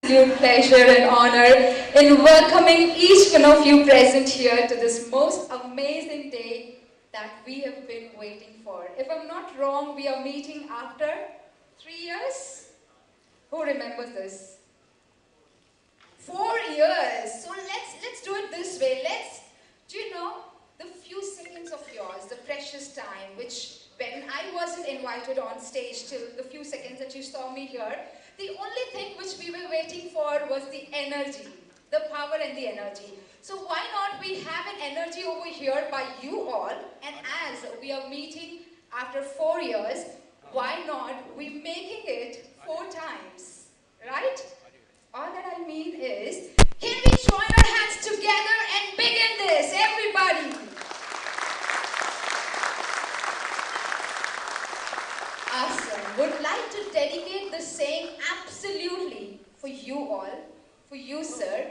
absolute pleasure and honor in welcoming each one of you present here to this most amazing day that we have been waiting for. If I'm not wrong, we are meeting after 3 years? Who remembers this? 4 years. So let's do it this way. Do you know, the few seconds of yours, the precious time, which when I wasn't invited on stage till the few seconds that you saw me here, the only thing which we were waiting for was the energy, the power and the energy. So why not we have an energy over here by you all, and as we are meeting after 4 years, why not we making it 4 times, right? All that I mean is, can we join our hands together and begin this, everybody? Awesome. Would like to dedicate this saying absolutely for you all, for you, sir,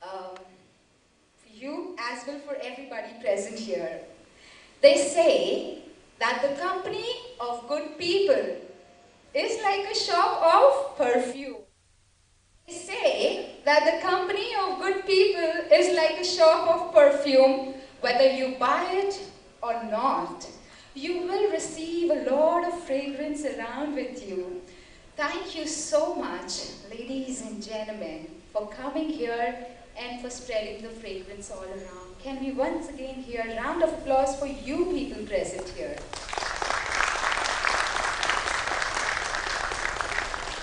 for you as well for everybody present here. They say that the company of good people is like a shop of perfume. They say that the company of good people is like a shop of perfume, whether you buy it or not. You will receive a lot of fragrance around with you. Thank you so much, ladies and gentlemen, for coming here and for spreading the fragrance all around. Can we once again hear a round of applause for you people present here?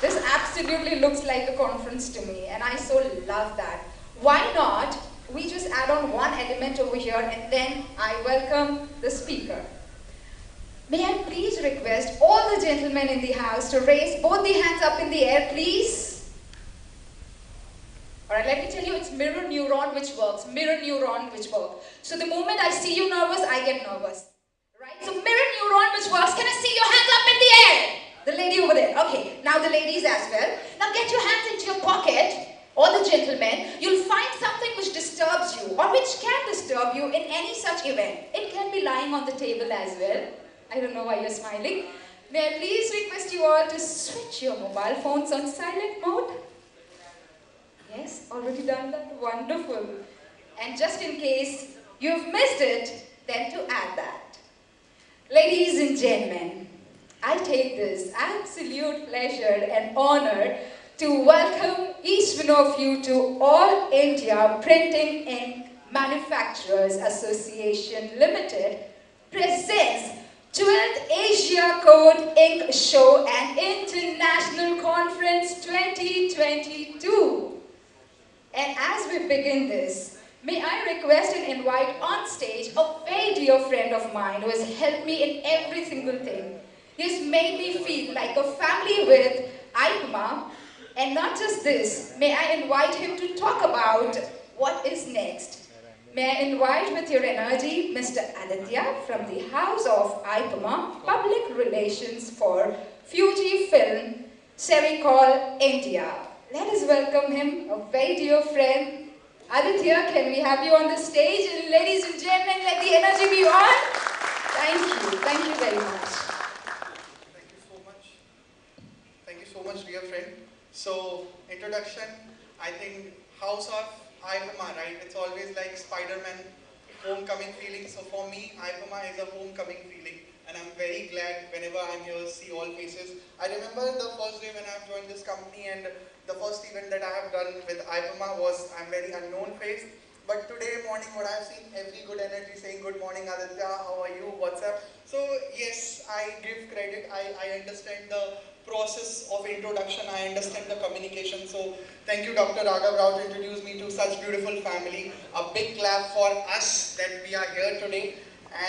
This absolutely looks like a conference to me, and I so love that. Why not we just add on one element over here and then I welcome the speaker. May I please request all the gentlemen in the house to raise both the hands up in the air, please? Alright, let me tell you, it's mirror neuron which works. Mirror neuron which works. So the moment I see you nervous, I get nervous. Right? So mirror neuron which works. Can I see your hands up in the air? The lady over there. Okay, now the ladies as well. Now get your hands into your pocket. All the gentlemen, you'll find something which disturbs you or which can disturb you in any such event. It can be lying on the table as well. I don't know why you're smiling. May I please request you all to switch your mobile phones on silent mode? Yes, already done that? Wonderful. And just in case you've missed it, then to add that. Ladies and gentlemen, I take this absolute pleasure and honor to welcome each one of you to All India Printing Ink Manufacturers Association Limited presents 12th Asia Code Ink Show and International Conference 2022. And as we begin this, may I request and invite on stage a very dear friend of mine who has helped me in every single thing. He has made me feel like a family with IPAMA. And not just this, may I invite him to talk about what is next. May I invite with your energy Mr. Aditya from the House of IPAMA, Public Relations for FUJIFILM India. Let us welcome him, a very dear friend. Aditya, can we have you on the stage? And ladies and gentlemen, let the energy be on. Thank you very much. Thank you so much. Thank you so much, dear friend. So, introduction, I think House of IPAMA, right? It's always like Spider-Man homecoming feeling. So for me, IPAMA is a homecoming feeling. And I'm very glad whenever I'm here, see all faces. I remember the first day when I joined this company and the first event that I have done with IPAMA was, I'm very unknown face. But today morning, what I've seen, every good energy saying, good morning Aditya, how are you, what's up? So yes, I give credit, I understand the process of introduction, I understand the communication. So thank you Dr. Raghav Rao to introduce me to such beautiful family. A big clap for us that we are here today.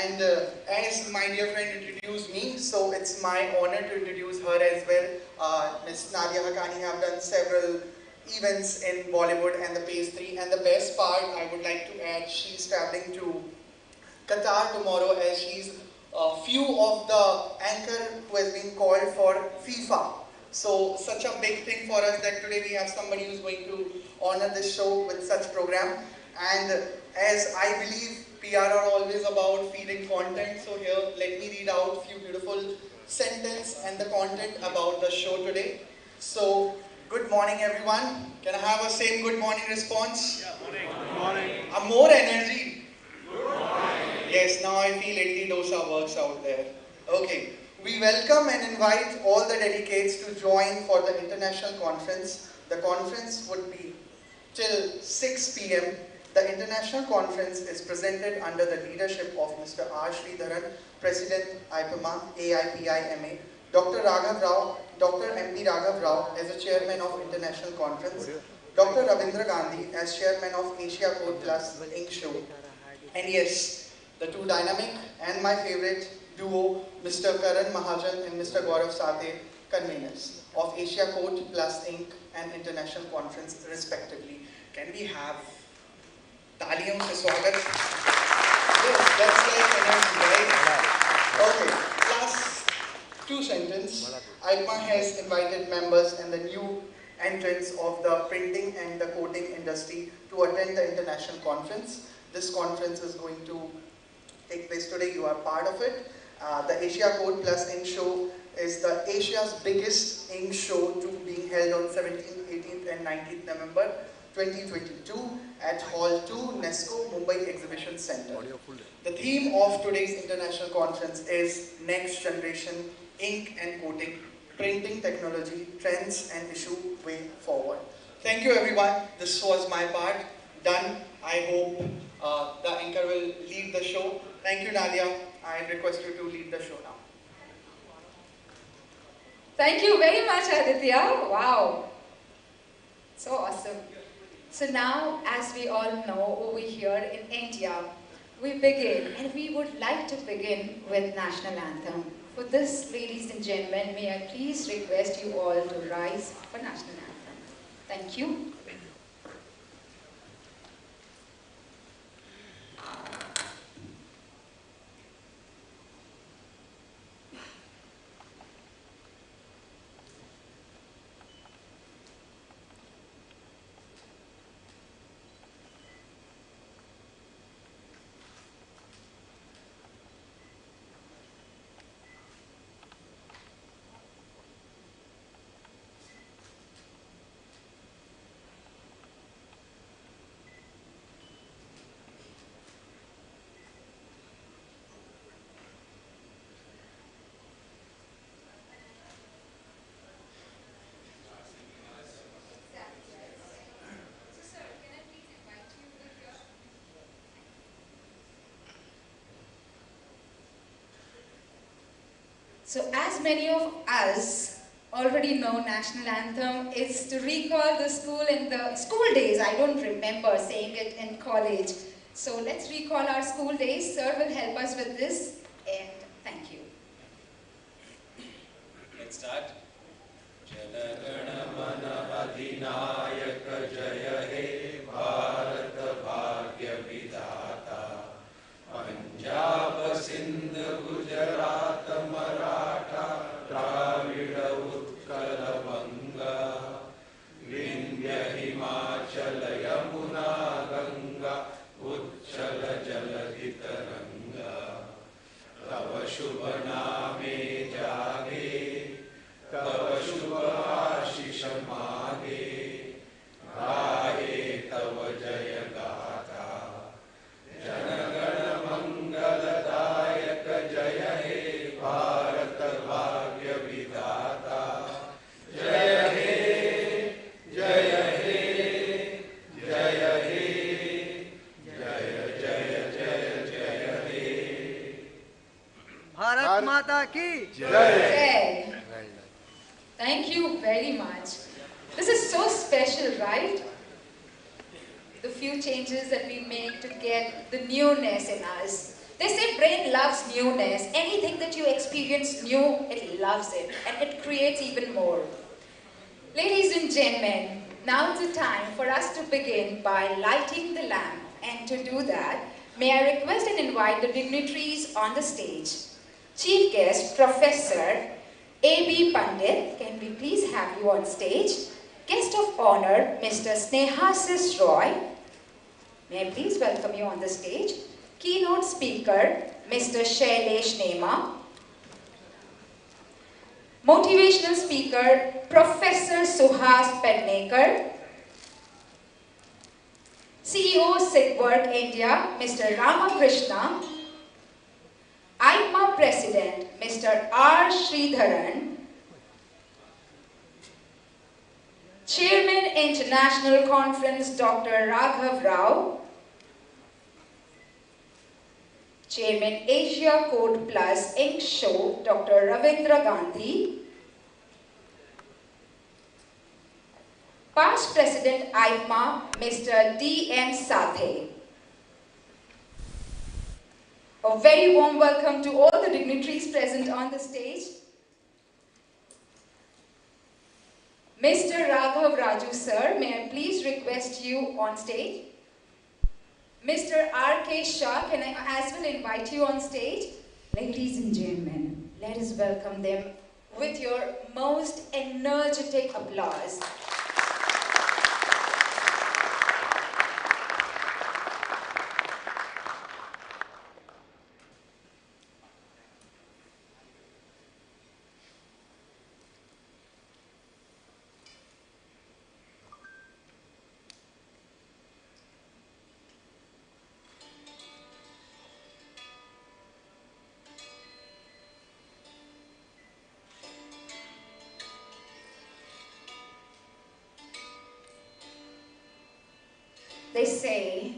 And as my dear friend introduced me, so it's my honor to introduce her as well. Ms. Nadia Haqqani have done several events in Bollywood and the pastry, and the best part I would like to add, she's traveling to Qatar tomorrow as she's a few of the anchor who has been called for FIFA. So such a big thing for us that today we have somebody who's going to honor this show with such program. And as I believe PR are always about feeding content, so here let me read out a few beautiful sentences and the content about the show today. So Good morning, everyone. Can I have a same good morning response? Yeah, morning. Good morning. More energy. Good morning. Yes, now I feel idli dosa works out there. Okay. We welcome and invite all the delegates to join for the international conference. The conference would be till 6 p.m. The international conference is presented under the leadership of Mr. R. Sridharan, President IPAMA, AIPIMA, Dr. Raghav Rao, Dr. M.P. Raghav Rao as the Chairman of International Conference, Dr. Ravindra Gandhi as Chairman of Asia Code Plus Ink Show, and yes, the two dynamic and my favorite duo, Mr. Karan Mahajan and Mr. Gaurav Sathe, conveners of Asia Code Plus Ink and International Conference respectively. Can we have Taliyam se swagat? Yes, that's like energy, right? Okay, plus two sentence. IPA has invited members and the new entrants of the printing and the coating industry to attend the international conference. This conference is going to take place today. You are part of it. The Asia Code Plus Ink Show is the Asia's biggest ink show to being held on 17th, 18th and 19th November 2022 at Hall 2, UNESCO, Mumbai Exhibition Center. The theme of today's international conference is Next Generation Ink and Coating, Printing Technology, Trends and Issue Way Forward. Thank you everyone. This was my part. Done. I hope the anchor will lead the show. Thank you, Nadia. I request you to lead the show now. Thank you very much, Aditya. Wow. So awesome. So now, as we all know, over here in India, we begin, and we would like to begin with National Anthem. For this, ladies and gentlemen, may I please request you all to rise for National Anthem. Thank you. So as many of us already know, National Anthem is to recall the school in the school days. I don't remember saying it in college. So let's recall our school days. Sir will help us with this, and thank you. Let's start. Jana Gana Mana Adhinayaka Jaya He Bharat Bhagya Vidhata Punjab Sindh Gujarat Maratha Dravida Utkala Banga Vindhya Himachala Yamuna Ganga Uchala Jaladhitaranga Tava Shubha Name Jage Tava Shubha Ashish Mage Gaye Tava Jaya Gata Janagana Mangala Dayaka Jaya He Bharat Bhagya Vidhata Jaya He Jaya He Jaya He Jaya Jaya Jaya Jaya He Bharat Mata ki Jai. Thank you very much. This is so special, right? The few changes that we make to get the newness in us. They say brain loves newness. Anything that you experience new, it loves it, and it creates even more. Ladies and gentlemen, now is the time for us to begin by lighting the lamp. And to do that, may I request and invite the dignitaries on the stage. Chief guest, Professor A.B. Pandit, can we please have you on stage? Guest of honor, Mr. Snehasis Roy. May I please welcome you on the stage. Keynote speaker, Mr. Shailesh Nema. Motivational speaker, Professor Suhas Pednekar. CEO SIEGWERK India, Mr. Ramakrishna. IPAMA President, Mr. R. Sridharan. Chairman International Conference, Dr. Raghav Rao. Chairman Asia Code Plus Ink Show, Dr. Ravindra Gandhi. Past President IPMA, Mr. D.M. Sathe. A very warm welcome to all the dignitaries present on the stage. Mr. Raghav Raju sir, may I please request you on stage? Mr. R.K. Shah, can I as well invite you on stage? Ladies and gentlemen, let us welcome them with your most energetic applause. They say,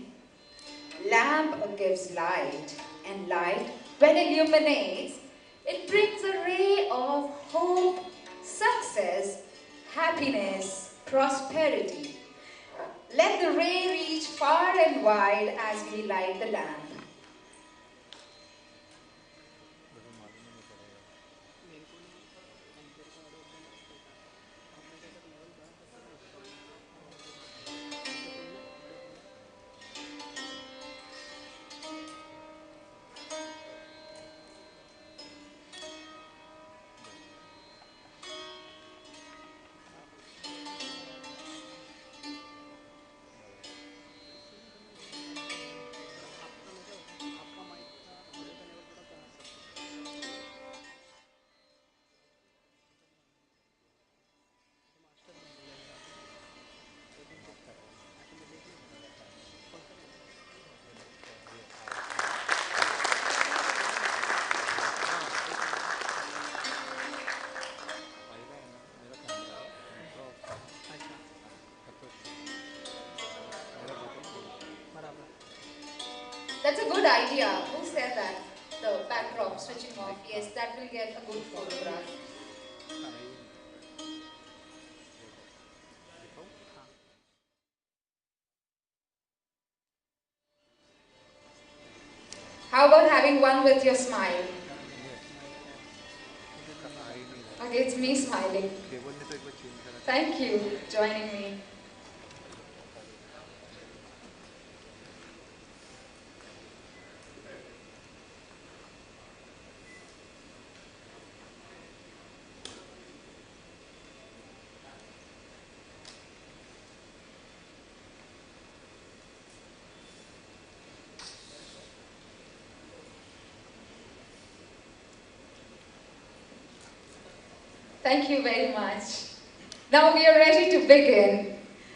lamp gives light, and light, when illuminates, it brings a ray of hope, success, happiness, prosperity. Let the ray reach far and wide as we light the lamp. That's a good idea. Who said that? The backdrop switching off. Yes, that will get a good photograph. How about having one with your smile? Okay, it's me smiling. Thank you for joining me. Thank you very much. Now we are ready to begin.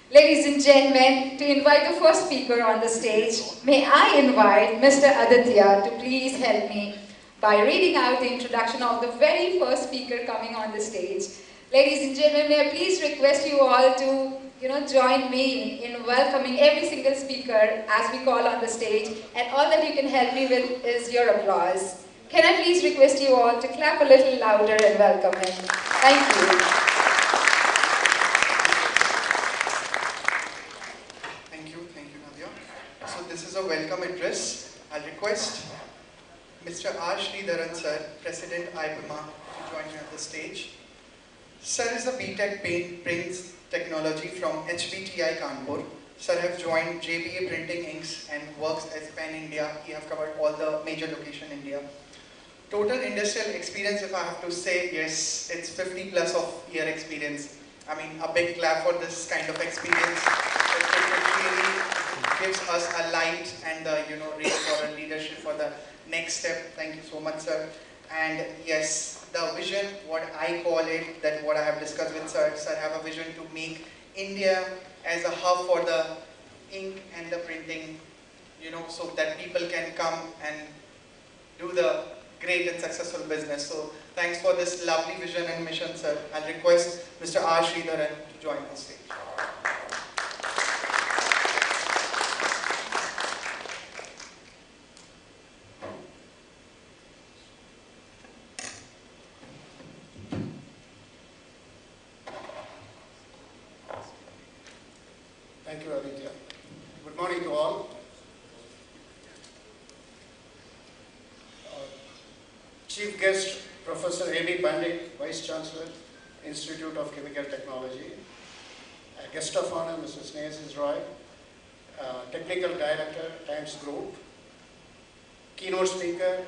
Ladies and gentlemen, to invite the first speaker on the stage, may I invite Mr. Aditya to please help me by reading out the introduction of the very first speaker coming on the stage. Ladies and gentlemen, may I please request you all to join me in welcoming every single speaker as we call on the stage, and all that you can help me with is your applause. Can I please request you all to clap a little louder and welcome him? Thank you. Thank you, Nadia. So this is a welcome address. I'll request Mr. R. Sridharan sir, President IPAMA, to join me on the stage. Sir is a BTech prints technology from HBTI Kanpur. Sir have joined JBA Printing Inks and works as Pan India. He have covered all the major locations in India. Total industrial experience, if I have to say, yes, it's 50 plus of year experience. I mean, a big clap for this kind of experience. It really gives us a light and the, ready for a leadership for the next step. Thank you so much, sir. And yes, the vision, what I call it, that what I have discussed with sir, have a vision to make India as a hub for the ink and the printing, so that people can come and do the great and successful business. So thanks for this lovely vision and mission, sir. I'll request Mr. R. Sridharan to join the stage. Thank you, Aditya. Good morning to all. Chief guest, Professor A.B. Pandit, Vice Chancellor, Institute of Chemical Technology. Guest of honor, Mr. Snehasis Roy, Technical Director, Times Group. Keynote speaker,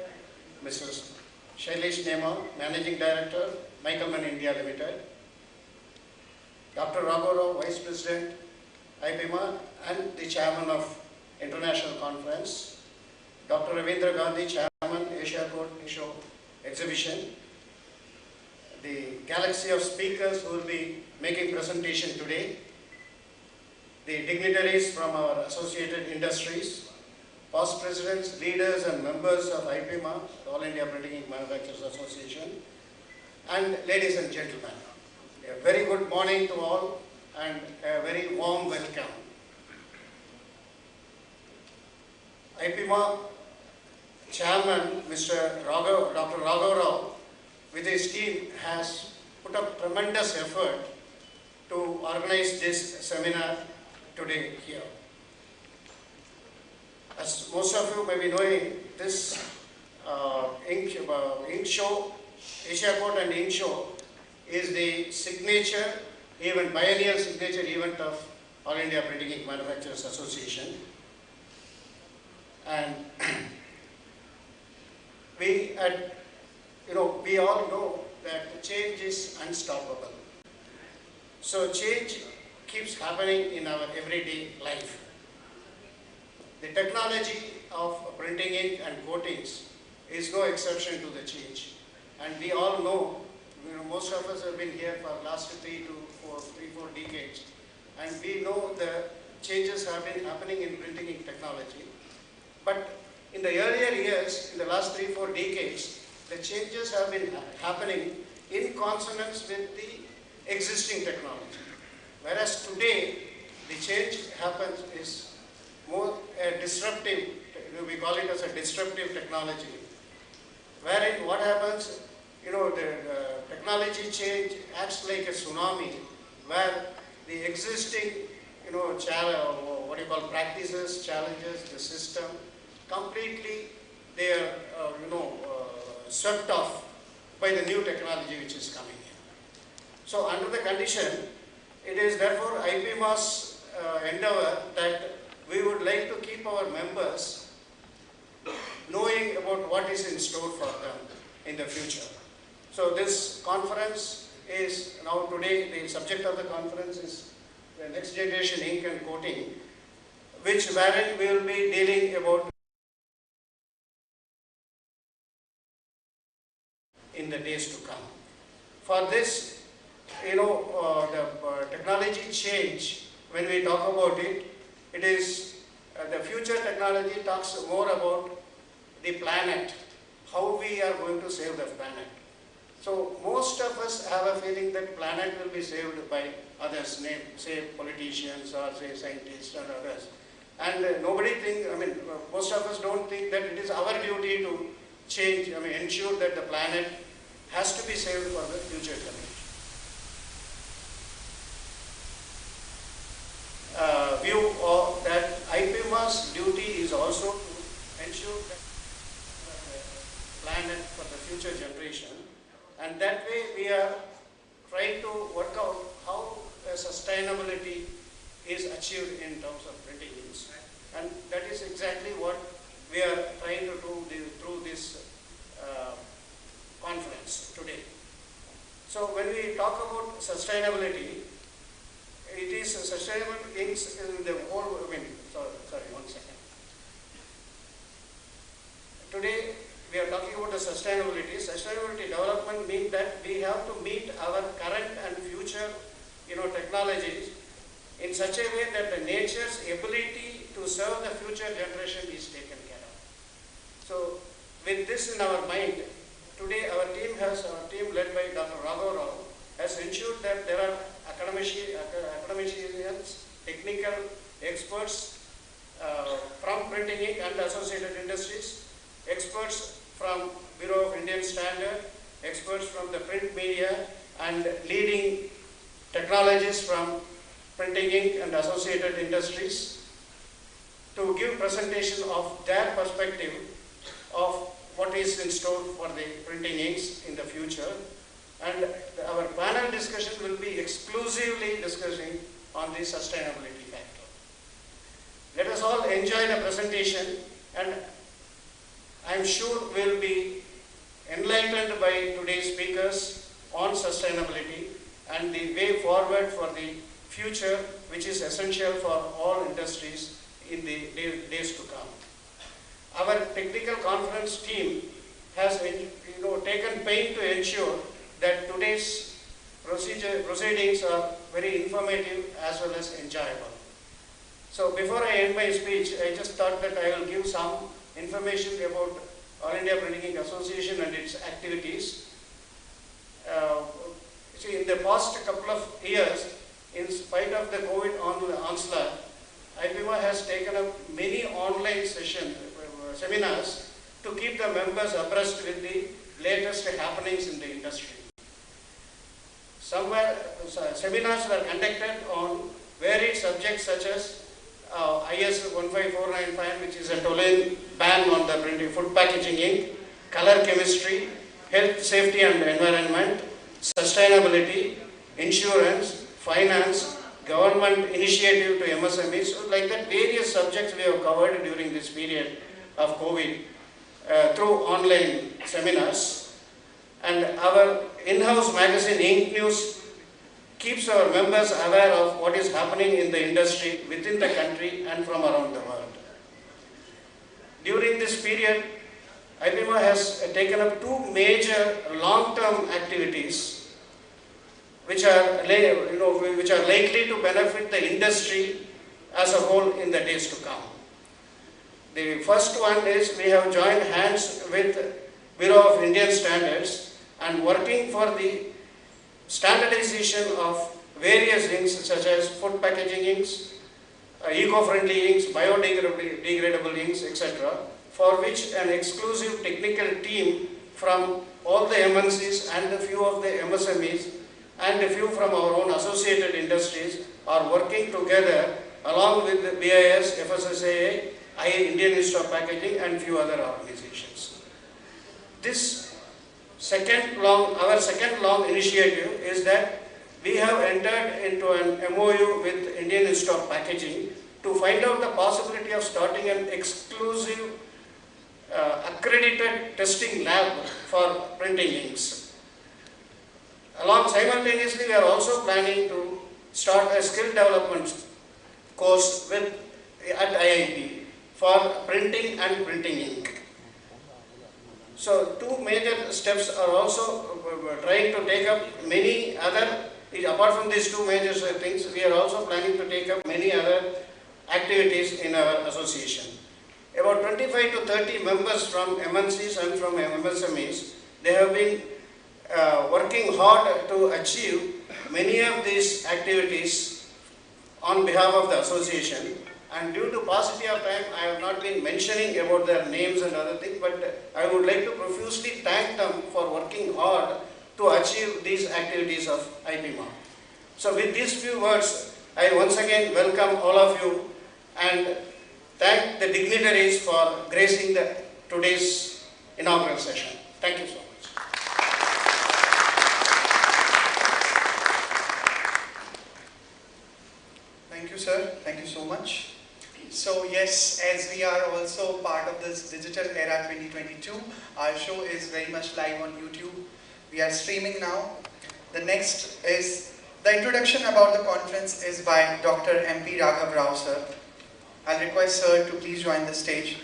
Mrs. Shailesh Nema, Managing Director, Michaelman India Limited. Dr. Raghav, Vice President, IPAMA, and the Chairman of International Conference. Dr. Ravindra Gandhi, Chairman, Asia Court Show Exhibition. The galaxy of speakers who will be making presentation today. The dignitaries from our associated industries. Past presidents, leaders and members of IPAMA, All India Printing Ink Manufacturers Association. And ladies and gentlemen, a very good morning to all and a very warm welcome. IPAMA Chairman, Dr. Raghav Rao, with his team has put up tremendous effort to organize this seminar today here. As most of you may be knowing, this ink show, Asia Court and Ink Show, is the signature event, pioneer signature event of All India Printing Ink Manufacturers Association. And we all know that change is unstoppable. So change keeps happening in our everyday life. The technology of printing ink and coatings is no exception to the change. And we all know, most of us have been here for the last 3 to 4 decades. And we know the changes have been happening in printing ink technology. But in the earlier years, in the last 3-4 decades, the changes have been happening in consonance with the existing technology. Whereas today, the change happens is more disruptive, we call it as a disruptive technology. Wherein what happens, the technology change acts like a tsunami, where the existing, practices, challenges, the system, completely they are, swept off by the new technology which is coming in. So under the condition, it is therefore IPAMA's endeavor that we would like to keep our members knowing about what is in store for them in the future. So this conference is now today, the subject of the conference is the next generation ink and coating, wherein we will be dealing about in the days to come. For this, the technology change, when we talk about it, it is the future technology talks more about the planet, how we are going to save the planet. So most of us have a feeling that planet will be saved by others, say politicians or say scientists or others. And most of us don't think that it is our duty to change, ensure that the planet has to be saved for the future generation. View of that IPAMA's duty is also to ensure that the planet for the future generation, and that way we are trying to work out how sustainability is achieved in terms of printing inks, and that is exactly what we are trying to do through this conference today. So when we talk about sustainability, it is sustainable inks in the whole, sorry, 1 second. Today, we are talking about the sustainability. Sustainability development means that we have to meet our current and future, technologies in such a way that the nature's ability to serve the future generation is taken care of. So, with this in our mind, today our team led by Dr. Raghav Rao has ensured that there are academicians, technical experts from Printing Ink and associated industries, experts from Bureau of Indian Standard, experts from the print media, and leading technologists from Printing Ink and associated industries to give presentation of their perspective of what is in store for the printing inks in the future. And our panel discussion will be exclusively discussing on the sustainability factor. Let us all enjoy the presentation, and I am sure we will be enlightened by today's speakers on sustainability and the way forward for the future, which is essential for all industries in the days to come. Our technical conference team has taken pain to ensure that today's proceedings are very informative as well as enjoyable. So before I end my speech, I just thought that I will give some information about All India Printing Ink Association and its activities. In the past couple of years, in spite of the COVID onslaught, IPAMA has taken up many online seminars to keep the members abreast with the latest happenings in the industry. Seminars were conducted on varied subjects such as IS 15495, which is a toluene ban on the printing food packaging ink, color chemistry, health, safety and environment, sustainability, insurance, finance, government initiative to MSMEs. So like that, various subjects we have covered during this period of COVID through online seminars. And our in-house magazine Ink News keeps our members aware of what is happening in the industry within the country and from around the world. During this period, IPAMA has taken up two major long-term activities which are likely to benefit the industry as a whole in the days to come. The first one is we have joined hands with Bureau of Indian Standards and working for the standardization of various inks such as food packaging inks, eco-friendly inks, biodegradable inks, etc., for which an exclusive technical team from all the MNCs and a few of the MSMEs and a few from our own associated industries are working together along with the BIS, FSSAI, Indian Institute of Packaging and few other organizations. This our second long initiative is that we have entered into an MOU with Indian Institute of Packaging to find out the possibility of starting an exclusive accredited testing lab for printing inks. Simultaneously, we are also planning to start a skill development course at IIT for printing and printing ink. So, two major steps are also trying to take up many other, apart from these two major things, we are also planning to take up many other activities in our association. About 25 to 30 members from MNCs and from MSMEs, they have been working hard to achieve many of these activities on behalf of the association. And due to paucity of time, I have not been mentioning about their names and other things, but I would like to profusely thank them for working hard to achieve these activities of IPAMA. So with these few words, I once again welcome all of you and thank the dignitaries for gracing today's inaugural session. Thank you so much. Thank you, sir. Thank you so much. So yes, as we are also part of this digital era 2022, our show is very much live on YouTube. We are streaming now. The next is, the introduction about the conference is by Dr. MP Raghav Rao, sir. I'll request sir to please join the stage.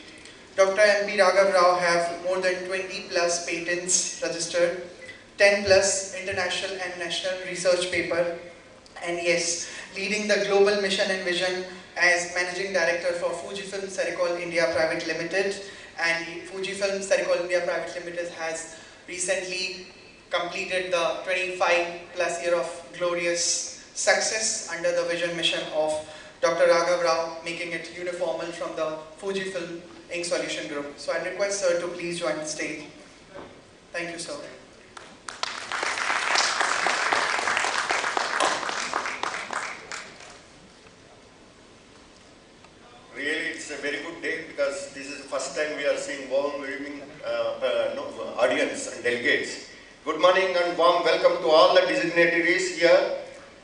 Dr. M.P. Raghav Rao have more than 20 plus patents registered, 10 plus international and national research paper, and yes, leading the global mission and vision as Managing Director for FUJIFILM Sericol India Private Limited, and FUJIFILM Sericol India Private Limited has recently completed the 25 plus year of glorious success under the vision mission of Dr. Raghav Rao, making it uniformal from the FUJIFILM Ink Solution Group. So I request sir to please join the stage. Thank you, sir. Really, it's a very good day because this is the first time we are seeing warm-welcoming audience and delegates. Good morning and warm welcome to all the dignitaries here,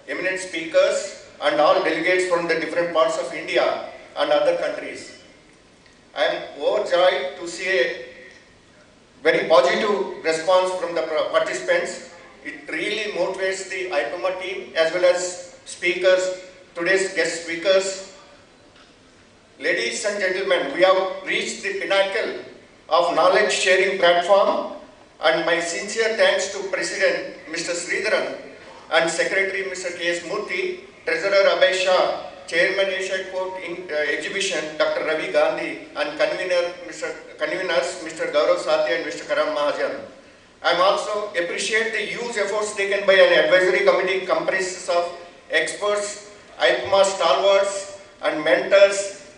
eminent speakers, and all delegates from the different parts of India and other countries. I am overjoyed to see a very positive response from the participants. It really motivates the IPAMA team as well as speakers, today's guest speakers. Ladies and gentlemen, we have reached the pinnacle of knowledge sharing platform, and my sincere thanks to President Mr. Sridharan and Secretary Mr. K.S. Murthy, Treasurer Abhay Shah, Chairman Asia Court Exhibition Dr. Ravi Gandhi, and conveners Mr. Gaurav Satya and Mr. Karam Mahajan. I also appreciate the huge efforts taken by an advisory committee comprised of experts, IPAMA stalwarts and mentors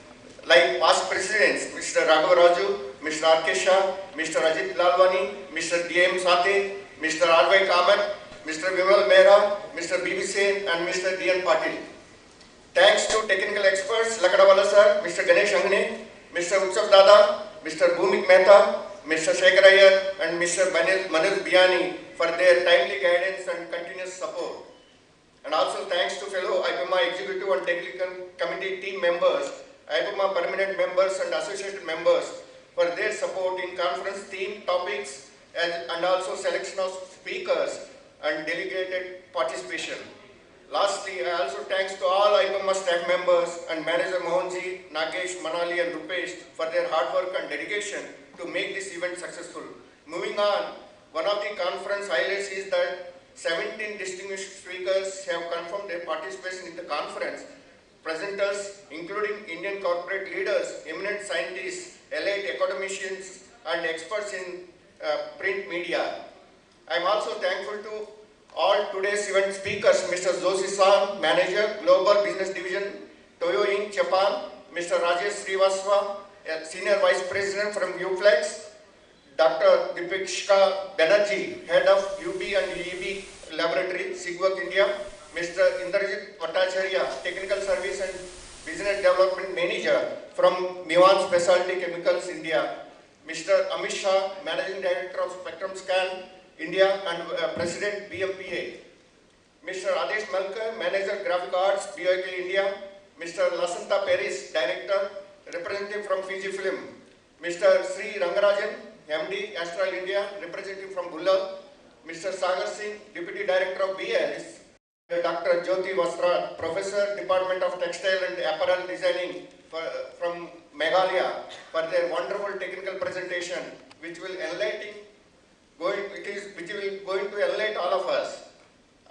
like past presidents, Mr. Raghav Raju, Mr. R.K. Shah, Mr. Ajit Lalwani, Mr. D.M. Sathe, Mr. R.Y. Kamat, Mr. Vimal Mehra, Mr. B.B. Sen, and Mr. D.N. Patil. Thanks to technical experts, Lakadawala sir, Mr. Ganesh Angne, Mr. Utsav Dada, Mr. Bhumik Mehta, Mr. Shekhar Iyer, and Mr. Manoj Biani for their timely guidance and continuous support. And also thanks to fellow IPAMA executive and technical committee team members, IPAMA permanent members and associated members for their support in conference theme topics and also selection of speakers and delegated participation. Lastly, I also thanks to all IPAMA staff members and manager Mohanji, Nagesh, Manali and Rupesh for their hard work and dedication to make this event successful. Moving on, one of the conference highlights is that 17 distinguished speakers have confirmed their participation in the conference. Presenters including Indian corporate leaders, eminent scientists, elite academicians and experts in print media. I am also thankful to all today's event speakers, Mr. Joshi-san, Manager, Global Business Division, TOYOINK, Japan, Mr. Rajesh Srivastava, Senior Vice President from UFLEX, Dr. Dipikshika Banerjee, Head of UB and EB Laboratory, SIEGWERK India, Mr. Indrajit Bhattacharya, Technical Service and Business Development Manager from MIWON Specialty Chemicals India, Mr. Amit Shah, Managing Director of Spectrum Scan India and President BMPA, Mr. Adesh Malkar, Manager Graphic Arts, BOIK India, Mr. Lasanta Paris, Director, Representative from FUJIFILM, Mr. Sri Rangarajan, MD, Astral India, Representative from Bullal, Mr. Sagar Singh, Deputy Director of BLS, Dr. Jyoti Vastra, Professor, Department of Textile and Apparel Designing from Meghalaya for their wonderful technical presentation, which will going to enlighten all of us.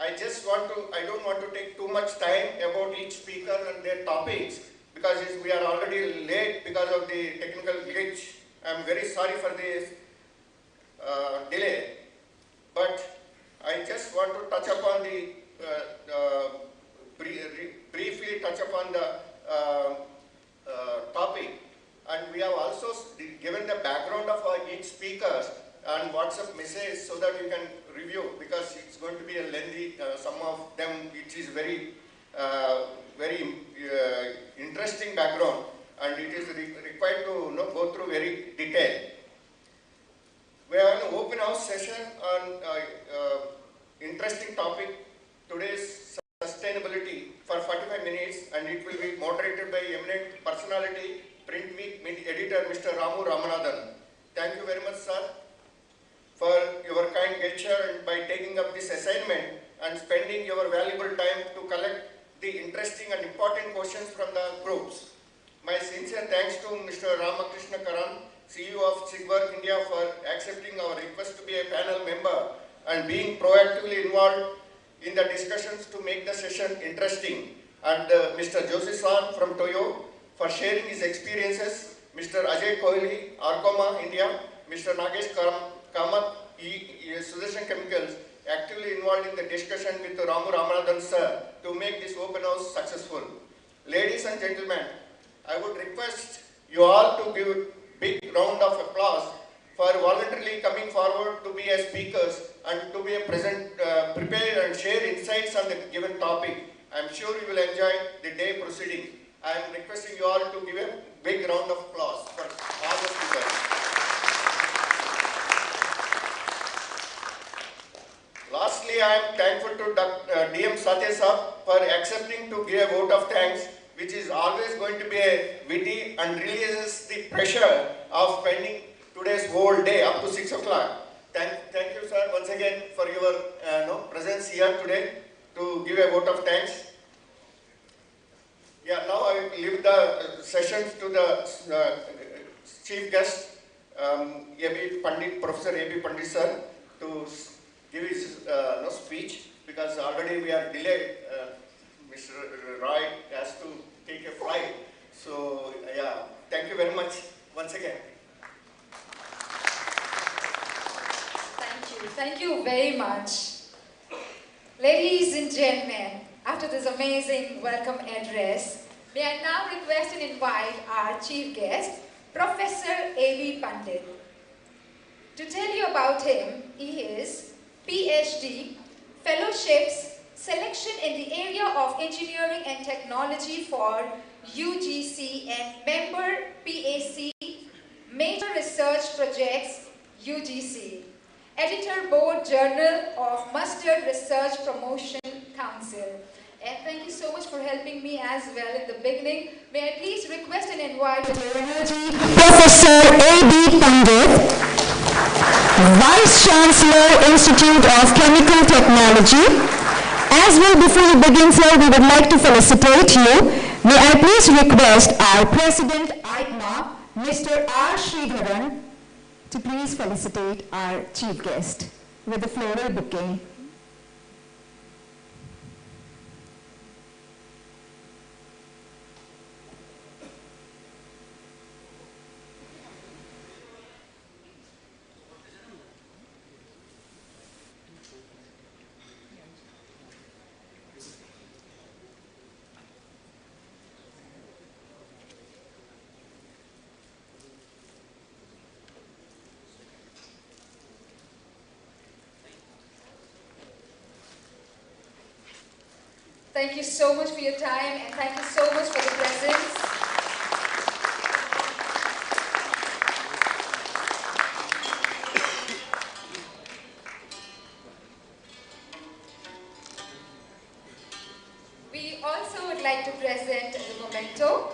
I don't want to take too much time about each speaker and their topics because we are already late because of the technical glitch. I am very sorry for this delay, but I just want to touch upon briefly touch upon the topic, and we have also given the background of each speaker and WhatsApp message so that you can review because it's going to be a lengthy. Some of them it is very interesting background, and it is required to go through very detailed. We have an open house session on interesting topic, today's sustainability, for 45 minutes, and it will be moderated by eminent personality, PrintWeek editor Mr. Ramu Ramanathan. Thank you very much, sir, for your kind gesture and by taking up this assignment and spending your valuable time to collect the interesting and important questions from the groups. My sincere thanks to Mr. Ramakrishna Karan, CEO of SIEGWERK India, for accepting our request to be a panel member and being proactively involved in the discussions to make the session interesting. And Mr. Joshi-san from Toyo for sharing his experiences. Mr. Ajay Kohli, IPAMA India, Mr. Nagesh Kamath, Sudarshan Chemicals, actively involved in the discussion with Ramu Ramanathan sir to make this open house successful. Ladies and gentlemen, I would request you all to give a big round of applause for voluntarily coming forward to be as speakers and to be prepared and share insights on the given topic. I am sure you will enjoy the day proceeding. I am requesting you all to give a big round of applause for all the speakers. Lastly, I am thankful to DM Satya sir for accepting to give a vote of thanks, which is always going to be a witty and releases the pressure of spending today's whole day up to 6 o'clock. Thank you, sir, once again for your presence here today to give a vote of thanks. Yeah, now I will leave the sessions to the chief guest, A.B. Pandit, Professor A.B. Pandit sir, to give his speech, because already we are delayed. Mr. Roy has to take a flight. So, yeah, thank you very much once again. Thank you very much. Ladies and gentlemen, after this amazing welcome address, may I now request and invite our chief guest, Professor A.B. Pandit. To tell you about him, he is PhD, fellowships, selection in the area of engineering and technology for UGC and member PAC, major research projects UGC, editor board journal of Mustard Research Promotion Council. And thank you so much for helping me as well in the beginning. May I please request and invite Professor A.B. Pandit, Vice Chancellor, Institute of Chemical Technology. As well, before you begin, sir, we would like to felicitate you. May I please request our President IPAMA, Mr. R. Sridharan, to please felicitate our chief guest with a floral bouquet. Thank you so much for your time, and thank you so much for the presence. We also would like to present the memento.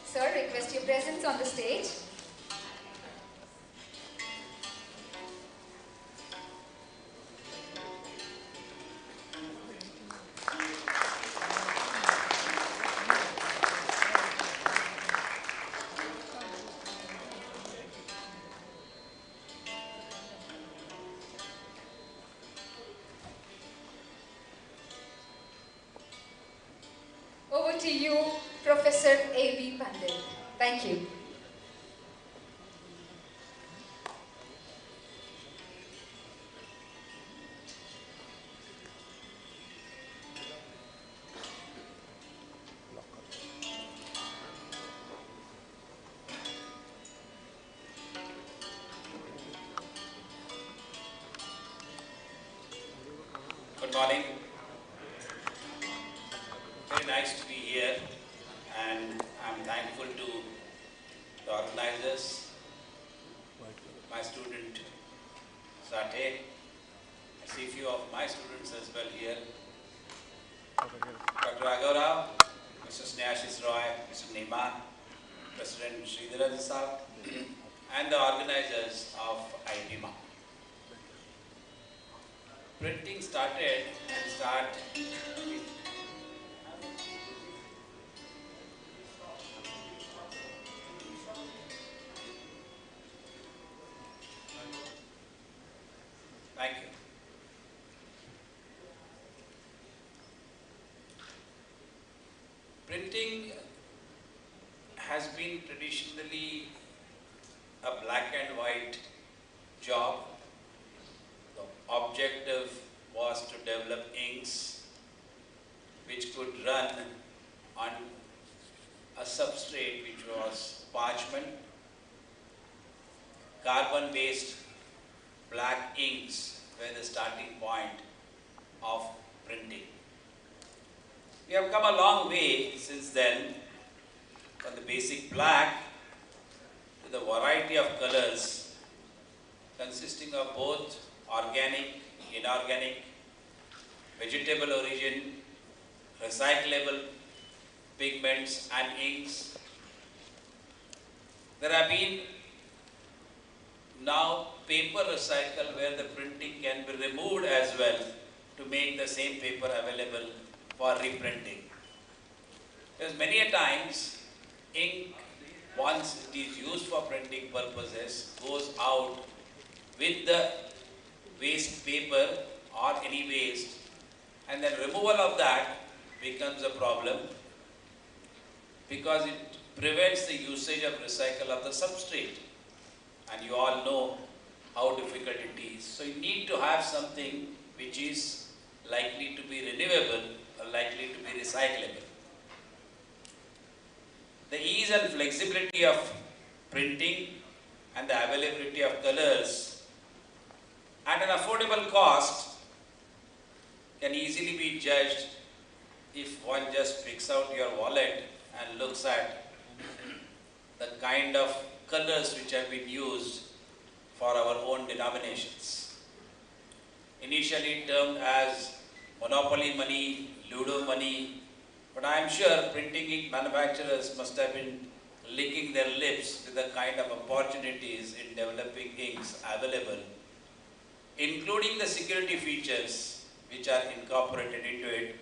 Sir, request your presence on the stage. Over to you, Professor A.B. Pandit. Thank you. Good morning. Very nice to be here, and I'm thankful to the organizers, my student Sate. I see a few of my students as well here. Dr. Agora, Mr. Snehashis Roy, Mr. Nima, President Sridhar Sahab, and the organizers of IPAMA. Printing started and Thank you. Printing has been traditionally a black and white job. The objective was to develop inks which could run on a substrate which was parchment. Carbon-based black inks were the starting point of printing. We have come a long way since then, from the basic black to the variety of colors consisting of both organic, inorganic, vegetable origin, recyclable pigments and inks. There have been now paper recycle where the printing can be removed as well to make the same paper available for reprinting. Because many a times ink, once it is used for printing purposes, goes out with the waste paper or any waste, and then removal of that becomes a problem because it prevents the usage of recycle of the substrate. And you all know how difficult it is. So you need to have something which is likely to be renewable or likely to be recyclable. The ease and flexibility of printing and the availability of colors at an affordable cost can easily be judged if one just picks out your wallet and looks at the kind of colors which have been used for our own denominations. Initially termed as monopoly money, ludo money, but I am sure printing ink manufacturers must have been licking their lips with the kind of opportunities in developing inks available, including the security features which are incorporated into it,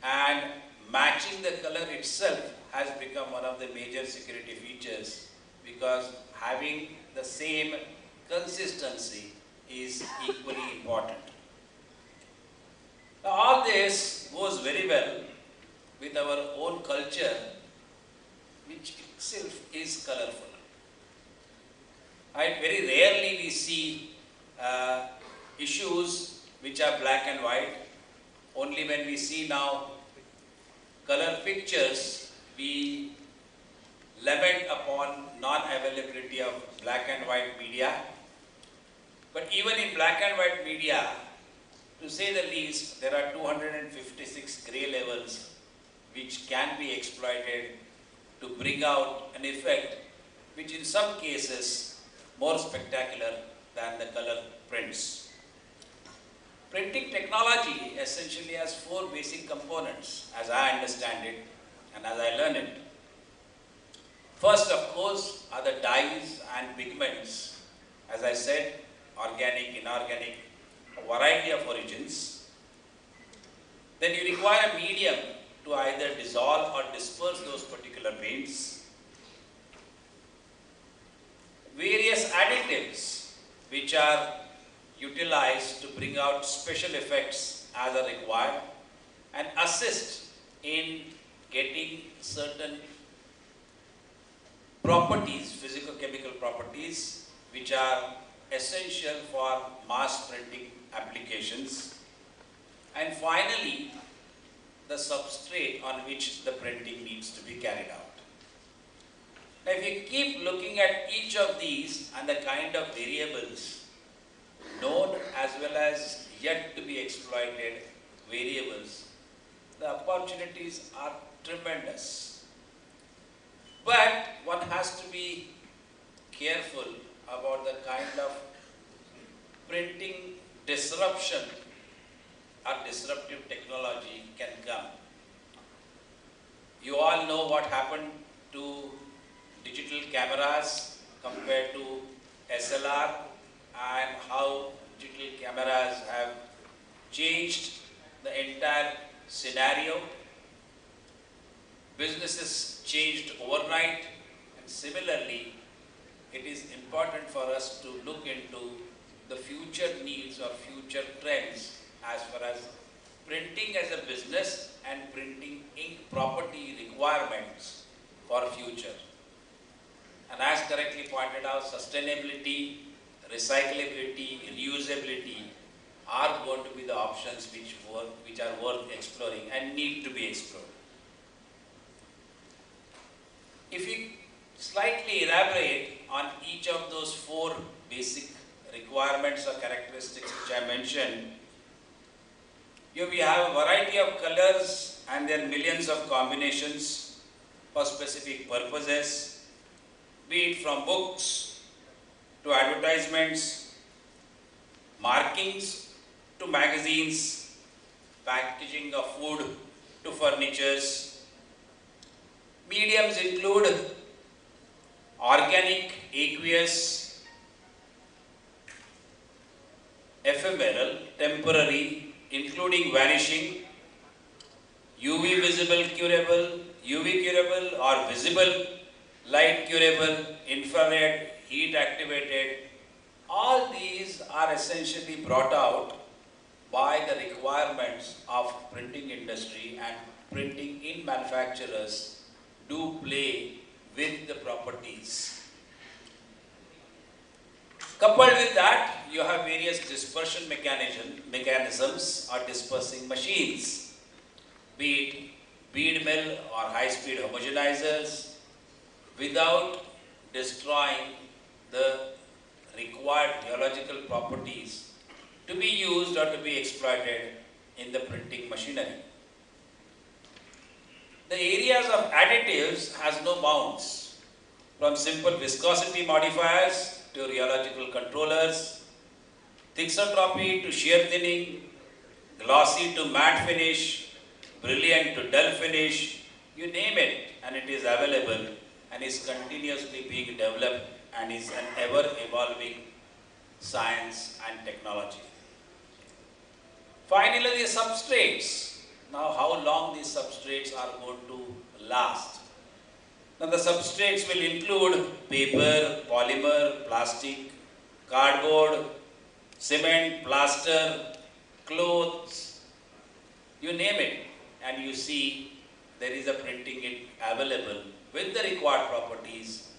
and matching the color itself has become one of the major security features, because having the same consistency is equally important. Now, all this goes very well with our own culture, which itself is colorful. Right? Very rarely we see issues which are black and white. Only when we see now color pictures, we lament upon non-availability of black and white media. But even in black and white media, to say the least, there are 256 gray levels which can be exploited to bring out an effect which in some cases more spectacular than the color prints. Printing technology essentially has 4 basic components as I understand it and as I learn it. First, of course, are the dyes and pigments. As I said, organic, inorganic, a variety of origins. Then you require a medium to either dissolve or disperse those particular paints. Various additives which are utilized to bring out special effects as are required and assist in getting certain properties, physico-chemical properties, which are essential for mass printing applications. And finally, the substrate on which the printing needs to be carried out. Now, if you keep looking at each of these and the kind of variables, known as well as yet to be exploited variables, the opportunities are tremendous. But one has to be careful about the kind of printing disruption or disruptive technology can come. You all know what happened to digital cameras compared to SLR and how digital cameras have changed the entire scenario. Businesses changed overnight, and similarly, it is important for us to look into the future needs or future trends as far as printing as a business and printing ink property requirements for future. And as correctly pointed out, sustainability, recyclability, reusability are going to be the options which are worth exploring and need to be explored. If we slightly elaborate on each of those four basic requirements or characteristics which I mentioned, here we have a variety of colors and there are millions of combinations for specific purposes, be it from books to advertisements, markings to magazines, packaging of food to furnitures. Mediums include organic, aqueous, ephemeral, temporary, including vanishing, UV visible curable, UV curable or visible, light curable, infrared, heat activated. All these are essentially brought out by the requirements of printing industry, and printing in manufacturers do play with the properties. Coupled with that, you have various dispersion mechanisms or dispersing machines, be it bead mill or high-speed homogenizers, without destroying the required rheological properties to be used or to be exploited in the printing machinery. The areas of additives has no bounds, from simple viscosity modifiers to rheological controllers, thixotropy to shear thinning, glossy to matte finish, brilliant to dull finish, you name it, and it is available and is continuously being developed and is an ever-evolving science and technology. Finally, the substrates. Now, how long these substrates are going to last? Now, the substrates will include paper, polymer, plastic, cardboard, cement, plaster, clothes, you name it, and you see there is a printing it available with the required properties,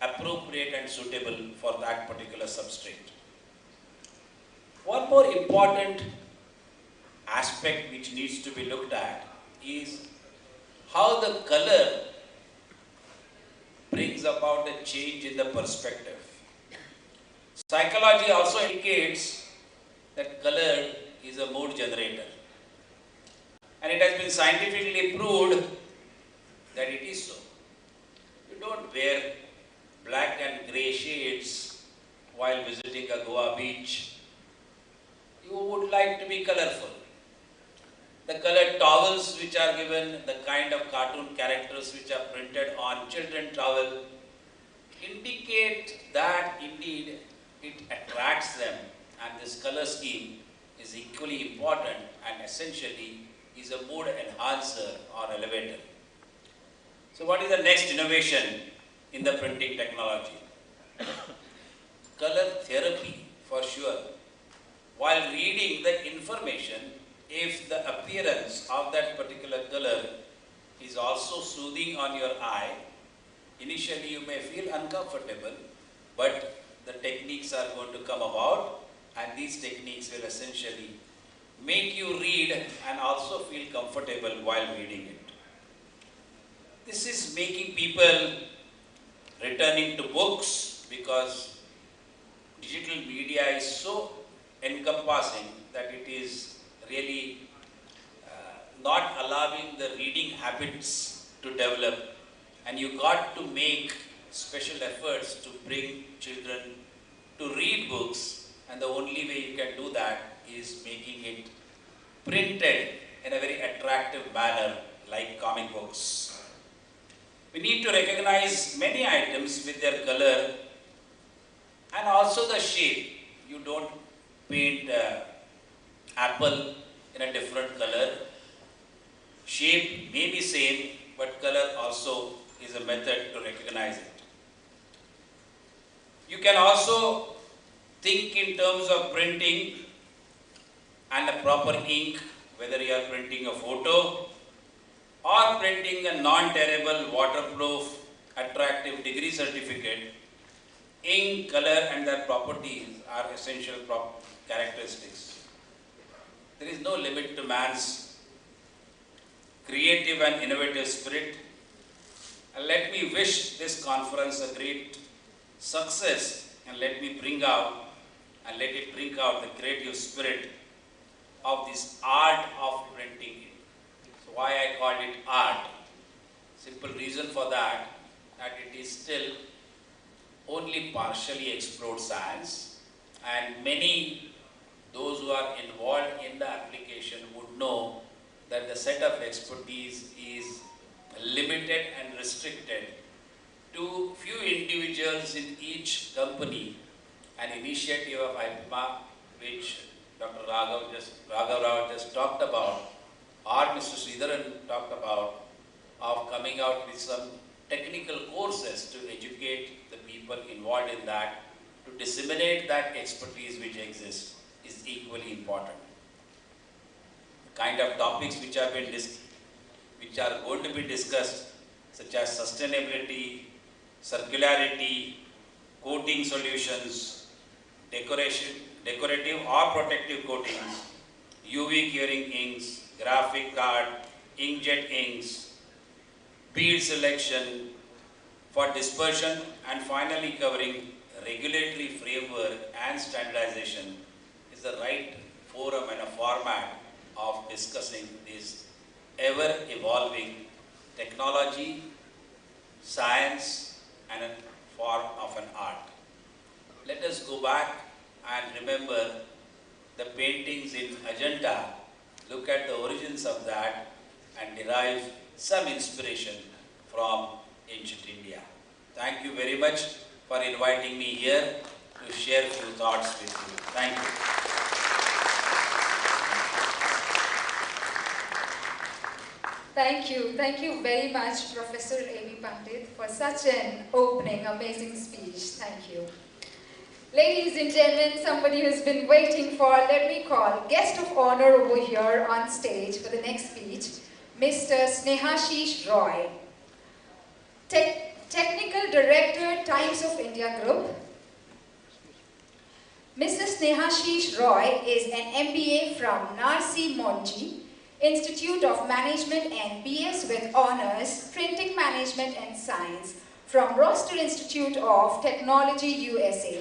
appropriate and suitable for that particular substrate. One more important aspect which needs to be looked at is how the color brings about a change in the perspective. Psychology also indicates that color is a mood generator, and it has been scientifically proved that it is so. You don't wear black and grey shades while visiting a Goa beach. You would like to be colorful. The colored towels which are given, the kind of cartoon characters which are printed on children towel, indicate that indeed it attracts them, and this color scheme is equally important and essentially is a mood enhancer or elevator. So what is the next innovation in the printing technology? Color therapy, for sure. While reading the information, if the appearance of that particular color is also soothing on your eye, initially you may feel uncomfortable, but the techniques are going to come about, and these techniques will essentially make you read and also feel comfortable while reading it. This is making people returning to books, because digital media is so encompassing that it is really not allowing the reading habits to develop, and you got to make special efforts to bring children to read books, and the only way you can do that is making it printed in a very attractive manner like comic books. We need to recognize many items with their color and also the shape. You don't paint apple in a different color. Shape may be same, but color also is a method to recognize it. You can also think in terms of printing and the proper ink, whether you are printing a photo or printing a non-tearable, waterproof, attractive degree certificate, ink, color and their properties are essential characteristics. There is no limit to man's creative and innovative spirit. And let me wish this conference a great success, and let it bring out the creative spirit of this art of printing. So why I called it art? Simple reason for that it is still only partially explored science, and many, those who are involved in the application would know that the set of expertise is limited and restricted to few individuals in each company. An initiative of IPAMA, which Dr. Raghav Rao just talked about, or Mr. Sridharan talked about, of coming out with some technical courses to educate the people involved in that, to disseminate that expertise which exists, is equally important. The kind of topics which are going to be discussed, such as sustainability, circularity, coating solutions, decorative or protective coatings, UV curing inks, graphic card, inkjet inks, bead selection for dispersion, and finally covering regulatory framework and standardization is the right forum and a format of discussing this ever-evolving technology, science, and a form of an art. Let us go back and remember the paintings in Ajanta, look at the origins of that and derive some inspiration from ancient India. Thank you very much for inviting me here to share a few thoughts with you. Thank you. Thank you very much, Professor A.B. Pandit, for such an opening, amazing speech. Thank you. Ladies and gentlemen, somebody who's been waiting for, let me call, guest of honor over here on stage for the next speech, Mr. Snehashish Roy, Technical Director, Times of India Group. Mr. Snehashish Roy is an MBA from Narsi Monji Institute of Management and BS with Honors, Printing Management and Science from Roster Institute of Technology, USA.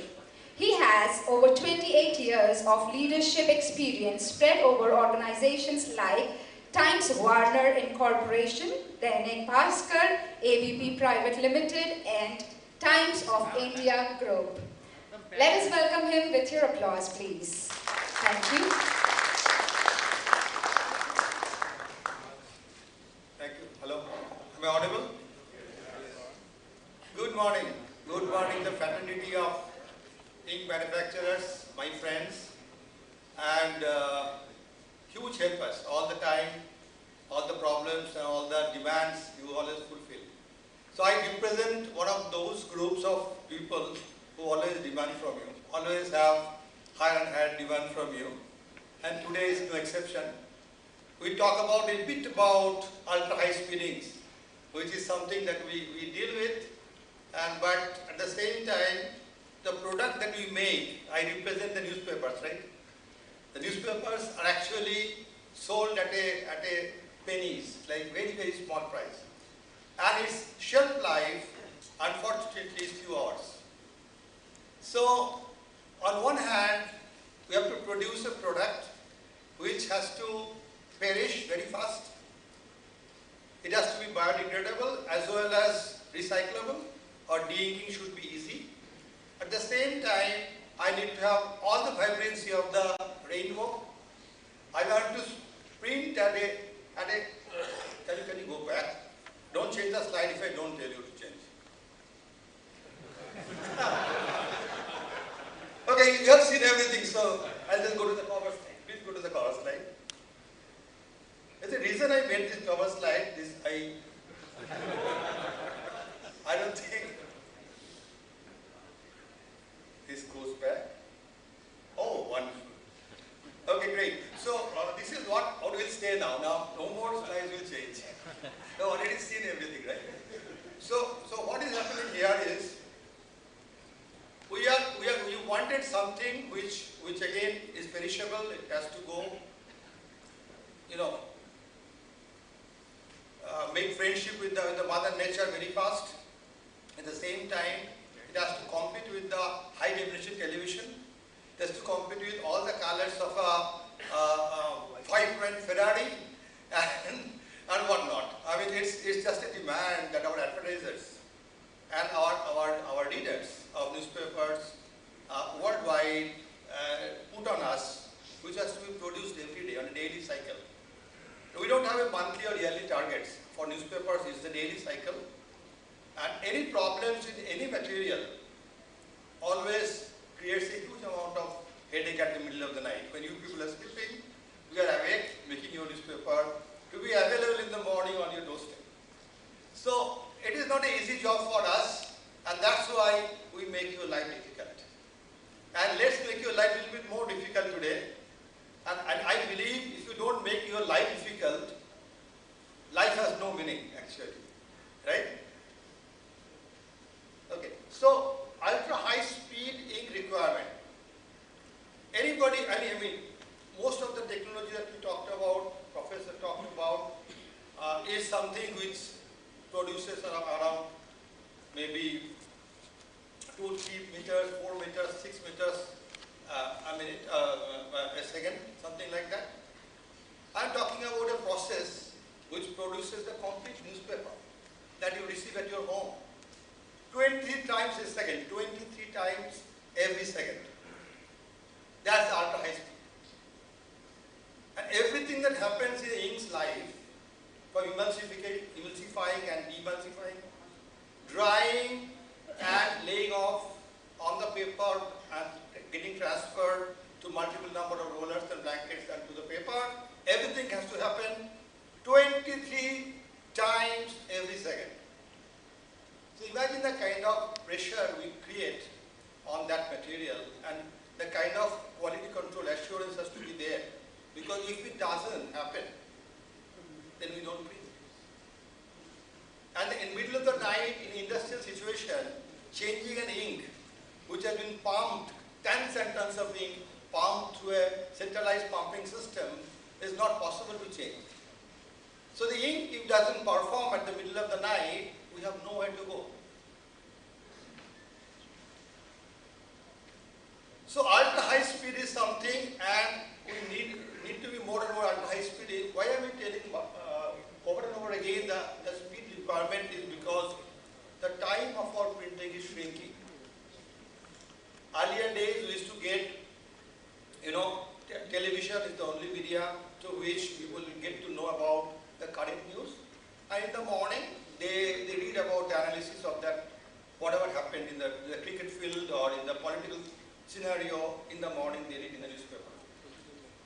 He has over 28 years of leadership experience spread over organizations like Times Warner Incorporation, Dainik Bhaskar, ABP Private Limited, and Times of India Group. Let us welcome him with your applause, please. Thank you. Thank you. Hello. Am I audible? Good morning. Good morning, the fraternity of ink manufacturers, my friends, and huge helpers all the time, all the problems and all the demands you always fulfill. So I represent one of those groups of people who always demand from you, always have higher and higher demand from you, and today is no exception. We talk about a bit about ultra high speed inks, which is something that we deal with, but at the same time, the product that we make, I represent the newspapers, right? The newspapers are actually sold at a pennies, like very, very small price. And its shelf life, unfortunately, is few hours. So, on one hand, we have to produce a product which has to perish very fast. It has to be biodegradable as well as recyclable, or de-inking should be easy. At the same time, I need to have all the vibrancy of the rainbow. I want to print at a can you go back? Don't change the slide if I don't tell you to change. Okay, you have seen everything, so I'll just go to the cover slide. Please go to the cover slide. There's a reason I made this cover slide. I don't think this goes back. stay now. Now, no more slides will change. You've already seen everything, right? So what is happening here is, we wanted something which again is perishable. It has to go, make friendship with the mother nature very fast. At the same time, it has to compete with the high definition television. It has to compete with all the colors of a 5-point Ferrari and whatnot. I mean, it's just a demand that our advertisers and our readers of newspapers worldwide put on us, which has to be produced every day on a daily cycle. We don't have a monthly or yearly targets for newspapers. It's the daily cycle, and any problems in any material always creates a huge amount of headache at the middle of the night. When you people are sleeping, we are awake making your newspaper to be available in the morning on your doorstep. So it is not an easy job for us, and that's why we make your life difficult. And let's make your life a little bit more difficult today. And I believe if you don't make your life difficult, life has no meaning actually, right? Okay, so ultra high speed ink requirement. Anybody, I mean, most of the technology that we talked about, Professor talked about, is something which produces around maybe 2, 3 meters, 4 meters, 6 meters a minute, a second, something like that. I'm talking about a process which produces the complete newspaper that you receive at your home. 23 times a second, 23 times every second. That's ultra high speed. And everything that happens in the ink's life, from emulsifying and demulsifying, drying and laying off on the paper and getting transferred to multiple number of rollers and blankets and to the paper, everything has to happen 23 times every second. So imagine the kind of pressure we create on that material, and the kind of quality control assurance has to be there. Because if it doesn't happen, then we don't print. And in the middle of the night, in industrial situation, changing an ink which has been pumped, tons and tons of ink pumped through a centralized pumping system, is not possible to change. So the ink, if it doesn't perform at the middle of the night, we have nowhere to go. So ultra high speed is something, and we need to be more and more ultra high speed. Why am I telling over and over again the speed requirement is because the time of our printing is shrinking. Earlier days we used to get, television is the only media to which people will get to know about the current news. And in the morning, they read about the analysis of that, whatever happened in the cricket field or in the political scenario. In the morning, they read in the newspaper.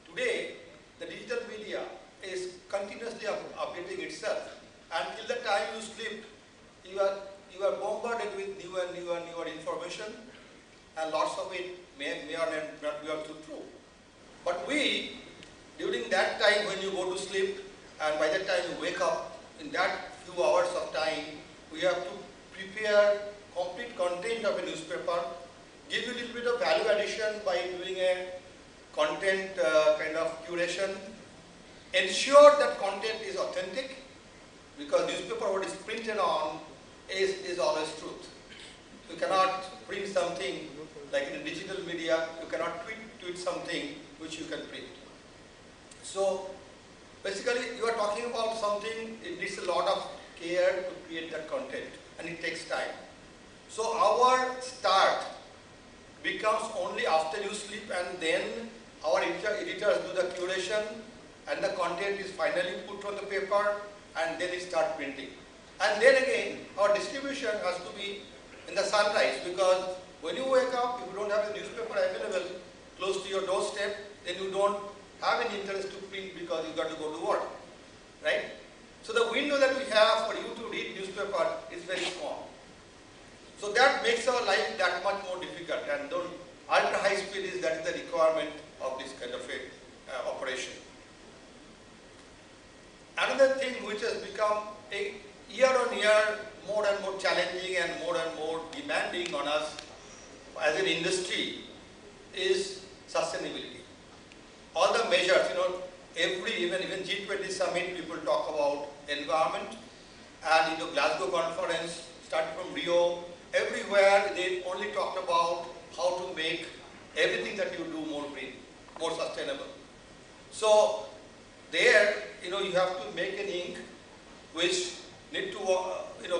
Today, the digital media is continuously updating itself. Until the time you sleep, you are bombarded with newer information, and lots of it may or may not be also true. But we, during that time when you go to sleep, and by the time you wake up, in that few hours of time, we have to prepare complete content of a newspaper, give you a little bit of value addition by doing a content kind of curation, ensure that content is authentic, because newspaper what is printed on is always truth. You cannot print something like in a digital media, you cannot tweet something which you can print. So basically you are talking about something, it needs a lot of care to create that content, and it takes time. So our start becomes only after you sleep, and then our editors do the curation, and the content is finally put on the paper, and then it starts printing. And then again, our distribution has to be in the sunrise, because when you wake up, if you don't have a newspaper available close to your doorstep, then you don't have any interest to print because you got to go to work, right? So the window that we have for you to read newspaper is very small. So that makes our life that much more difficult, and ultra high speed that is the requirement of this kind of a operation. Another thing which has become a year on year more and more challenging and more demanding on us as an industry is sustainability. All the measures, even G20 summit, people talk about environment, and Glasgow conference, starting from Rio, everywhere they only talked about how to make everything that you do more green, more sustainable. So there, you have to make an ink which need to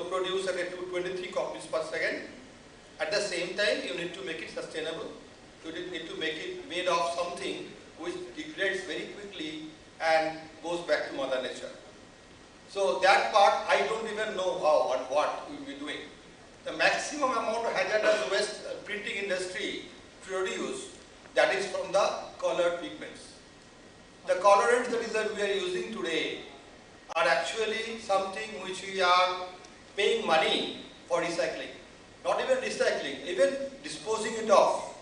produce at 23 copies per second. At the same time, you need to make it sustainable. You need to make it made of something which degrades very quickly and goes back to Mother Nature. So that part, I don't even know how and what we will be doing. The maximum amount of hazardous waste printing industry produce, that is from the colored pigments. The colorants that we are using today are actually something which we are paying money for recycling. Not even recycling, even disposing it off.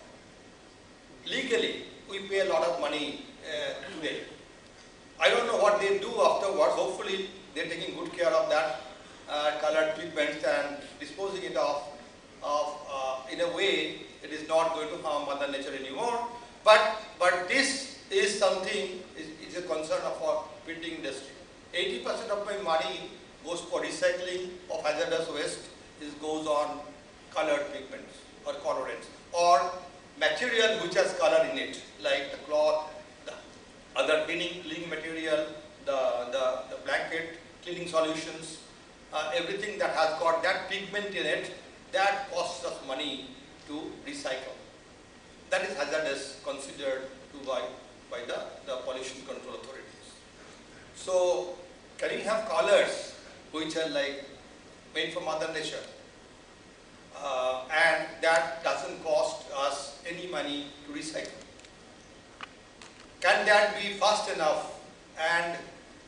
Legally, we pay a lot of money today. I don't know what they do afterwards. Hopefully, they're taking good care of that colored pigments and disposing it off in a way it is not going to harm Mother Nature anymore. But this is something, is a concern of our printing industry. 80% of my money goes for recycling of hazardous waste, goes on colored pigments or colorants or material which has color in it, like the cloth, the other cleaning material, the blanket cleaning solutions, everything that has got that pigment in it, that costs us money to recycle. That is hazardous considered by the pollution control authorities. So can we have colors which are like made from Mother Nature and that doesn't cost us any money to recycle? Can that be fast enough and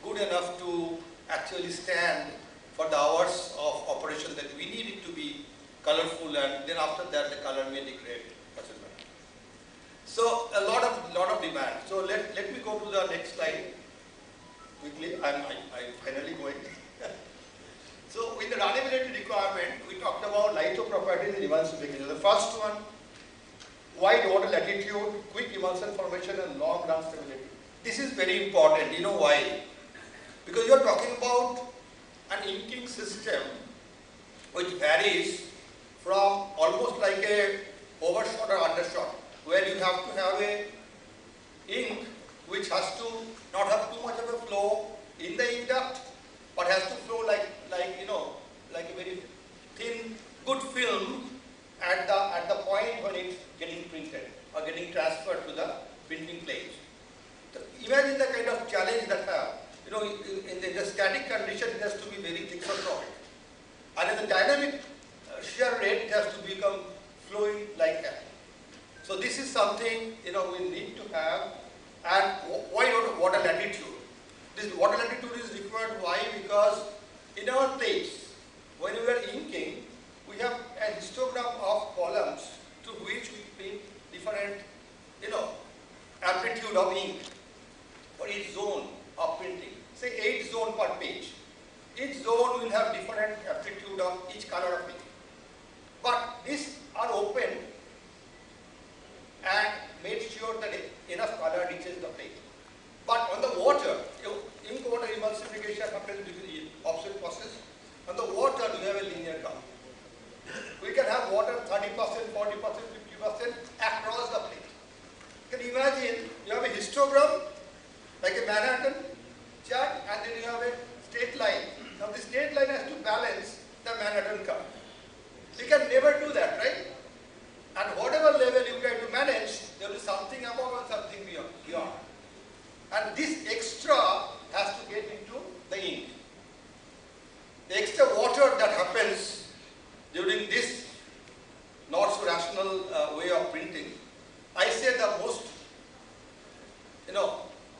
good enough to actually stand for the hours of operation that we need it to be colorful, and then after that the color may degrade? So a lot of demand. So let me go to the next slide quickly. I'm finally going. So with the runnability requirement, we talked about litho properties and emulsification. The first one, wide water latitude, quick emulsion formation, and long run stability. This is very important. You know why? Because you are talking about an inking system which varies from almost like a overshot or undershot, where you have to have a ink which has to not have too much of a flow in the ink duct, but has to flow like a very thin, good film at the point when it's getting printed or getting transferred to the printing plate. Imagine the kind of challenge that in the static condition it has to be very thixotropic, and in the dynamic shear rate it has to become flowing like that. So this is something we need to have. And why not water latitude? This water latitude is required. Why? Because in our plates, when we are inking, we have a histogram of columns to which we print different amplitude of ink for each zone of printing. Say 8 zones per page. Each zone will have different amplitude of each color of ink. But these are open and made sure that enough color reaches the plate. But on the water, ink water emulsification happens with the offset process. On the water, we have a linear curve. We can have water 30%, 40%, 50% across the plate. You can imagine you have a histogram like a Manhattan chart, and then you have a straight line. Now the straight line has to balance the Manhattan curve. We can never do that, right? And whatever level you try to manage, there will be something above and something beyond. And this extra has to get into the ink. The extra water that happens during this not so rational way of printing, I say the most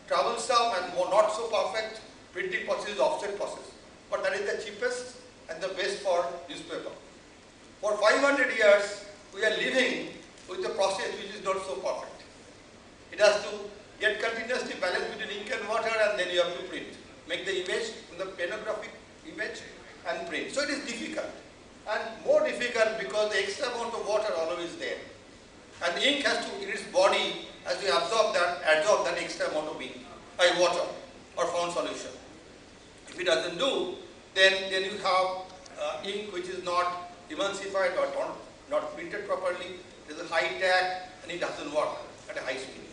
troublesome and not so perfect printing process is offset process. But that is the cheapest and the best for newspaper. For 500 years, we are living with a process which is not so perfect. It has to get continuously balanced between ink and water, and then you have to print. make the image from the panographic image and print. So it is difficult, and more difficult because the extra amount of water always there. And the ink has to, in its body, has to absorb that extra amount of ink, water or found solution. If it doesn't do, then you have ink which is not emulsified or not printed properly. There's a high tag and it doesn't work at a high speed.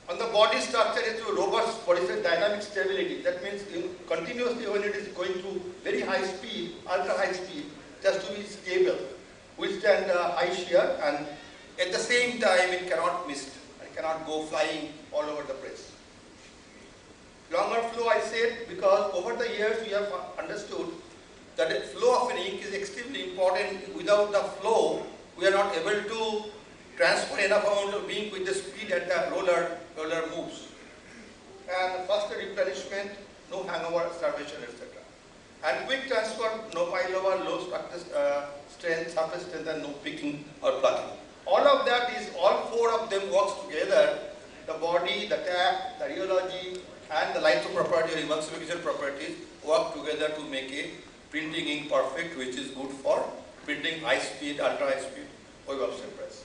On the body structure, it is robust for its dynamic stability. That means continuously when it is going through very high speed, ultra high speed, just to be stable, withstand high shear, and at the same time it cannot mist. It cannot go flying all over the press. Longer flow I said because over the years we have understood that the flow of an ink is extremely important. Without the flow, we are not able to transfer enough amount of ink with the speed that the roller moves. And faster replenishment, no hangover, starvation, etc. And quick transfer, no pilover, low strength, surface strength, and no picking or plucking. All of that is, all four of them works together. The body, the tag, the rheology, and the litho property or emulsification properties work together to make a printing ink perfect, which is good for printing high speed, ultra high speed wave offset press.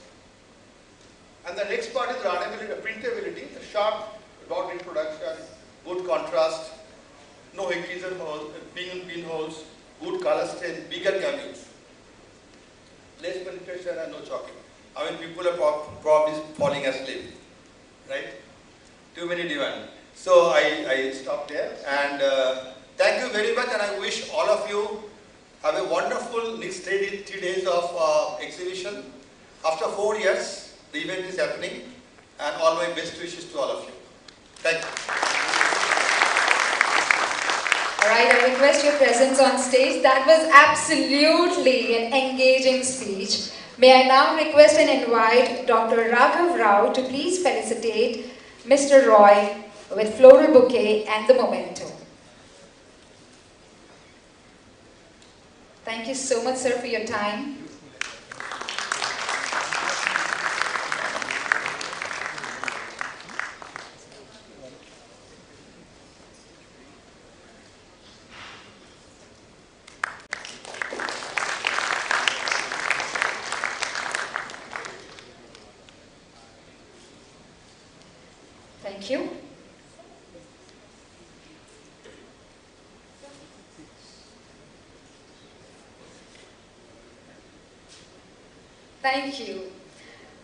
And the next part is runnability, printability, the sharp dot reproduction, good contrast, no hexagon holes, pinholes, good color strength, bigger gamuts, less penetration and no chalking. I mean, people are probably falling asleep, right? Too many demand. So I stop there, and thank you very much, and I wish all of you have a wonderful next 3 days of exhibition. After 4 years, the event is happening, and all my best wishes to all of you. Thank you. All right, I request your presence on stage. That was absolutely an engaging speech. May I now request and invite Dr. Raghav Rao to please felicitate Mr. Roy with floral bouquet and the memento. Thank you so much, sir, for your time. Thank you. Thank you.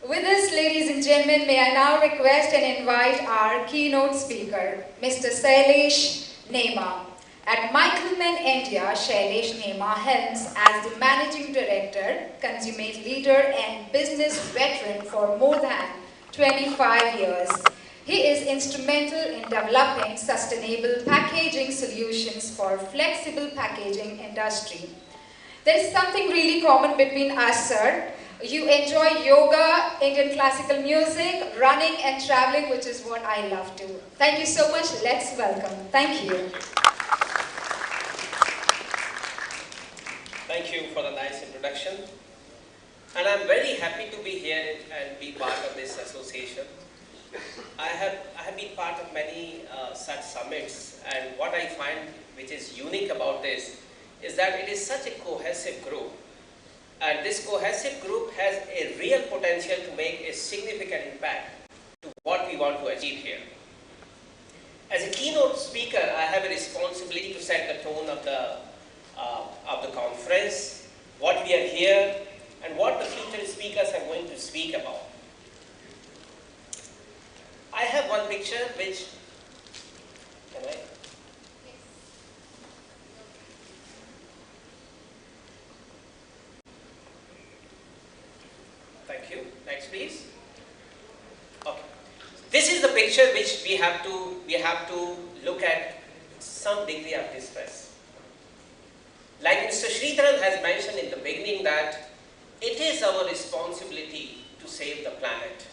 With this, ladies and gentlemen, may I now request and invite our keynote speaker, Mr. Shailesh Nema. At Michaelman India, Shailesh Nema helms as the Managing Director, Consumer Leader and Business Veteran for more than 25 years. He is instrumental in developing sustainable packaging solutions for flexible packaging industry. There is something really common between us, sir. You enjoy yoga, Indian classical music, running and traveling, which is what I love to. Thank you so much. Let's welcome. Thank you. Thank you for the nice introduction. And I'm very happy to be here and be part of this association. I have been part of many such summits, and what I find which is unique about this is that it is such a cohesive group. And this cohesive group has a real potential to make a significant impact to what we want to achieve here. As a keynote speaker, I have a responsibility to set the tone of the conference, what we are here, and what the future speakers are going to speak about. I have one picture which, can I? Thank you. Next, please. Okay. This is the picture which we have to look at some degree of distress. Like Mr. Sridharan has mentioned in the beginning that it is our responsibility to save the planet.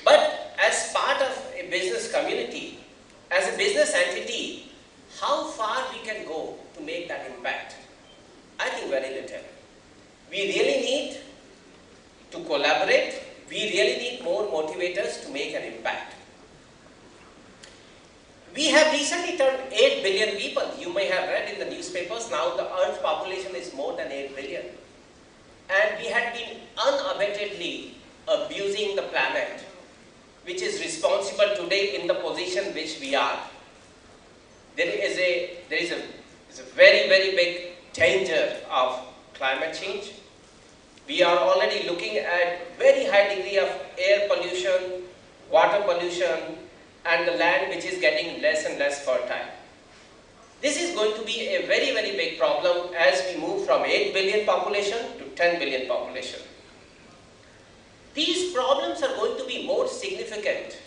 But as part of a business community, as a business entity, how far we can go to make that impact? I think very little. We really need to collaborate. We really need more motivators to make an impact. We have recently turned 8 billion people. You may have read in the newspapers, now the Earth's population is more than 8 billion. And we had been unabatedly abusing the planet, which is responsible today in the position which we are. There is a very, very big danger of climate change. We are already looking at very high degree of air pollution, water pollution, and the land which is getting less and less fertile. This is going to be a very, very big problem as we move from 8 billion population to 10 billion population. These problems are going to be more significant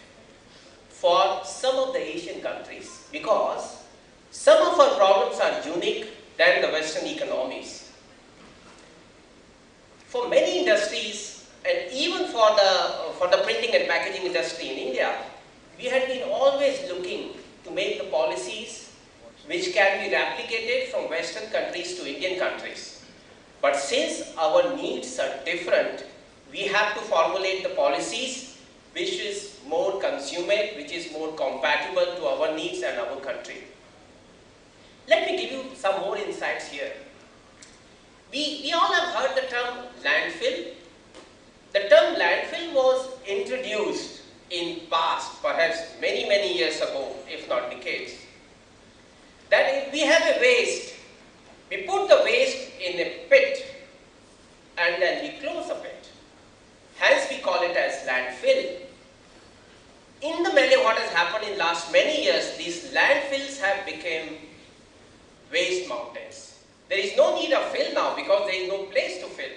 for some of the Asian countries because some of our problems are unique than the Western economies. For many industries, and even for the printing and packaging industry in India, we had been always looking to make the policies which can be replicated from Western countries to Indian countries. But since our needs are different, we have to formulate the policies which is more consummate, which is more compatible to our needs and our country. Let me give you some more insights here. We all have heard the term landfill. The term landfill was introduced in past, perhaps many, many years ago, if not decades. That if we have a waste, we put the waste in a pit and then we close the pit. Hence we call it as landfill. In the melee, what has happened in last many years, these landfills have become waste mountains. There is no need of fill now because there is no place to fill.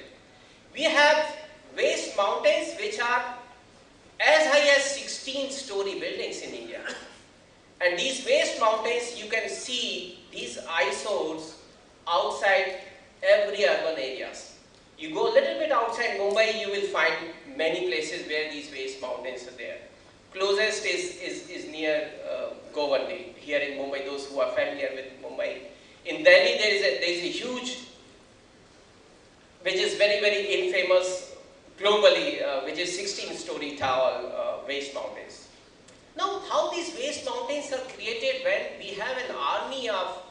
We have waste mountains which are as high as 16-story buildings in India. And these waste mountains, you can see these eyesores outside every urban areas. You go a little bit outside Mumbai, you will find many places where these waste mountains are there. Closest is near Govandi, here in Mumbai, those who are familiar with Mumbai. In Delhi, there is a huge, which is very, very infamous globally, which is 16-story tall waste mountains. Now, how these waste mountains are created when we have an army of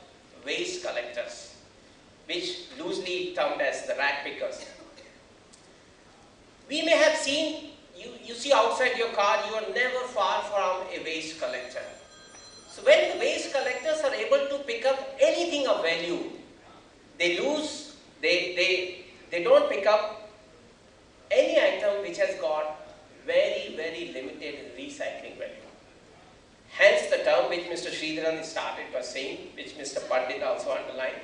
waste collectors, which loosely termed as the rat pickers. We may have seen, you see outside your car, you are never far from a waste collector. So when the waste collectors are able to pick up anything of value, they don't pick up any item which has got very, very limited recycling value. Hence the term which Mr. Sridharan started by saying, which Mr. Pandit also underlined,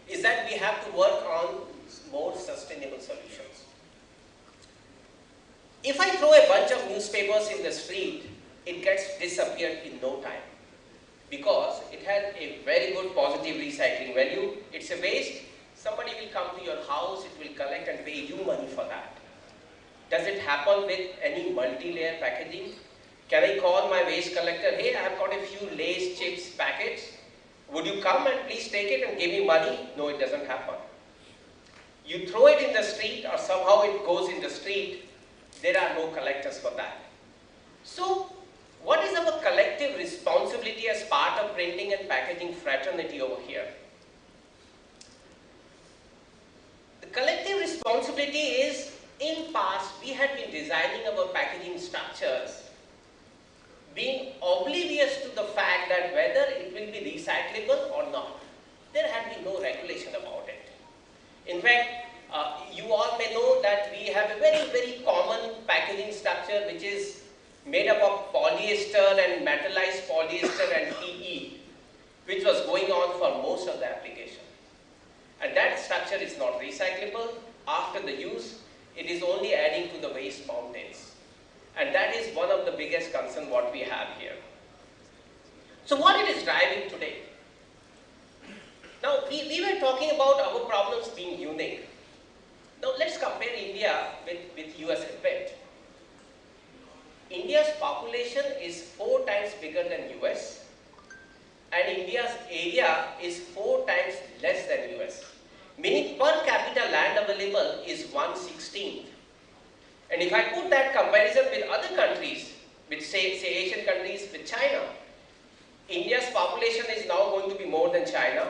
is that we have to work on more sustainable solutions. If I throw a bunch of newspapers in the street, it gets disappeared in no time because it has a very good positive recycling value. It's a waste. Somebody will come to your house, it will collect and pay you money for that. Does it happen with any multi-layer packaging? Can I call my waste collector, hey, I have got a few Lay's chips packets. Would you come and please take it and give me money? No, it doesn't happen. You throw it in the street or somehow it goes in the street, there are no collectors for that. So, what is our collective responsibility as part of printing and packaging fraternity over here? The collective responsibility is, in past, we had been designing our packaging structures being oblivious to the fact that whether it will be recyclable or not. There had been no regulation about it. In fact, you all may know that we have a very, very common packaging structure which is made up of polyester and metallized polyester and PE, which was going on for most of the application. And that structure is not recyclable. After the use, it is only adding to the waste mountains. And that is one of the biggest concerns what we have here. So what it is driving today? Now, we were talking about our problems being unique. Now, let's compare India with US a bit. India's population is 4 times bigger than US, and India's area is 4 times less than US. Meaning per capita land available is 1/16. And if I put that comparison with other countries, with say Asian countries, with China, India's population is now going to be more than China.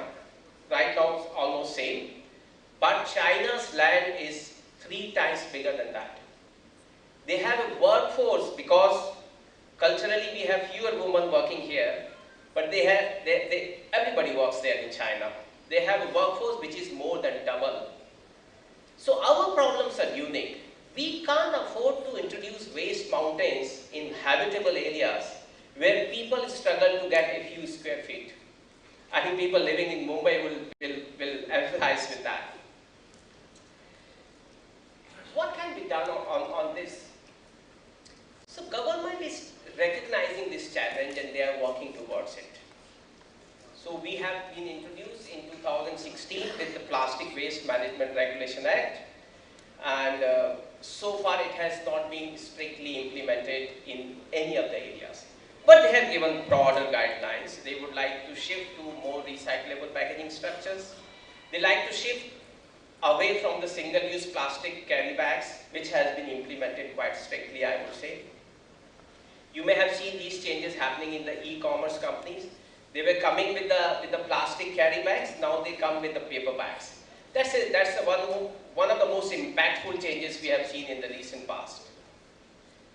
Right now it's almost same. But China's land is 3 times bigger than that. They have a workforce because culturally we have fewer women working here, but everybody works there in China. They have a workforce which is more than double. So our problems are unique. We can't afford to introduce waste mountains in habitable areas where people struggle to get a few square feet. I think people living in Mumbai will empathize with that. What can be done on this? So government is recognizing this challenge and they are working towards it. So we have been introduced in 2016 with the Plastic Waste Management Regulation Act, and so far it has not been strictly implemented in any of the areas. But they have given broader guidelines. They would like to shift to more recyclable packaging structures. They like to shift away from the single-use plastic carry bags, which has been implemented quite strictly, I would say. You may have seen these changes happening in the e-commerce companies. They were coming with the plastic carry bags, now they come with the paper bags. That's one of the most impactful changes we have seen in the recent past.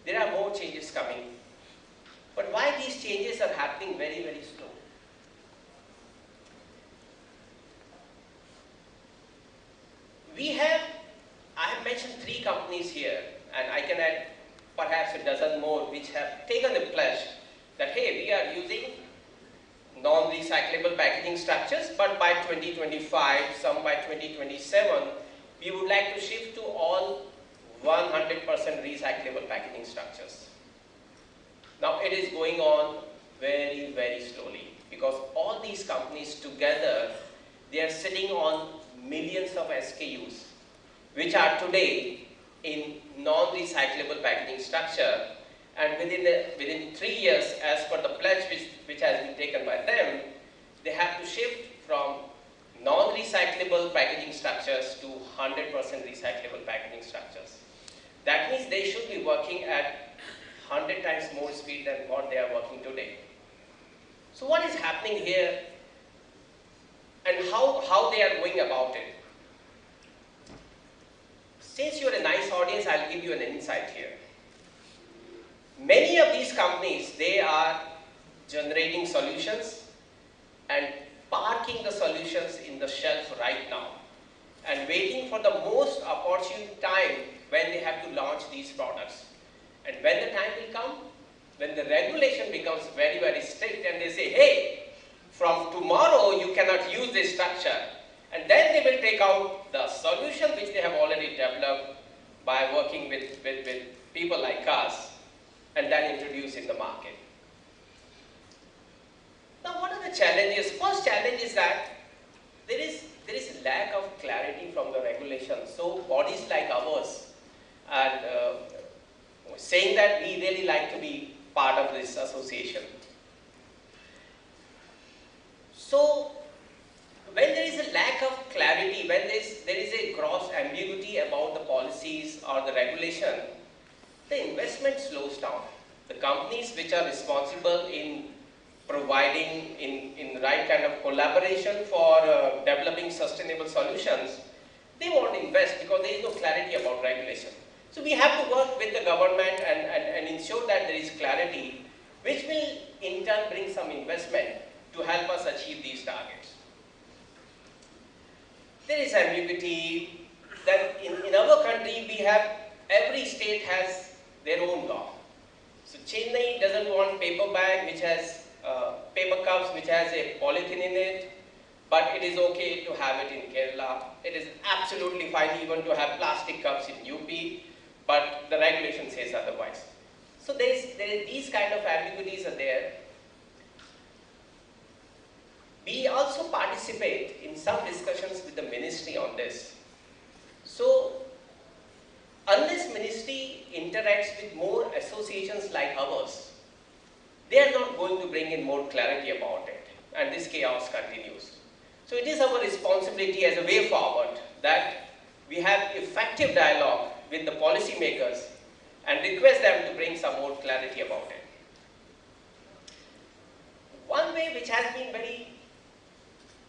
There are more changes coming. But why these changes are happening very, very slow? I have mentioned 3 companies here, and I can add perhaps a dozen more which have taken a pledge that, hey, we are using non-recyclable packaging structures, but by 2025, some by 2027, we would like to shift to all 100% recyclable packaging structures. Now it is going on very, very slowly because all these companies together, they are sitting on millions of SKUs, which are today in non-recyclable packaging structure, and within 3 years, as per the pledge which has been taken by them, they have to shift from non-recyclable packaging structures to 100% recyclable packaging structures. That means they should be working at 100 times more speed than what they are working today. So what is happening here and how they are going about it? Since you're a nice audience, I'll give you an insight here. Many of these companies, they are generating solutions and parking the solutions in the shelf right now and waiting for the most opportune time when they have to launch these products. And when the time will come, when the regulation becomes very, very strict and they say, hey, from tomorrow you cannot use this structure, and then they will take out the solution which they have already developed by working with people like us and then introduce in the market. Now what are the challenges? First challenge is that there is a lack of clarity from the regulation. So bodies like ours are saying that we really like to be part of this association. So when there is a lack of clarity, when there is a gross ambiguity about the policies or the regulation, the investment slows down. The companies which are responsible in providing in the right kind of collaboration for developing sustainable solutions, they won't invest because there is no clarity about regulation. So we have to work with the government and ensure that there is clarity, which will in turn bring some investment to help us achieve these targets. There is ambiguity that in our country we have, every state has their own law. So Chennai doesn't want paper bag which has paper cups which has a polythene in it, but it is okay to have it in Kerala. It is absolutely fine even to have plastic cups in UP, but the regulation says otherwise. So these kind of ambiguities are there. We also participate in some discussions with the ministry on this. So unless ministry interacts with more associations like ours, they are not going to bring in more clarity about it, and this chaos continues. So it is our responsibility as a way forward that we have effective dialogue with the policymakers and request them to bring some more clarity about it. One way which has been very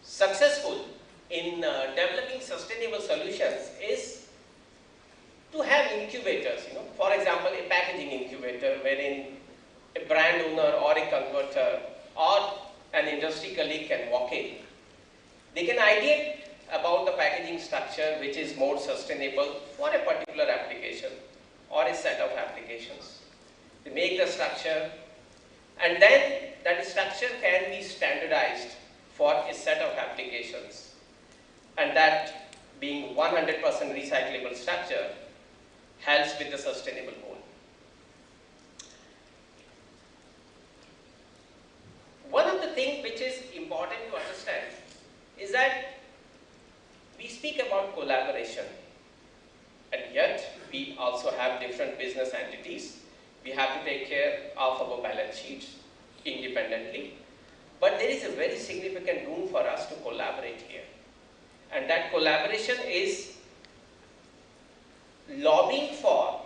successful in developing sustainable solutions is to have incubators. For example, a packaging incubator wherein a brand owner or a converter or an industry colleague can walk in. They can ideate about the packaging structure which is more sustainable for a particular application or a set of applications. They make the structure, and then that structure can be standardized for a set of applications, and that being 100% recyclable structure helps with the sustainable goal. One of the things which is important to understand is that we speak about collaboration, and yet we also have different business entities. We have to take care of our balance sheets independently, but there is a very significant room for us to collaborate here, and that collaboration is lobbying for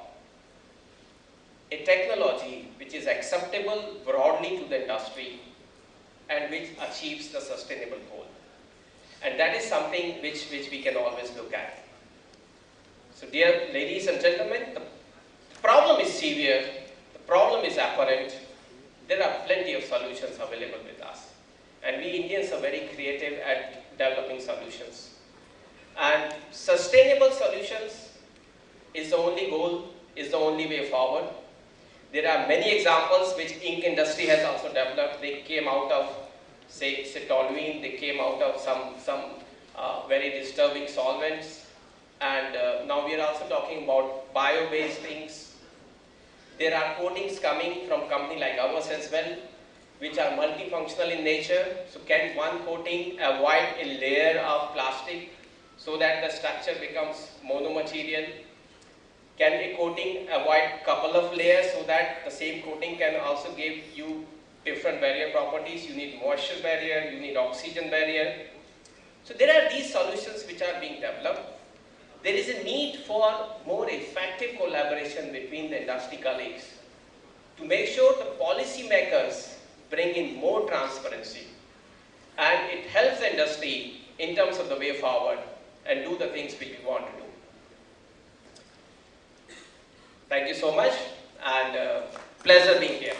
a technology which is acceptable broadly to the industry and which achieves the sustainable goal. And that is something which we can always look at. So dear ladies and gentlemen, the problem is severe, the problem is apparent. There are plenty of solutions available with us. And we Indians are very creative at developing solutions. And sustainable solutions is the only goal, is the only way forward. There are many examples which ink industry has also developed. They came out of, say toluene, they came out of some very disturbing solvents. And now we are also talking about bio-based things. There are coatings coming from company like ours as well, which are multifunctional in nature. So can one coating avoid a layer of plastic so that the structure becomes monomaterial? Can a coating avoid couple of layers so that the same coating can also give you different barrier properties? You need moisture barrier, you need oxygen barrier. So there are these solutions which are being developed. There is a need for more effective collaboration between the industry colleagues to make sure the policy makers bring in more transparency, and it helps the industry in terms of the way forward and do the things which we want to do. Thank you so much, and pleasure being here.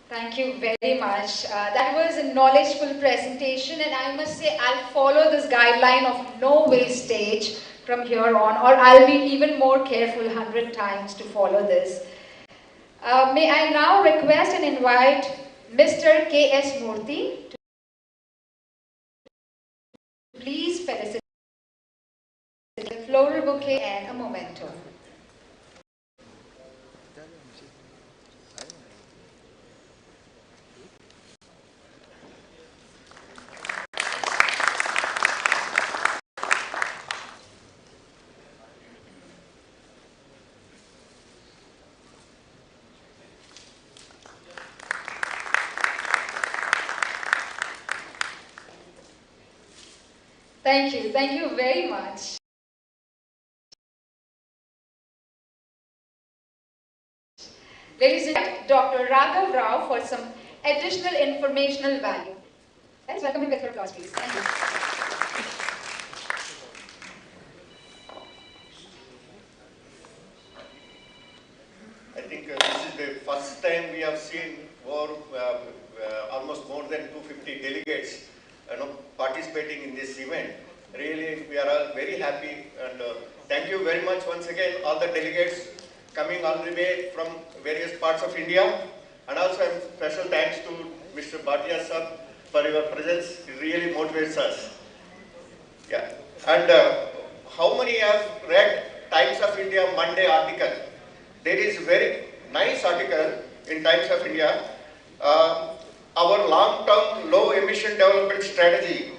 Thank you very much. That was a knowledgeful presentation, and I must say I'll follow this guideline of no wastage from here on, or I'll be even more careful 100 times to follow this. May I now request and invite Mr. K.S. Murthy to please felicitate the floral bouquet and a memento. Thank you very much. Ladies and gentlemen, Dr. Raghav Rao for some additional informational value. Let's welcome him with your applause, please. Thank you. I think this is the first time we have seen almost more than 250 delegates participating in this event. Really, we are all very happy, and thank you very much once again, all the delegates coming all the way from various parts of India. And also special thanks to Mr. Bhatia sir for your presence. It really motivates us. Yeah. And how many have read Times of India Monday article? There is a very nice article in Times of India. Our long-term low-emission development strategy,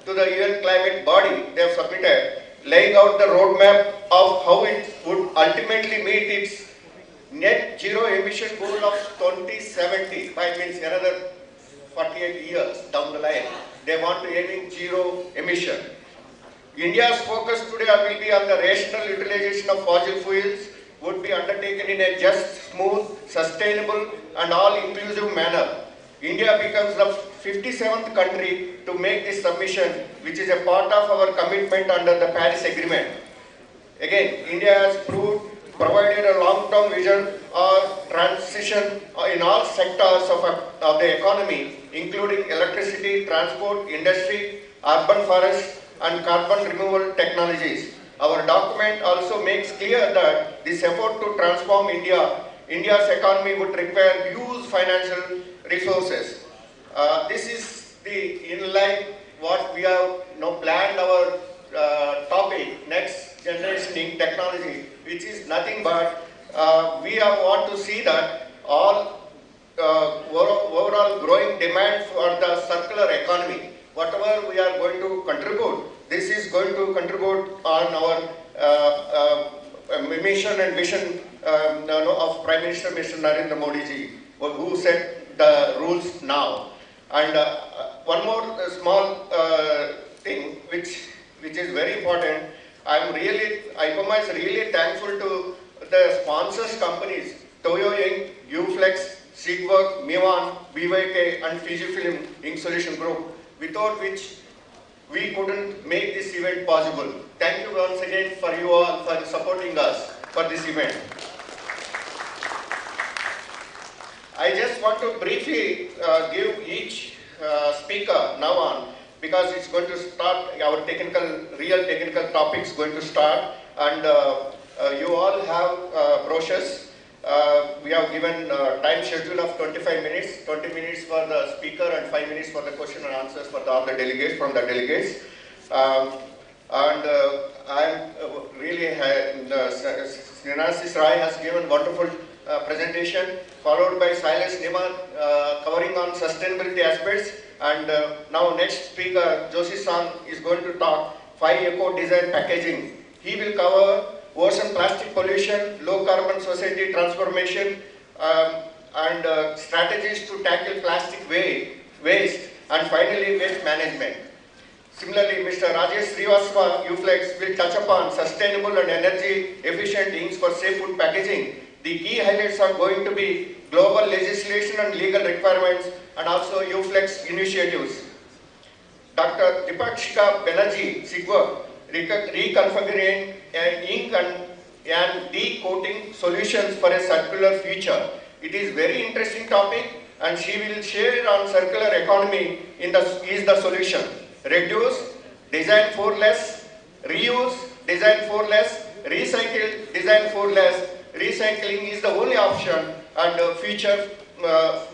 to the UN climate body, they have submitted, laying out the roadmap of how it would ultimately meet its net zero emission goal of 2070. That means another 48 years down the line. They want to aiming zero emission. India's focus today will be on the rational utilization of fossil fuels would be undertaken in a just, smooth, sustainable and all-inclusive manner. India becomes the 57th country to make this submission, which is a part of our commitment under the Paris Agreement. Again, India has provided a long-term vision or transition in all sectors of the economy, including electricity, transport, industry, urban forest, and carbon removal technologies. Our document also makes clear that this effort to transform India's economy would require huge financial resources. This is the inline what we have planned our topic, next generation ink technology, which is nothing but we want to see that all overall growing demand for the circular economy. Whatever we are going to contribute, this is going to contribute on our mission and vision of Prime Minister Mr. Narendra Modi ji, who set the rules now. And one more small thing which is very important. IPAMA is really thankful to the sponsors companies, TOYOINK, UFLEX, SIEGWERK, MIWON, BYK and FUJIFILM Ink Solution Group, without which we couldn't make this event possible. Thank you once again for you all for supporting us for this event. I just want to briefly give each speaker now on, because it's going to start, our real technical topics going to start, and you all have brochures. We have given time schedule of 25 minutes, 20 minutes for the speaker and 5 minutes for the question and answers for all the delegates, from the delegates. I'm really, Srinasis Rai has given wonderful presentation, followed by Silas Niman covering on sustainability aspects, and now next speaker, Joshi San, is going to talk 5 eco-design packaging. He will cover ocean plastic pollution, low carbon society transformation, and strategies to tackle plastic waste, and finally waste management. Similarly, Mr. Rajesh Srivastava, UFLEX, will touch upon sustainable and energy efficient inks for safe food packaging. The key highlights are going to be global legislation and legal requirements, and also UFLEX initiatives. Dr. Dipakshika Banerjee, SIEGWERK, reconfiguring ink and de-coating solutions for a circular future. It is very interesting topic, and she will share on circular economy is the solution. Reduce, design for less, reuse, design for less, recycle, design for less. Recycling is the only option and future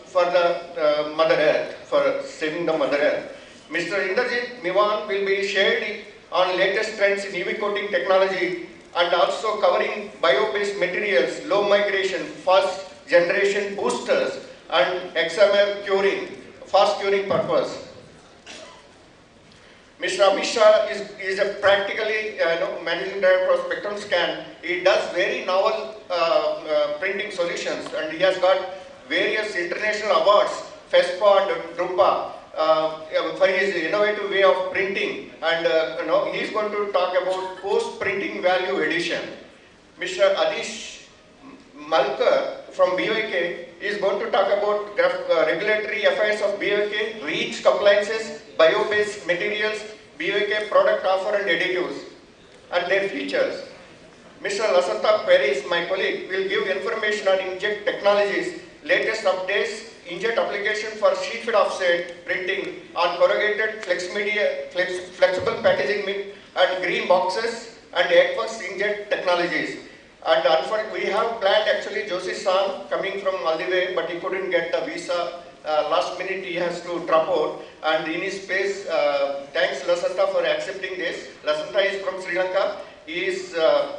for the Mother Earth, for saving the Mother Earth. Mr. Inderjit Miwan will be shared on latest trends in UV coating technology, and also covering bio-based materials, low migration, fast generation boosters, and XMR curing, fast curing purpose. Mr. Amit Shah is a practically managing director of Spectrum Scan. He does very novel printing solutions, and he has got various international awards, FESPA and DRUPA, for his innovative way of printing, and he is going to talk about post-printing value addition. Mr. Adish Malkar from BYK is going to talk about regulatory affairs of BYK, REACH compliances, bio-based materials, BYK product offer and additives, and their features. Mr. Lasanta Peris, my colleague, will give information on Inkjet technologies, latest updates, Inkjet application for sheet feed offset printing on corrugated flexible packaging and green boxes, and Equus Inkjet technologies. And unfortunately, we have planned actually Joshi San coming from all the way, but he couldn't get the visa. Last minute he has to drop out, and in his place, thanks Lasanta for accepting this. Lasanta is from Sri Lanka. He is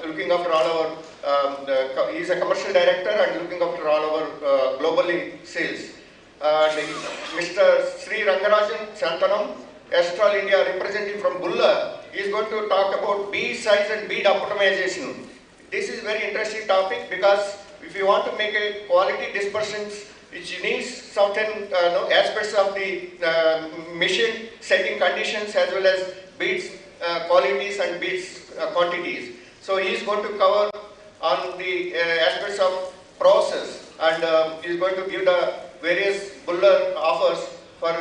looking after all our, he is a commercial director and looking after all our globally sales. Mr. Sri Rangarajan Santanam, Astral India representing from Bulla, is going to talk about bead size and bead optimization. This is very interesting topic, because if you want to make a quality dispersions, which needs certain aspects of the machine setting conditions as well as beads qualities and beads quantities. So he is going to cover on the aspects of process, and he is going to give the various buller offers for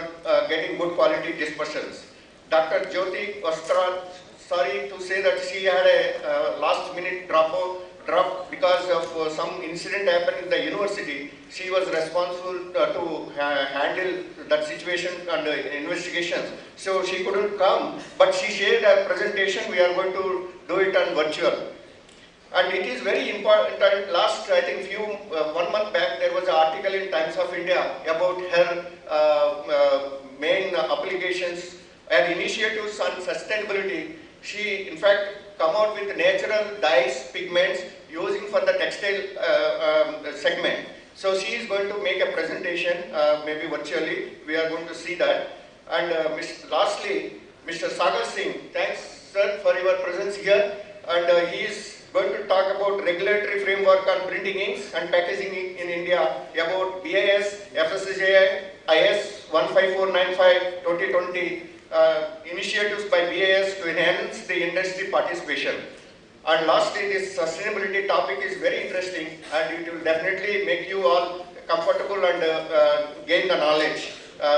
getting good quality dispersions. Dr. Jyoti Vastran, sorry to say that she had a last minute drop because of some incident happened in the university. She was responsible to handle that situation and investigations. So she couldn't come, but she shared a presentation. We are going to do it on virtual. And it is very important. Last, I think, 1 month back, there was an article in Times of India about her main applications and initiatives on sustainability. She, in fact, come out with natural dyes, pigments using for the textile segment. So she is going to make a presentation, maybe virtually. We are going to see that. And lastly, Mr. Sagar Singh, thanks, sir, for your presence here. And he is going to talk about regulatory framework on printing inks and packaging in India, about BIS, FSSAI, IS 15495 2020 initiatives by BIS to enhance the industry participation. And lastly, this sustainability topic is very interesting, and it will definitely make you all comfortable and gain the knowledge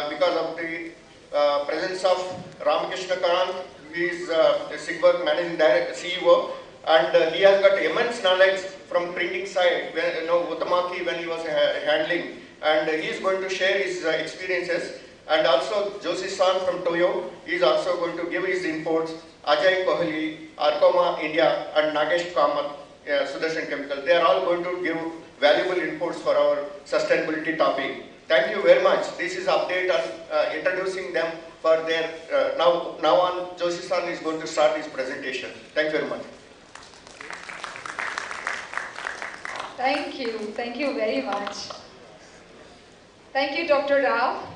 because of the presence of Ramakrishna Kanant, who is the SIEGWERK Managing Director, CEO, and he has got immense knowledge from printing side, when, Utamaki when he was handling, and he is going to share his experiences. And also Joshi-san from Toyo is also going to give his inputs. Ajay Kohli, Arcoma India, and Nagesh Kamath, Sudarshan Chemical. They are all going to give valuable inputs for our sustainability topic. Thank you very much. This is update on introducing them for their, now on Joshi-san is going to start his presentation. Thank you very much. Thank you very much. Thank you, Dr. Rao.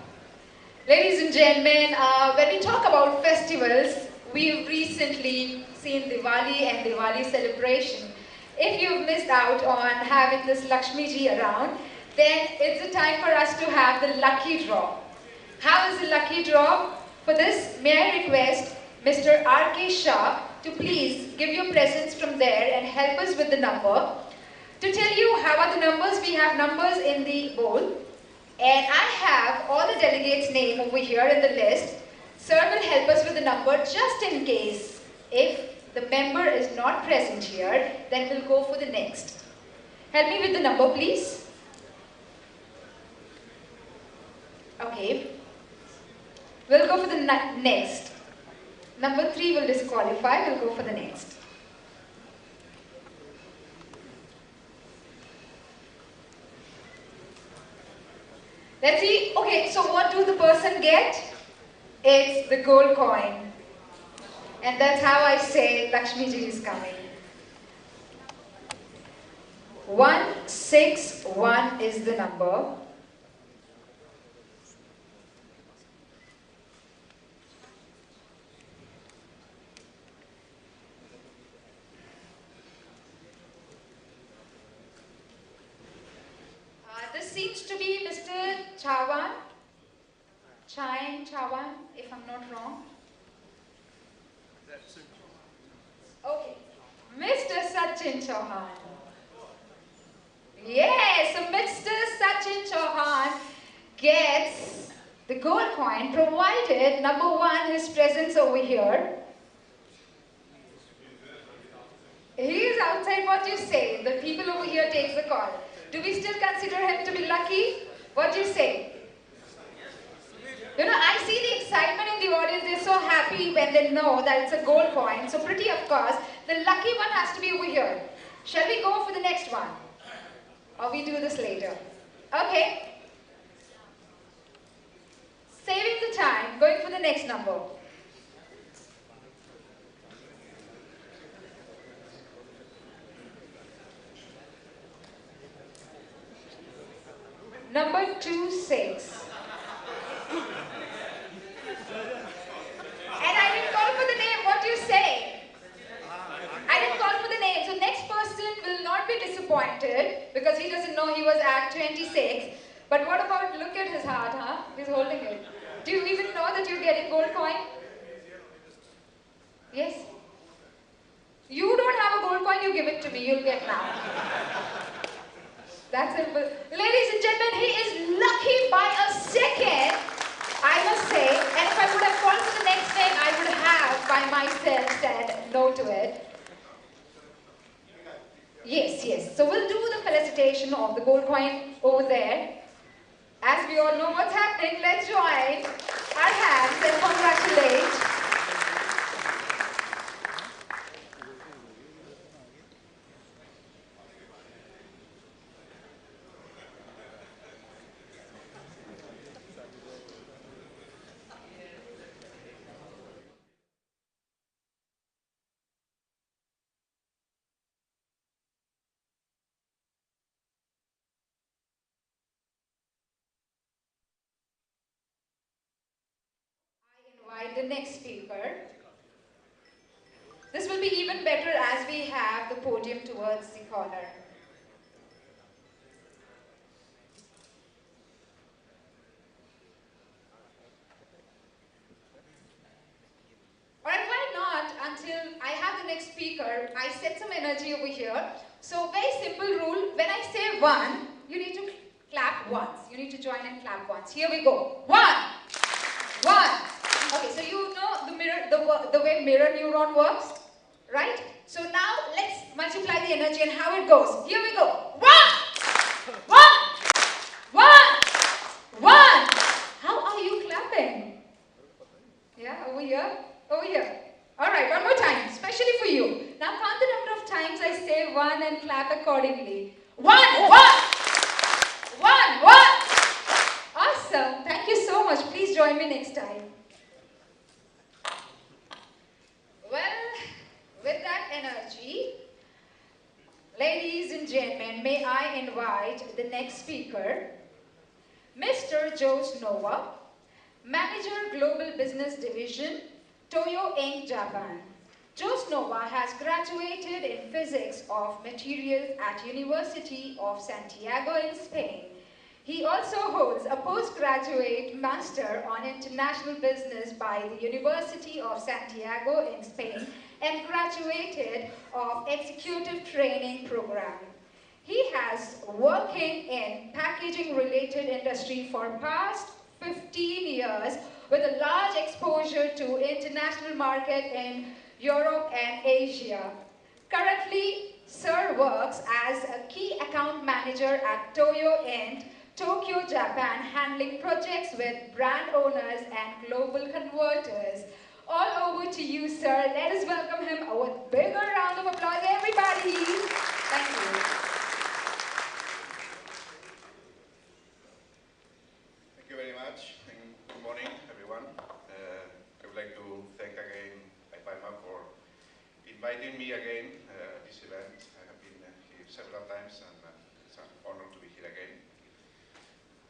Ladies and gentlemen, when we talk about festivals, we've recently seen Diwali and Diwali celebration. If you've missed out on having this Lakshmi ji around, then it's a time for us to have the lucky draw. How is the lucky draw? For this, may I request Mr. R.K. Shah to please give your presence from there and help us with the number. To tell you how are the numbers, we have numbers in the bowl. And I have all the delegates' name over here in the list. Sir will help us with the number just in case. If the member is not present here, then we'll go for the next. Help me with the number, please. Okay. We'll go for the next. Number 3 will disqualify. We'll go for the next. Let's see. Okay, so what do the person get? It's the gold coin. And that's how I say Lakshmi ji is coming. 161 is the number. This seems to be Mr. Chawan. Chawan, if I'm not wrong. Okay. Mr. Sachin Chauhan. Yes, so Mr. Sachin Chauhan gets the gold coin provided, number 1, his presence over here. He is outside, what do you say? The people over here takes the call. Do we still consider him to be lucky? What do you say? You know, I see the excitement in the audience. They're so happy when they know that it's a gold coin. So pretty, of course. The lucky one has to be over here. Shall we go for the next one? Or we do this later? Okay. Saving the time, going for the next number. Number 26. And I didn't call for the name. What do you say? I didn't call for the name. So next person will not be disappointed because he doesn't know he was at 26. But what about, look at his heart, huh? He's holding it. Do you even know that you're getting gold coin? Yes? You don't have a gold coin, you give it to me, you'll get now. That's simple. Ladies and gentlemen, he is lucky by a second, I must say, and if I would have gone to the next name, I would have by myself said no to it. Yes, yes. So we'll do the felicitation of the gold coin over there. As we all know what's happening, let's join our hands and congratulate. Invite the next speaker. This will be even better as we have the podium towards the corner. Alright, why not until I have the next speaker, I set some energy over here. So very simple rule, when I say one, you need to clap once. You need to join and clap once. Here we go. One. Okay, so you know the way mirror neuron works, right? So now let's multiply the energy and how it goes. Here we go. One. How are you clapping? Yeah, over here. All right, one more time, especially for you. Now count the number of times I say one and clap accordingly. One. Awesome. Thank you so much. Please join me next time. Well, with that energy, ladies and gentlemen, may I invite the next speaker, Mr. Jose Noah, Manager Global Business Division, TOYOINK, Japan. Jose Noah has graduated in Physics of Materials at University of Santiago in Spain. He also holds a postgraduate Master on International Business by the University of Santiago in Spain and graduated of Executive Training Program. He has working in packaging related industry for past 15 years with a large exposure to international market in Europe and Asia. Currently, Sir works as a key account manager at TOYOINK, Tokyo, Japan, handling projects with brand owners and global converters. All over to you, sir. Let us welcome him with a bigger round of applause, everybody. Thank you. Thank you very much, and good morning, everyone. I would like to thank again IPAMA for inviting me again this event. I have been here several times, and it's an honor to be here again.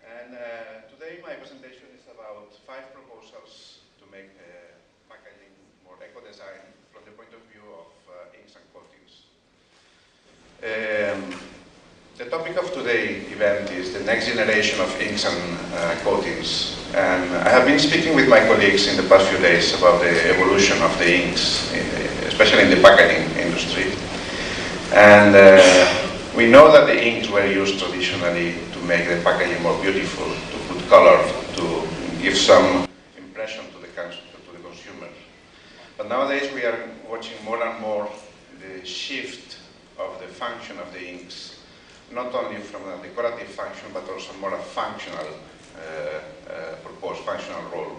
And today my presentation is about 5 proposals to make packaging more eco-design from the point of view of inks and coatings. The topic of today's event is the next generation of inks and coatings. And I have been speaking with my colleagues in the past few days about the evolution of the inks, especially in the packaging industry. And we know that the inks were used traditionally to make the packaging more beautiful, to put color, to give some impression to the consumer. But nowadays we are watching more and more the shift of the function of the inks, not only from a decorative function, but also more a functional purpose, functional role.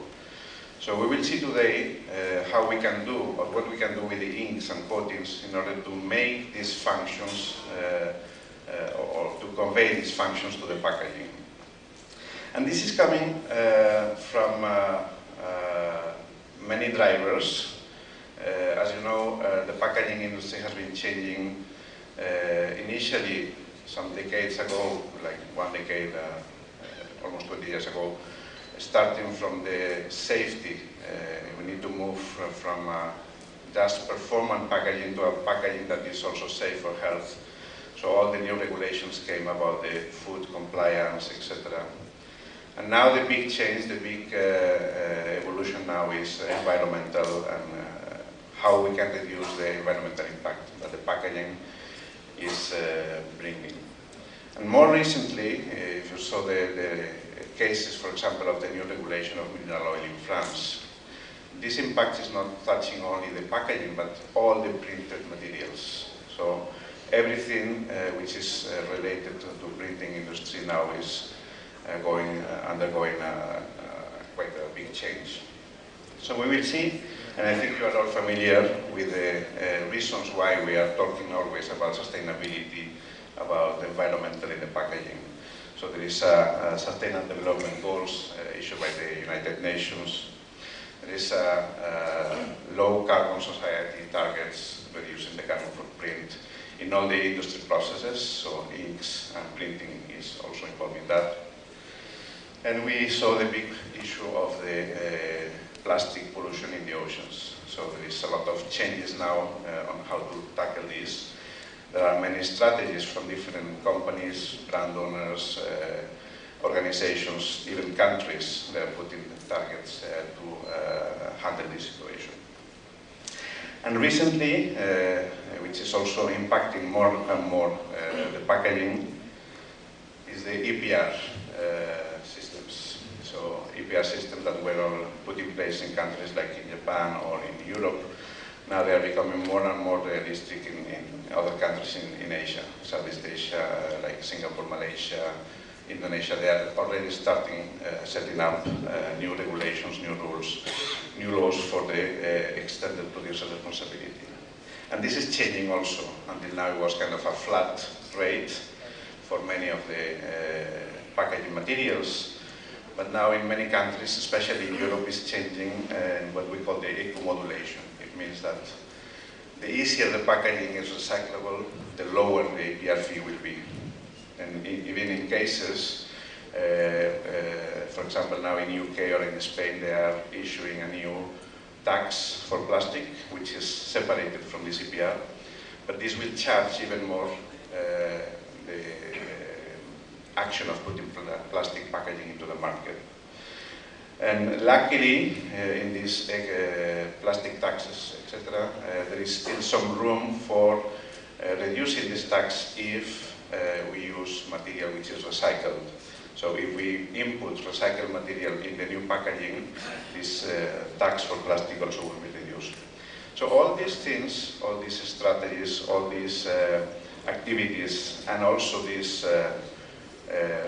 So we will see today how we can do, or what we can do with the inks and coatings in order to make these functions, or to convey these functions to the packaging. And this is coming from many drivers. As you know, the packaging industry has been changing initially some decades ago, like one decade, almost 20 years ago, starting from the safety. We need to move from just performance packaging to a packaging that is also safe for health. So all the new regulations came about the food compliance, etc. And now the big change, the big evolution now is environmental and how we can reduce the environmental impact that the packaging is bringing. And more recently, if you saw the cases, for example, of the new regulation of mineral oil in France, this impact is not touching only the packaging, but all the printed materials. So everything which is related to printing industry now is undergoing quite a big change. So we will see, and I think you are all familiar with the reasons why we are talking always about sustainability, about environmental in the packaging. So there is Sustainable Development Goals issued by the United Nations. There is low carbon society targets reducing the carbon footprint in all the industry processes, so inks and printing is also involved in that. And we saw the big issue of the plastic pollution in the oceans. So there is a lot of changes now on how to tackle this. There are many strategies from different companies, brand owners, organizations, even countries that are putting targets to handle this situation. And recently, which is also impacting more and more the packaging, is the EPR systems. So EPR systems that were all put in place in countries like in Japan or in Europe, now they are becoming more and more realistic in other countries in Asia, Southeast Asia, like Singapore, Malaysia, Indonesia. They are already starting setting up new regulations, new rules, new laws for the extended producer responsibility. And this is changing also. Until now it was kind of a flat rate for many of the packaging materials, but now in many countries, especially in Europe, is changing what we call the eco-modulation. It means that the easier the packaging is recyclable, the lower the EPR fee will be. And even in cases, for example, now in UK or in Spain, they are issuing a new tax for plastic, which is separated from this EPR. But this will charge even more the action of putting plastic packaging into the market. And luckily, in these plastic taxes, etc., there is still some room for reducing this tax if we use material which is recycled. So if we input recycled material in the new packaging, this tax for plastic also will be reduced. So all these things, all these strategies, all these activities, and also these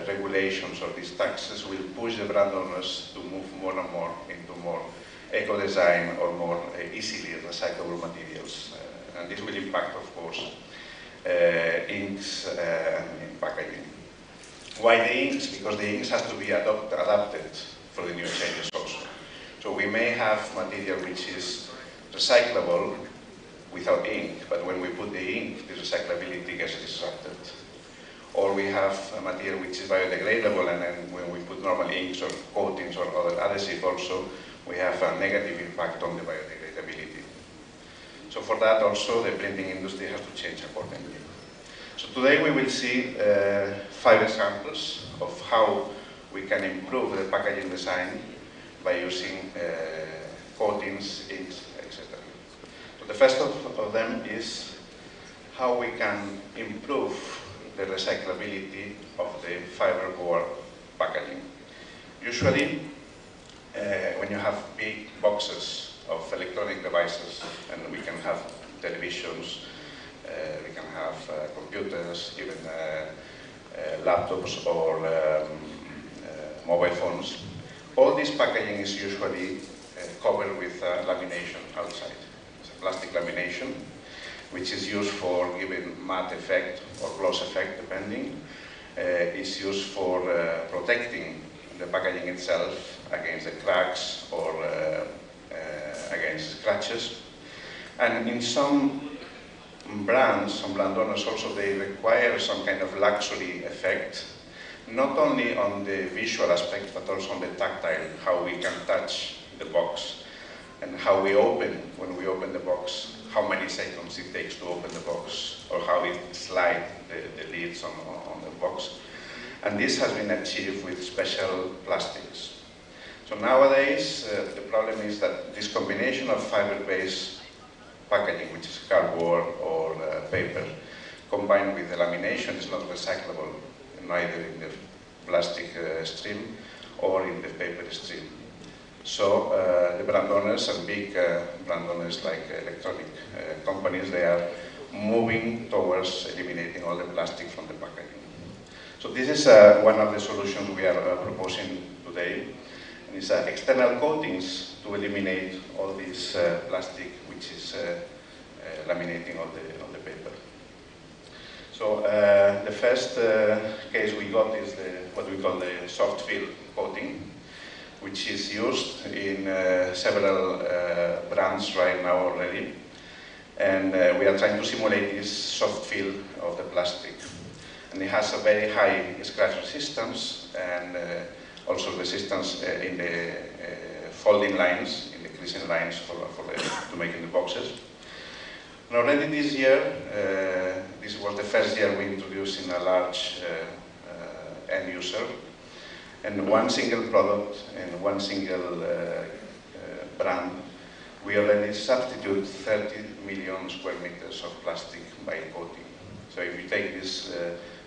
regulations or these taxes will push the brand owners to move more and more into more eco-design or more easily recyclable materials. And this will impact, of course, inks and packaging. Why the inks? Because the inks has to be adapted for the new changes also. So we may have material which is recyclable without ink, but when we put the ink, the recyclability gets disrupted. Or we have a material which is biodegradable, and then when we put normal inks or coatings or other adhesive also, we have a negative impact on the biodegradability. So for that also, the printing industry has to change accordingly. So today we will see 5 examples of how we can improve the packaging design by using coatings, inks, etc. So the first of them is how we can improve the recyclability of the fiberboard packaging. Usually, when you have big boxes of electronic devices, and we can have televisions, we can have computers, even laptops or mobile phones. All this packaging is usually covered with lamination outside. It's a plastic lamination, which is used for giving matte effect or gloss effect, depending. It's used for protecting the packaging itself against the cracks or against scratches. And in some brands, some brand owners also, they require some kind of luxury effect, not only on the visual aspect, but also on the tactile, how we can touch the box and how we open, when we open the box, how many seconds it takes to open the box, or how it slides the lids on the box. And this has been achieved with special plastics. So nowadays, the problem is that this combination of fiber-based packaging, which is cardboard or paper, combined with the lamination, is not recyclable, neither in the plastic stream or in the paper stream. So the brand owners and big brand owners like electronic companies, they are moving towards eliminating all the plastic from the packaging. So this is one of the solutions we are proposing today. And it's external coatings to eliminate all this plastic which is laminating all the paper. So the first case we got is what we call the soft fill coating, which is used in several brands right now already. And we are trying to simulate this soft fill of the plastic. And it has a very high scratch resistance and also resistance in the folding lines, in the creasing lines to making the boxes. And already this year, this was the first year we introduced in a large end user. And one single product and one single brand, we already substitute 30 million square meters of plastic by coating. So if you take this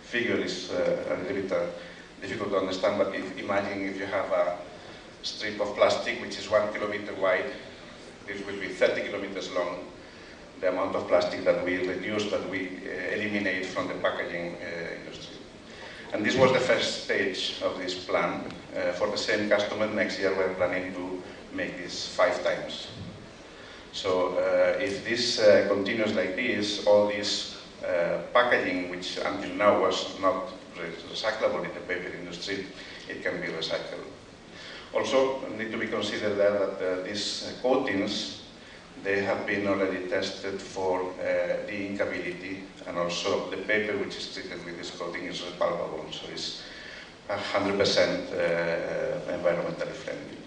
figure, it's a little bit difficult to understand, but imagine if you have a strip of plastic which is 1 kilometer wide, this will be 30 kilometers long, the amount of plastic that we reduce, that we eliminate from the packaging industry. And this was the first stage of this plan. For the same customer, next year we're planning to make this 5 times. So if this continues like this, all this packaging, which until now was not recyclable in the paper industry, it can be recycled. Also, need to be considered there that these coatings, they have been already tested for the inkability, and also the paper which is treated with this coating is repulpable, so it's 100% environmentally friendly.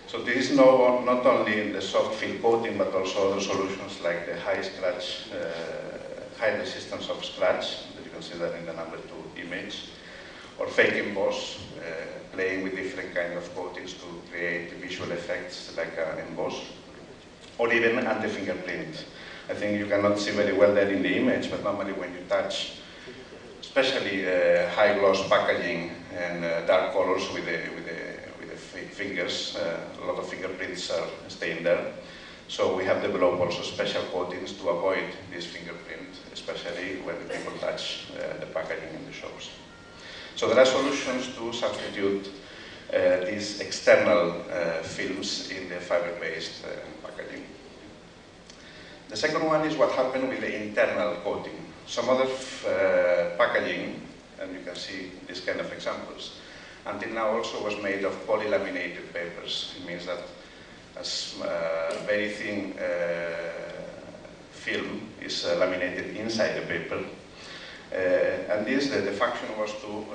So this is not only the soft fill coating, but also other solutions like the high scratch, high resistance of scratch, that you can see that in the number 2 image, or fake emboss, playing with different kind of coatings to create visual effects like an emboss, or even anti-fingerprint. I think you cannot see very well there in the image, but normally when you touch, especially high gloss packaging and dark colors with the fingers, a lot of fingerprints are staying there. So we have developed also special coatings to avoid this fingerprint, especially when people touch the packaging in the shops. So there are solutions to substitute these external films in the fiber-based packaging. The second one is what happened with the internal coating. Some other packaging, and you can see these kind of examples, until now also was made of polylaminated papers. It means that a very thin film is laminated inside the paper. And this, the function was to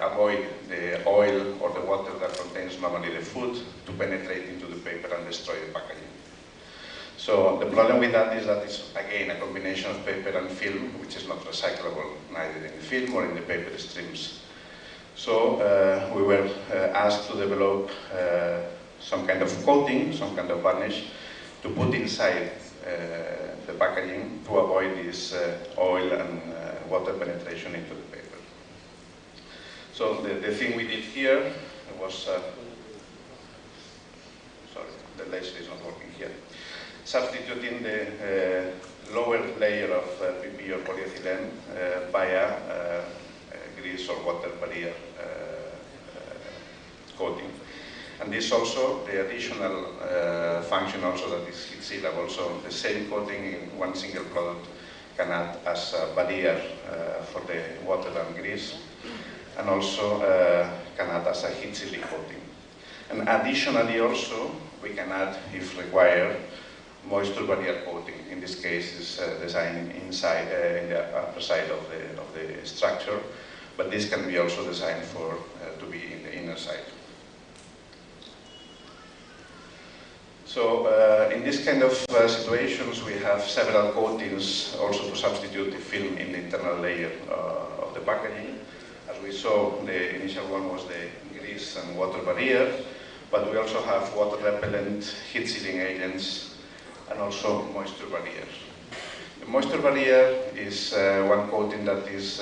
avoid the oil or the water that contains normally the food to penetrate into the paper and destroy the packaging. So the problem with that is that it's again a combination of paper and film, which is not recyclable neither in the film or in the paper streams. So we were asked to develop some kind of coating, some kind of varnish, to put inside the packaging to avoid this oil and water penetration into the paper. So the thing we did here was, sorry, the laser is not working here, substituting the lower layer of PP or polyethylene by a grease or water barrier coating. And this also, the additional function also that is heat sealable, so the same coating in one single product can act as a barrier for the water and grease, and also can act as a heat sealing coating. And additionally also, we can add, if required, moisture barrier coating. In this case, is designed inside, in the upper side of the structure, but this can be also designed for to be in the inner side. So in this kind of situations, we have several coatings also to substitute the film in the internal layer of the packaging. As we saw, the initial one was the grease and water barrier, but we also have water repellent, heat sealing agents, and also moisture barrier. The moisture barrier is one coating that is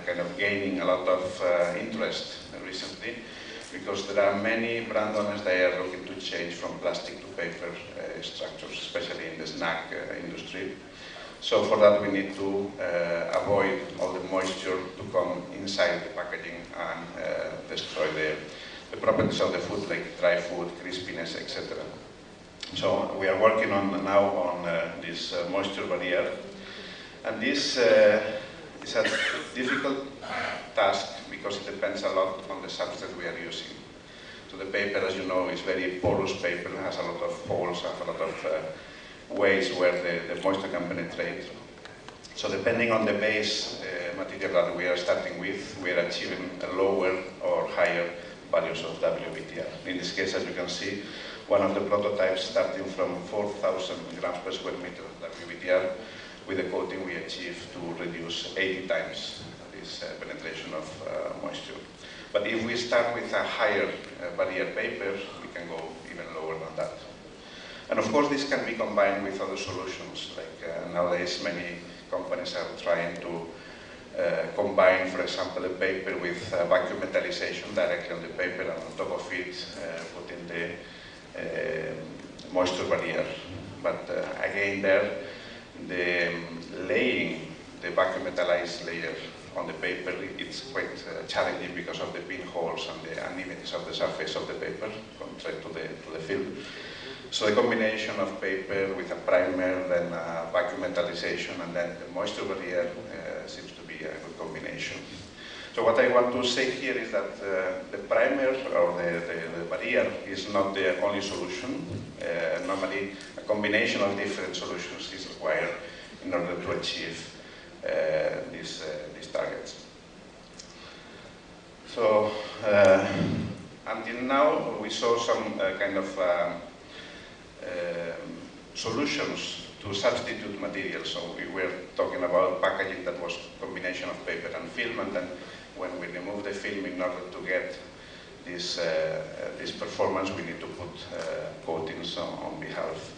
kind of gaining a lot of interest recently, because there are many brand owners that are looking to change from plastic to paper structures, especially in the snack industry. So for that we need to avoid all the moisture to come inside the packaging and destroy the properties of the food, like dry food, crispiness, etc. So we are working now on this moisture barrier, and this is a difficult task because it depends a lot on the substrate we are using. So the paper, as you know, is very porous paper, has a lot of holes, has a lot of ways where the moisture can penetrate. So depending on the base material that we are starting with, we are achieving a lower or higher values of WBTR. In this case, as you can see, one of the prototypes starting from 4,000 grams per square meter of WBTR, with a coating we achieved to reduce 80 times this penetration of moisture. But if we start with a higher barrier paper, we can go even lower than that. And of course, this can be combined with other solutions, like nowadays many companies are trying to combine, for example, a paper with vacuum metallization directly on the paper, and on top of it putting the moisture barrier. But again there, the laying the vacuum metallized layer on the paper, it's quite challenging because of the pinholes and the unevenness of the surface of the paper compared to the film. So the combination of paper with a primer, then vacuum metallization, and then the moisture barrier seems to be a good combination. So what I want to say here is that the primer or the barrier is not the only solution. Normally, a combination of different solutions is required in order to achieve these targets. So until now, we saw some kind of solutions to substitute materials. So we were talking about packaging that was a combination of paper and film, and then when we remove the film, in order to get this performance, we need to put coatings on behalf.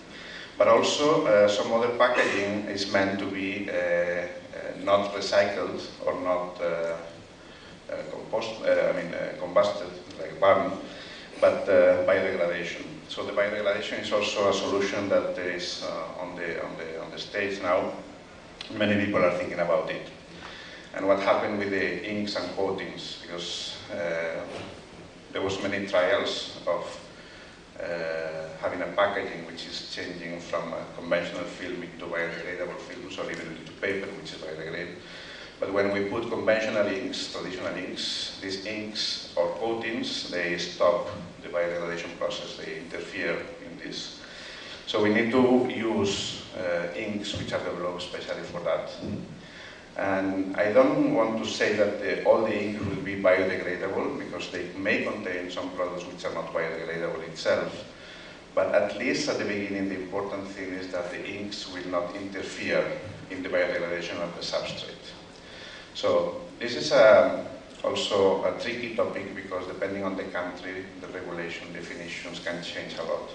But also, some other packaging is meant to be not recycled or not combusted, like burned, but biodegradation. So the biodegradation is also a solution that is on the stage now. Many people are thinking about it. And what happened with the inks and coatings, because there was many trials of having a packaging which is changing from a conventional film into biodegradable films, or even into paper, which is biodegradable. But when we put conventional inks, traditional inks, these inks or coatings, they stop the biodegradation process, they interfere in this. So we need to use inks which are developed especially for that. And I don't want to say that all the inks will be biodegradable, because they may contain some products which are not biodegradable itself. But at least at the beginning, the important thing is that the inks will not interfere in the biodegradation of the substrate. So this is also a tricky topic, because depending on the country, the regulation definitions can change a lot.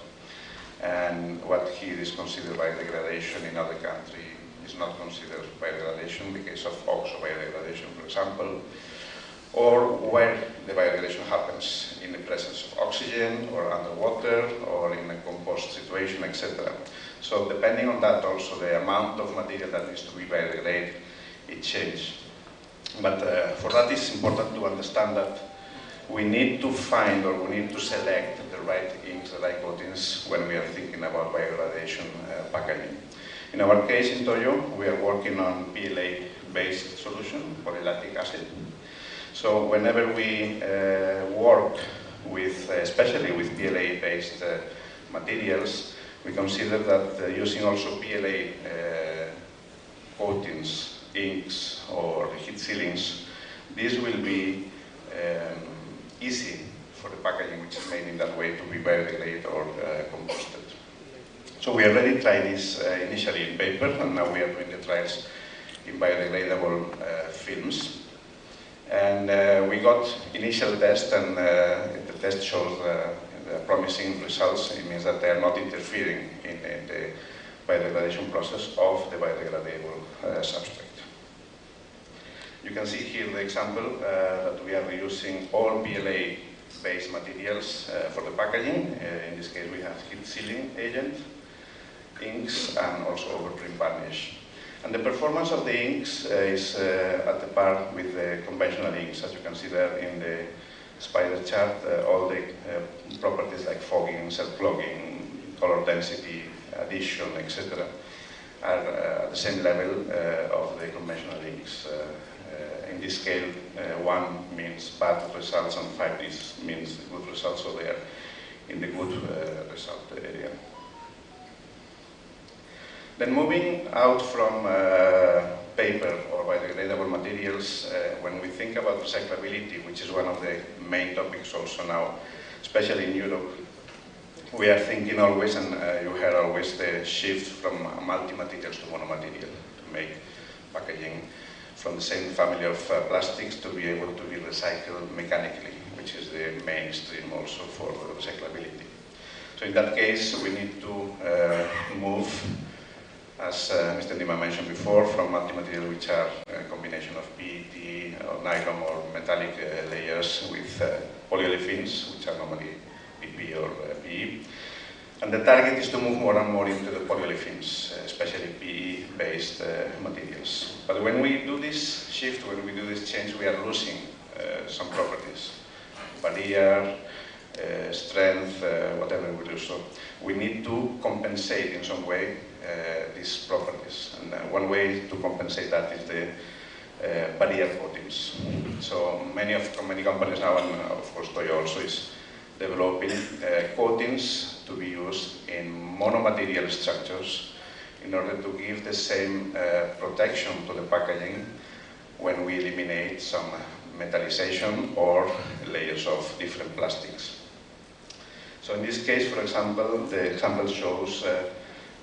And what here is considered biodegradation in other countries is not considered biodegradation, in the case of oxo biodegradation, for example, or where the biodegradation happens in the presence of oxygen, or underwater, or in a compost situation, etc. So depending on that also, the amount of material that needs to be biodegraded, it changes. But for that, it's important to understand that we need to find, or we need to select the right inks, the right coatings when we are thinking about biodegradation packaging. In our case in Toyo, we are working on PLA-based solution, polylactic acid. So whenever we work with, especially with PLA-based materials, we consider that using also PLA coatings, inks, or heat sealings, this will be easy for the packaging which is made in that way to be biodegraded or composted. So we already tried this initially in paper, and now we are doing the trials in biodegradable films. And we got initial test, and the test shows promising results. It means that they are not interfering in the biodegradation process of the biodegradable substrate. You can see here the example that we are reusing all PLA-based materials for the packaging. In this case, we have heat sealing agent, inks, and also overprint varnish. And the performance of the inks is at the par with the conventional inks, as you can see there in the spider chart. All the properties like fogging, self-clogging, color density, addition, etc., are at the same level of the conventional inks. In this scale, 1 means bad results and 5 means good results, so they are in the good result area. Then moving out from paper or biodegradable materials, when we think about recyclability, which is one of the main topics also now, especially in Europe, we are thinking always, and you heard always, the shift from multi-materials to monomaterial, to make packaging from the same family of plastics to be able to be recycled mechanically, which is the mainstream also for recyclability. So in that case, we need to move, as Mr. Nima mentioned before, from multi-material, which are a combination of PET or nylon or metallic layers, with polyolefins, which are normally PP or PE. And the target is to move more and more into the polyolefins, especially PE-based materials. But when we do this shift, when we do this change, we are losing some properties. Barrier, strength, whatever we lose. So we need to compensate in some way these properties. And one way to compensate that is the barrier coatings. So many companies now, and of course Toyo also, is developing coatings to be used in monomaterial structures in order to give the same protection to the packaging when we eliminate some metallization or layers of different plastics. So in this case, for example, the example shows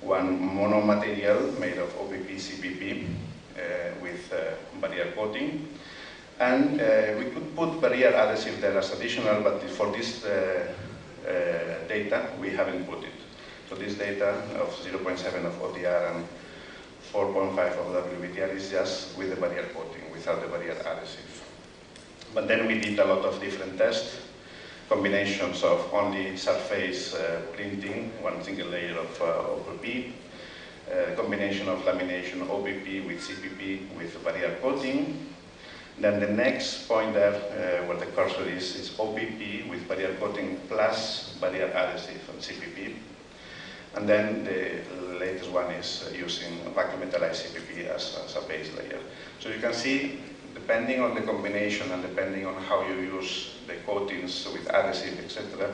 one monomaterial made of OPP, CPP with barrier coating. And we could put barrier adhesive there as additional, but for this data, we haven't put it. So this data of 0.7 of OTR and 4.5 of WBTR is just with the barrier coating, without the barrier adhesive. But then we did a lot of different tests, combinations of only surface printing, one single layer of OPP, combination of lamination OPP with CPP with barrier coating. Then the next point there, where the cursor is OPP with barrier coating plus barrier adhesive and CPP. And then the latest one is using vacuum metallized CPP as a base layer. So you can see, depending on the combination and depending on how you use the coatings with adhesive, etc.,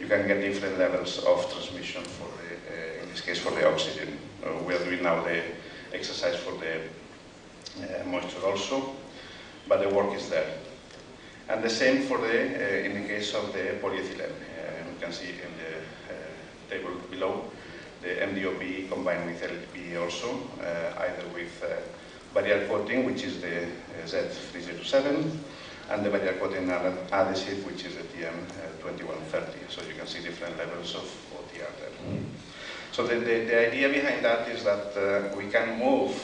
you can get different levels of transmission for the, in this case, for the oxygen. We are doing now the exercise for the moisture also. But the work is there. And the same for the, in the case of the polyethylene. You can see in the table below, the MDOP combined with LDPE also, either with barrier coating, which is the Z307, and the barrier coating adhesive, which is the TM2130. So you can see different levels of OTR there. So the idea behind that is that we can move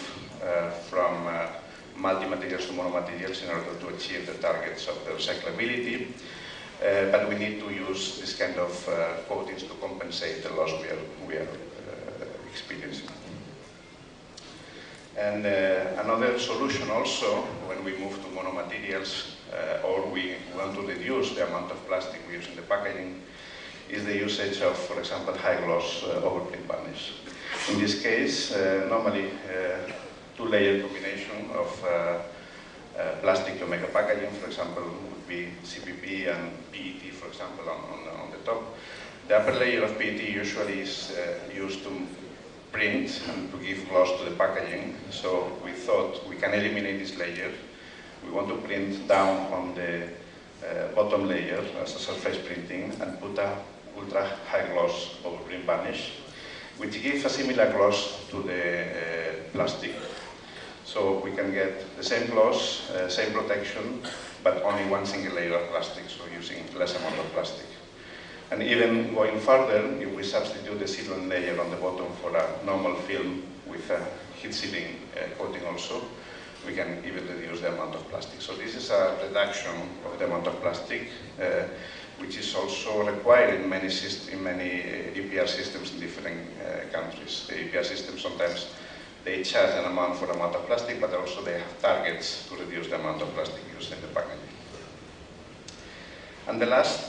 from multi-materials to monomaterials in order to achieve the targets of the recyclability, but we need to use this kind of coatings to compensate the loss we are experiencing. And another solution also, when we move to monomaterials, or we want to reduce the amount of plastic we use in the packaging, is the usage of, for example, high-gloss overprint varnish. In this case, normally, two-layer combination of plastic to make a packaging, for example, would be CPP and PET, for example, on the top. The upper layer of PET usually is used to print and to give gloss to the packaging. So we thought we can eliminate this layer. We want to print down on the bottom layer as a surface printing and put a ultra high gloss overprint varnish, which gives a similar gloss to the plastic. So we can get the same gloss, same protection, but only one single layer of plastic, so using less amount of plastic. And even going further, if we substitute the sealant layer on the bottom for a normal film with a heat-sealing coating also, we can even reduce the amount of plastic. So this is a reduction of the amount of plastic, which is also required in many EPR systems in different countries. The EPR systems sometimes they charge an amount for the amount of plastic, but also they have targets to reduce the amount of plastic used in the packaging. And the last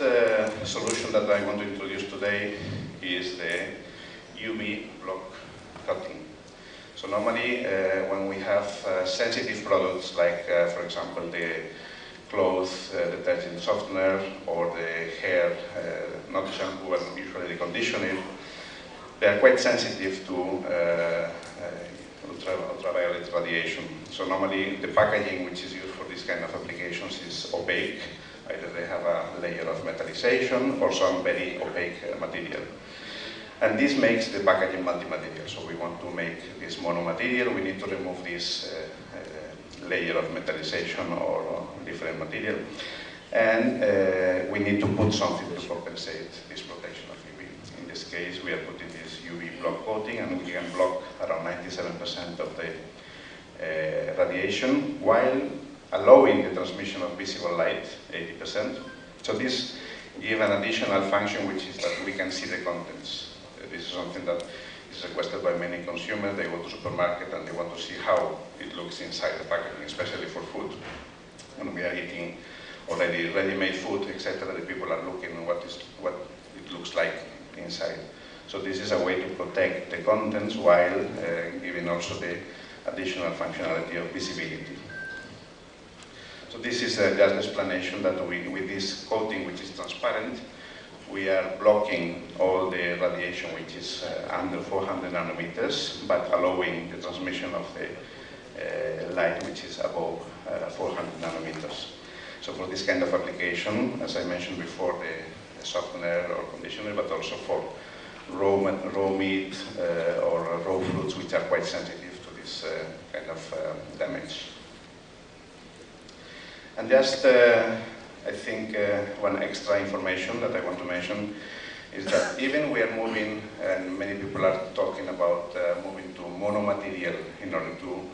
solution that I want to introduce today is the UV block cutting. So normally when we have sensitive products like, for example, the clothes detergent softener or the hair, not the shampoo and usually the conditioner, they are quite sensitive to ultraviolet radiation. So normally the packaging which is used for this kind of applications is opaque. Either they have a layer of metallization or some very opaque material. And this makes the packaging multi-material. So we want to make this mono-material. We need to remove this layer of metallization or different material. And we need to put something to compensate this protection of UV. In this case, we are putting this UV block coating, and we can block around 97% of the radiation, while allowing the transmission of visible light, 80%. So this gives an additional function, which is that we can see the contents. This is something that is requested by many consumers. They go to the supermarket and they want to see how it looks inside the packaging, especially for food. When we are eating already ready-made food, etc., the people are looking at what it looks like inside. So this is a way to protect the contents while giving also the additional functionality of visibility. So this is just an explanation that with this coating, which is transparent, we are blocking all the radiation which is under 400 nanometers, but allowing the transmission of the light which is above 400 nanometers. So for this kind of application, as I mentioned before, the softener or conditioner, but also for raw meat or raw fruits, which are quite sensitive to this kind of damage. And just, I think, one extra information that I want to mention is that even we are moving, and many people are talking about moving to mono-material in order to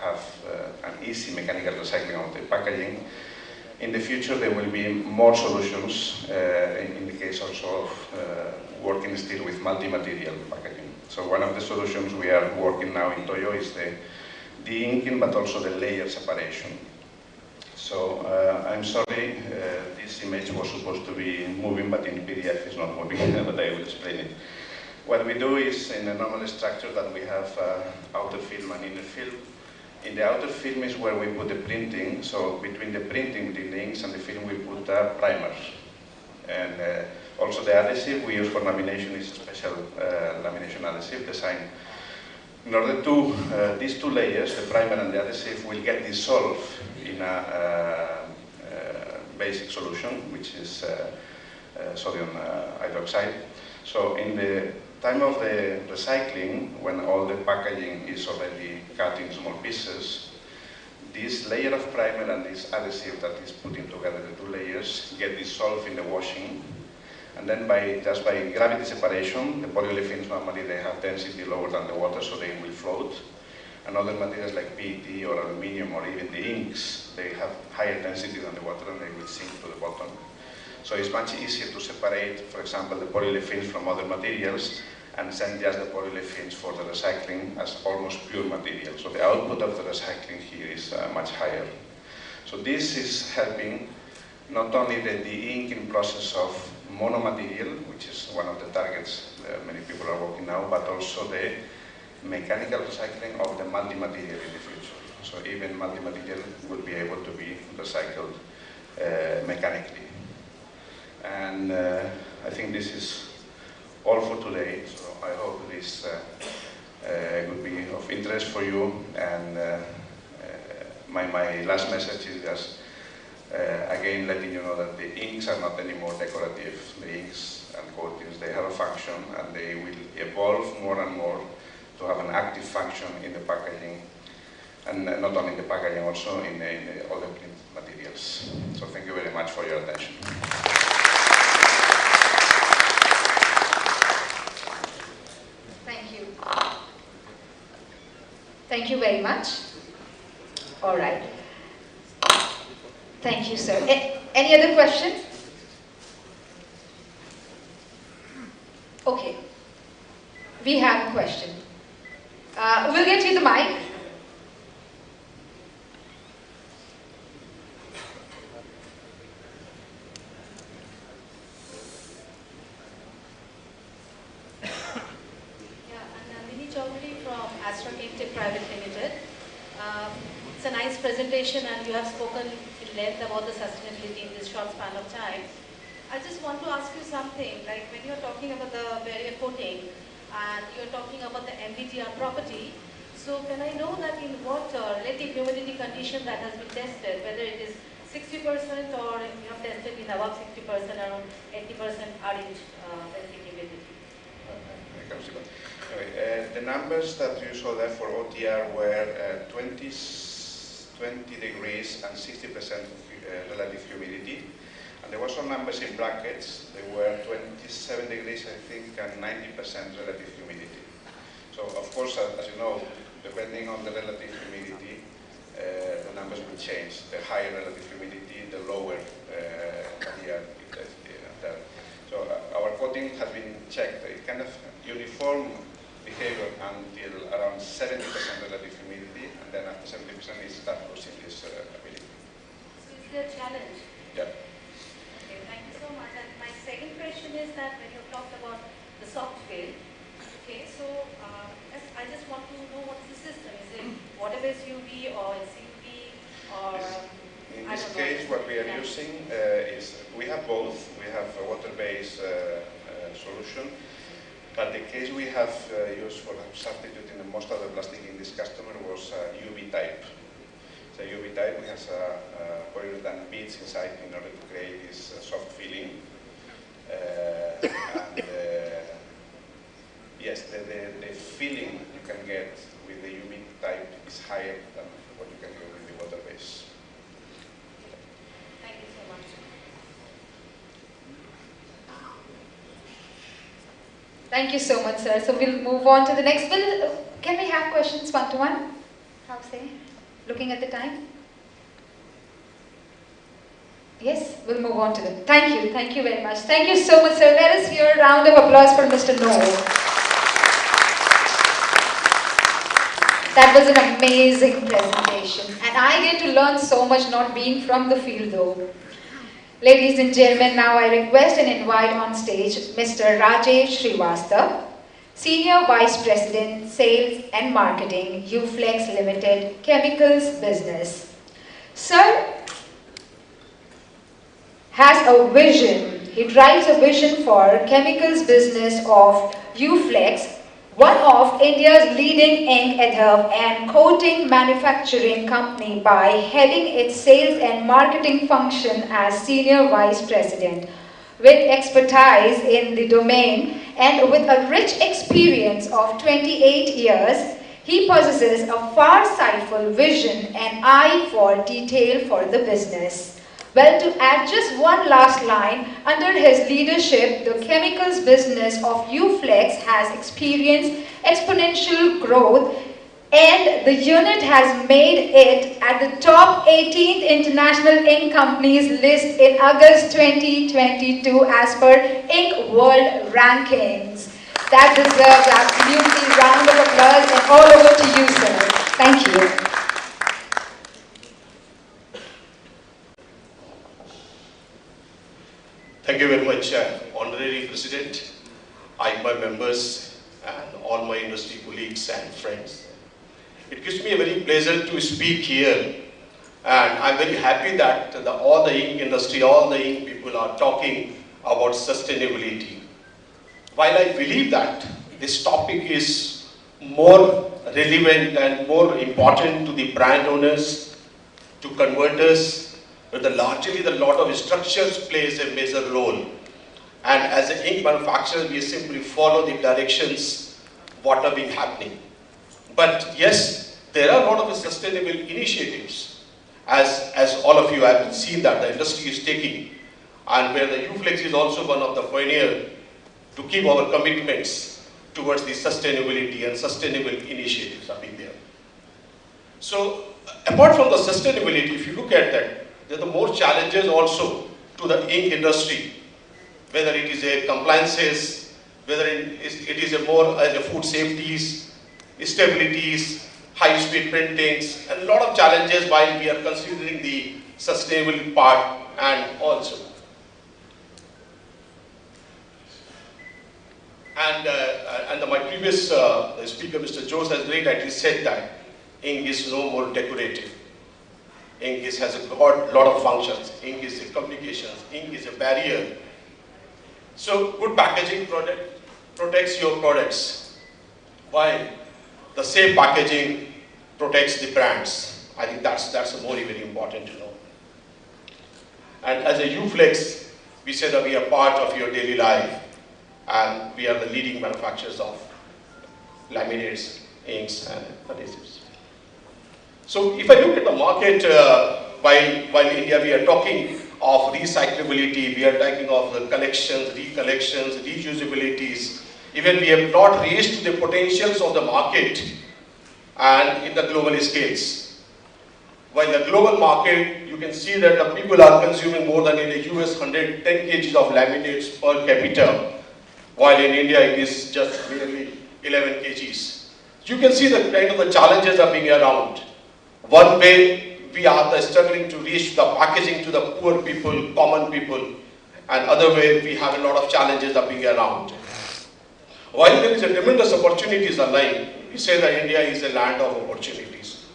have an easy mechanical recycling of the packaging. In the future, there will be more solutions, in the case also of working still with multi-material packaging. So one of the solutions we are working now in Toyo is the de-inking, but also the layer separation. So I'm sorry, this image was supposed to be moving, but in PDF it's not moving, but I will explain it. What we do is, in a normal structure, that we have outer film and inner film. In the outer film is where we put the printing, so between the printing, between the inks and the film, we put primers. And also the adhesive we use for lamination is a special lamination adhesive designed. In order to, these two layers, the primer and the adhesive, will get dissolved in a basic solution, which is sodium hydroxide. So in the time of the recycling, when all the packaging is already cut in small pieces, this layer of primer and this adhesive that is putting together the two layers get dissolved in the washing. And then just by gravity separation, the polyolefins normally they have density lower than the water, so they will float. And other materials like PET or aluminium or even the inks, they have higher density than the water and they will sink to the bottom. So it's much easier to separate, for example, the polyolefins from other materials and send just the polyolefins for the recycling as almost pure material. So the output of the recycling here is much higher. So this is helping not only the de-inking process of mono-material, which is one of the targets many people are working now, but also the mechanical recycling of the multi-material in the future. So even multi-material will be able to be recycled mechanically. And I think this is all for today. So I hope this would be of interest for you. And my last message is just again letting you know that the inks are not anymore decorative. The inks and coatings, they have a function and they will evolve more and more to have an active function in the packaging, and not only in the packaging, also in all the print materials. So thank you very much for your attention. Thank you very much. All right. Thank you, sir. Any other questions? Okay. We have a question. We'll get you the mic. Private Limited. It's a nice presentation and you have spoken in length about the sustainability in this short span of time. I just want to ask you something, like when you're talking about the barrier coating and you're talking about the MBTR property, so can I know that in what relative humidity condition that has been tested, whether it is 60% or you have tested in above 60%, around 80% relative humidity? The numbers that you saw there for OTR were 20 degrees and 60% relative humidity. And there were some numbers in brackets. They were 27 degrees, I think, and 90% relative humidity. So, of course, as you know, depending on the relative humidity, the numbers will change. The higher relative humidity, the lower OTR. So, our coating has been checked. It kind of uniform behavior until around 70% relative humidity, and then after 70% it starts losing this ability. So is there a challenge? Yeah. Okay, thank you so much. And my second question is that when you talked about the soft fill, okay, so I just want to know what's the system. Is it water-based UV or it's UV or... In this case, what we are using is, we have both. We have a water-based solution. But the case we have used for substituting most of the plastic in this customer was UV type. So UV type has polyurethane beads inside in order to create this soft feeling. Yes, the feeling you can get with the UV type is higher than what you can get with the water base. Thank you so much. Thank you so much, sir. So we'll move on to the next. Can we have questions one-to-one? How say? Looking at the time? Yes, we'll move on to them. Thank you very much. Thank you so much, sir. Let us hear a round of applause for Mr. Noel. That was an amazing presentation. And I get to learn so much not being from the field though. Ladies and gentlemen, now I request and invite on stage Mr. Rajesh Srivastava, Senior Vice President, Sales and Marketing, UFLEX Limited, Chemicals Business. Sir has a vision. He drives a vision for chemicals business of UFLEX, one of India's leading ink adhesive and coating manufacturing company, by heading its sales and marketing function as Senior Vice President. With expertise in the domain and with a rich experience of 28 years, he possesses a far-sightful vision and eye for detail for the business. Well, to add just one last line, under his leadership, the chemicals business of UFLEX has experienced exponential growth, and the unit has made it at the top 18th international ink companies list in August 2022 as per Ink World Rankings. That deserves absolutely a round of applause, and all over to you, sir. Thank you. Thank you very much, Honorary President, IPAMA members, and all my industry colleagues and friends. It gives me a very pleasure to speak here, and I'm very happy that all the ink industry, all the ink people are talking about sustainability. While I believe that this topic is more relevant and more important to the brand owners, to converters, but largely the lot of structures plays a major role. And as an ink manufacturer, we simply follow the directions what are being happening. But yes, there are a lot of sustainable initiatives, as all of you have seen that the industry is taking, and where the UFLEX is also one of the pioneers to keep our commitments towards the sustainability and sustainable initiatives are being there. So apart from the sustainability, if you look at that, there are more challenges also to the ink industry, whether it is a compliances, whether it is a more as a food safeties, stabilities, high-speed printings, and a lot of challenges while we are considering the sustainable part and also. And my previous speaker, Mr. Jose, has very rightly said that ink is no more decorative. Ink has got a lot of functions. Ink is a communications. Ink is a barrier. So good packaging product protects your products, while the safe packaging protects the brands. I think that's very, very important to know. And as a UFLEX, we say that we are part of your daily life, and we are the leading manufacturers of laminates, inks, and adhesives. So if I look at the market, while in India we are talking of recyclability, we are talking of the collections, recollections, reusabilities. Even we have not reached the potentials of the market and in the global scales. While the global market, you can see that the people are consuming more than in the US 110 kgs of laminates per capita, while in India it is just merely 11 kgs. You can see the kind of the challenges are being around. One way we are struggling to reach the packaging to the poor people, common people, and other way we have a lot of challenges are being around. While there is a tremendous opportunities are lying, we say that India is a land of opportunities.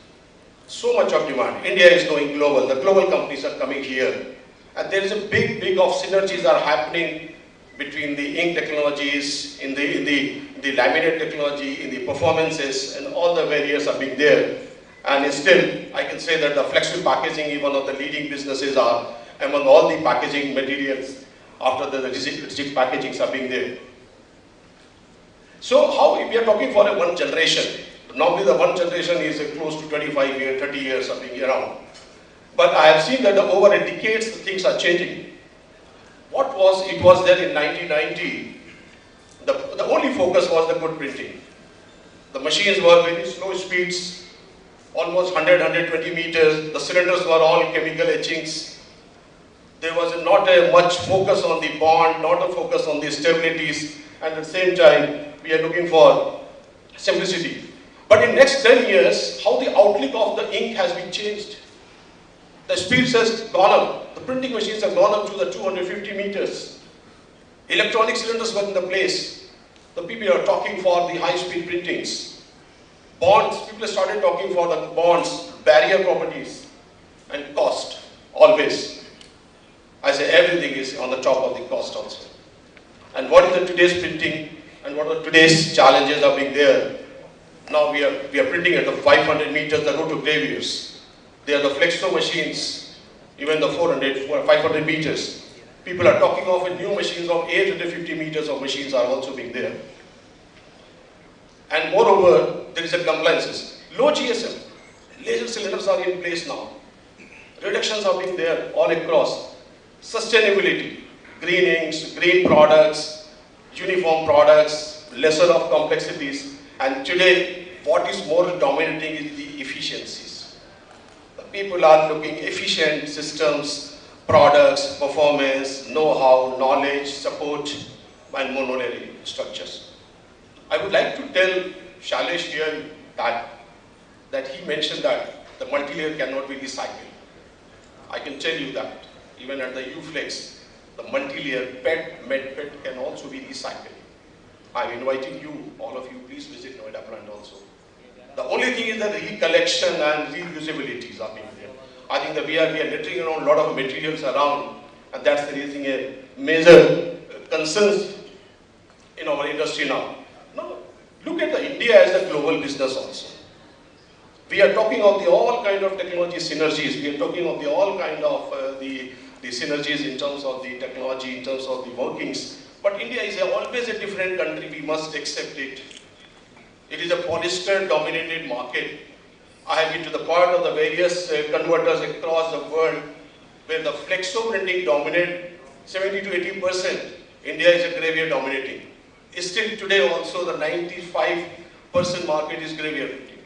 So much of demand. India is going global. The global companies are coming here. And there is a big of synergies are happening between the ink technologies, in the laminate technology, in the performances, and all the various are being there. And still, I can say that the flexible packaging is one of the leading businesses are among all the packaging materials after the rigid packagings are being there. So how we are talking for a one generation. Normally the one generation is close to 25 years, 30 years of being around. But I have seen that over a decade the things are changing. It was there in 1990, the only focus was the good printing. The machines were very slow speeds, almost 100, 120 meters. The cylinders were all chemical etchings. There was not much focus on the bond, not a focus on the stabilities. And at the same time, we are looking for simplicity. But in next 10 years, how the outlook of the ink has been changed. The speeds has gone up. The printing machines have gone up to the 250 meters. Electronic cylinders were in the place. The people are talking for the high-speed printings. Bonds, people started talking for the bonds, barrier properties, and cost, always. I say everything is on the top of the cost also. And what is the today's printing and what are today's challenges are being there. Now we are printing at the 500 meters, the rotograviers. They are the flexo machines, even the 500 meters. People are talking of new machines of 850 meters of machines are also being there. And moreover, there is a compliances. Low GSM, laser cylinders are in place now. Reductions are being there all across. Sustainability, green inks, green products, uniform products, lesser of complexities. And today, what is more dominating is the efficiencies. The people are looking efficient systems, products, performance, know-how, knowledge, support, and monolithic structures. I would like to tell Shailesh here that he mentioned that the multi-layer cannot be recycled. I can tell you that even at the UFLEX, the multi-layer PET, MedPET can also be recycled. I'm inviting you, all of you, please visit Noida plant also. The only thing is that recollection and reusabilities are being there. I think that we are littering around a lot of materials around, and that's raising a major concerns in our industry now. Now, look at India as a global business also. We are talking of all kind of technology synergies. We are talking of all kind of the synergies in terms of the technology, in terms of the workings. But India is always a different country. We must accept it. It is a polyester dominated market. I have been to the part of the various converters across the world where the flexo printing dominate 70 to 80%. India is a gravure dominating. Still today also the 95% market is gravure printing.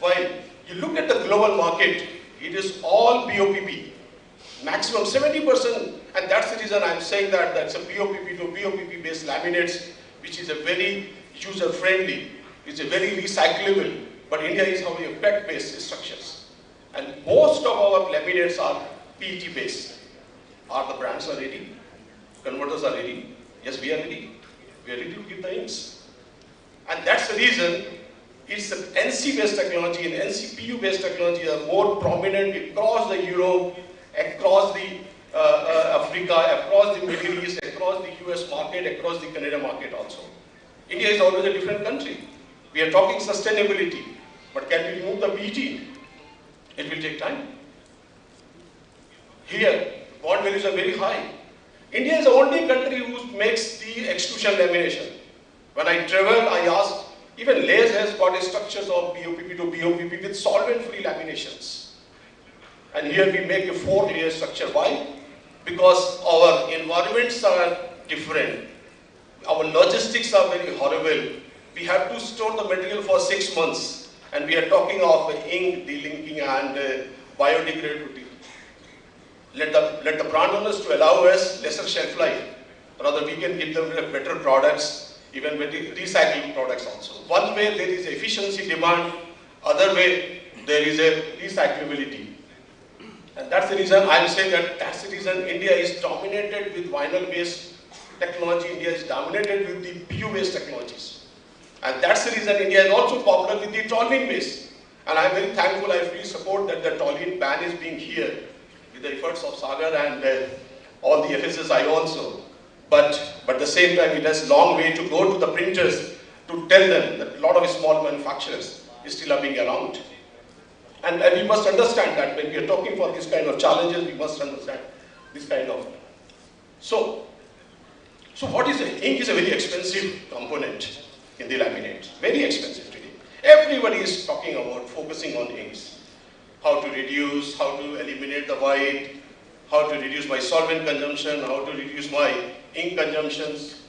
While You look at the global market, it is all BOPP. Maximum 70%, and that's the reason I'm saying that that's a BOPP to BOPP based laminates, which is a very user friendly, it's a very recyclable, but India is having a PET based structures. And most of our laminates are PET based. Are the brands are ready? Converters are ready? Yes, we are ready. We are ready to give the inks. And that's the reason it's the NC based technology and NCPU based technology are more prominent across the Europe, across the Africa, across the Middle East, across the US market, across the Canada market also. India is always a different country. We are talking sustainability, but can we remove the PET? It will take time. Here, bond values are very high. India is the only country who makes the extrusion lamination. When I traveled, I asked, even Lays has got a structures of BOPP to BOPP with solvent-free laminations. And here we make a 4-layer structure. Why? Because our environments are different. Our logistics are very horrible. We have to store the material for 6 months. And we are talking of ink, delinking and biodegradability. Let the brand owners to allow us lesser shelf life. Rather, we can give them better products, even with recycling products also. One way there is efficiency demand, other way there is a recyclability. And that's the reason I'm saying that's the reason India is dominated with vinyl-based technology. India is dominated with the PU-based technologies. And that's the reason India is also popular with the toluene-based. And I'm very thankful, I fully support that the toluene ban is being here with the efforts of Sagar and all the FSSI also. But at the same time, it has a long way to go to the printers to tell them that a lot of small manufacturers still are being around. And we must understand that when we are talking for this kind of challenges, we must understand this kind of. So what is it? Ink is a very expensive component in the laminate. Very expensive today. Everybody is talking about focusing on inks. How to reduce, how to eliminate the white, how to reduce my solvent consumption, how to reduce my ink consumptions.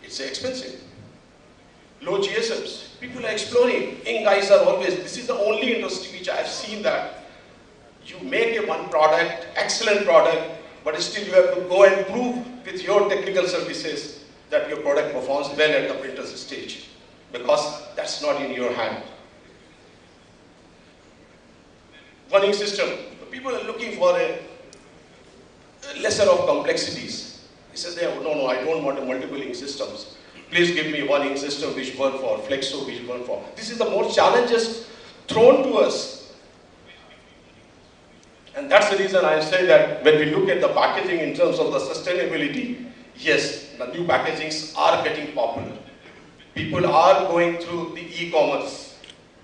It's expensive. Low GSMs. People are exploring. Ink guys are always, this is the only industry which I have seen that you make a one product, excellent product, but still you have to go and prove with your technical services that your product performs well at the printer's stage, because that's not in your hand. One ink system. People are looking for a lesser of complexities. He says, no, I don't want a multiple ink systems. Please give me one ink system which work for Flexo, which work for. This is the more challenges thrown to us. And that's the reason I say that when we look at the packaging in terms of the sustainability, yes, the new packagings are getting popular. People are going through the e-commerce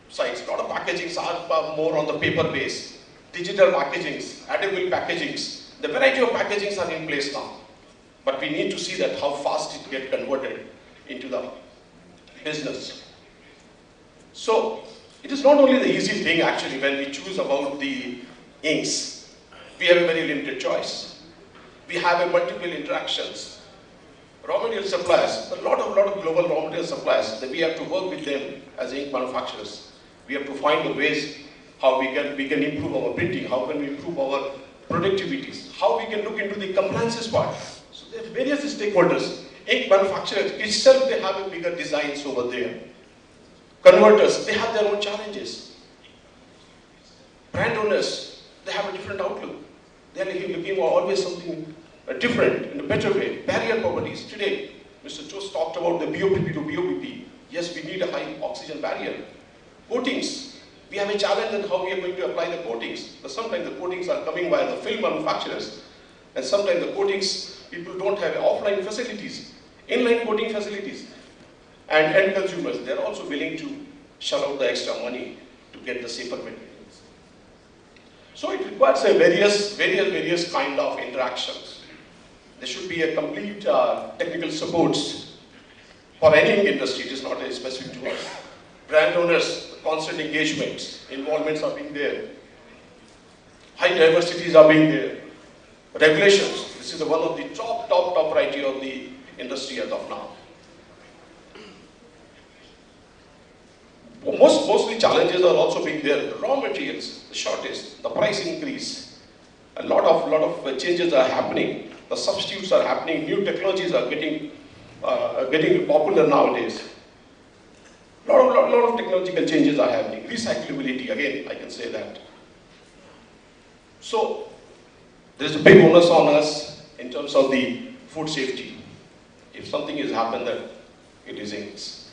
sites. A lot of packagings are more on the paper base. Digital packagings, edible packagings. The variety of packagings are in place now. But we need to see that how fast it gets converted into the business. So it is not only the easy thing actually when we choose about the inks. We have a very limited choice. We have a multiple interactions. Raw material suppliers, a lot of global raw material suppliers, that we have to work with them as ink manufacturers. We have to find the ways how we can improve our printing, how can we improve our productivities, how we can look into the compliances part. So there are various stakeholders. Ink manufacturers itself, they have a bigger designs over there. Converters, they have their own challenges. Brand owners, they have a different outlook. They are looking for always something different, in a better way. Barrier properties. Today, Mr. Jose talked about the BOPP to BOPP. Yes, we need a high oxygen barrier. Coatings. We have a challenge in how we are going to apply the coatings. But sometimes the coatings are coming by the film manufacturers. And sometimes the coatings, people don't have offline facilities, inline coating facilities. And end consumers, they're also willing to shell out the extra money to get the safer materials. So it requires a various kind of interactions. There should be a complete technical supports for any industry. It is not specific to us. Brand owners, constant engagements, involvements are being there. High diversities are being there. Regulations. This is one of the top priority of the industry as of now. Mostly challenges are also being there. The raw materials, the shortage, the price increase. A lot of changes are happening. The substitutes are happening. New technologies are getting popular nowadays. Lot of technological changes are happening. Recyclability, again, I can say that. So there's a big onus on us in terms of the food safety. If something has happened, that it is inks.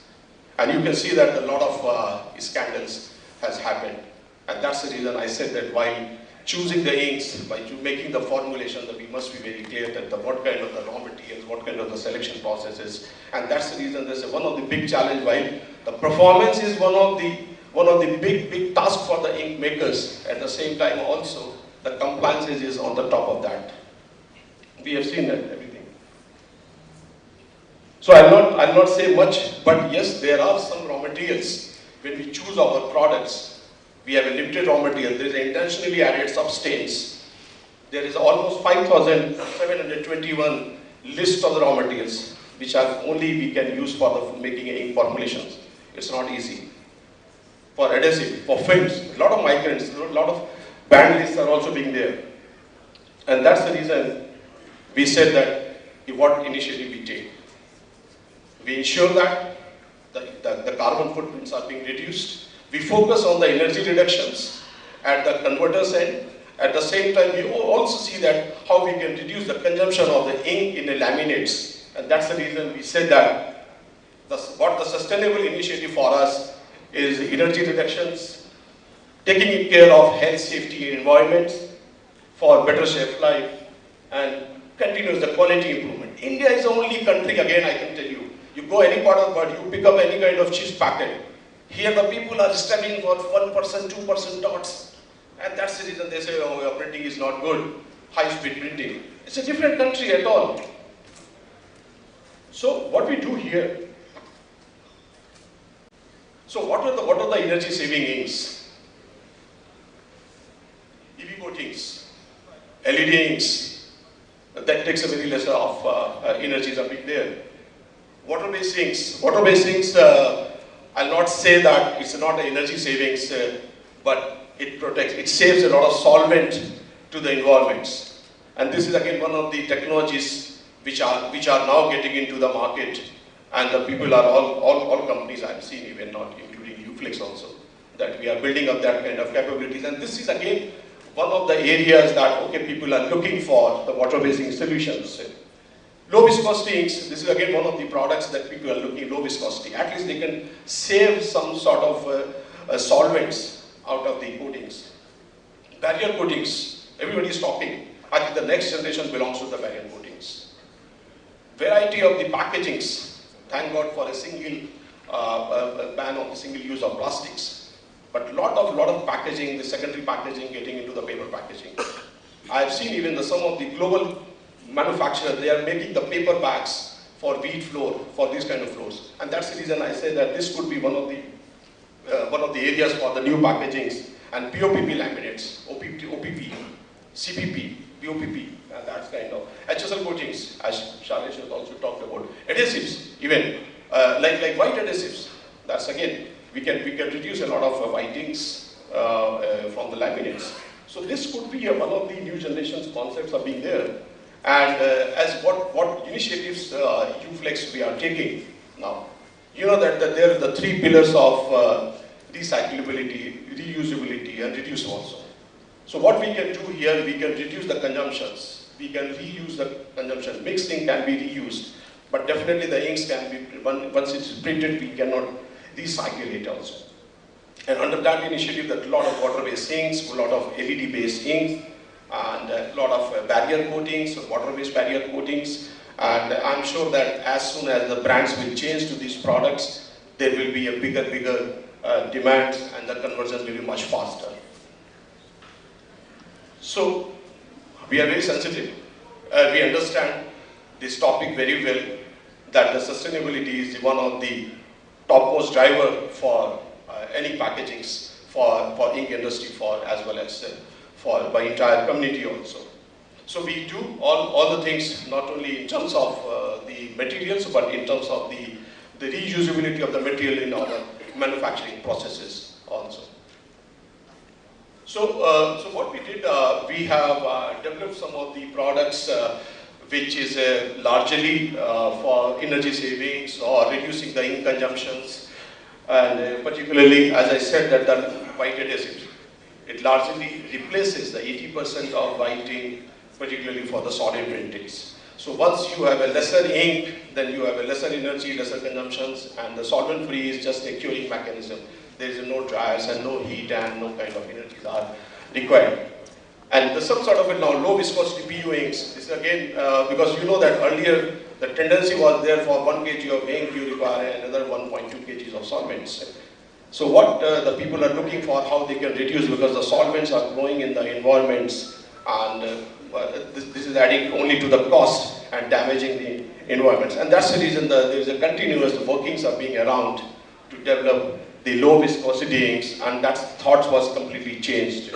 And you can see that a lot of scandals has happened. And that's the reason I said that while choosing the inks, by making the formulation, that we must be very clear that what kind of the raw materials, what kind of the selection processes. And that's the reason there's one of the big challenge. While the performance is one of the big tasks for the ink makers, at the same time also the compliance is on the top of that. We have seen that everything. So I'll not say much, but yes, there are some raw materials. When we choose our products, we have a limited raw material. There is an intentionally added substance. There is almost 5,721 list of the raw materials, which are only we can use for the making ink formulations. It's not easy. For adhesive, for films, a lot of migrants, a lot of banned lists are also being there. And that's the reason we said that what initiative we take. We ensure that the carbon footprints are being reduced. We focus on the energy reductions at the converters end. At the same time, we also see that how we can reduce the consumption of the ink in the laminates. And that's the reason we said that what the sustainable initiative for us is energy reductions, taking care of health, safety, and environment for better shelf life, and continues the quality improvement. India is the only country, again I can tell you, you go any part of the world, you pick up any kind of cheese packet. Here the people are studying for 1%, 2% dots. And that's the reason they say, oh, your printing is not good, high-speed printing. It's a different country at all. So what we do here, so what are the energy saving inks? EV coatings, LED inks, that takes a very lesser of energies are being there. Water-based inks. Water-based inks, I'll not say that it's not an energy savings, but it protects, it saves a lot of solvent to the environments. And this is again one of the technologies which are now getting into the market, and the people are all companies I've seen, even not including UFLEX also, that we are building up that kind of capabilities. And this is again one of the areas that people are looking for the water-based solutions. Low viscosity inks, this is again one of the products that people are looking, low viscosity. At least they can save some sort of solvents out of the coatings. Barrier coatings, everybody is talking. I think the next generation belongs to the barrier coatings. Variety of the packagings, thank God for a single ban on the single use of plastics. But lot of packaging, the secondary packaging getting into the paper packaging. I have seen even some of the global manufacturers, they are making the paper bags for wheat flour, for these kind of flours. And that's the reason I say that this could be one of the areas for the new packagings. And POPP laminates, OPP, CPP, BOPP, and that's kind of HSL coatings, as Shailesh has also talked about. Adhesives, even like white adhesives. That's again, we can reduce a lot of whitings from the laminates. So this could be one of the new generation's concepts are being there. And as what initiatives UFLEX we are taking now, you know that there are the 3 pillars of recyclability, reusability, and reduce also. So what we can do here, we can reduce the consumptions, we can reuse the consumption. Mixed ink can be reused, but definitely the inks can be, once it's printed, we cannot recycle it also. And under that initiative, there are a lot of water-based inks, a lot of LED-based inks, and a lot of barrier coatings, water-based barrier coatings. And I'm sure that as soon as the brands will change to these products, there will be a bigger demand, and the conversion will be much faster. So we are very sensitive. We understand this topic very well, that the sustainability is one of the topmost driver for any packagings for ink industry, as well as by entire community also. So we do all the things, not only in terms of the materials, but in terms of the reusability of the material in our manufacturing processes also. So, so what we did, we have developed some of the products which is largely for energy savings or reducing the ink consumptions, and particularly, as I said, that the white adhesive, it largely replaces the 80% of white ink, particularly for the solid printings. So once you have a lesser ink, then you have a lesser energy, lesser consumptions, and the solvent-free is just a curing mechanism. There is no dryers and no heat and no kind of energies are required. And some sort of low viscosity PU inks is again, because you know that earlier the tendency was there for 1 kg of ink you require another 1.2 kgs of solvents. So what the people are looking for, how they can reduce, because the solvents are growing in the environments, and this is adding only to the cost and damaging the environments. And that's the reason that there is a continuous workings are being around to develop the low viscosity inks, and that thought was completely changed.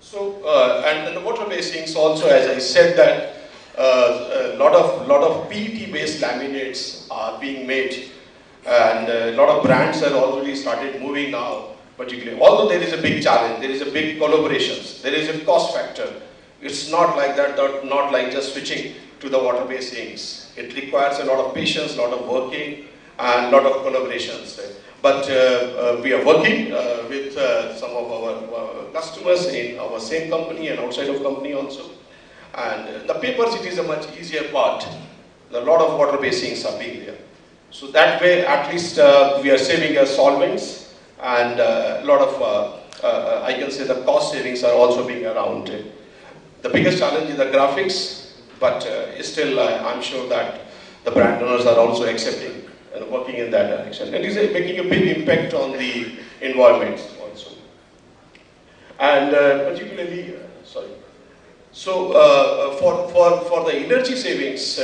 So, and the water-based inks also, as I said, that a lot of PET-based laminates are being made, and a lot of brands have already started moving now, particularly. Although there is a big challenge, there is a big collaborations, there is a cost factor. It's not like that, not like just switching to the water-based inks. It requires a lot of patience, a lot of working, and a lot of collaborations. But we are working with some of our customers in our same company and outside of company also. And the papers, it is a much easier part. A lot of water-based inks are being there. So that way, at least we are saving our solvents, and a lot of, I can say, the cost savings are also being around. The biggest challenge is the graphics, but still I'm sure that the brand owners are also accepting and working in that direction. It is making a big impact on the environment also. And particularly, sorry. So for the energy savings,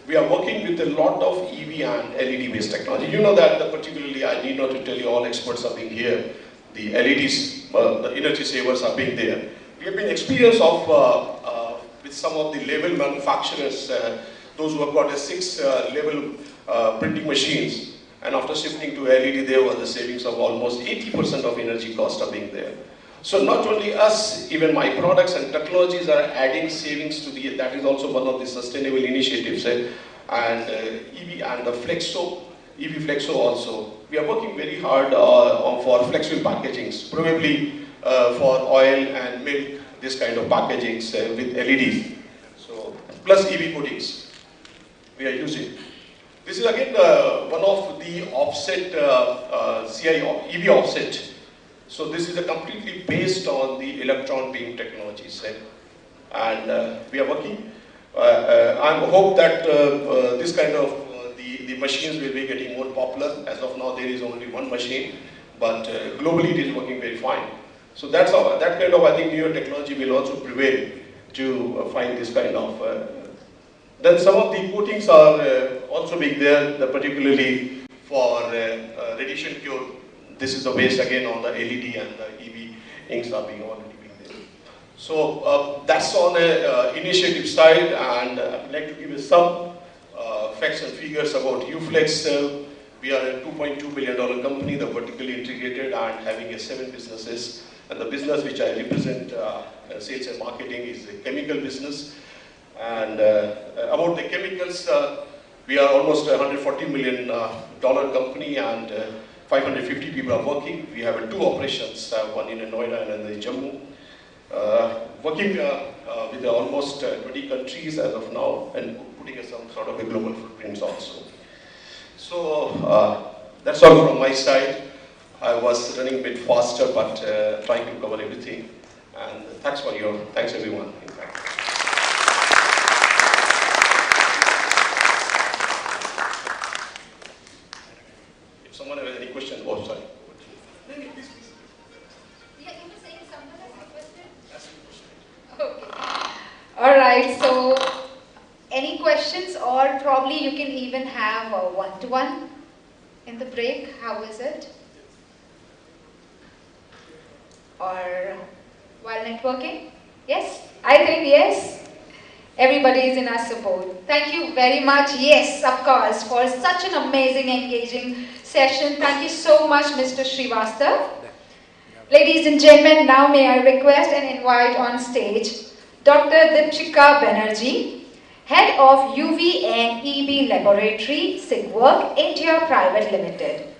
we are working with a lot of EV and LED based technology. You know that particularly, I need not to tell you, all experts are being here. The LEDs, the energy savers are being there. We have been experienced of with some of the label manufacturers, those who have got a 6 label printing machines, and after shifting to LED, there was a savings of almost 80% of energy cost are being there. So not only us, even my products and technologies are adding savings to the, that is also one of the sustainable initiatives, and EV and the Flexo, EV Flexo also. We are working very hard for flexible packagings, probably for oil and milk, this kind of packagings with LEDs. So, plus EV coatings we are using. This is again one of the offset, EV offset. So this is completely based on the electron beam technologies, and we are working. I hope that this kind of the machines will be getting more popular. As of now, there is only one machine, but globally it is working very fine. So that's how, that kind of, I think, newer technology will also prevail to find this kind of. Then some of the coatings are also being there, particularly for radiation cure. This is the base again on the LED and the EV inks are being already being there. So that's on the initiative side, and I'd like to give you some facts and figures about UFLEX. We are a $2.2 billion company, the vertically integrated and having 7 businesses. And the business which I represent, sales and marketing, is the chemical business. And about the chemicals, we are almost a $140 million company, and 550 people are working. We have 2 operations, one in Noida and another in Jammu. Working with almost 20 countries as of now, and putting some sort of a global footprints also. So that's all from my side. I was running a bit faster, but trying to cover everything. And thanks everyone. In fact. If someone has any question, oh sorry. Yeah, you were saying someone has a question? That's the question. Okay. All right. So, any questions, or probably you can even have a one-to-one in the break. How is it? Or while networking? Yes? I think yes. Everybody is in our support. Thank you very much. Yes, of course, for such an amazing, engaging session. Thank you so much, Mr. Srivastav. Ladies and gentlemen, now may I request and invite on stage Dr. Dipchika Banerjee, Head of UV and EB Laboratory, SIEGWERK, India Private Limited.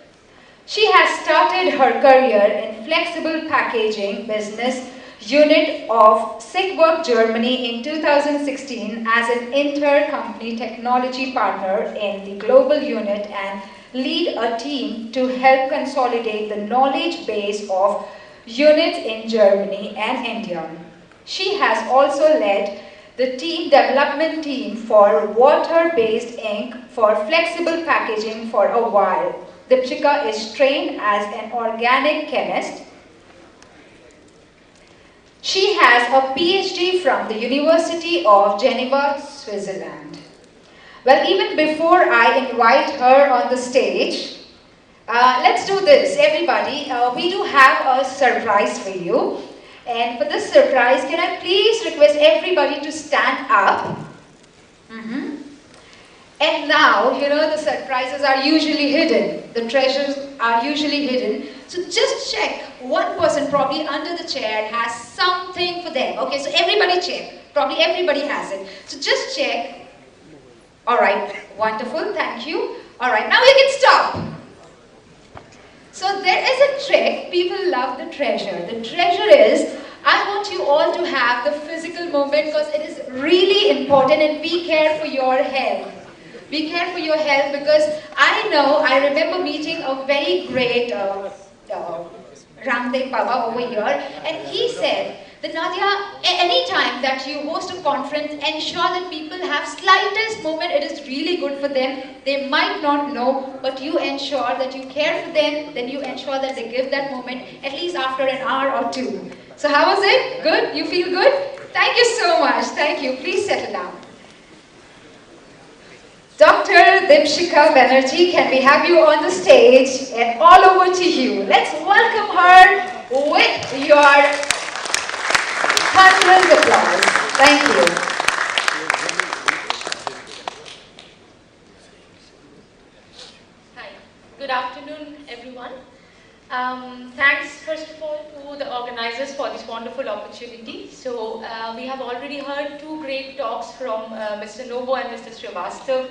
She has started her career in flexible packaging business unit of SIEGWERK Germany in 2016 as an inter-company technology partner in the global unit and lead a team to help consolidate the knowledge base of units in Germany and India. She has also led the team development team for water-based ink for flexible packaging for a while. Dipchika is trained as an organic chemist. She has a PhD from the University of Geneva, Switzerland. Well, even before I invite her on the stage, let's do this, everybody. We do have a surprise for you. And for this surprise, can I please request everybody to stand up? And now, you know, the surprises are usually hidden. The treasures are usually hidden. So just check. One person probably under the chair has something for them. Okay, so everybody check. Probably everybody has it. So just check. All right, wonderful, thank you. All right, now you can stop. So there is a trick. People love the treasure. The treasure is, I want you all to have the physical moment because it is really important, and be care for your health. Be care for your health because I remember meeting a very great Ramdev Baba over here, and he said that Nadia, anytime that you host a conference, ensure that people have slightest moment. It is really good for them. They might not know, but you ensure that you care for them, then you ensure that they give that moment at least after an hour or two. So how was it? Good? You feel good? Thank you so much. Thank you. Please settle down. Dr. Dipchika Banerjee, can we have you on the stage, and all over to you. Let's welcome her with your thunderous applause. Thank you. Hi, good afternoon everyone. Thanks first of all to the organizers for this wonderful opportunity. So we have already heard two great talks from Mr. Novo and Mr. Srivastav,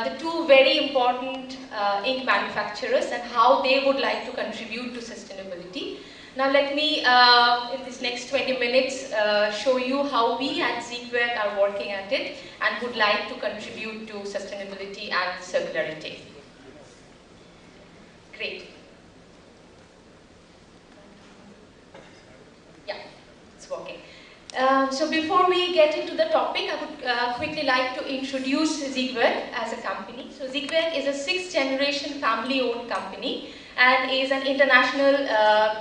the two very important ink manufacturers and how they would like to contribute to sustainability. Now let me, in this next 20 minutes, show you how we at SIEGWERK are working at it and would like to contribute to sustainability and circularity. Great. Yeah, it's working. So before we get into the topic, I would quickly like to introduce SIEGWERK as a company. So SIEGWERK is a 6th generation family-owned company and is an international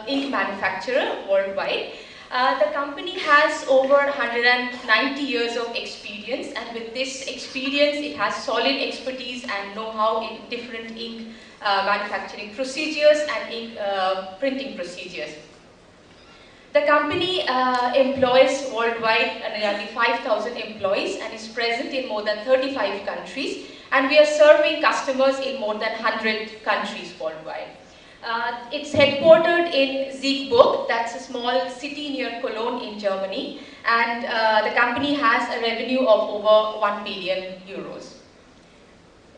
ink manufacturer worldwide. The company has over 190 years of experience, and with this experience it has solid expertise and know-how in different ink manufacturing procedures and ink printing procedures. The company employs worldwide nearly 5,000 employees and is present in more than 35 countries, and we are serving customers in more than 100 countries worldwide. It's headquartered in SIEGWERK, that's a small city near Cologne in Germany, and the company has a revenue of over 1 billion euros.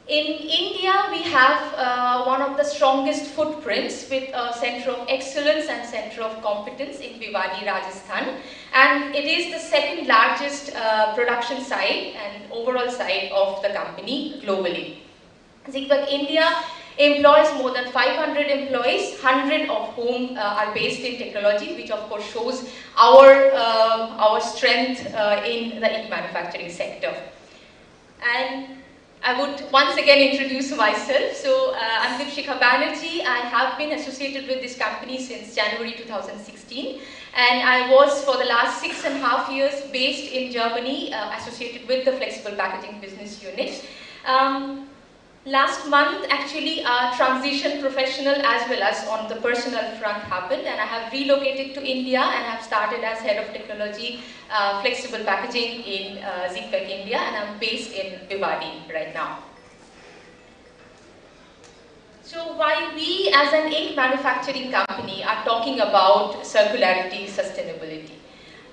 In India, we have one of the strongest footprints with a center of excellence and center of competence in Bhiwadi, Rajasthan, and it is the second largest production site and overall site of the company globally. SIEGWERK India employs more than 500 employees, 100 of whom are based in technology, which of course shows our strength in the ink manufacturing sector. And I would once again introduce myself. So I'm Dipchika Banerjee. I have been associated with this company since January 2016, and I was for the last 6.5 years based in Germany, associated with the flexible packaging business unit. Last month, actually, a transition professional as well as on the personal front happened, and I have relocated to India and have started as head of technology, flexible packaging in SIEGWERK India, and I'm based in Bhiwadi right now. So while we as an ink manufacturing company are talking about circularity, sustainability,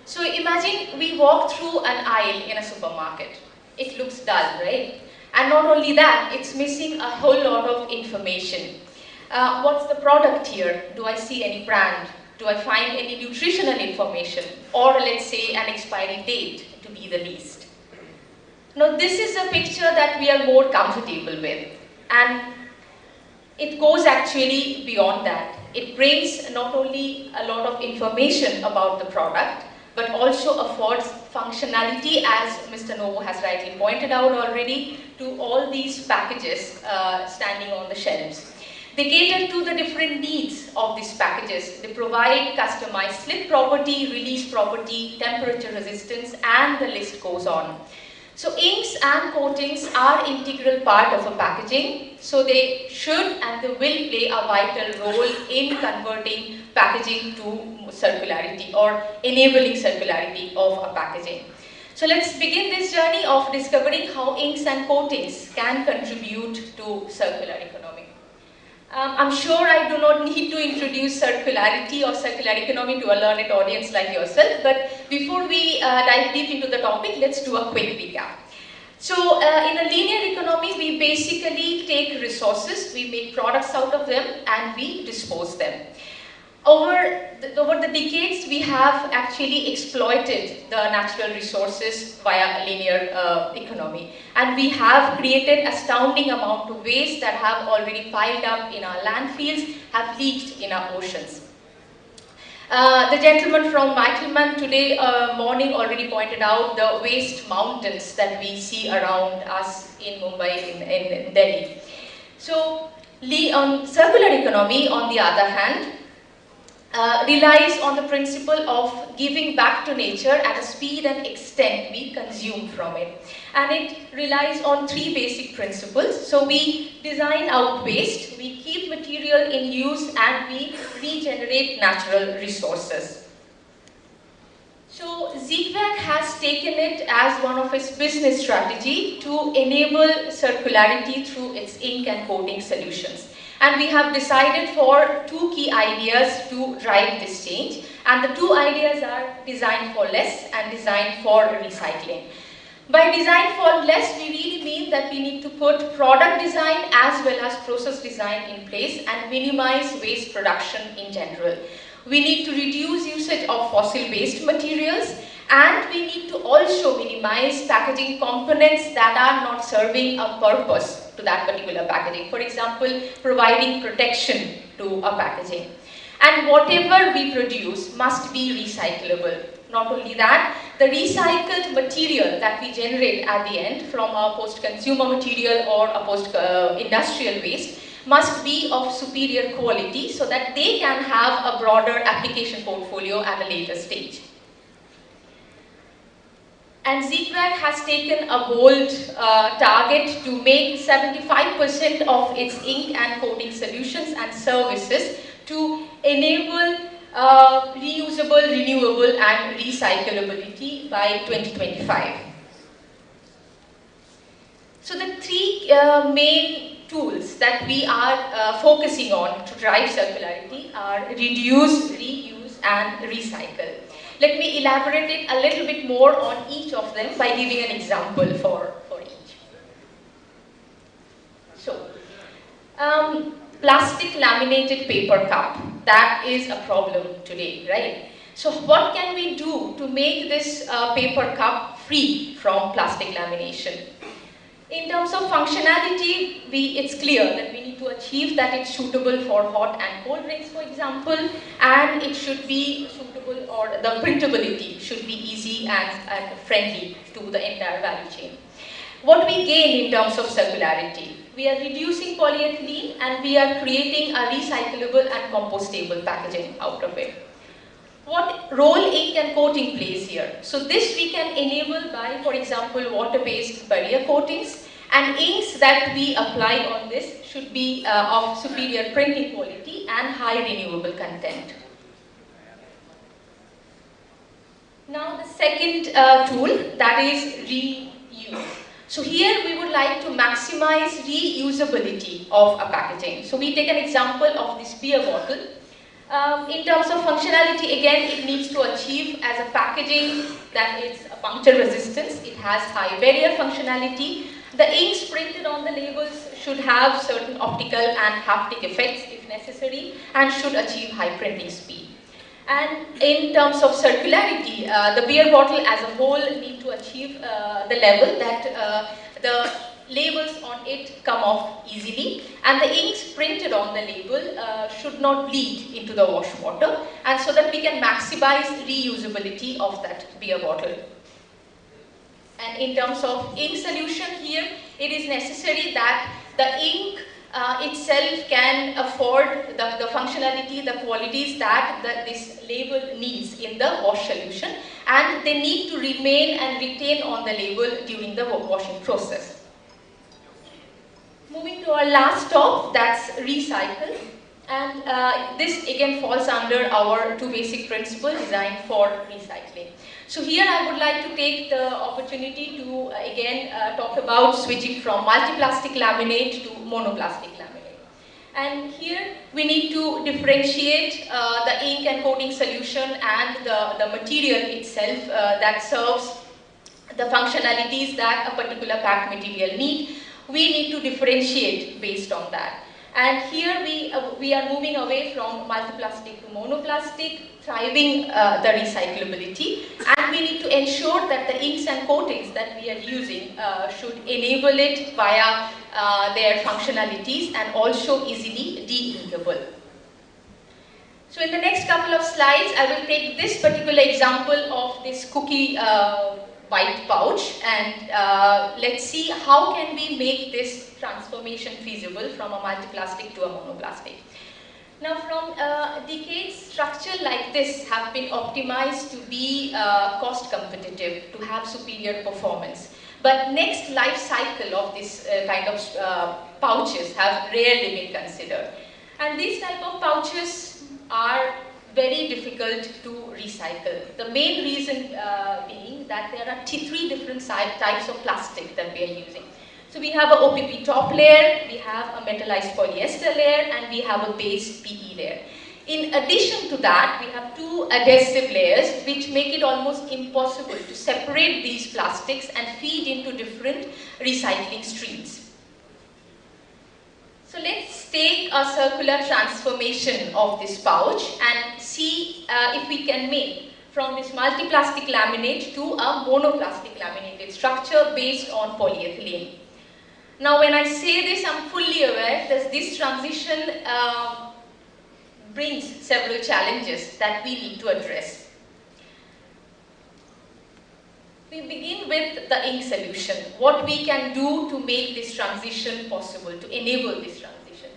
so imagine we walk through an aisle in a supermarket. It looks dull, right? And not only that, it's missing a whole lot of information. What's the product here? Do I see any brand? Do I find any nutritional information? Or let's say an expiry date to be the least. Now this is a picture that we are more comfortable with. And it goes actually beyond that. It brings not only a lot of information about the product, but also affords functionality, as Mr. Novo has rightly pointed out already, to all these packages standing on the shelves. They cater to the different needs of these packages. They provide customized slip property, release property, temperature resistance, and the list goes on. So inks and coatings are integral part of a packaging, so they should and they will play a vital role in converting packaging to circularity or enabling circularity of a packaging. So let's begin this journey of discovering how inks and coatings can contribute to circular economy. I'm sure I do not need to introduce circularity or circular economy to a learned audience like yourself, but before we dive deep into the topic, let's do a quick recap. So in a linear economy, we basically take resources, we make products out of them, and we dispose them. Over the decades, we have actually exploited the natural resources via a linear economy. And we have created astounding amount of waste that have already piled up in our landfills, have leaked in our oceans. The gentleman from Michelman today morning already pointed out the waste mountains that we see around us in Mumbai, in Delhi. So, circular economy, on the other hand, relies on the principle of giving back to nature at a speed and extent we consume from it. And it relies on three basic principles. So we design out waste, we keep material in use, and we regenerate natural resources. So SIEGWERK has taken it as one of its business strategy to enable circularity through its ink and coating solutions. And we have decided for two key ideas to drive this change. And the two ideas are design for less and design for recycling. By design for less, we really mean that we need to put product design as well as process design in place and minimize waste production in general. We need to reduce usage of fossil-based materials, and we need to also minimize packaging components that are not serving a purpose to that particular packaging. For example, providing protection to a packaging. And whatever we produce must be recyclable. Not only that, the recycled material that we generate at the end from our post-consumer material or a post-industrial waste must be of superior quality so that they can have a broader application portfolio at a later stage. And SIEGWERK has taken a bold target to make 75% of its ink and coating solutions and services to enable reusable, renewable, and recyclability by 2025. So the three main tools that we are focusing on to drive circularity are reduce, reuse, and recycle. Let me elaborate it a little bit more on each of them by giving an example for each. So, plastic laminated paper cup, that is a problem today, right? So what can we do to make this paper cup free from plastic lamination? In terms of functionality, it's clear that we need to achieve that it's suitable for hot and cold drinks, for example, and it should be suitable, or the printability should be easy and friendly to the entire value chain. What we gain in terms of circularity? We are reducing polyethylene and we are creating a recyclable and compostable packaging out of it. What role ink and coating plays here? So this we can enable by, for example, water-based barrier coatings, and inks that we apply on this should be of superior printing quality and high renewable content. Now the second tool, that is reuse. So here we would like to maximize reusability of a packaging. So we take an example of this beer bottle. In terms of functionality, again, it needs to achieve as a packaging that is a puncture resistance. It has high barrier functionality. The inks printed on the labels should have certain optical and haptic effects if necessary and should achieve high printing speed. And in terms of circularity, the beer bottle as a whole need to achieve the level that the labels on it come off easily, and the inks printed on the label should not bleed into the wash water, and so that we can maximize reusability of that beer bottle. And in terms of ink solution here, it is necessary that the ink itself can afford the functionality, the qualities that this label needs in the wash solution, and they need to remain and retain on the label during the washing process. Moving to our last stop, that's recycle. And this again falls under our two basic principles designed for recycling. So here I would like to take the opportunity to again talk about switching from multiplastic laminate to monoplastic laminate. And here we need to differentiate the ink and coating solution and the material itself that serves the functionalities that a particular pack material needs. We need to differentiate based on that. And here we are moving away from multiplastic to monoplastic, driving the recyclability, and we need to ensure that the inks and coatings that we are using should enable it via their functionalities and also easily de-inkable. So in the next couple of slides, I will take this particular example of this cookie white pouch, and let's see how can we make this transformation feasible from a multiplastic to a monoplastic. Now from decades, structure like this have been optimized to be cost competitive, to have superior performance. But next life cycle of this kind of pouches have rarely been considered. And these type of pouches are very difficult to recycle. The main reason being that there are three different types of plastic that we are using. So we have a OPP top layer, we have a metallized polyester layer, and we have a base PE layer. In addition to that, we have two adhesive layers which make it almost impossible to separate these plastics and feed into different recycling streams. So let's take a circular transformation of this pouch and see if we can make from this multiplastic laminate to a monoplastic laminated structure based on polyethylene. Now when I say this, I'm fully aware that this transition brings several challenges that we need to address. We begin with the ink solution, what we can do to make this transition possible, to enable this transition.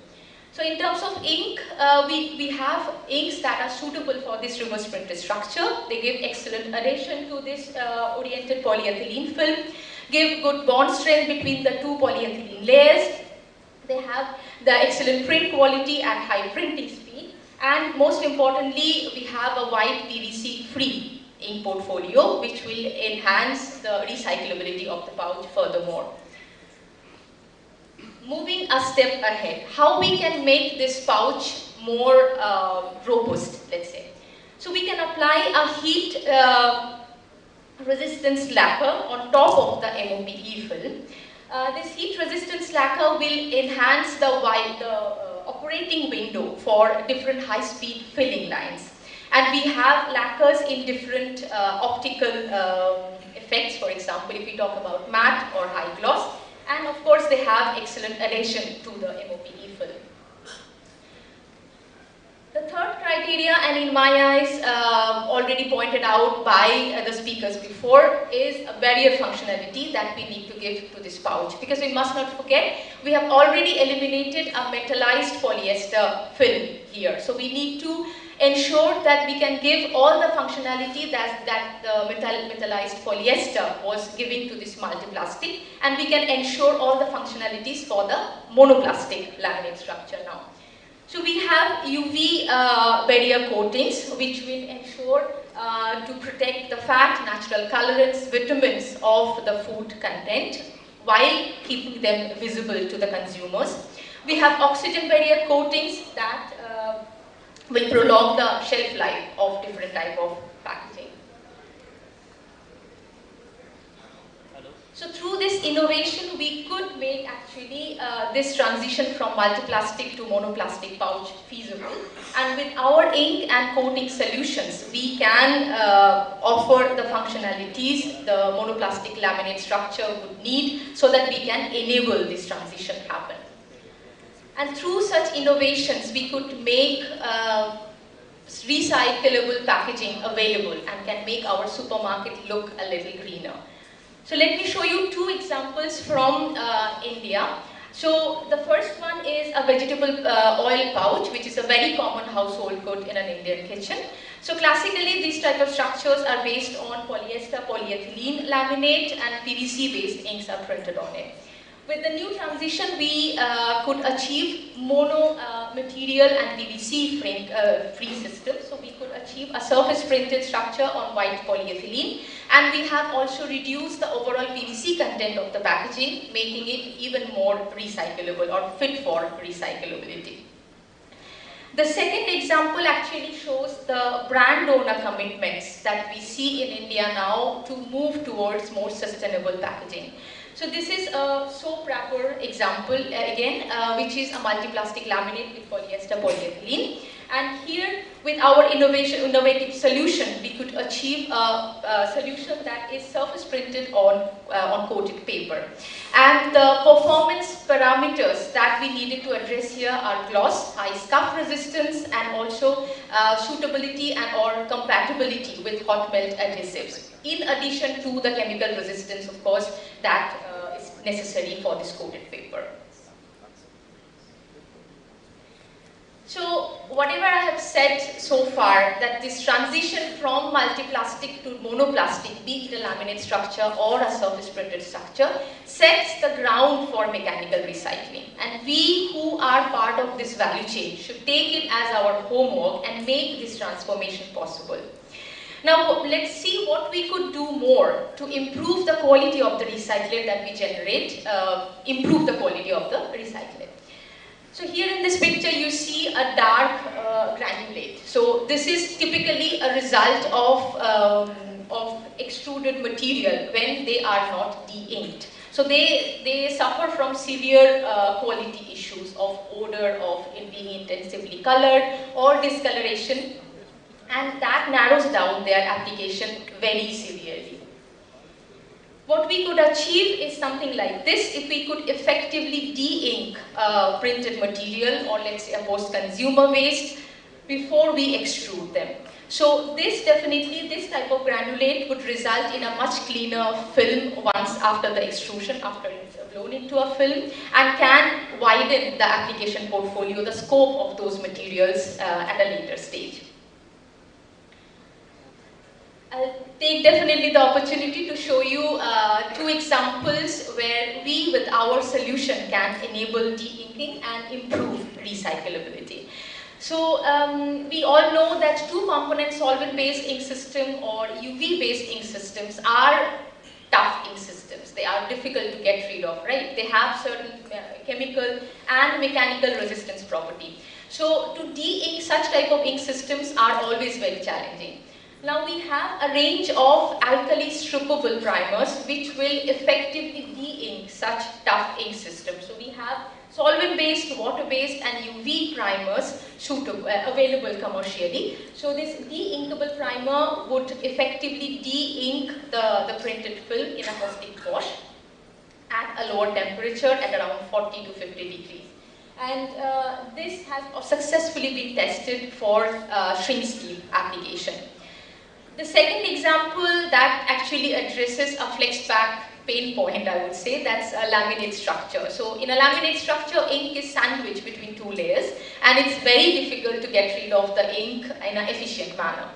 So in terms of ink, we have inks that are suitable for this reverse printed structure. They give excellent adhesion to this oriented polyethylene film, give good bond strength between the two polyethylene layers. They have the excellent print quality and high printing speed. And most importantly, we have a wide PVC free ink portfolio which will enhance the recyclability of the pouch furthermore. Moving a step ahead, how we can make this pouch more robust, let's say. So we can apply a heat resistance lacquer on top of the MOPE film. This heat resistance lacquer will enhance the operating window for different high-speed filling lines. And we have lacquers in different optical effects, for example, if we talk about matte or high gloss. And of course, they have excellent adhesion to the MOPE film. The third criteria, and in my eyes, already pointed out by the speakers before, is a barrier functionality that we need to give to this pouch. Because we must not forget, we have already eliminated a metallized polyester film here. So we need to ensure that we can give all the functionality that the metallized polyester was giving to this multiplastic, and we can ensure all the functionalities for the monoplastic laminate structure now. So we have UV barrier coatings which will ensure to protect the fat, natural colorants, vitamins of the food content, while keeping them visible to the consumers. We have oxygen barrier coatings that will prolong the shelf life of different type of packaging. So through this innovation, we could make actually this transition from multiplastic to monoplastic pouch feasible. And with our ink and coating solutions, we can offer the functionalities the monoplastic laminate structure would need so that we can enable this transition happen. And through such innovations, we could make recyclable packaging available and can make our supermarket look a little greener. So let me show you two examples from India. So the first one is a vegetable oil pouch, which is a very common household good in an Indian kitchen. So classically, these type of structures are based on polyester, polyethylene laminate, and PVC-based inks are printed on it. With the new transition, we could achieve mono material and PVC free systems. So we could achieve a surface printed structure on white polyethylene. And we have also reduced the overall PVC content of the packaging, making it even more recyclable or fit for recyclability. The second example actually shows the brand owner commitments that we see in India now to move towards more sustainable packaging. So this is a soap wrapper example again, which is a multi-plastic laminate with polyester polyethylene. And here, with our innovative solution, we could achieve a solution that is surface printed on coated paper. And the performance parameters that we needed to address here are gloss, high scuff resistance, and also suitability and or compatibility with hot melt adhesives, in addition to the chemical resistance, of course, that is necessary for this coated paper. So whatever I have said so far, that this transition from multiplastic to monoplastic, be it a laminate structure or a surface printed structure, sets the ground for mechanical recycling. And we who are part of this value chain should take it as our homework and make this transformation possible. Now let's see what we could do more to improve the quality of the recyclate that we generate, improve the quality of the recyclate. So here in this picture you see a dark granulate. So this is typically a result of extruded material when they are not de-inked. So they suffer from severe quality issues of odor, of it being intensively colored or discoloration, and that narrows down their application very severely. What we could achieve is something like this if we could effectively de-ink printed material, or let's say a post-consumer waste, before we extrude them. So this type of granulate would result in a much cleaner film once after the extrusion, after it's blown into a film, and can widen the application portfolio, the scope of those materials at a later stage. I'll take definitely the opportunity to show you two examples where we, with our solution, can enable de-inking and improve recyclability. So we all know that two-component solvent-based ink system or UV-based ink systems are tough ink systems. They are difficult to get rid of, right? They have certain chemical and mechanical resistance property. So to de-ink such type of ink systems are always very challenging. Now we have a range of alkali strippable primers which will effectively de-ink such tough ink systems. So we have solvent-based, water-based and UV primers available commercially. So this de-inkable primer would effectively de-ink the printed film in a caustic wash at a lower temperature at around 40 to 50 degrees. And this has successfully been tested for shrink sleeve application. The second example that actually addresses a flex pack pain point, I would say, that's a laminate structure. So in a laminate structure, ink is sandwiched between two layers, and it's very difficult to get rid of the ink in an efficient manner.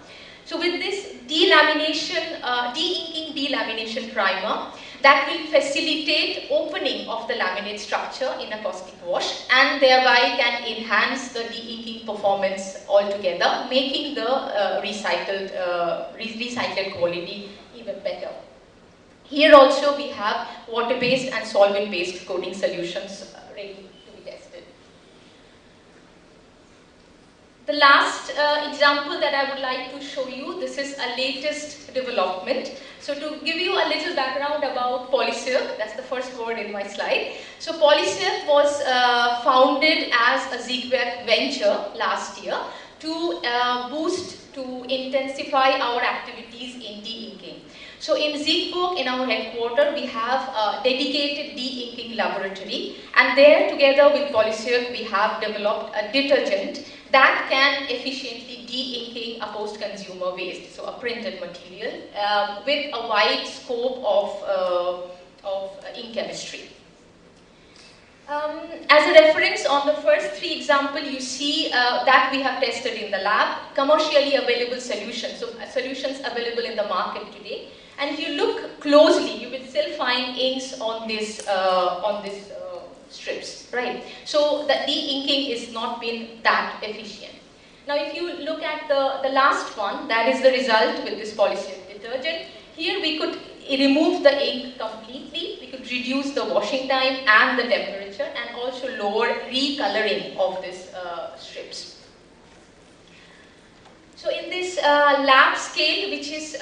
So with this de-inking delamination primer, that will facilitate opening of the laminate structure in a caustic wash and thereby can enhance the de-inking performance altogether, making the recycled quality even better. Here also we have water-based and solvent-based coating solutions ready to be tested. The last example that I would like to show you, this is a latest development. So to give you a little background about PolySilk, that's the first word in my slide. So PolySilk was founded as a SIEGWERK venture last year to intensify our activities in de-inking. So in SIEGWERK, in our headquarters, we have a dedicated de-inking laboratory, and there together with PolySilk, we have developed a detergent that can efficiently de-inking a post-consumer waste, so a printed material with a wide scope of ink chemistry. As a reference, on the first three examples, you see that we have tested in the lab, commercially available solutions, so solutions available in the market today. And if you look closely, you will still find inks on this strips, right? So the de-inking is not been that efficient. Now, if you look at the last one, that is the result with this PolySilk detergent. Here we could remove the ink completely, we could reduce the washing time and the temperature, and also lower recoloring of these strips. So in this lab scale, which is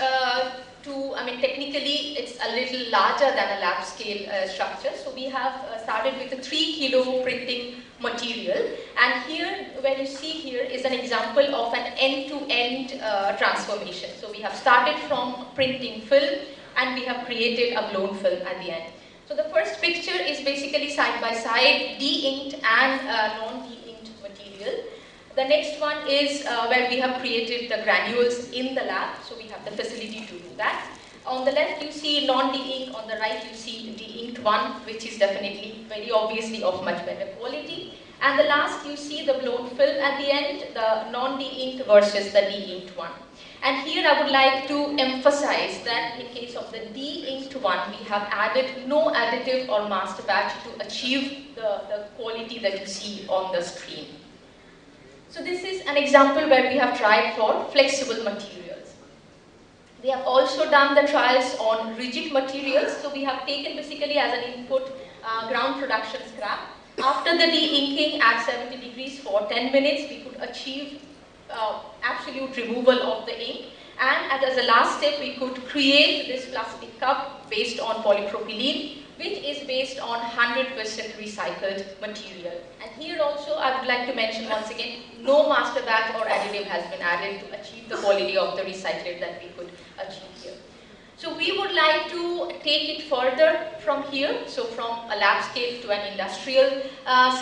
technically it's a little larger than a lab scale structure. So we have started with a 3 kilo printing material, and here, when you see here, is an example of an end-to-end transformation. So we have started from printing film, and we have created a blown film at the end. So the first picture is basically side by side, de-inked and non-de-inked material. The next one is where we have created the granules in the lab, so we have the facility to do that. On the left you see non-de-ink, on the right you see de-inked one, which is definitely very obviously of much better quality. And the last you see the blown film at the end, the non-de-inked versus the de-inked one. And here I would like to emphasize that in case of the de-inked one, we have added no additive or master batch to achieve the quality that you see on the screen. So this is an example where we have tried for flexible materials. We have also done the trials on rigid materials. So we have taken basically as an input ground production scrap. After the de-inking at 70 degrees for 10 minutes, we could achieve absolute removal of the ink. And as a last step, we could create this plastic cup based on polypropylene, which is based on 100% recycled material. And here also I would like to mention once again, no master batch or additive has been added to achieve the quality of the recyclate that we could achieve here. So we would like to take it further from here, so from a lab scale to an industrial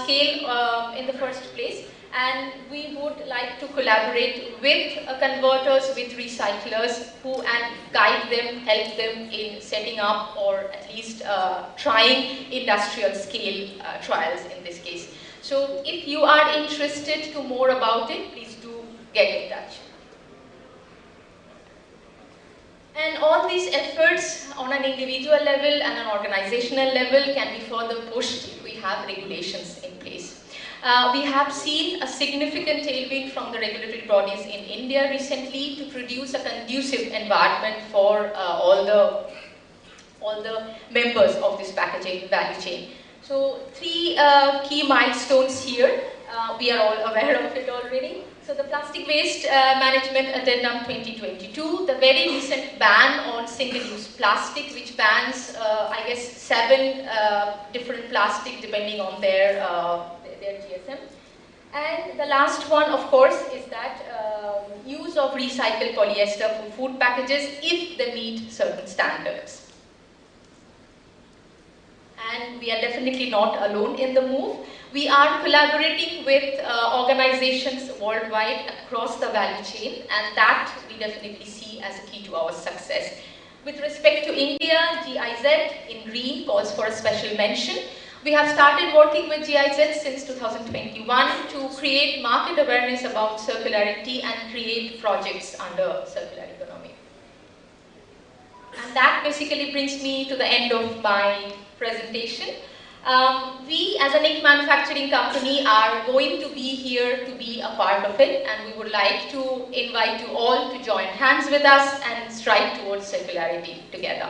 scale in the first place. And we would like to collaborate with converters, with recyclers and guide them, help them in setting up or at least trying industrial scale trials in this case. So if you are interested to more about it, please do get in touch. And all these efforts on an individual level and an organizational level can be further pushed if we have regulations in place. We have seen a significant tailwind from the regulatory bodies in India recently to produce a conducive environment for all the members of this packaging value chain. So 3 key milestones here. We are all aware of it already. So the Plastic Waste Management Addendum 2022, the very recent ban on single-use plastic, which bans, I guess, 7 different plastic depending on their GSM. And the last one, of course, is that use of recycled polyester for food packages if they meet certain standards. And we are definitely not alone in the move. We are collaborating with organizations worldwide across the value chain, and that we definitely see as a key to our success. With respect to India, GIZ in green calls for a special mention. We have started working with GIZ since 2021 to create market awareness about circularity and create projects under circular economy. And that basically brings me to the end of my presentation. We as an ink manufacturing company are going to be here to be a part of it, and we would like to invite you all to join hands with us and strive towards circularity together.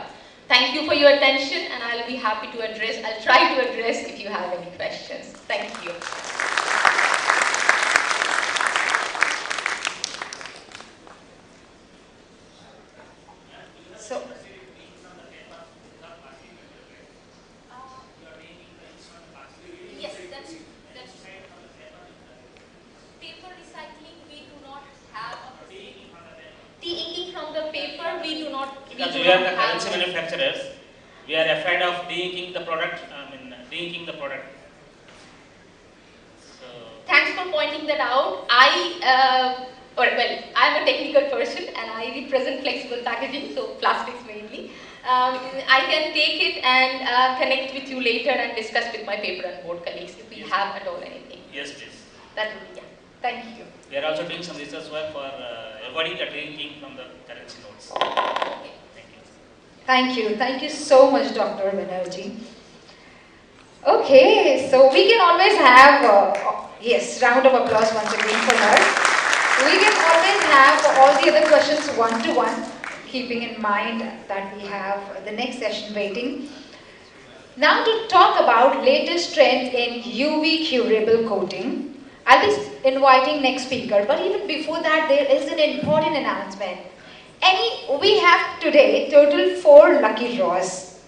Thank you for your attention, and I'll be happy to address, I'll try to address if you have any questions. Thank you. So, yes, that's paper recycling. We do not have de-inking from the paper. We do not. Because we are the currency manufacturers, we are afraid of de-inking the product. De-inking the product. So thanks for pointing that out. I'm a technical person and I represent flexible packaging, so plastics mainly. I can take it and connect with you later and discuss with my paper and board colleagues if we have at all anything. yes, please. That would be, yeah. Thank you. We are also doing some research work for avoiding the de-inking from the currency notes. Okay. thank you. Thank you so much, Dr. Banerjee. Okay, so we can always have, yes, round of applause once again for her. We can always have all the other questions one-to-one, keeping in mind that we have the next session waiting. Now to talk about latest trends in UV curable coating, I'll be inviting next speaker, but even before that there is an important announcement. We have today total 4 lucky draws.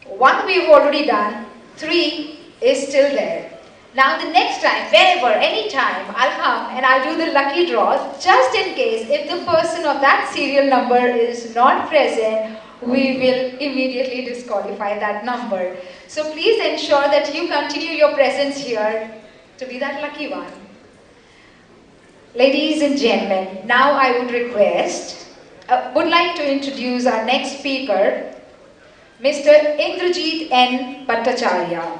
1 we've already done, 3 is still there. Now the next time, wherever, anytime, I'll come and I'll do the lucky draws just in case if the person of that serial number is not present, we will immediately disqualify that number. So please ensure that you continue your presence here to be that lucky one. Ladies and gentlemen, now I would like to introduce our next speaker, Mr. Indrajit N. Bhattacharya.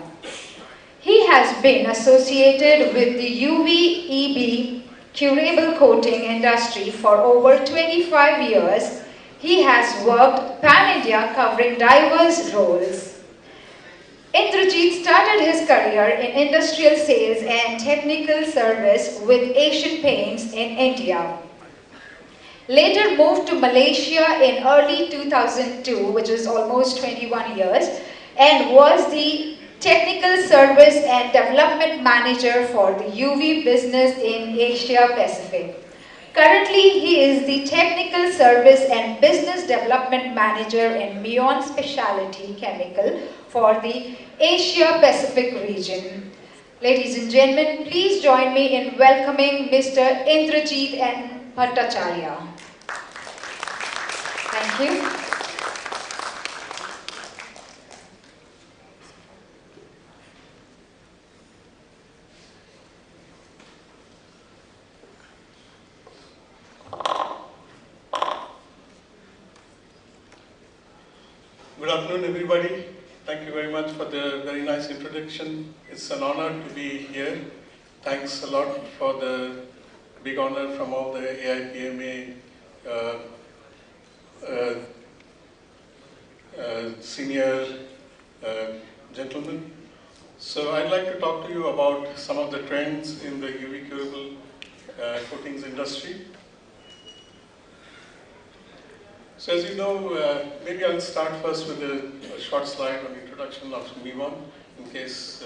He has been associated with the UV-EB curable coating industry for over 25 years. He has worked pan-India covering diverse roles. Indrajit started his career in industrial sales and technical service with Asian Paints in India. Later moved to Malaysia in early 2002, which is almost 21 years, and was the Technical Service and Development Manager for the UV business in Asia Pacific. Currently, he is the Technical Service and Business Development Manager in MIWON Specialty Chemical for the Asia Pacific region. Ladies and gentlemen, please join me in welcoming Mr. Indrajit N. Bhattacharya. Thank you. Good afternoon, everybody. Thank you very much for the very nice introduction. It's an honor to be here. Thanks a lot for the big honor from all the AIPAMA senior gentlemen. So I'd like to talk to you about some of the trends in the UV curable coatings industry. So as you know, maybe I'll start first with a short slide on the introduction of MIWON in case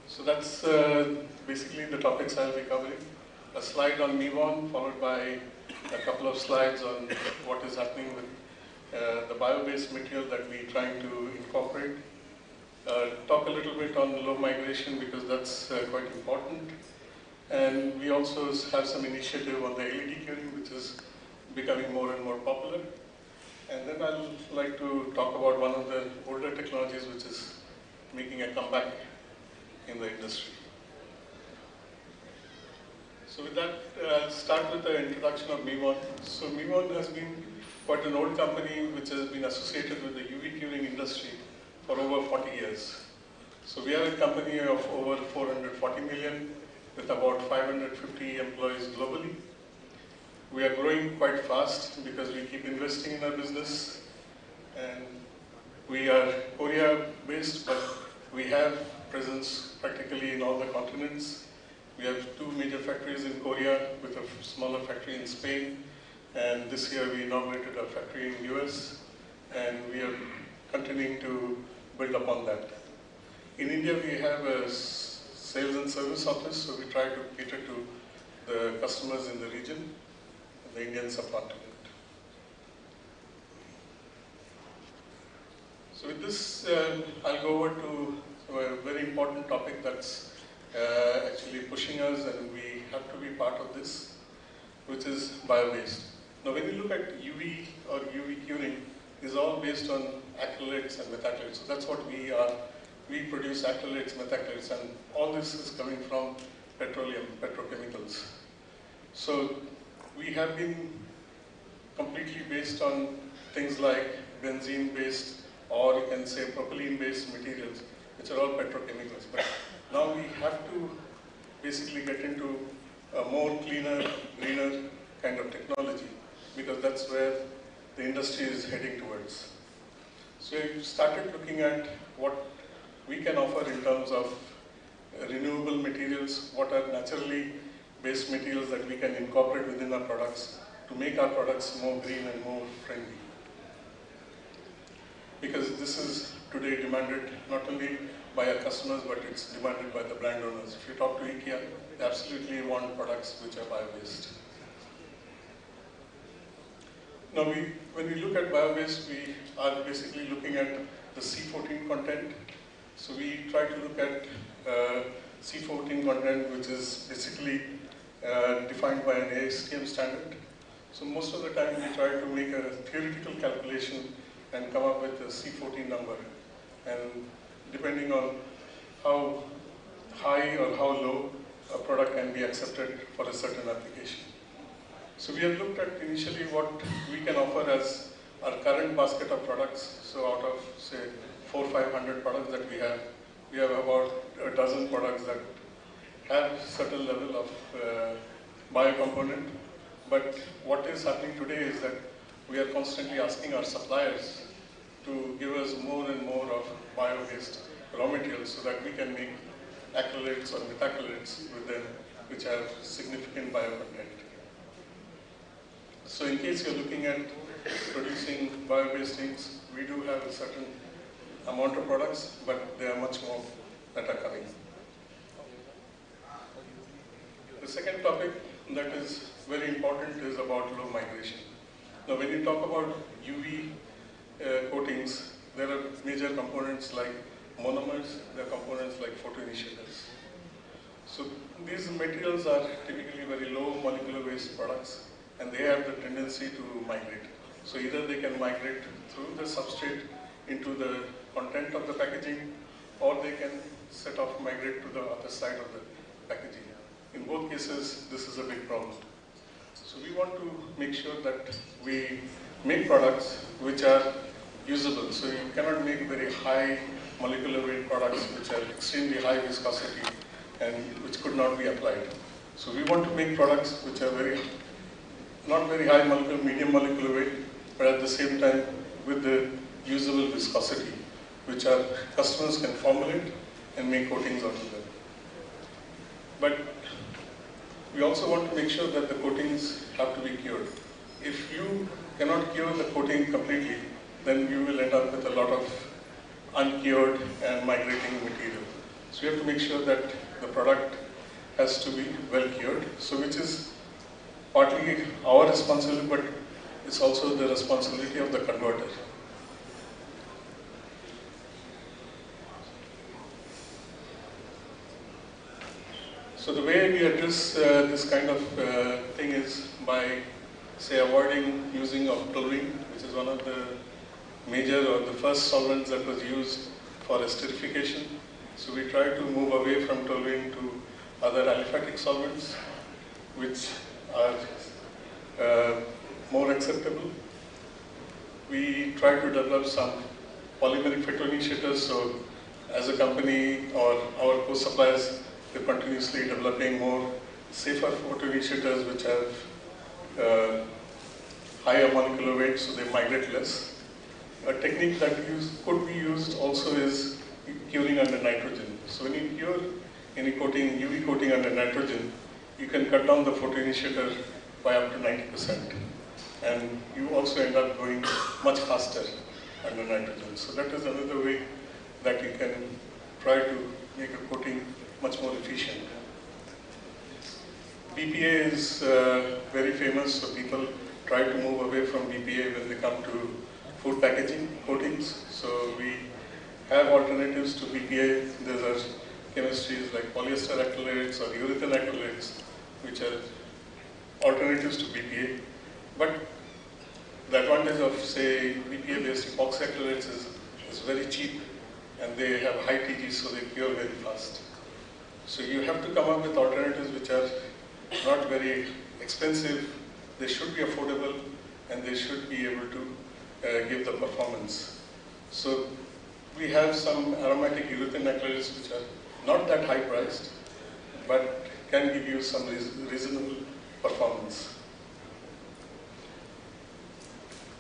so that's basically the topics I'll be covering. A slide on MIWON followed by a couple of slides on what is happening with the bio-based material that we're trying to incorporate. Talk a little bit on low migration because that's quite important. And we also have some initiative on the LED curing, which is becoming more and more popular. And then I'd like to talk about one of the older technologies which is making a comeback in the industry. So with that, I'll start with the introduction of MIWON. So MIWON has been quite an old company which has been associated with the UV curing industry for over 40 years. So we are a company of over 440 million. With about 550 employees globally. We are growing quite fast because we keep investing in our business. And we are Korea based, but we have presence practically in all the continents. We have 2 major factories in Courtyard with a smaller factory in Spain. And this year we inaugurated a factory in US, and we are continuing to build upon that. In India, we have a sales and service office, so we try to cater to the customers in the region, the Indian subcontinent. So with this, I'll go over to a very important topic that's actually pushing us, and we have to be part of this, which is bio-based. Now, when you look at UV or UV curing, it's all based on acrylates and methacrylates. So that's what we are. We produce acrylates, methacrylates, and all this is coming from petroleum, petrochemicals. So we have been completely based on things like benzene-based, or you can say propylene-based materials, which are all petrochemicals. But now we have to basically get into a more cleaner, greener kind of technology, because that's where the industry is heading towards. So we started looking at what we can offer in terms of renewable materials, what are naturally based materials that we can incorporate within our products to make our products more green and more friendly. Because this is today demanded not only by our customers, but it's demanded by the brand owners. If you talk to IKEA, they absolutely want products which are bio-based. Now, when we look at bio-based, we are basically looking at the C14 content. So we try to look at C14 content, which is basically defined by an ASTM standard. So most of the time, we try to make a theoretical calculation and come up with a C14 number. And depending on how high or how low a product can be accepted for a certain application. So we have looked at initially what we can offer as our current basket of products. So out of, say, 400 or 500 products that we have about a dozen products that have certain level of bio component. But what is happening today is that we are constantly asking our suppliers to give us more and more of bio-based raw materials so that we can make acrylates or methacrylates with them, which have significant bio content. So in case you're looking at producing bio-based inks, we do have a certain amount of products, but there are much more that are coming. The second topic that is very important is about low migration. Now, when you talk about UV coatings, there are major components like monomers, there are components like photoinitiators. So these materials are typically very low molecular weight products, and they have the tendency to migrate. So either they can migrate through the substrate into the content of the packaging, or they can set off migrate to the other side of the packaging. In both cases, this is a big problem. So we want to make sure that we make products which are usable. So you cannot make very high molecular weight products which are extremely high viscosity and which could not be applied. So we want to make products which are not very high molecular, medium molecular weight, but at the same time with the usable viscosity, which our customers can formulate and make coatings out of them. But we also want to make sure that the coatings have to be cured. If you cannot cure the coating completely, then you will end up with a lot of uncured and migrating material. So you have to make sure that the product has to be well cured, so which is partly our responsibility, but it's also the responsibility of the converter. So the way we address this kind of thing is by, say, avoiding using of toluene, which is one of the major or the first solvents that was used for esterification. So we try to move away from toluene to other aliphatic solvents, which are more acceptable. We try to develop some polymeric photoinitiators. So as a company or our co-suppliers, we're continuously developing more safer photoinitiators which have higher molecular weight, so they migrate less. A technique that could be used also is curing under nitrogen. So when you cure any coating, UV coating under nitrogen, you can cut down the photoinitiator by up to 90%. And you also end up going much faster under nitrogen. So that is another way that you can try to make a coating much more efficient. BPA is very famous, so people try to move away from BPA when they come to food packaging coatings. So we have alternatives to BPA. There are chemistries like polyester acrylates or urethane acrylates, which are alternatives to BPA. But the advantage of, say, BPA-based epoxy acrylates is very cheap, and they have high TG, so they cure very fast. So you have to come up with alternatives which are not very expensive, they should be affordable, and they should be able to give the performance. So we have some aromatic urethane acrylates which are not that high priced, but can give you some reasonable performance.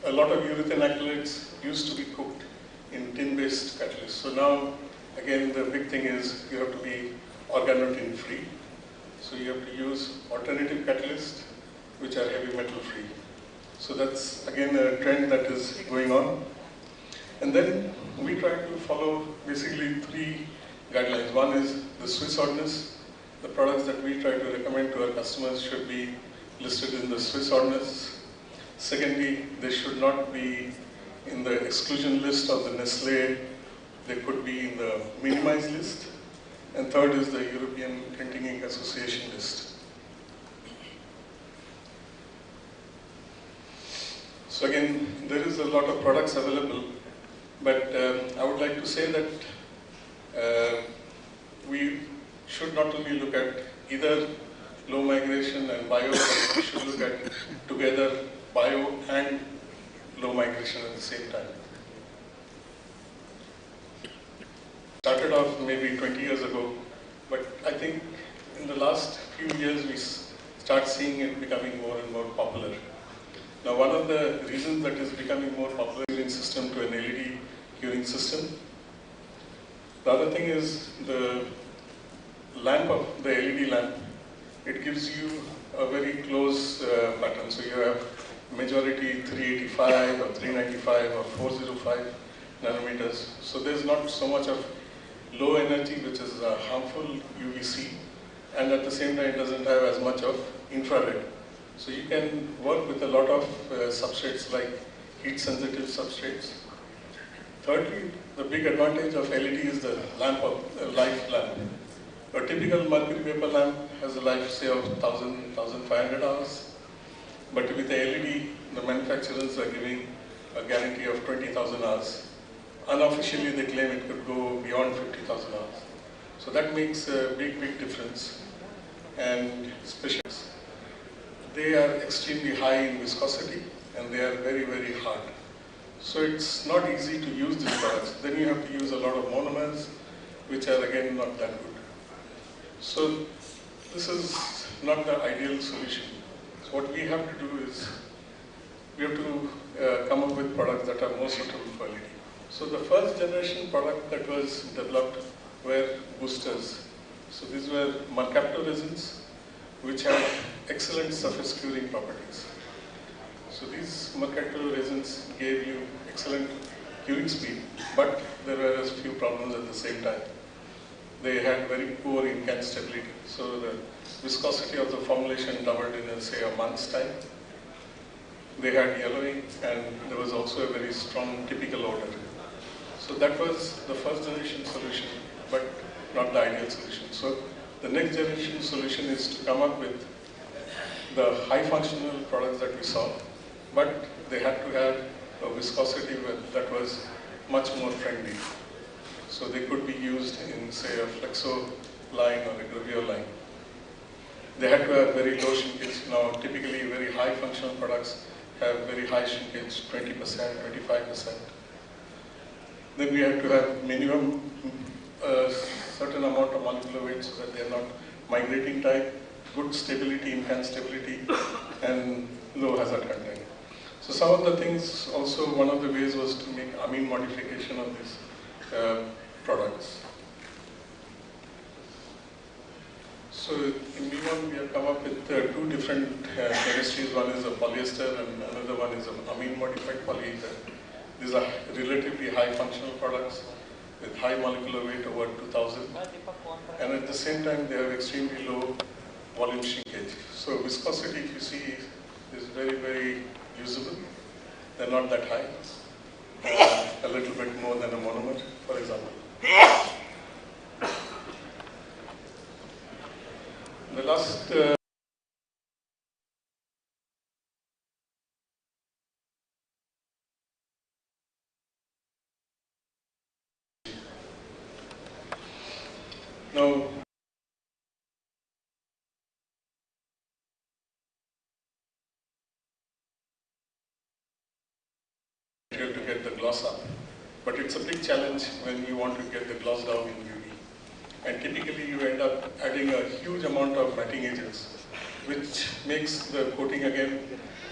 A lot of urethane acrylates used to be cooked in tin-based catalysts. So now, again, the big thing is you have to be organotin free. So you have to use alternative catalysts which are heavy metal free. So that's again a trend that is going on. And then we try to follow basically 3 guidelines. One is the Swiss ordinance. The products that we try to recommend to our customers should be listed in the Swiss ordinance. Secondly, they should not be in the exclusion list of the Nestlé. They could be in the minimized list. And third is the European Printing Ink Association list. So again, there is a lot of products available, but I would like to say that we should not only look at either low migration and bio, but we should look at together bio and low migration at the same time. Started off maybe 20 years ago, but I think in the last few years we start seeing it becoming more and more popular. Now, one of the reasons that is becoming more popular curing system to an LED curing system. The other thing is the lamp of the LED lamp. It gives you a very close pattern. So you have majority 385 or 395 or 405 nanometers. So there's not so much of low energy, which is harmful UVC, and at the same time it doesn't have as much of infrared. So you can work with a lot of substrates like heat sensitive substrates. Thirdly, the big advantage of LED is the lamp of life lamp. A typical mercury vapor lamp has a life, say, of 1,000, 1,500 hours. But with the LED, the manufacturers are giving a guarantee of 20,000 hours. Unofficially, they claim it could go beyond 50,000 hours. So that makes a big, big difference. And especially, they are extremely high in viscosity and they are very, very hard. So it's not easy to use these products. Then you have to use a lot of monomers, which are again not that good. So this is not the ideal solution. So what we have to do is, we have to come up with products that are more suitable for LED. So the first generation product that was developed were boosters. So these were mercapto resins, which had excellent surface curing properties. So these mercapto resins gave you excellent curing speed, but there were a few problems at the same time. They had very poor inkjet stability. So the viscosity of the formulation doubled in, say, a month's time. They had yellowing, and there was also a very strong typical odor. So that was the first generation solution, but not the ideal solution. So the next generation solution is to come up with the high functional products that we saw, but they had to have a viscosity that was much more friendly. So they could be used in, say, a flexo line or a gravure line. They had to have very low shrinkage. Now, typically very high functional products have very high shrinkage, 20%, 25%. Then we have to have minimum certain amount of molecular weight so that they are not migrating type, good stability, enhanced stability, and low hazard content. So some of the things, also one of the ways was to make amine modification of these products. So in MIWON, we have come up with two different chemistries. One is a polyester and another one is an amine modified polyether. These are relatively high functional products with high molecular weight over 2000, and at the same time they have extremely low volume shrinkage. So viscosity, if you see, is very, very usable. They're not that high, a little bit more than a monomer, for example. The last now, to get the gloss up, but it's a big challenge when you want to get the gloss down in UV. And typically you end up adding a huge amount of matting agents, which makes the coating again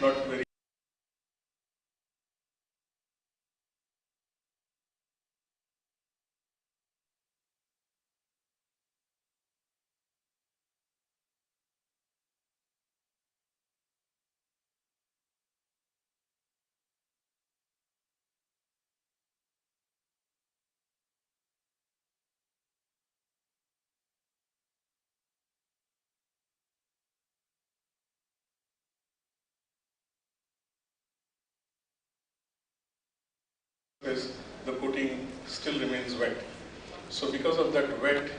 not very is the coating still remains wet. So because of that wet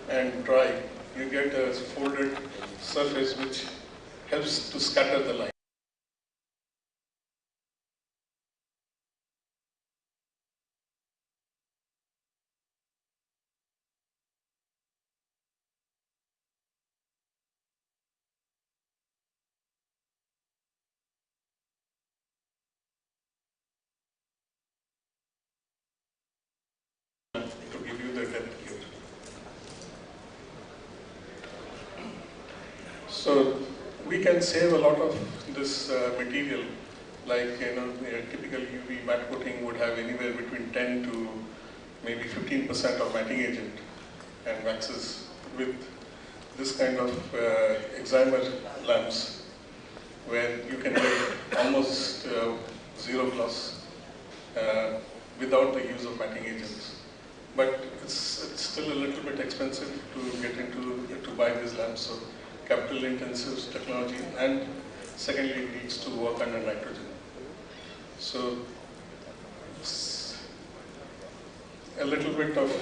and dry, you get a folded surface which helps to scatter the light. To give you the depth here. So we can save a lot of this material, like a typical UV matte coating would have anywhere between 10 to maybe 15% of matting agent and waxes. With this kind of excimer lamps, where you can get almost zero gloss without the use of matting agents. But it's still a little bit expensive to get into, to buy these lamps, so capital intensive technology, and secondly it needs to work under nitrogen. So it's a little bit of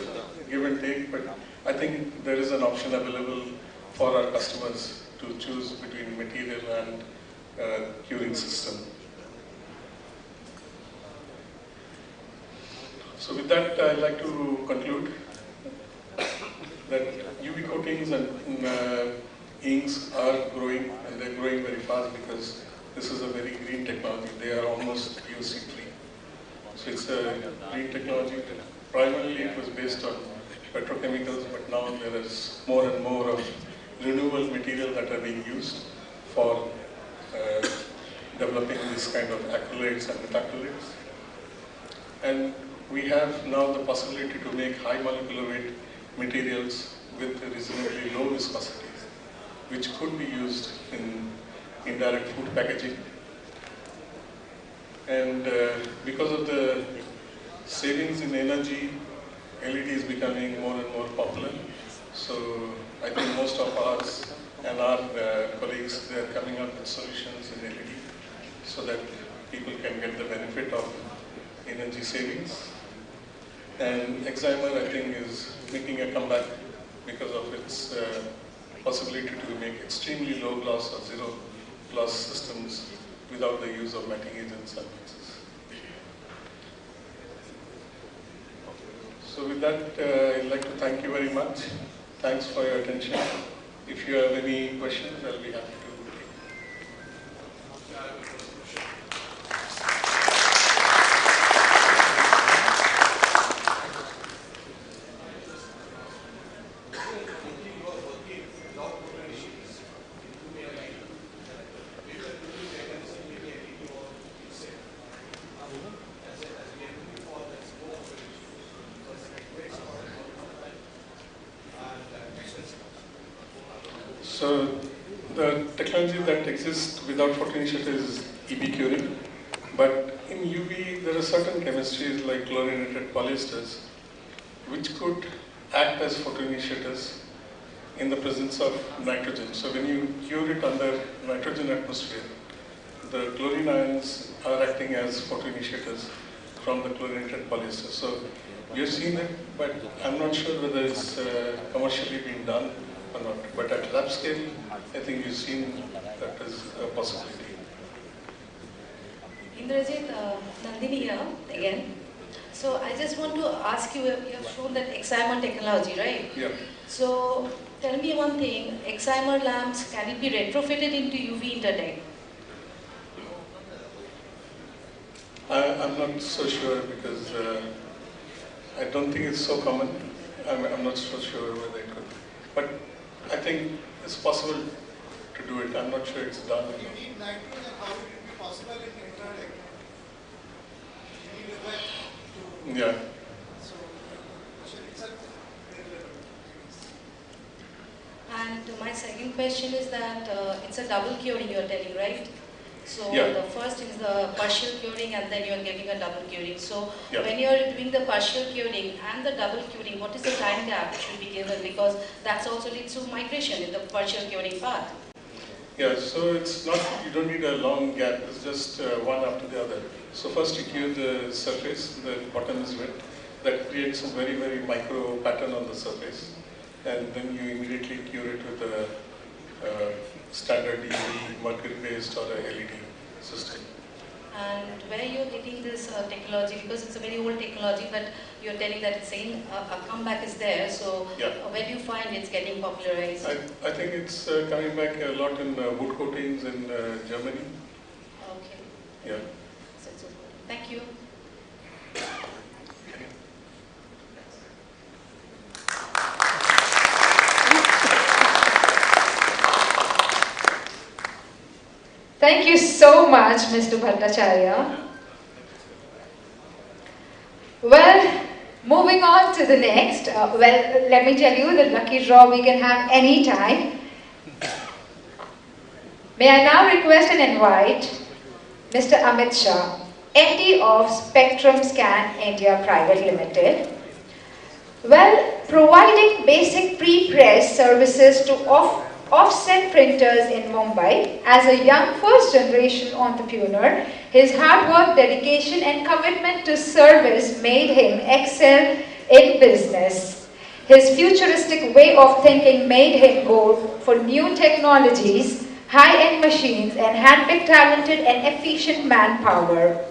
give and take, but I think there is an option available for our customers to choose between material and curing system. So with that, I'd like to conclude that UV coatings and inks are growing, and they're growing very fast because this is a very green technology. They are almost VOC free. So it's a green technology. Primarily it was based on petrochemicals, but now there is more and more of renewable material that are being used for developing this kind of acrylates and methacrylates. And we have now the possibility to make high molecular weight materials with reasonably low viscosities, which could be used in indirect food packaging. And because of the savings in energy, LED is becoming more and more popular. So I think most of us and our colleagues, they are coming up with solutions in LED so that people can get the benefit of energy savings. And Excimer, I think, is making a comeback because of its possibility to make extremely low gloss or zero gloss systems without the use of matting agents and mixes. So with that, I'd like to thank you very much. Thanks for your attention. If you have any questions, I'll be happy to. So the technology that exists without photoinitiator is EB curing, but in UV there are certain chemistries like chlorinated polyesters which could act as photoinitiators in the presence of nitrogen. So when you cure it under nitrogen atmosphere, the chlorine ions are acting as photoinitiators from the chlorinated polyester. So you've seen it, but I'm not sure whether it's commercially being done or not. But at lab scale, I think you've seen that is a possibility. Indrajit, Nandini here again. So I just want to ask you, you have shown that excimer technology, right? Yeah. So tell me one thing, excimer lamps, can it be retrofitted into UV intertech? I'm not so sure because I don't think it's so common. I'm not so sure whether it could. But I think it's possible to do it. I'm not sure it's done. You need nitrogen, and how would it be possible in intertech? You need a wet to... Yeah. So, it's a... And my second question is that it's a double curing you're telling, right? So yeah. The first is the partial curing and then you're giving a double curing. So yeah. When you're doing the partial curing and the double curing, what is the time gap should be given? Because that's also leads to migration in the partial curing part. Yeah, so it's not, you don't need a long gap, it's just one after the other. So first you cure the surface, the bottom is wet. That creates a very, very micro pattern on the surface. And then you immediately cure it with a standard EV, mercury-based or a LED system. And where you're getting this technology, because it's a very old technology, but you're telling that it's saying a comeback is there, so yeah. Where do you find it's getting popularized? I think it's coming back a lot in wood coatings in Germany. Okay. Yeah. So, thank you. Thank you so much, Mr. Bhattacharya. Well, moving on to the next. Well, let me tell you, the lucky draw we can have any time. May I now request and invite Mr. Amit Shah, MD of Spectrum Scan India Private Limited. Well, providing basic pre-press services to offset printers in Mumbai. As a young first-generation entrepreneur, his hard work, dedication and commitment to service made him excel in business. His futuristic way of thinking made him go for new technologies, high-end machines and hand-picked talented and efficient manpower.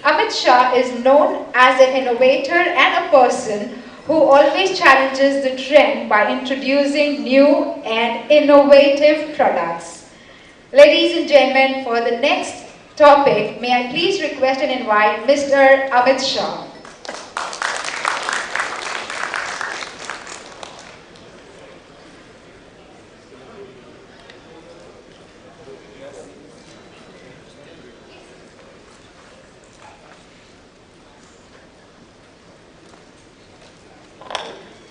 Amit Shah is known as an innovator and a person who always challenges the trend by introducing new and innovative products. Ladies and gentlemen, for the next topic, may I please request and invite Mr. Amit Shah.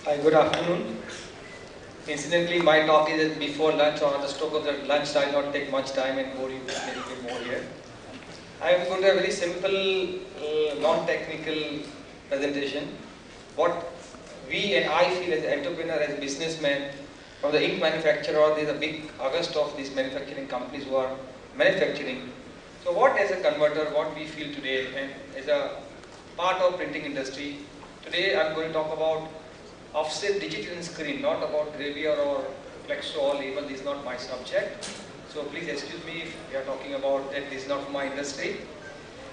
Hi, good afternoon. Incidentally, my talk is before lunch or on the stroke of the lunch, so I will not take much time and bore you with a little bit more here. I am going to have a very simple, non-technical presentation. What we and I feel as an entrepreneur, as a businessman, from the ink manufacturer, there is a big August of these manufacturing companies who are manufacturing. So what as a converter, what we feel today, and as a part of printing industry, today I am going to talk about offset digital and screen, not about gravure or flexo or label. This is not my subject. So please excuse me if we are talking about that. This is not my industry.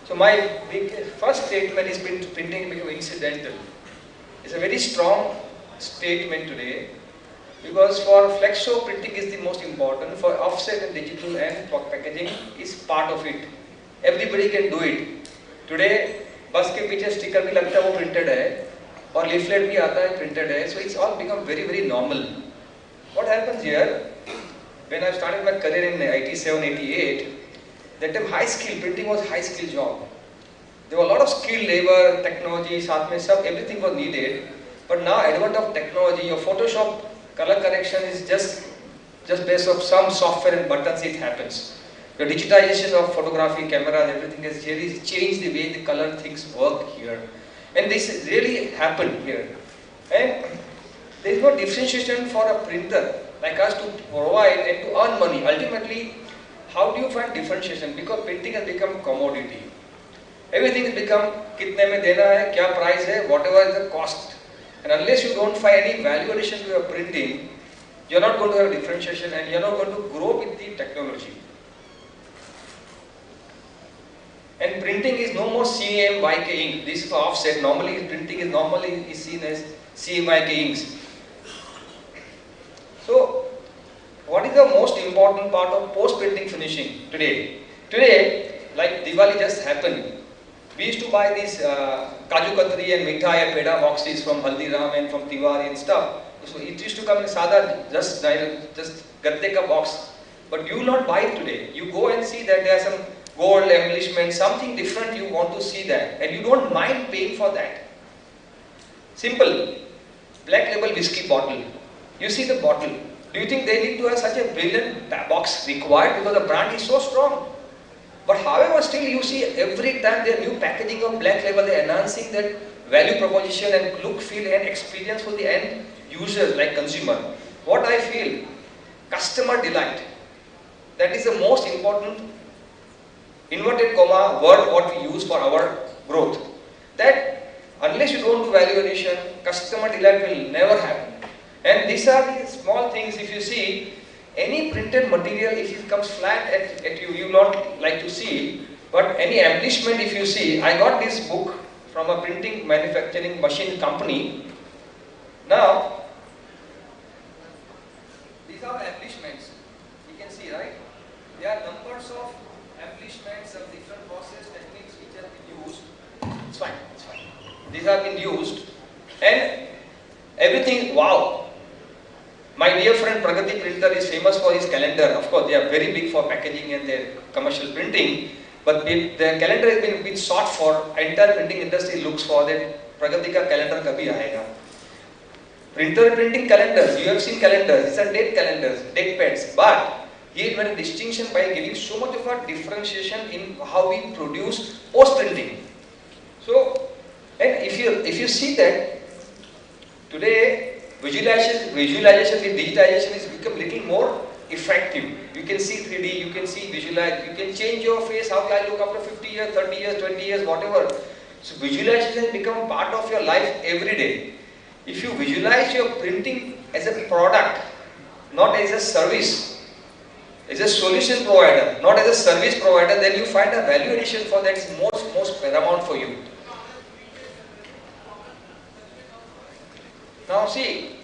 So my big first statement is printing become incidental. It's a very strong statement today because for flexo printing is the most important. For offset and digital and for packaging is part of it. Everybody can do it. Today बस के पीछे sticker भी लगता है वो printed है और leaflet भी आता है printed है. So it's all become very normal. What happens here? When I started my career in 87, 88, that time high skill printing was high skill job. There were a lot of skilled labor, technology, साथ में सब everything was needed. But now advent of technology, your Photoshop color correction is just just based on some software and buttons it happens. The digitization of photography, cameras, everything has really changed the way the color things work here. And this really happened here. And there is no differentiation for a printer like us to provide and to earn money. Ultimately, how do you find differentiation? Because printing has become commodity. Everything has become kitne mein dena hai, kya price hai, whatever is the cost. And unless you don't find any value addition to your printing, you're not going to have differentiation and you're not going to grow with the technology. And printing is no more CMYK ink. This is offset. Normally, printing is normally seen as CMYK inks. So, what is the most important part of post-printing finishing today? Today, like Diwali just happened, we used to buy these Kaju Katri and Mithai and Peda boxes from Haldiram and from Tiwari and stuff. So it used to come in sada, just gatte ka box. But you will not buy it today. You go and see that there are some gold embellishment, something different, you want to see that. And you don't mind paying for that. Simple. Black label whiskey bottle. You see the bottle. Do you think they need to have such a brilliant box required because the brand is so strong? But however, still you see every time there new packaging of black label, they are enhancing that value proposition and look, feel and experience for the end users like consumer. What I feel, customer delight. That is the most important inverted comma word what we use for our growth. That unless you don't do value addition, customer delight will never happen. And these are the small things. If you see any printed material, if it comes flat at you, you will not like to see. But any embellishment, if you see, I got this book from a printing manufacturing machine company. Now, these are embellishments. You can see, right? There are numbers of embellishments of different process techniques which have been used. It's fine, it's fine. These have been used. And everything, wow. My dear friend Pragati Printer is famous for his calendar. Of course, they are very big for packaging and their commercial printing. But their calendar has been sought for. Entire printing industry looks for that. Pragati ka calendar kabhi aayega. Printer printing calendars. You have seen calendars. These are date calendars, date pads. But he made a distinction by giving so much of a differentiation in how we produce post printing. So, and if you see that today. Visualization with digitization has become little more effective. You can see 3D, you can see visualize, you can change your face, how I look after 50 years, 30 years, 20 years, whatever. So visualization has become part of your life every day. If you visualize your printing as a product, not as a service, as a solution provider, not as a service provider, then you find a value addition for that is most paramount for you. Now see,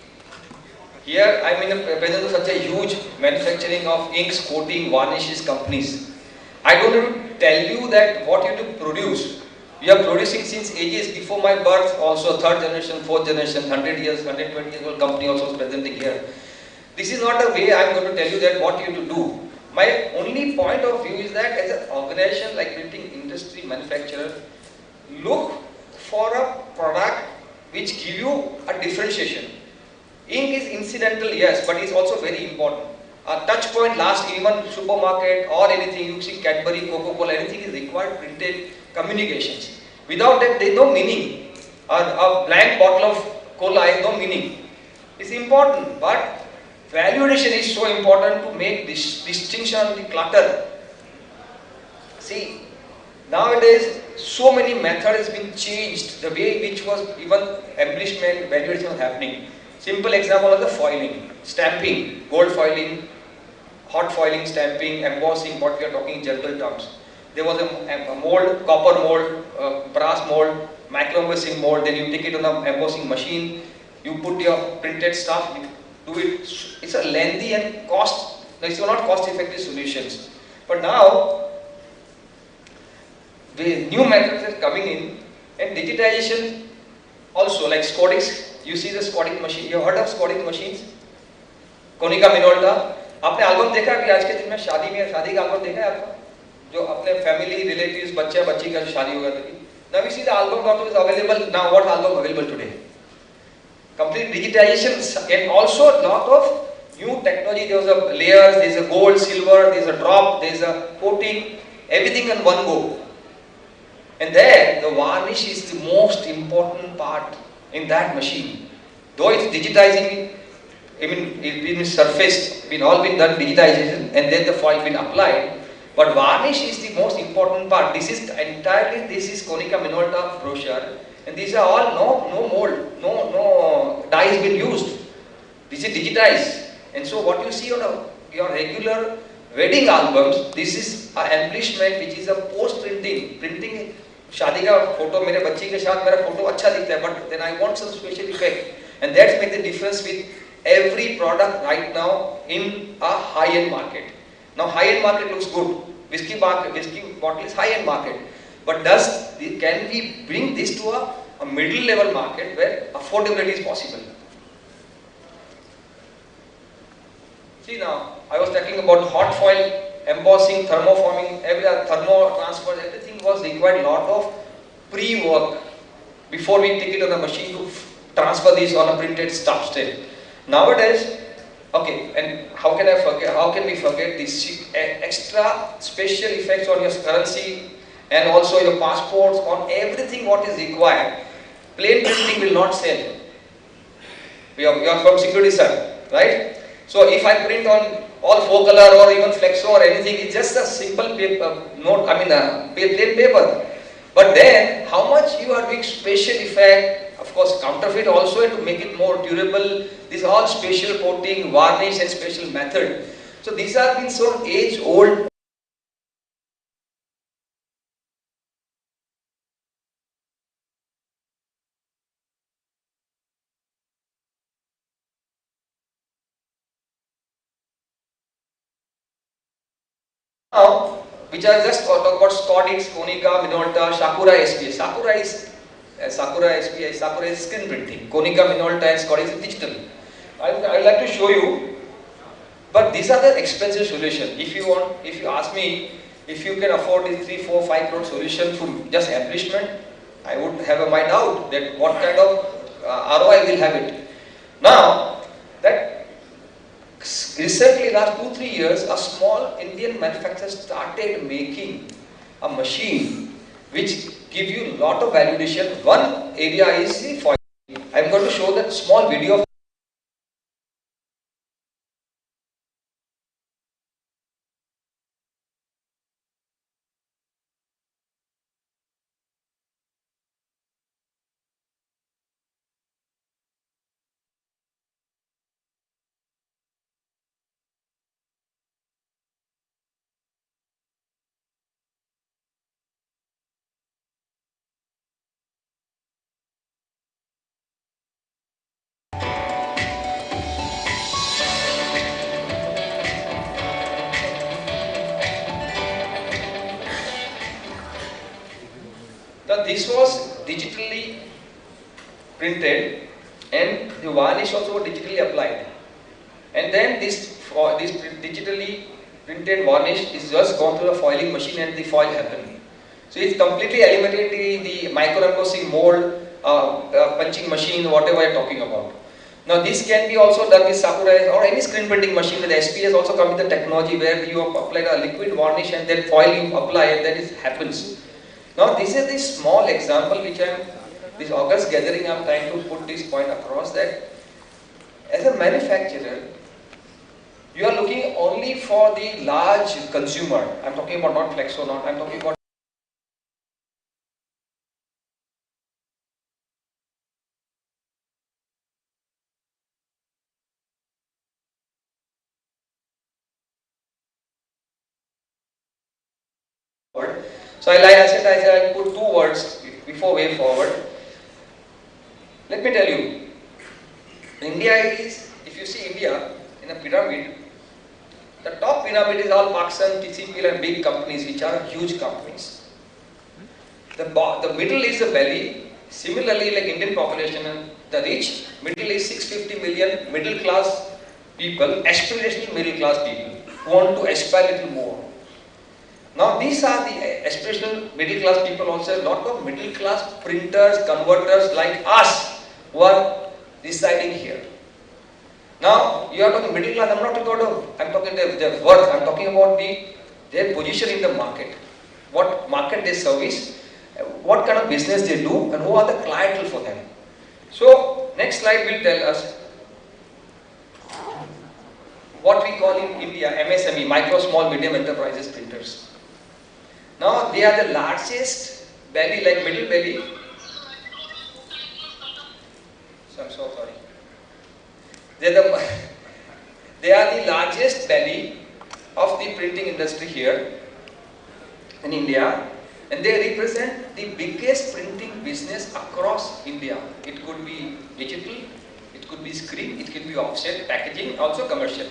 here I am in the presence of such a huge manufacturing of inks, coating, varnishes companies. I don't have to tell you that what you have to produce. We are producing since ages before my birth, also third generation, fourth generation, 100 years, 120 years old company also is presenting here. This is not a way I am going to tell you that what you have to do. My only point of view is that as an organization like printing industry manufacturer, look for a product which give you a differentiation. Ink is incidental, yes, but it's also very important. A touch point last, even supermarket or anything, you see Cadbury, Coca-Cola, anything is required printed communications. Without that, there is no meaning. A blank bottle of cola has no meaning. It's important, but value addition is so important to make this distinction on the clutter. See, nowadays, so many methods has been changed, the way which was even embellishment, value addition was happening. Simple example of the foiling, stamping, gold foiling, hot foiling, stamping, embossing, what we are talking in general terms. There was a mold, copper mold, brass mold, micro embossing mold, then you take it on an embossing machine, you put your printed stuff, you do it. It's a lengthy and it's not cost effective solutions. But now, the new methods are coming in, and digitization also, like Scodix. You see the Scodix machine. You have heard of Scodix machines? Konica Minolta. आपने album देखा कि आज के दिन में शादी का album देखा है आपका? जो अपने फैमिली, रिलेटिव्स, बच्चे बच्ची का शादी होगा तभी. Now we see the album doctor is available now. What album available today? Complete digitization and also a lot of new technology. There was a layers, there is a gold, silver, there is a drop, there is a coating, everything in one go. And there, the varnish is the most important part in that machine. Though it's digitizing, it's been surfaced, all been done digitization, and then the foil been applied. But varnish is the most important part. This is entirely, this is Konica Minolta brochure, and these are all no mold, no dye has been used. This is digitized. And so what you see on your regular wedding albums, this is an embellishment which is a post-printing. Printing, शादी का photo मेरे बच्ची के साथ मेरा photo अच्छा दिखता है, but then I want some special effect. And that's make the difference with every product right now in a high-end market. Now high-end market looks good. Whiskey bottle is high-end market. But can we bring this to a middle-level market where affordability is possible? See now, I was talking about hot foil, embossing, thermoforming, thermo transfers, everything was required a lot of pre-work before we take it on the machine to transfer these on a printed stuff still. Nowadays, okay, and how can we forget these extra special effects on your currency and also your passports, on everything what is required. Plain printing will not sell. We are from security side, right? So if I print on all 4-color or even flexo or anything, it's just a simple paper, plain paper. But then, how much you are doing special effect, of course counterfeit also to make it more durable, these all special coating, varnish and special method. So these are been so age old. Now, which I just talk about Scottish, Konica, Minolta, Sakura SPA. Sakura is screen printing. Konica, Minolta and Scottish is digital. I would like to show you, but these are the expensive solution. If you ask me, if you can afford this 3, 4, 5 crore solution to just embellishment, I would have my doubt that what kind of ROI will have it. Now, that recently, last 2-3 years, a small Indian manufacturer started making a machine which give you a lot of value addition. One area is the foil. I am going to show that small video of Now this was digitally printed and the varnish also was digitally applied. And then this digitally printed varnish is just gone through a foiling machine and the foil happened. So it's completely eliminated the micro-embossing mold, punching machine, whatever you're talking about. Now this can be also done with Sakura or any screen printing machine. With SP has also come with the technology where you apply a liquid varnish and then foil you apply and then it happens. Now this is the small example which this August gathering I am trying to put this point across, that as a manufacturer you are looking only for the large consumer. I am talking about not flexo, I am talking about So I put 2 words before way forward. Let me tell you, India is, if you see India in a pyramid, the top pyramid is all Pakistan, TCPL and big companies which are huge companies. The middle is the belly, similarly like Indian population, and the rich middle is 650 million middle class people, aspirational middle class people who want to aspire a little more. Now these are the aspirational middle class people, also a lot of middle class printers, converters like us who are residing here. Now, you are talking middle class, I'm not talking about, I'm talking their worth, I'm talking about their position in the market. What market they service, what kind of business they do, and who are the clientele for them. So, next slide will tell us what we call in India MSME, micro, small, medium enterprises printers. Now, they are the largest belly, like middle belly. So, I'm so sorry. They are the largest belly of the printing industry here in India, and they represent the biggest printing business across India. It could be digital, it could be screen, it could be offset, packaging, also commercial.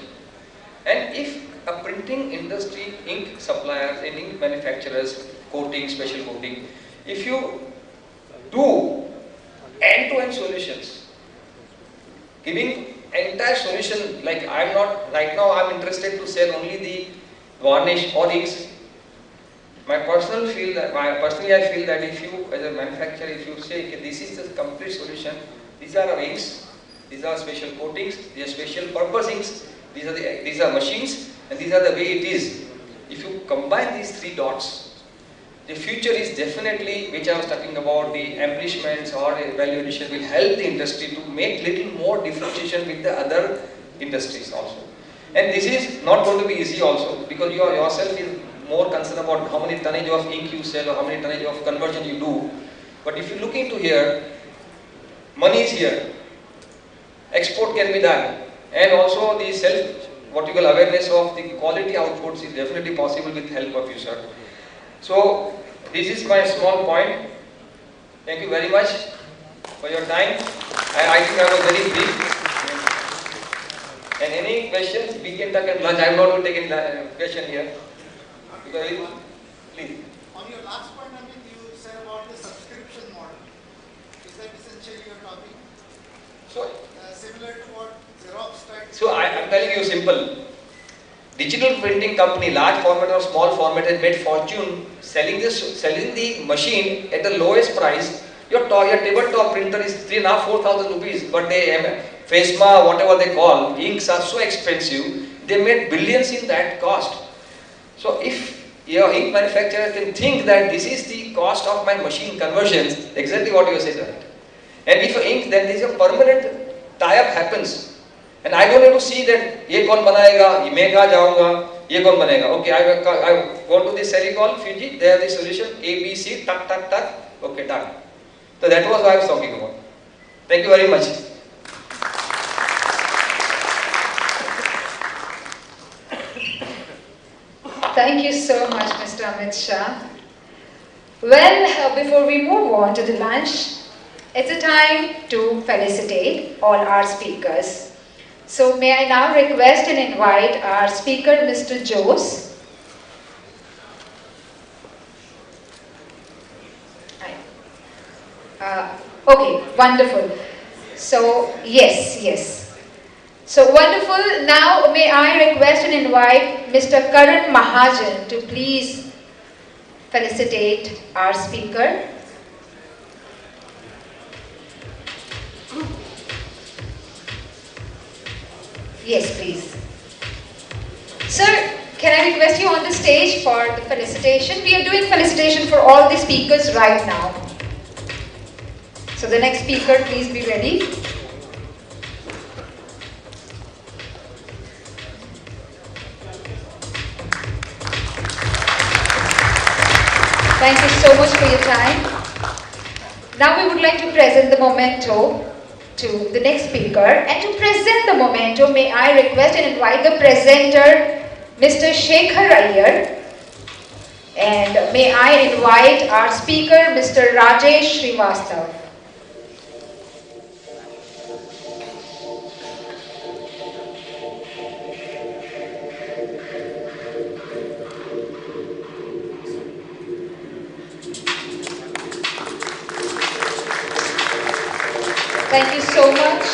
And if a printing industry, ink suppliers and ink manufacturers, coating, special coating, if you do end-to-end solutions, giving entire solution, like I'm not, right now I'm interested to sell only the varnish or inks. Personally I feel that if you, as a manufacturer, if you say, okay, this is the complete solution, these are our inks, these are special coatings, these are special purpose inks, these are machines, and these are the way it is. If you combine these three dots, the future is definitely, which I was talking about, the embellishments or value addition will help the industry to make little more differentiation with the other industries also. And this is not going to be easy also, because you are yourself is more concerned about how many tonnage of ink you sell or how many tonnage of conversion you do. But if you look into here, money is here, export can be done, and also the what you call awareness of the quality outputs is definitely possible with help of you, sir. So, this is my small point. Thank you very much for your time. I think I was very brief. And any questions, we can talk at lunch. I am not going to take any question here. Because, please. On your last point, I mean, you said about the subscription model. Is that essentially you're talking? So, similar to what Xerox tried? So, I am telling you simple. Digital printing company, large format or small format, has made fortune selling the machine at the lowest price. Your tabletop printer is 3,500-4,000 rupees, but FESMA, whatever they call, inks are so expensive. They made billions in that cost. So if your ink manufacturer can think that this is the cost of my machine conversions, exactly what you said, right? And if ink, then there is a permanent tie-up happens. And I don't have to see that ye kaun banayega, ye main kahan jaunga, ye kaun banega. Okay, I go to the Silicon, Fuji, they have the solution A, B, C, tuck, tuck, tuck. Okay, done. So that was what I was talking about. Thank you very much. Thank you so much, Mr. Amit Shah. Well, before we move on to the lunch, it's a time to felicitate all our speakers. So may I now request and invite our speaker, Mr. Jose. Okay, wonderful. So, yes. So, wonderful. Now, may I request and invite Mr. Karan Mahajan to please felicitate our speaker. Yes, please. Sir, can I request you on the stage for the felicitation? We are doing felicitation for all the speakers right now. So the next speaker, please be ready. Thank you so much for your time. Now we would like to present the memento to the next speaker. And to present the memento, may I request and invite the presenter, Mr. Shekhar Iyer. And may I invite our speaker, Mr. Rajesh Srivastav. Thank you so much.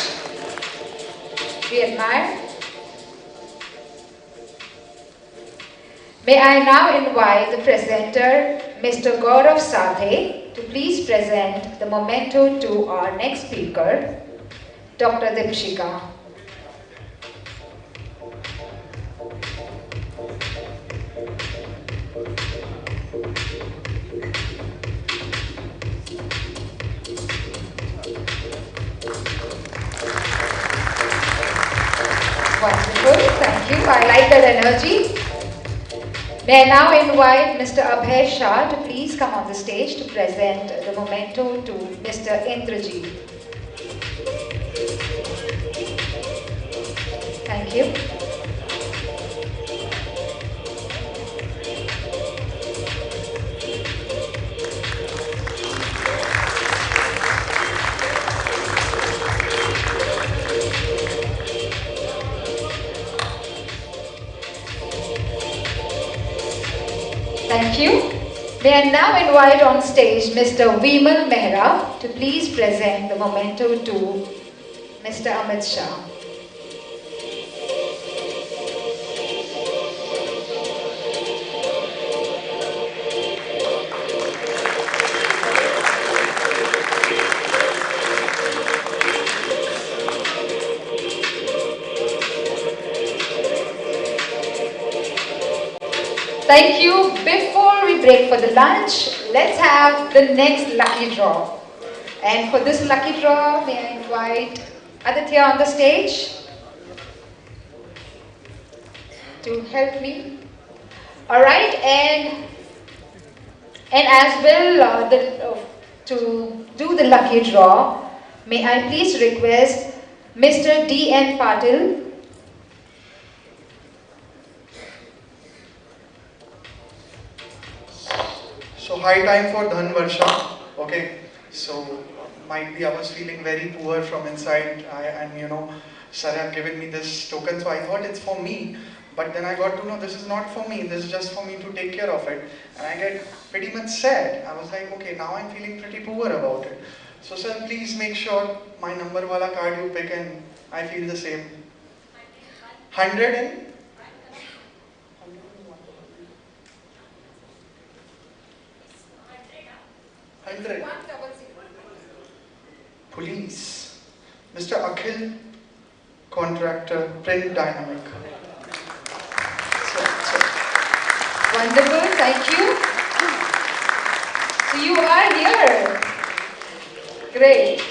We admire. May I now invite the presenter, Mr. Gaurav Sathe, to please present the memento to our next speaker, Dr. Dipshika. Thank you. I like that energy. May I now invite Mr. Abhay Shah to please come on the stage to present the memento to Mr. Indrajit. Thank you. Thank you. May I now invite on stage Mr. Vimal Mehra to please present the memento to Mr. Amit Shah. Thank you. Before we break for the lunch, let's have the next lucky draw. And for this lucky draw, may I invite Aditya on the stage to help me. All right, and as well to do the lucky draw, may I please request Mr. D.N. Patil. So high time for Dhan Varsha. Okay, so might be I was feeling very poor from inside, and sir have given me this token, so I thought it's for me. But then I got to know this is not for me, this is just for me to take care of it. And I get pretty much sad. I was like, okay, now I'm feeling pretty poor about it. So sir, please make sure my number wala card you pick and I feel the same. 100 and? Police. Mr. Akhil, contractor, print dynamic. Wonderful, thank you. So you are here. Great.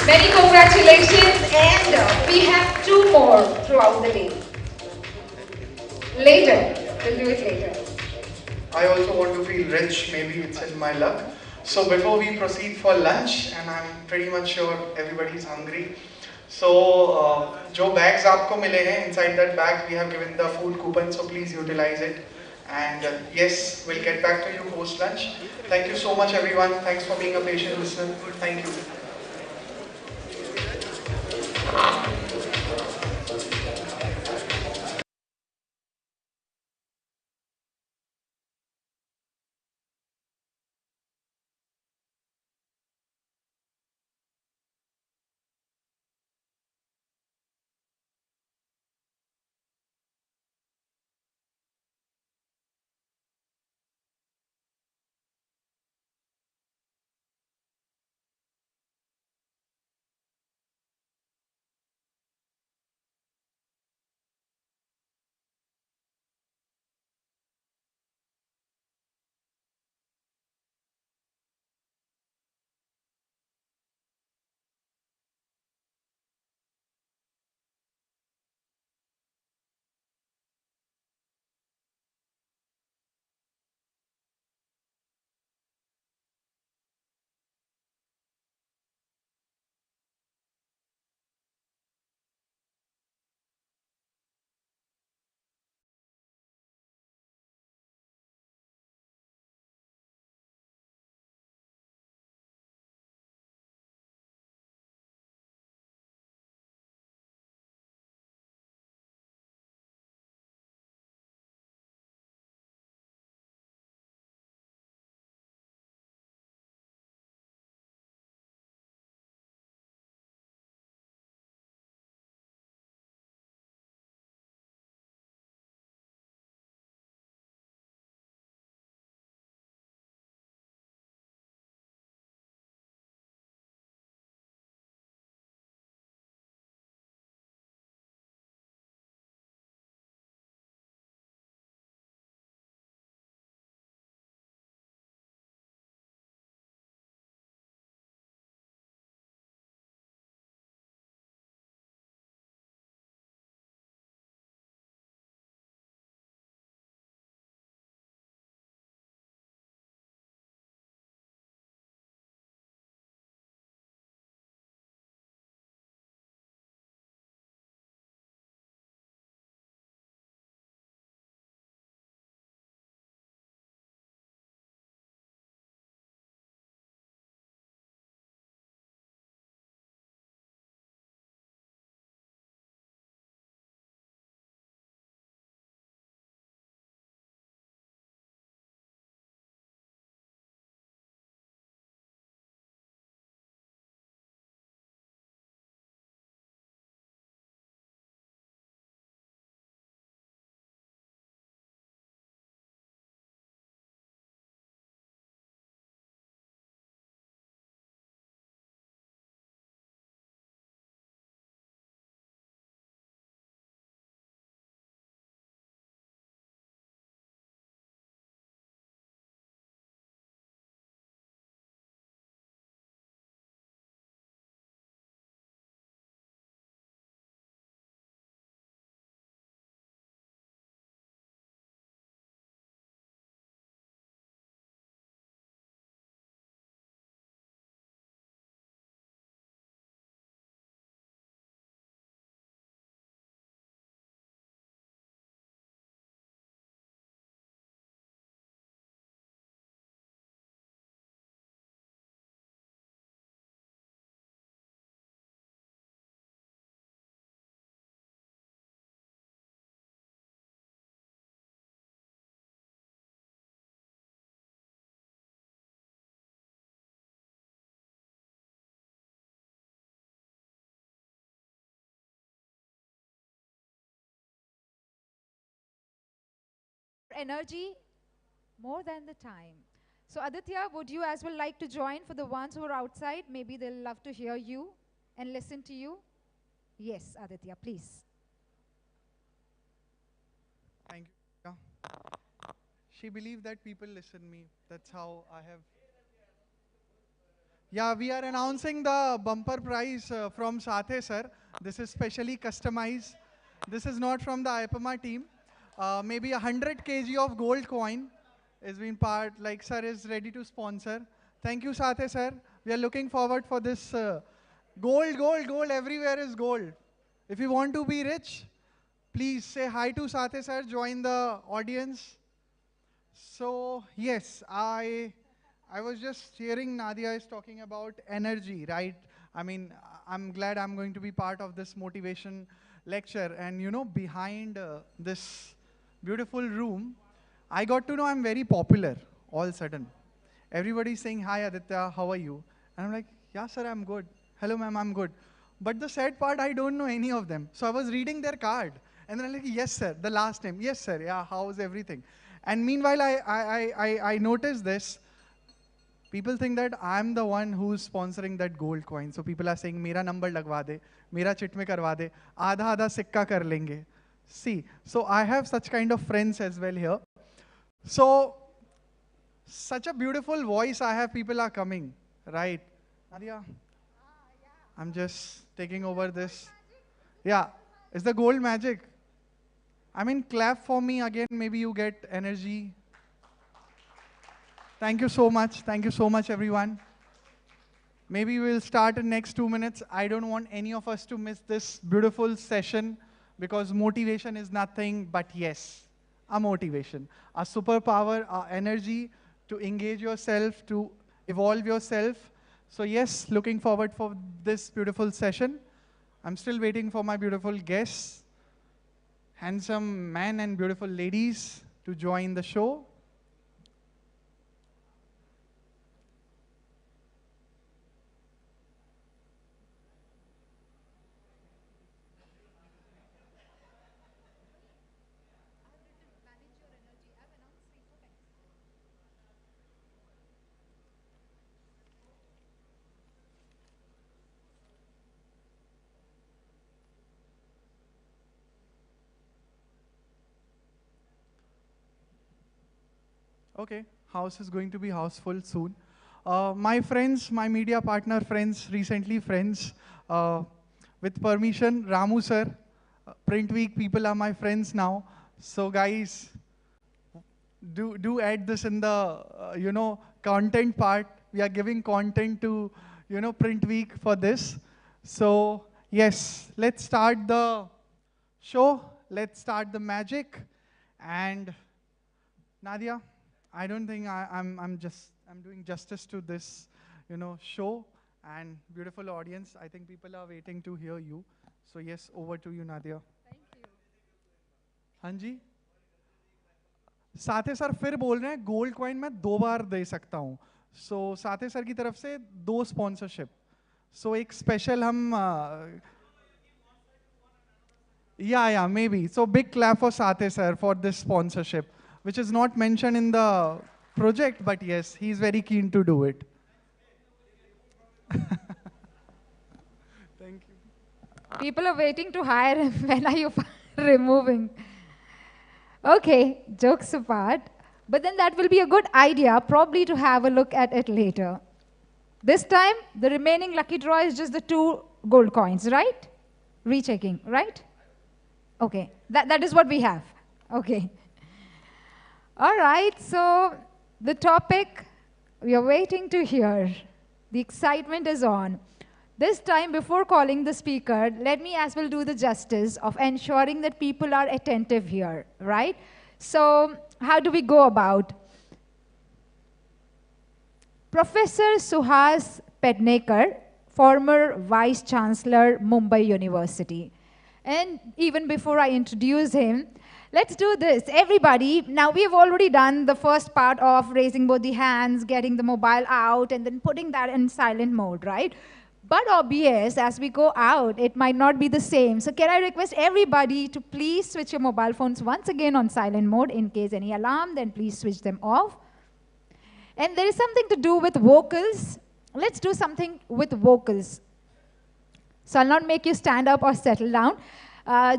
Many congratulations, and we have two more throughout the day. Later, we'll do it later. I also want to feel rich, maybe it's in my luck. So before we proceed for lunch, and I'm pretty much sure everybody's hungry. So, जो bags आपको मिले हैं, inside that bag we have given the food coupon, so please utilize it. And yes, we'll get back to you post lunch. Thank you so much everyone. Thanks for being a patient listener. Thank you. energy more than the time. So Aditya, would you as well like to join for the ones who are outside? Maybe they'll love to hear you and listen to you. Yes, Aditya, please. Thank you. Yeah. She believed that people listen me. That's how I have. Yeah, we are announcing the bumper prize from Sathe sir. This is specially customized. This is not from the IPAMA team. Maybe 100 kg of gold coin is being part, like sir is ready to sponsor. Thank you, Sathe sir. We are looking forward for this gold, gold, everywhere is gold. If you want to be rich, please say hi to Sathe sir, join the audience. So yes, I was just hearing Nadia is talking about energy, right? I mean, I'm glad I'm going to be part of this motivation lecture. And you know, behind this beautiful room, I got to know I'm very popular all of a sudden. Everybody's saying, hi Aditya, how are you? And I'm like, yeah sir, I'm good. Hello ma'am, I'm good. But the sad part, I don't know any of them. So I was reading their card. And then I'm like, yes sir, the last name. Yes sir, yeah, how's everything? And meanwhile, I noticed this. People think that I'm the one who's sponsoring that gold coin. So people are saying, mera number lagwa de, mera chit mein karwa de, आधा sikka kar lenge. See, so I have such kind of friends as well here. So, such a beautiful voice I have, people are coming, right? Nadia, I'm just taking over this. Yeah, it's the gold magic. I mean, clap for me again, maybe you get energy. Thank you so much. Thank you so much, everyone. Maybe we'll start in next 2 minutes. I don't want any of us to miss this beautiful session because motivation is nothing but yes, a motivation, a superpower, a energy to engage yourself, to evolve yourself. So yes, looking forward for this beautiful session. I'm still waiting for my beautiful guests, handsome men and beautiful ladies to join the show. Okay, house is going to be houseful soon. My friends, my media partner friends, recently friends, with permission, Ramu sir, PrintWeek people are my friends now. So guys, do add this in the content part. We are giving content to PrintWeek for this. So yes, let's start the show. Let's start the magic. And Nadia, I don't think I'm doing justice to this, show and beautiful audience. I think people are waiting to hear you. So yes, over to you, Nadia. Thank you. हाँ जी. साथे sir फिर बोल रहे हैं gold coin मैं 2 बार दे सकता हूँ. So साथे सर की तरफ से 2 स्पॉन्सरशिप. So एक स्पेशल हम yeah, maybe. So big clap for Sathe sir for this sponsorship, which is not mentioned in the project, but yes, he's very keen to do it. Thank you. People are waiting to hire him. When are you removing? Okay, jokes apart. But then that will be a good idea, probably to have a look at it later. This time, the remaining lucky draw is just the 2 gold coins, right? Rechecking, right? Okay, that is what we have. Okay. All right, so the topic we are waiting to hear. The excitement is on. This time, before calling the speaker, let me as well do the justice of ensuring that people are attentive here, right? So how do we go about? Professor Suhas Pednekar, former Vice Chancellor, Mumbai University. And even before I introduce him, let's do this. Everybody, now we have already done the first part of raising both the hands, getting the mobile out, and then putting that in silent mode, right? But obvious, as we go out, it might not be the same. So can I request everybody to please switch your mobile phones once again on silent mode. In case any alarm, then please switch them off. And there is something to do with vocals. Let's do something with vocals. So I'll not make you stand up or settle down.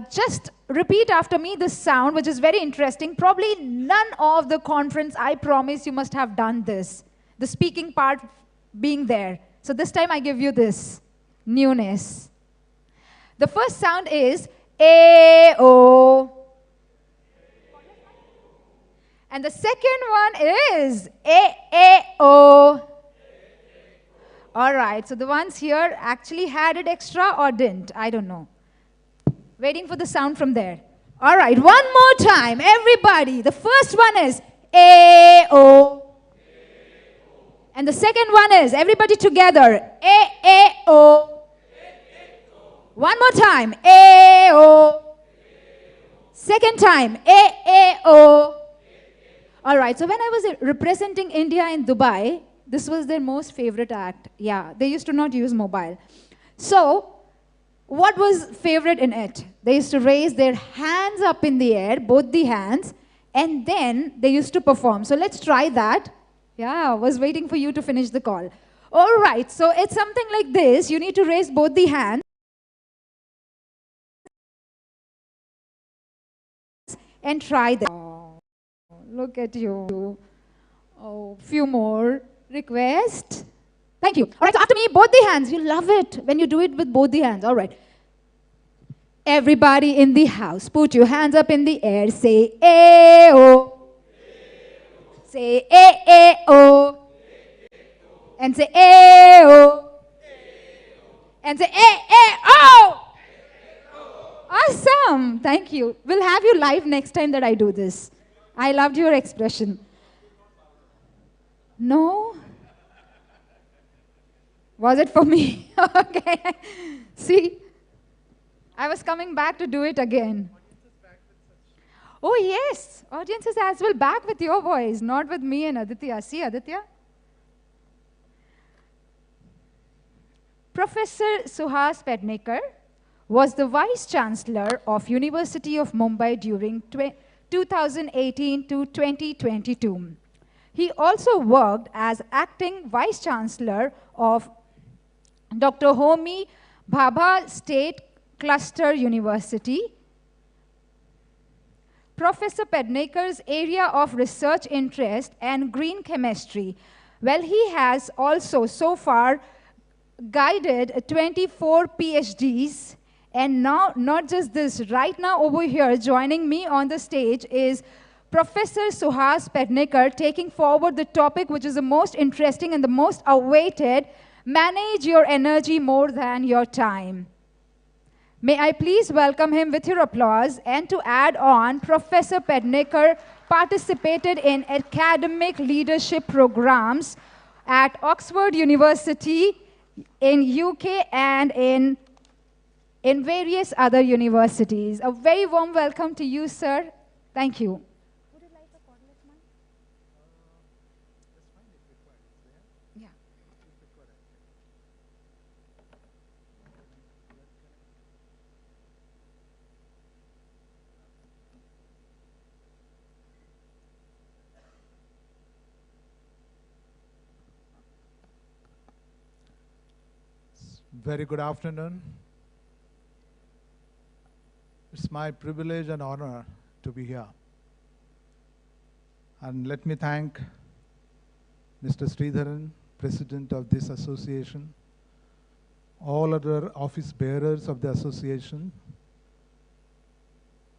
Just repeat after me this sound, which is very interesting. Probably none of the conference, I promise you must have done this. The speaking part being there. So this time I give you this newness. The first sound is A-O. And the second one is A-A-O. All right, so the ones here actually had it extra or didn't? I don't know. Waiting for the sound from there. All right, one more time, everybody. The first one is A-O. And the second one is, everybody together, A-A-O. One more time, A-O. Second time, A-A-O. All right, so when I was representing India in Dubai, this was their most favorite act. Yeah, they used to not use mobile. So, what was favorite in it? They used to raise their hands up in the air, both the hands, and then they used to perform. So let's try that. Yeah, I was waiting for you to finish the call. All right, so it's something like this. You need to raise both the hands and try that. Oh, look at you. Oh, few more requests. Thank you. All right, so after me, both the hands. You love it when you do it with both the hands. All right. Everybody in the house, put your hands up in the air. Say A-O. Say A-A-O. And say A-O. And say A-A-O. Awesome. Thank you. We'll have you live next time that I do this. I loved your expression. No? Was it for me? Okay. See? I was coming back to do it again. Oh, yes. Audiences as well back with your voice, not with me and Aditya. See, Aditya? Professor Suhas Pednekar was the Vice Chancellor of University of Mumbai during 2018 to 2022. He also worked as acting Vice Chancellor of Dr. Homi Bhabha State Cluster University. Professor Pednekar's area of research interest and green chemistry. Well, he has also so far guided 24 PhDs, and now not just this, right now over here joining me on the stage is Professor Suhas Pednekar, taking forward the topic which is the most interesting and the most awaited, manage your energy more than your time. May I please welcome him with your applause, and to add on, Professor Pednekar participated in academic leadership programs at Oxford University in UK and in various other universities. A very warm welcome to you, sir. Thank you. Very good afternoon. It's my privilege and honor to be here. And let me thank Mr. Sridharan, President of this association, all other office bearers of the association,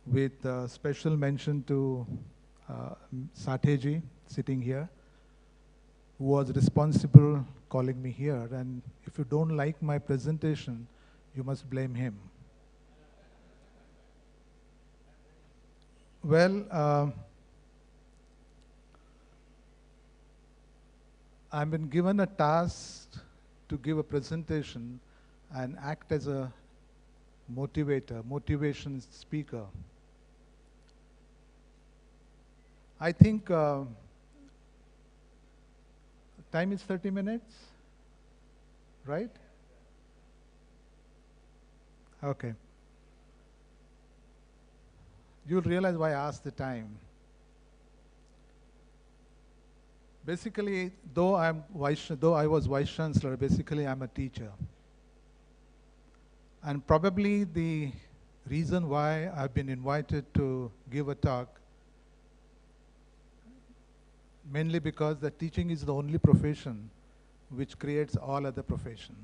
with special mention to Sateji sitting here, who was responsible calling me here. And if you don't like my presentation, you must blame him. Well, I've been given a task to give a presentation and act as a motivator, motivation speaker. I think time is 30 minutes, right? Okay. You'll realize why I asked the time. Basically, though I was Vice Chancellor, basically I'm a teacher. And probably the reason why I've been invited to give a talk, mainly because the teaching is the only profession which creates all other professions.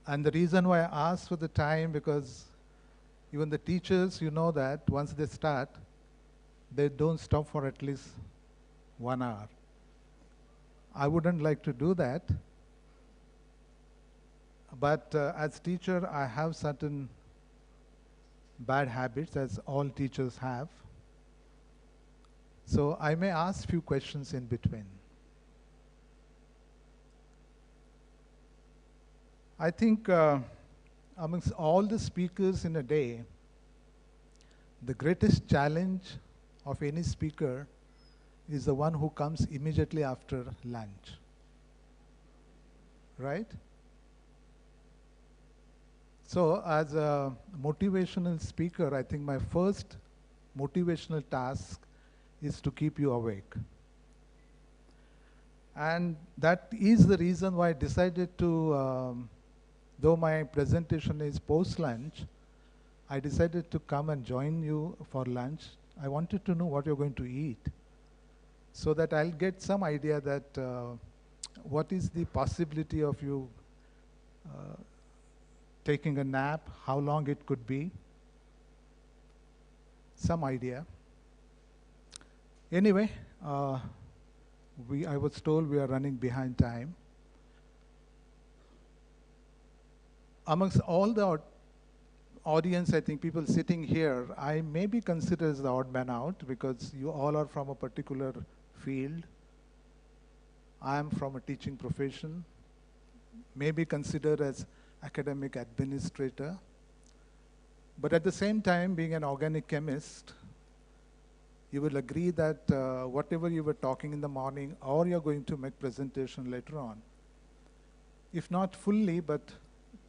And the reason why I asked for the time, because even the teachers, you know that once they start, they don't stop for at least 1 hour. I wouldn't like to do that. But as teacher, I have certain bad habits, as all teachers have. So I may ask few questions in between. I think amongst all the speakers in a day, the greatest challenge of any speaker is the one who comes immediately after lunch, right? So as a motivational speaker, I think my first motivational task is to keep you awake. And that is the reason why I decided to, though my presentation is post-lunch, I decided to come and join you for lunch. I wanted to know what you're going to eat, so that I'll get some idea that what is the possibility of you taking a nap, how long it could be, some idea. Anyway, I was told we are running behind time. Amongst all the audience, I think people sitting here, I may be considered as the odd man out because you all are from a particular field. I am from a teaching profession, may be considered as academic administrator. But at the same time, being an organic chemist, you will agree that whatever you were talking in the morning or you're going to make presentation later on, if not fully, but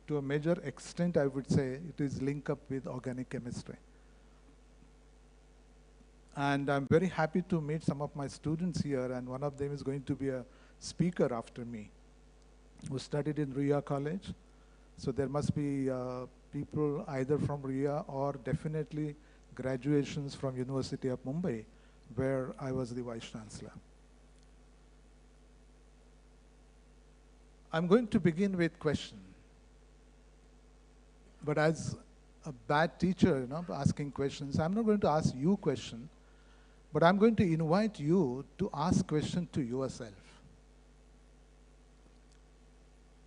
to a major extent, I would say, it is linked up with organic chemistry. And I'm very happy to meet some of my students here, and one of them is going to be a speaker after me, who studied in RIA College. So there must be people either from RIA or definitely graduations from University of Mumbai, where I was the Vice Chancellor. I'm going to begin with question. But as a bad teacher, you know, asking questions, I'm not going to ask you question, but I'm going to invite you to ask question to yourself.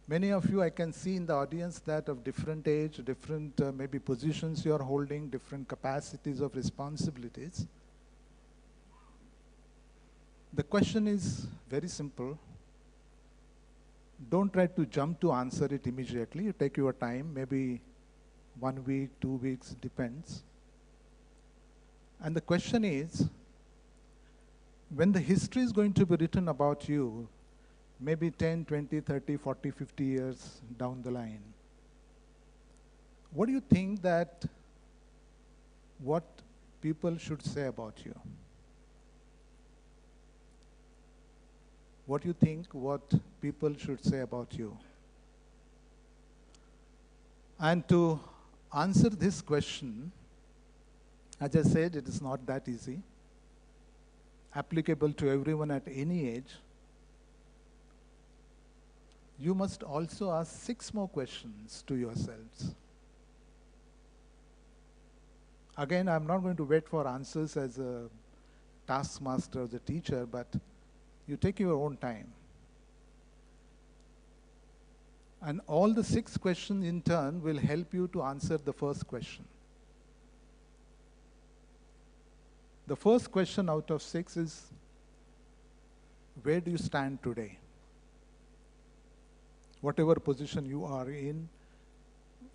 Many of you I can see in the audience that of different age, different maybe positions you are holding, different capacities of responsibilities. The question is very simple. Don't try to jump to answer it immediately. You take your time, maybe 1 week, 2 weeks, depends. And the question is, when the history is going to be written about you, maybe 10, 20, 30, 40, 50 years down the line, what do you think that what people should say about you? What do you think what people should say about you? And to answer this question, as I said, it is not that easy, applicable to everyone at any age. You must also ask 6 more questions to yourselves. Again, I'm not going to wait for answers as a taskmaster, as a teacher, but you take your own time. And all the 6 questions in turn will help you to answer the first question. The first question out of 6 is, where do you stand today? Whatever position you are in,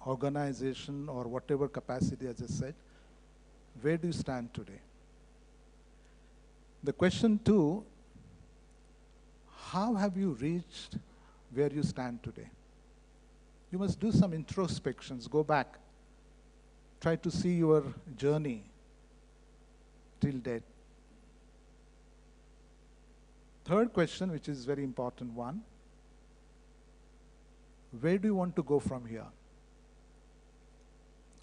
organization or whatever capacity, as I said, where do you stand today? The question 2, how have you reached where you stand today? You must do some introspections, go back, try to see your journey till date. Third question, which is very important one, where do you want to go from here?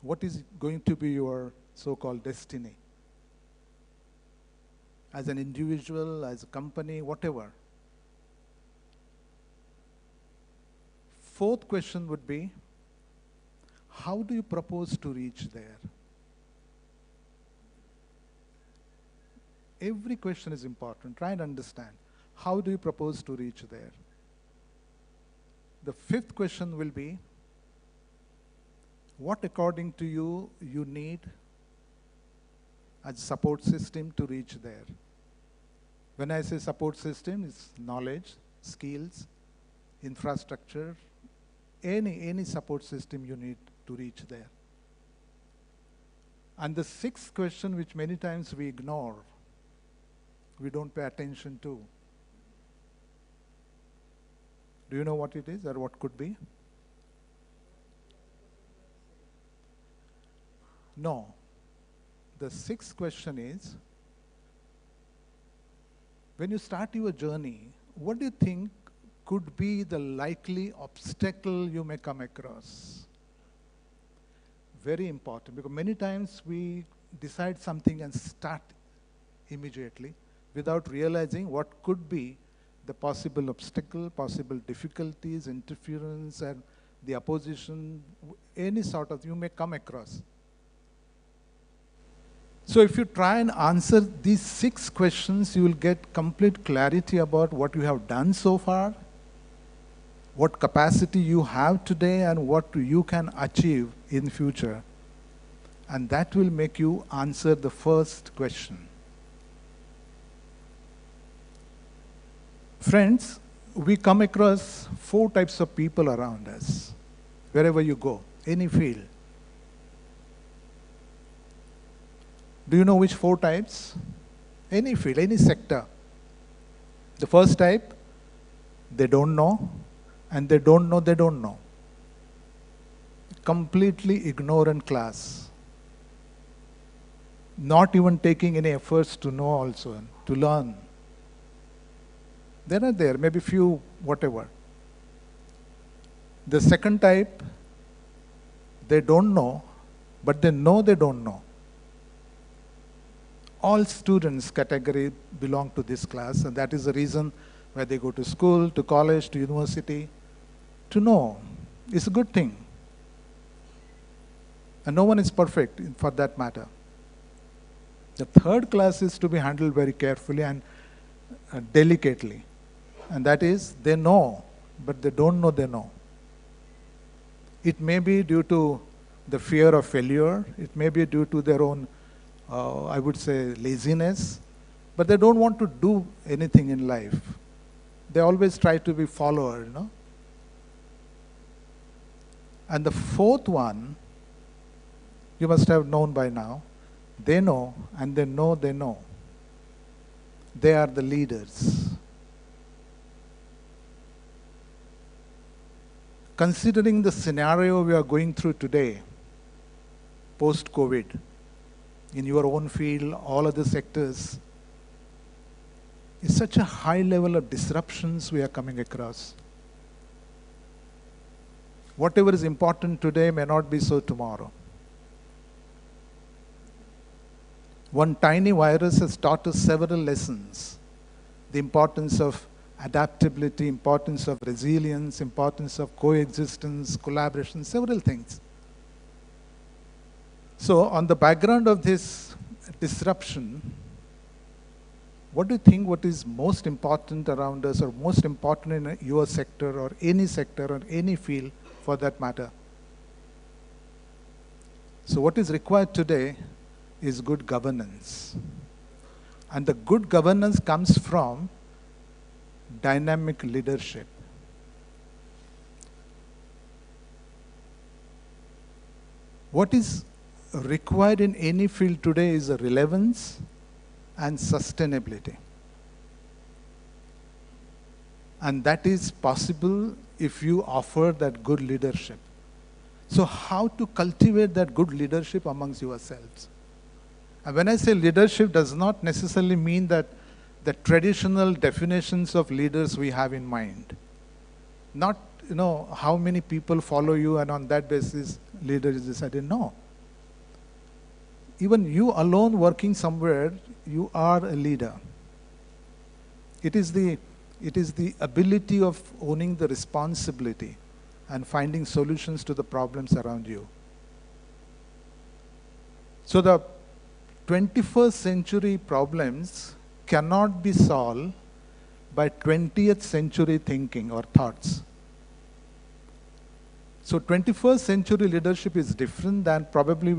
What is going to be your so-called destiny? As an individual, as a company, whatever. Fourth question would be, how do you propose to reach there? Every question is important. Try and understand. How do you propose to reach there? The fifth question will be, what according to you, you need as a support system to reach there? When I say support system, it's knowledge, skills, infrastructure, any support system you need to reach there. And the sixth question, which many times we ignore, we don't pay attention to. Do you know what it is or what could be? No. The sixth question is, when you start your journey, what do you think could be the likely obstacle you may come across? Very important, because many times we decide something and start immediately without realizing what could be the possible obstacle, possible difficulties, interference, and the opposition, any sort of you may come across. So if you try and answer these 6 questions, you will get complete clarity about what you have done so far, what capacity you have today, and what you can achieve in future. And that will make you answer the first question. Friends, we come across 4 types of people around us, wherever you go, any field. Do you know which 4 types? Any field, any sector. The first type, they don't know, and they don't know they don't know. Completely ignorant class. Not even taking any efforts to know also, to learn. They're not there, maybe few, whatever. The second type, they don't know, but they know they don't know. All students category belong to this class, and that is the reason why they go to school, to college, to university, to know. It's a good thing. And no one is perfect for that matter. The third class is to be handled very carefully and delicately. And that is, they know, but they don't know they know. It may be due to the fear of failure. It may be due to their own, I would say, laziness. But they don't want to do anything in life. They always try to be follower, you know. And the fourth one, you must have known by now. They know, and they know they know. They are the leaders. Considering the scenario we are going through today, post-COVID, in your own field, all other sectors, it's such a high level of disruptions we are coming across. Whatever is important today may not be so tomorrow. One tiny virus has taught us several lessons. The importance of adaptability, importance of resilience, importance of coexistence, collaboration, several things. So on the background of this disruption, what do you think what is most important around us, or most important in your sector or any field for that matter? So what is required today is good governance. And the good governance comes from dynamic leadership. What is required in any field today is a relevance and sustainability. And that is possible if you offer that good leadership. So how to cultivate that good leadership amongst yourselves? And when I say leadership, does not necessarily mean that the traditional definitions of leaders we have in mind. Not, how many people follow you and on that basis, leader is decided. No. Even you alone working somewhere, you are a leader. It is the ability of owning the responsibility and finding solutions to the problems around you. So the 21st century problems cannot be solved by 20th century thinking or thoughts. So 21st century leadership is different than probably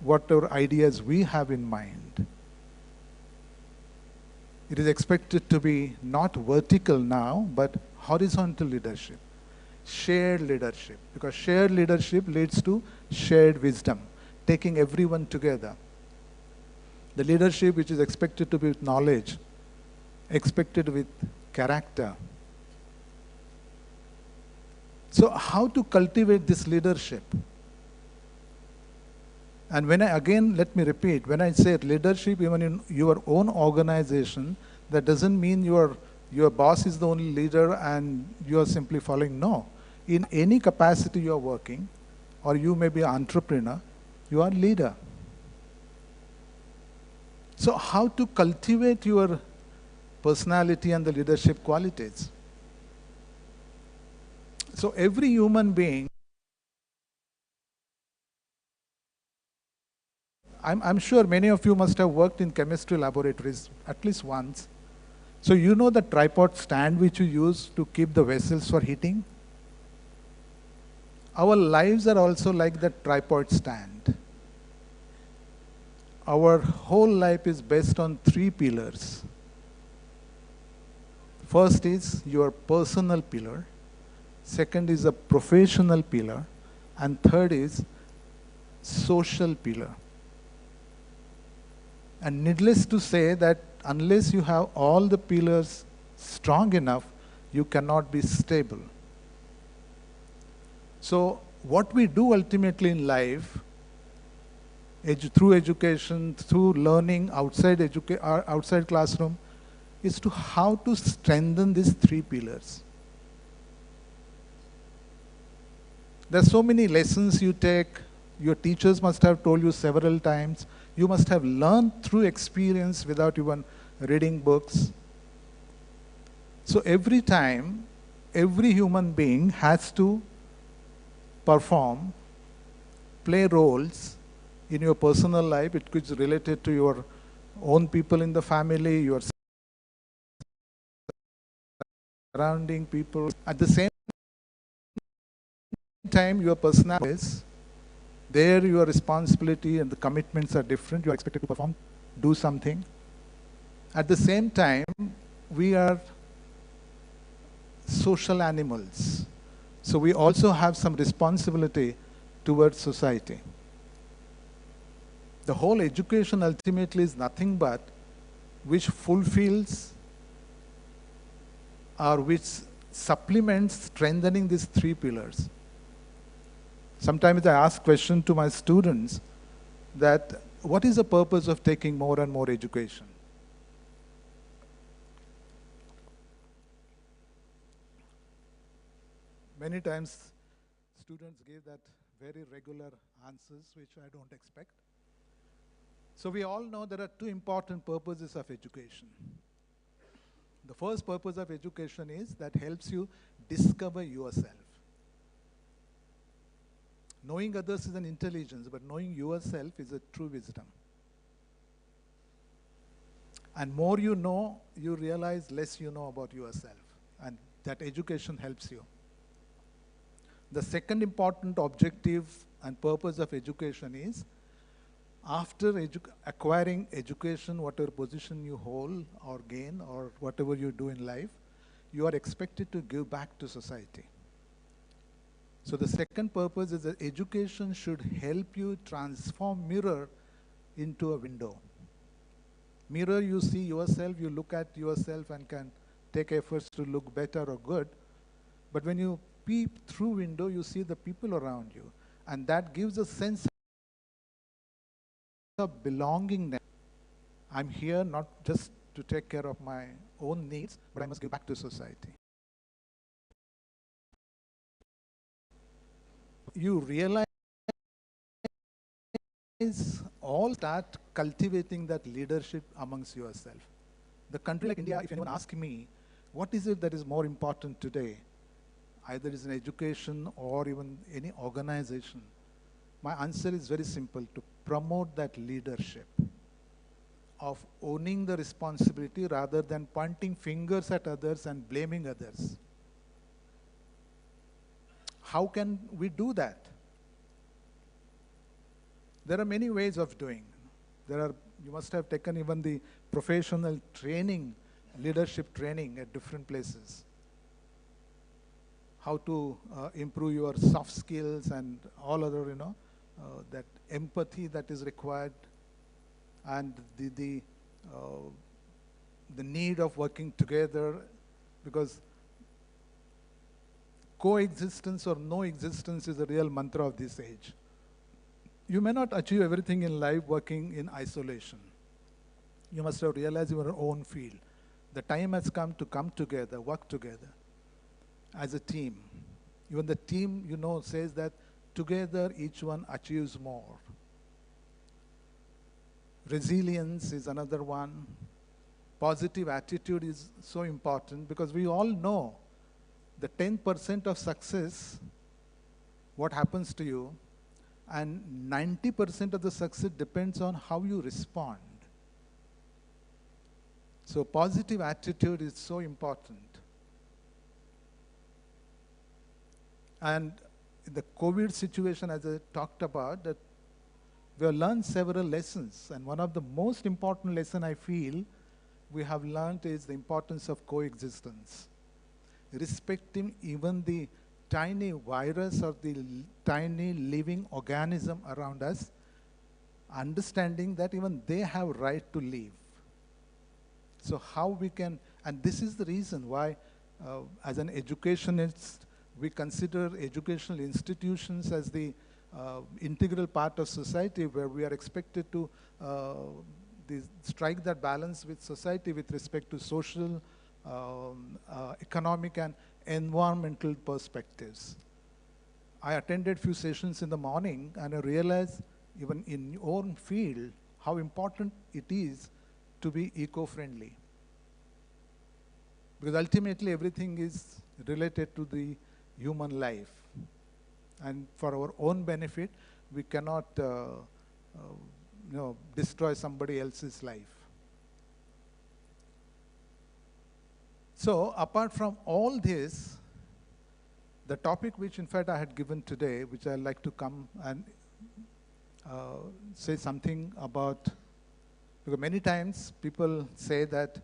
whatever ideas we have in mind. It is expected to be not vertical now, but horizontal leadership, shared leadership, because shared leadership leads to shared wisdom, taking everyone together. The leadership which is expected to be with knowledge, expected with character. So how to cultivate this leadership? And again, let me repeat, when I say leadership, even in your own organization, that doesn't mean your boss is the only leader and you are simply following. No. In any capacity you are working, or you may be an entrepreneur, you are leader. So how to cultivate your personality and the leadership qualities? So every human being, I'm sure many of you must have worked in chemistry laboratories at least once. So you know the tripod stand which you use to keep the vessels for heating? Our lives are also like that tripod stand. Our whole life is based on 3 pillars. First is your personal pillar. Second is a professional pillar. And third is social pillar. And needless to say that unless you have all the pillars strong enough, you cannot be stable. So what we do ultimately in life, through education, through learning outside classroom, is to how to strengthen these 3 pillars. There are so many lessons you take. Your teachers must have told you several times. You must have learned through experience without even reading books. So every time, every human being has to perform, play roles in your personal life. It is related to your own people in the family, your surrounding people. At the same time, your personality is there, your responsibility and the commitments are different. You are expected to perform, do something. At the same time, we are social animals. So we also have some responsibility towards society. The whole education ultimately is nothing but which fulfills or which supplements strengthening these 3 pillars. Sometimes I ask question to my students that what is the purpose of taking more and more education? Many times students give that very regular answers which I don't expect. So we all know there are 2 important purposes of education. The first purpose of education is that helps you discover yourself. Knowing others is an intelligence, but knowing yourself is a true wisdom. And more you know, you realize less you know about yourself. And that education helps you. The second important objective and purpose of education is, after acquiring education, whatever position you hold or gain or whatever you do in life, you are expected to give back to society. So the second purpose is that education should help you transform mirror into a window. Mirror, you see yourself, you look at yourself and can take efforts to look better or good. But when you peep through window, you see the people around you. And that gives a sense of belonging. I'm here not just to take care of my own needs, but I must give back to society. You realize all start cultivating that leadership amongst yourself. The country like India, if anyone asks me, what is it that is more important today? Either it's in education or even any organization. My answer is very simple, to promote that leadership of owning the responsibility rather than pointing fingers at others and blaming others. How can we do that? There are many ways of doing. You must have taken even the professional training, leadership training at different places. How to improve your soft skills and all other, that empathy that is required, and the need of working together, because coexistence or no existence is the real mantra of this age. You may not achieve everything in life working in isolation. You must have realized your own field. The time has come to come together, work together as a team. Even the team, says that together each one achieves more. Resilience is another one. Positive attitude is so important, because we all know the 10% of success, what happens to you, and 90% of the success depends on how you respond. So positive attitude is so important. And in the COVID situation, as I talked about, that we have learned several lessons. And one of the most important lessons I feel we have learned is the importance of coexistence. Respecting even the tiny virus or the tiny living organism around us, understanding that even they have right to live. So how we can, and this is the reason why as an educationist, we consider educational institutions as the integral part of society, where we are expected to strike that balance with society with respect to social, economic and environmental perspectives. I attended few sessions in the morning, and I realized even in your own field how important it is to be eco-friendly. Because ultimately everything is related to the human life. And for our own benefit, we cannot destroy somebody else's life. So apart from all this, the topic which in fact I had given today, which I'd like to come and say something about, because many times people say that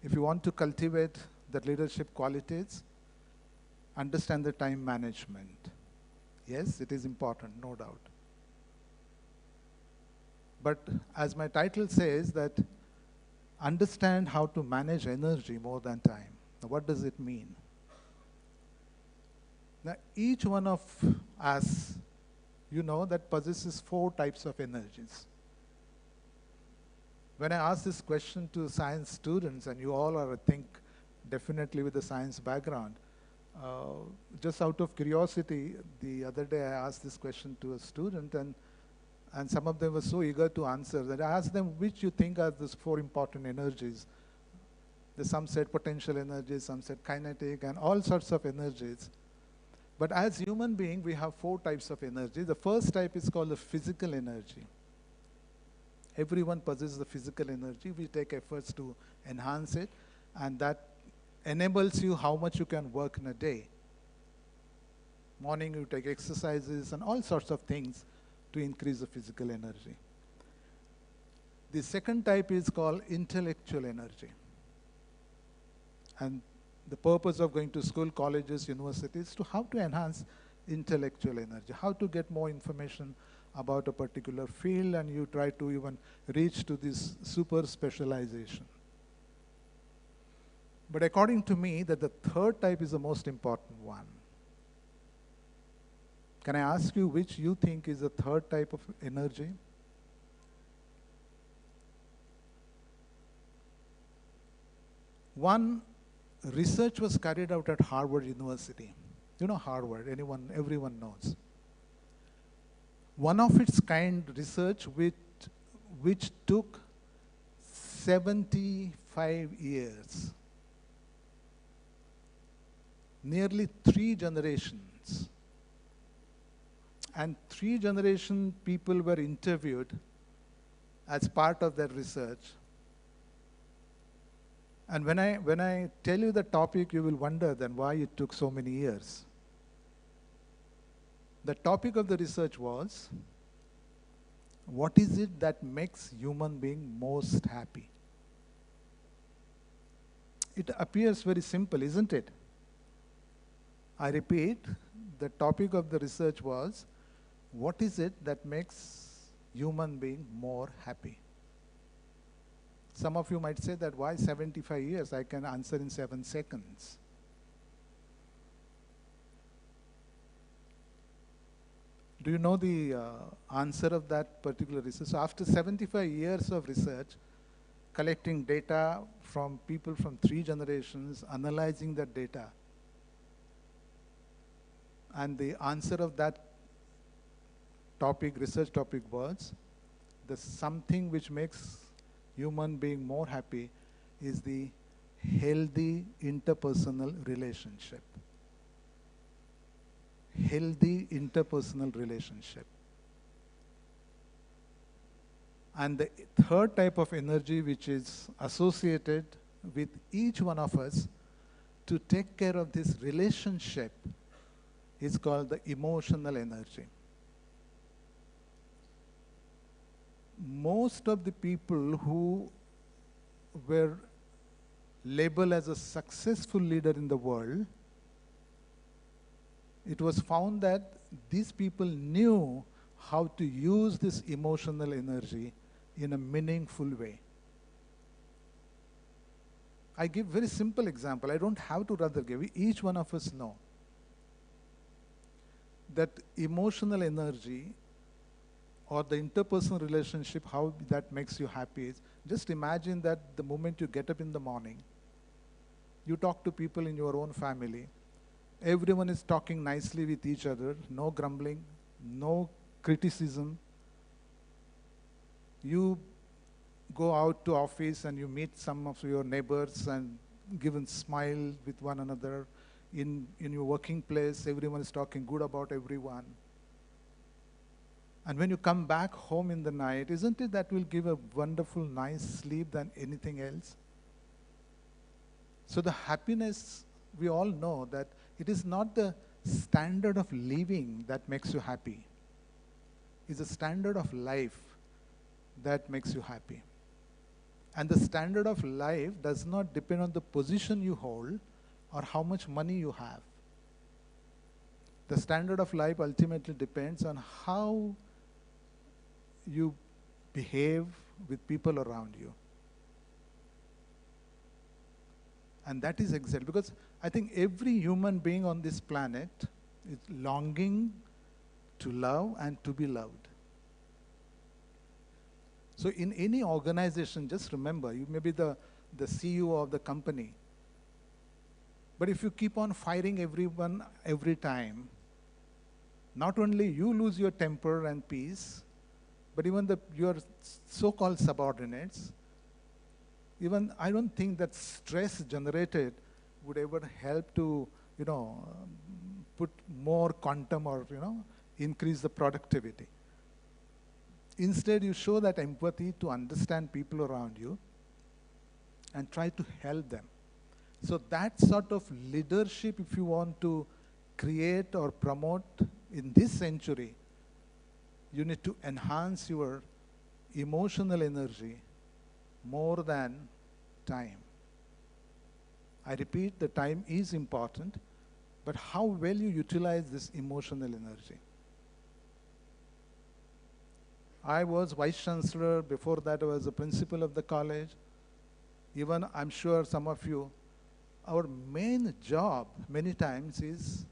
if you want to cultivate the leadership qualities, understand the time management. Yes, it is important, no doubt. But as my title says, that understand how to manage energy more than time. Now, what does it mean? Now, each one of us, that possesses 4 types of energies. When I ask this question to science students, and you all are, I think, definitely with a science background, just out of curiosity, the other day I asked this question to a student, and some of them were so eager to answer that I asked them which you think are those 4 important energies. Some said potential energies, some said kinetic, and all sorts of energies. But as human beings, we have 4 types of energy. The first type is called the physical energy. Everyone possesses the physical energy. We take efforts to enhance it, and that enables you how much you can work in a day. Morning you take exercises and all sorts of things to increase the physical energy. The second type is called intellectual energy. And the purpose of going to school, colleges, universities is to how to enhance intellectual energy, how to get more information about a particular field, and you try to even reach to this super specialization. But according to me, that the third type is the most important one. Can I ask you which you think is the third type of energy? One research was carried out at Harvard University. You know Harvard, everyone knows. One of its kind research which took 75 years, nearly 3 generations. And 3 generation people were interviewed as part of that research. And when I tell you the topic, you will wonder then why it took so many years. The topic of the research was, what is it that makes human being most happy? It appears very simple, isn't it? I repeat, the topic of the research was, what is it that makes human being more happy? Some of you might say that why 75 years? I can answer in 7 seconds. Do you know the answer of that particular research? So after 75 years of research, collecting data from people from 3 generations, analyzing that data, and the answer of that topic, research topic was, the something which makes human being more happy is the healthy interpersonal relationship. Healthy interpersonal relationship. And the third type of energy which is associated with each one of us to take care of this relationship is called the emotional energy. Most of the people who were labeled as a successful leader in the world, it was found that these people knew how to use this emotional energy in a meaningful way. I give very simple example. I don't have to rather give. Each one of us know that emotional energy or the interpersonal relationship, how that makes you happy is, just imagine that the moment you get up in the morning, you talk to people in your own family, everyone is talking nicely with each other, no grumbling, no criticism. You go out to office and you meet some of your neighbors and give a smile with one another. In your working place, everyone is talking good about everyone. And when you come back home in the night, isn't it that will give a wonderful, nice sleep than anything else? So the happiness, we all know that it is not the standard of living that makes you happy. It's the standard of life that makes you happy. And the standard of life does not depend on the position you hold or how much money you have. The standard of life ultimately depends on how you behave with people around you. And that is exactly, because I think every human being on this planet is longing to love and to be loved. So in any organization, just remember, you may be the CEO of the company, but if you keep on firing everyone every time, not only you lose your temper and peace, but even your so-called subordinates, even I don't think that stress generated would ever help to, put more quantum or, increase the productivity. Instead, you show that empathy to understand people around you and try to help them. So that sort of leadership, if you want to create or promote in this century, you need to enhance your emotional energy more than time. I repeat, the time is important, but how well you utilize this emotional energy. I was Vice Chancellor, before that I was the principal of the college. Even I'm sure some of you our main job many times is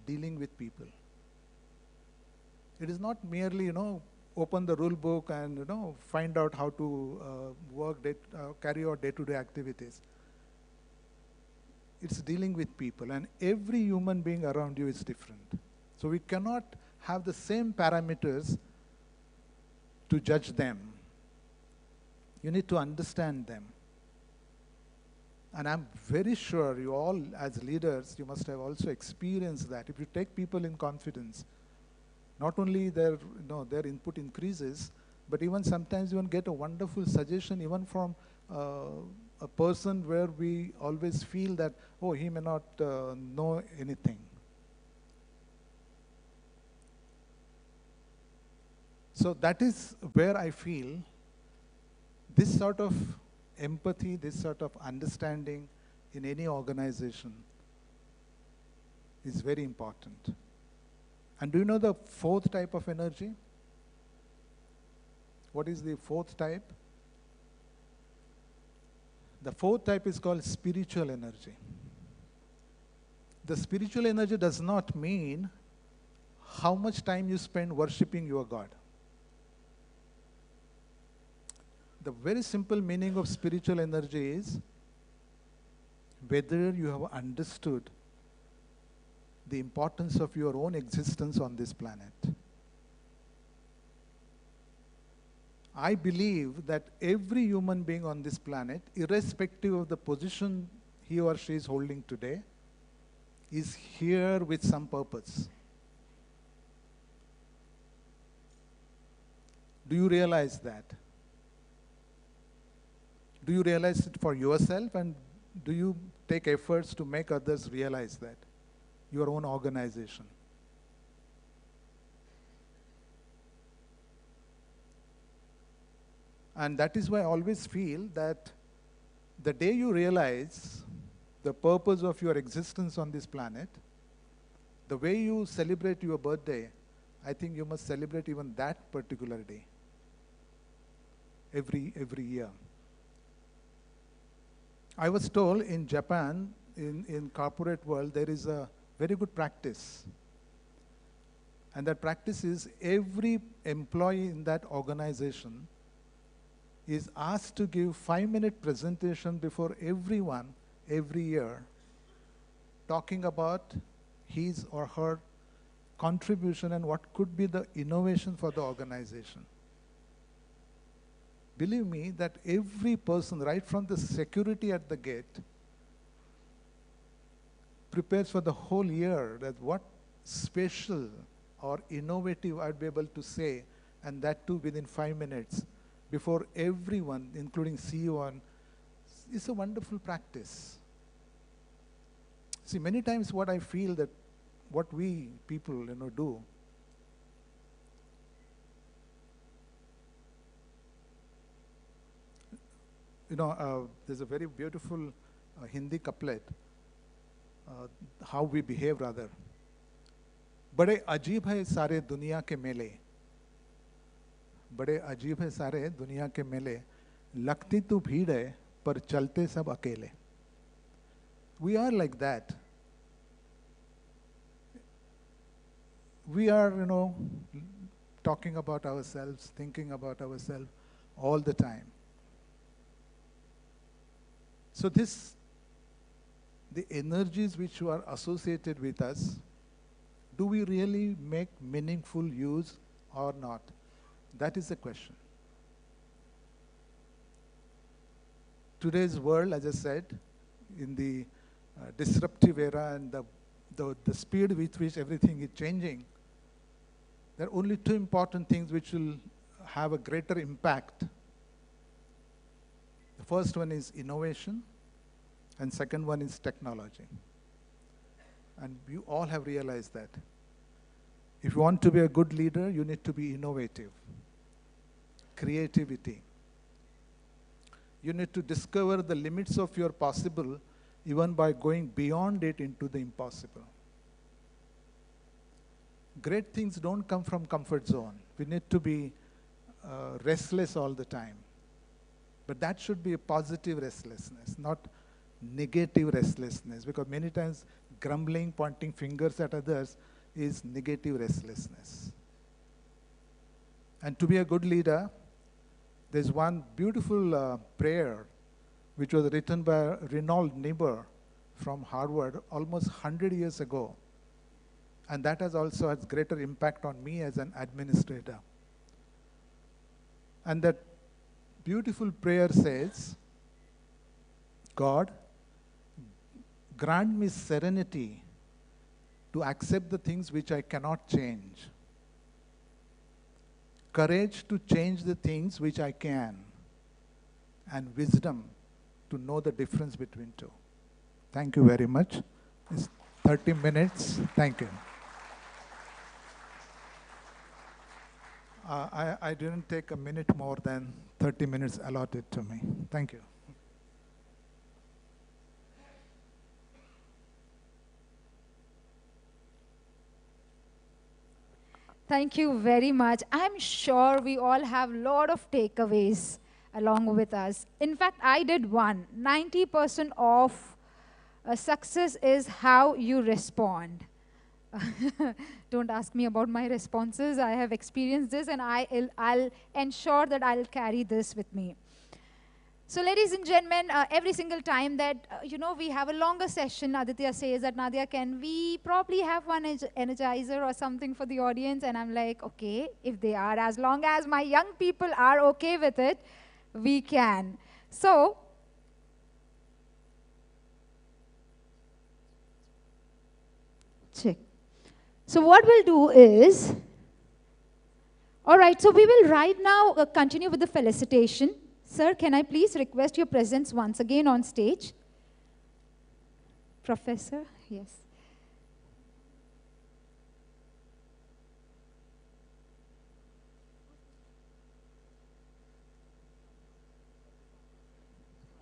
dealing with people. It is not merely, open the rule book and, find out how to carry out day-to-day activities. It's dealing with people, and every human being around you is different. So we cannot have the same parameters to judge them. You need to understand them. And I'm very sure you all, as leaders, you must have also experienced that. If you take people in confidence, not only their input increases, but even sometimes you get a wonderful suggestion even from a person where we always feel that, oh, he may not know anything. So that is where I feel this sort of empathy, this sort of understanding in any organization is very important. And do you know the fourth type of energy? What is the fourth type? The fourth type is called spiritual energy. The spiritual energy does not mean how much time you spend worshiping your God. The very simple meaning of spiritual energy is whether you have understood the importance of your own existence on this planet. I believe that every human being on this planet, irrespective of the position he or she is holding today, is here with some purpose. Do you realize that? Do you realize it for yourself, and do you take efforts to make others realize that? Your own organization. And that is why I always feel that the day you realize the purpose of your existence on this planet, the way you celebrate your birthday, I think you must celebrate even that particular day, every year. I was told in Japan, in corporate world, there is a very good practice. And that practice is every employee in that organization is asked to give 5-minute presentation before everyone every year, talking about his or her contribution and what could be the innovation for the organization. Believe me that every person, right from the security at the gate, prepares for the whole year that what special or innovative I'd be able to say, and that too within 5 minutes, before everyone, including CEO, and it's a wonderful practice. See, many times what I feel that what we people do, there's a very beautiful Hindi couplet, how we behave rather. बड़े अजीब है सारे दुनिया के मेले, बड़े अजीब है सारे दुनिया के मेले, लगती तो भीड़ है पर चलते सब अकेले. We are like that. We are, talking about ourselves, thinking about ourselves all the time. So the energies which are associated with us, do we really make meaningful use or not? That is the question. Today's world, as I said, in the disruptive era and the speed with which everything is changing, there are only two important things which will have a greater impact. The first one is innovation, and second one is technology. And you all have realized that. If you want to be a good leader, you need to be innovative. Creativity. You need to discover the limits of your possible even by going beyond it into the impossible. Great things don't come from comfort zone. We need to be restless all the time. But that should be a positive restlessness, not negative restlessness, because many times grumbling, pointing fingers at others is negative restlessness. And to be a good leader, there's one beautiful prayer which was written by Reynold Niebuhr from Harvard almost 100 years ago. And that has also has greater impact on me as an administrator. And that beautiful prayer says, God, grant me serenity to accept the things which I cannot change, courage to change the things which I can, and wisdom to know the difference between two. Thank you very much. It's 30 minutes. Thank you. I didn't take a minute more than 30 minutes allotted to me. Thank you. Thank you very much. I'm sure we all have a lot of takeaways along with us. In fact, I did one. 90% of success is how you respond. Don't ask me about my responses. I have experienced this, and I'll ensure that I'll carry this with me. So ladies and gentlemen, every single time that, we have a longer session, Aditya says that, Nadia, can we probably have one energizer or something for the audience? And I'm like, okay, if they are, as long as my young people are okay with it, we can. So, check. So what we'll do is, all right, so we will right now continue with the felicitation. Sir, can I please request your presence once again on stage? Professor, yes.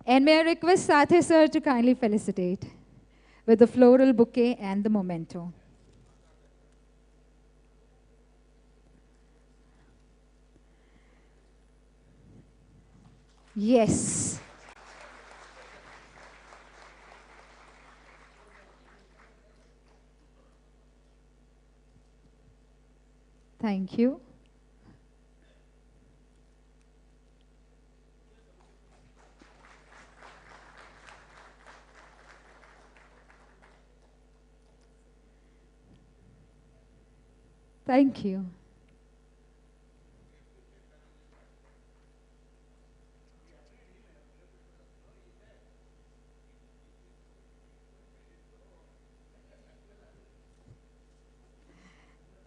And may I request Sathe sir to kindly felicitate with the floral bouquet and the memento. Yes. Thank you. Thank you.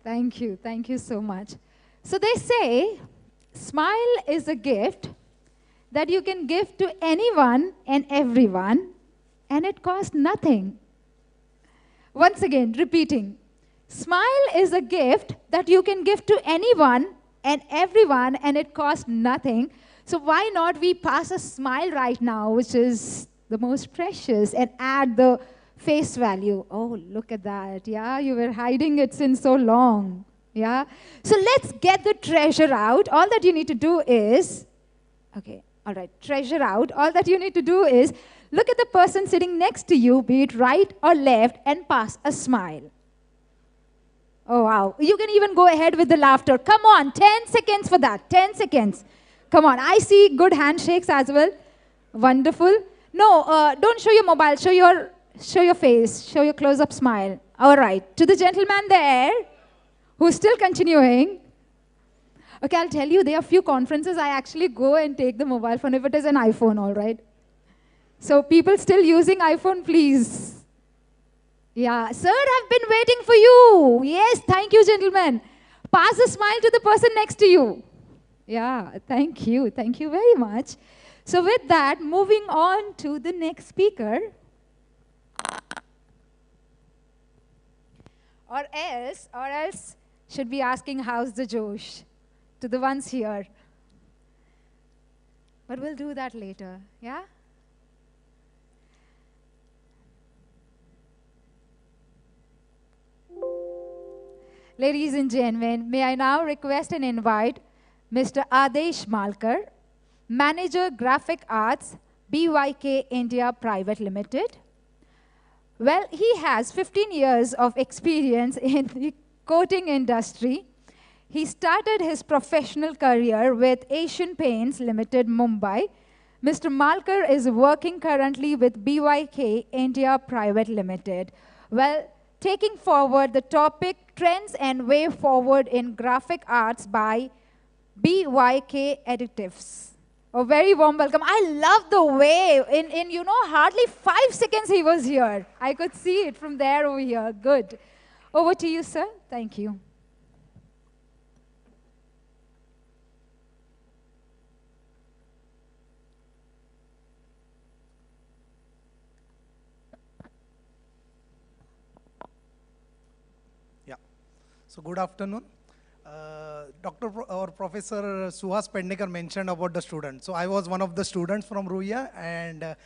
Thank you. Thank you so much. So they say, smile is a gift that you can give to anyone and everyone, and it costs nothing. Once again, repeating. Smile is a gift that you can give to anyone and everyone, and it costs nothing. So why not we pass a smile right now, which is the most precious, and add the face value. Oh, look at that. Yeah, you were hiding it since so long. Yeah. So let's get the treasure out. All that you need to do is, okay, all right, treasure out. All that you need to do is look at the person sitting next to you, be it right or left, and pass a smile. Oh, wow. You can even go ahead with the laughter. Come on, 10 seconds for that. 10 seconds. Come on. I see good handshakes as well. Wonderful. No, don't show your mobile. Show your face. Show your close-up smile. All right. To the gentleman there, who's still continuing. Okay, I'll tell you, there are few conferences I actually go and take the mobile phone if it is an iPhone, all right? So people still using iPhone, please. Yeah, sir, I've been waiting for you. Yes, thank you, gentlemen. Pass a smile to the person next to you. Yeah, thank you. Thank you very much. So with that, moving on to the next speaker. Or else should be asking, how's the Josh? To the ones here. But we'll do that later, yeah? Ladies and gentlemen, may I now request and invite Mr. Adesh Malkar, Manager Graphic Arts, BYK India Private Limited. Well, he has 15 years of experience in the coating industry. He started his professional career with Asian Paints Limited, Mumbai. Mr. Malkar is working currently with BYK India Private Limited. Well, taking forward the topic Trends and Way Forward in Graphic Arts by BYK Additives. A very warm welcome. I love the way, in hardly 5 seconds he was here. I could see it from there over here. Good. Over to you, sir. Thank you. Yeah. So good afternoon. Professor Suhas Pendekar mentioned about the students. So I was one of the students from Ruya and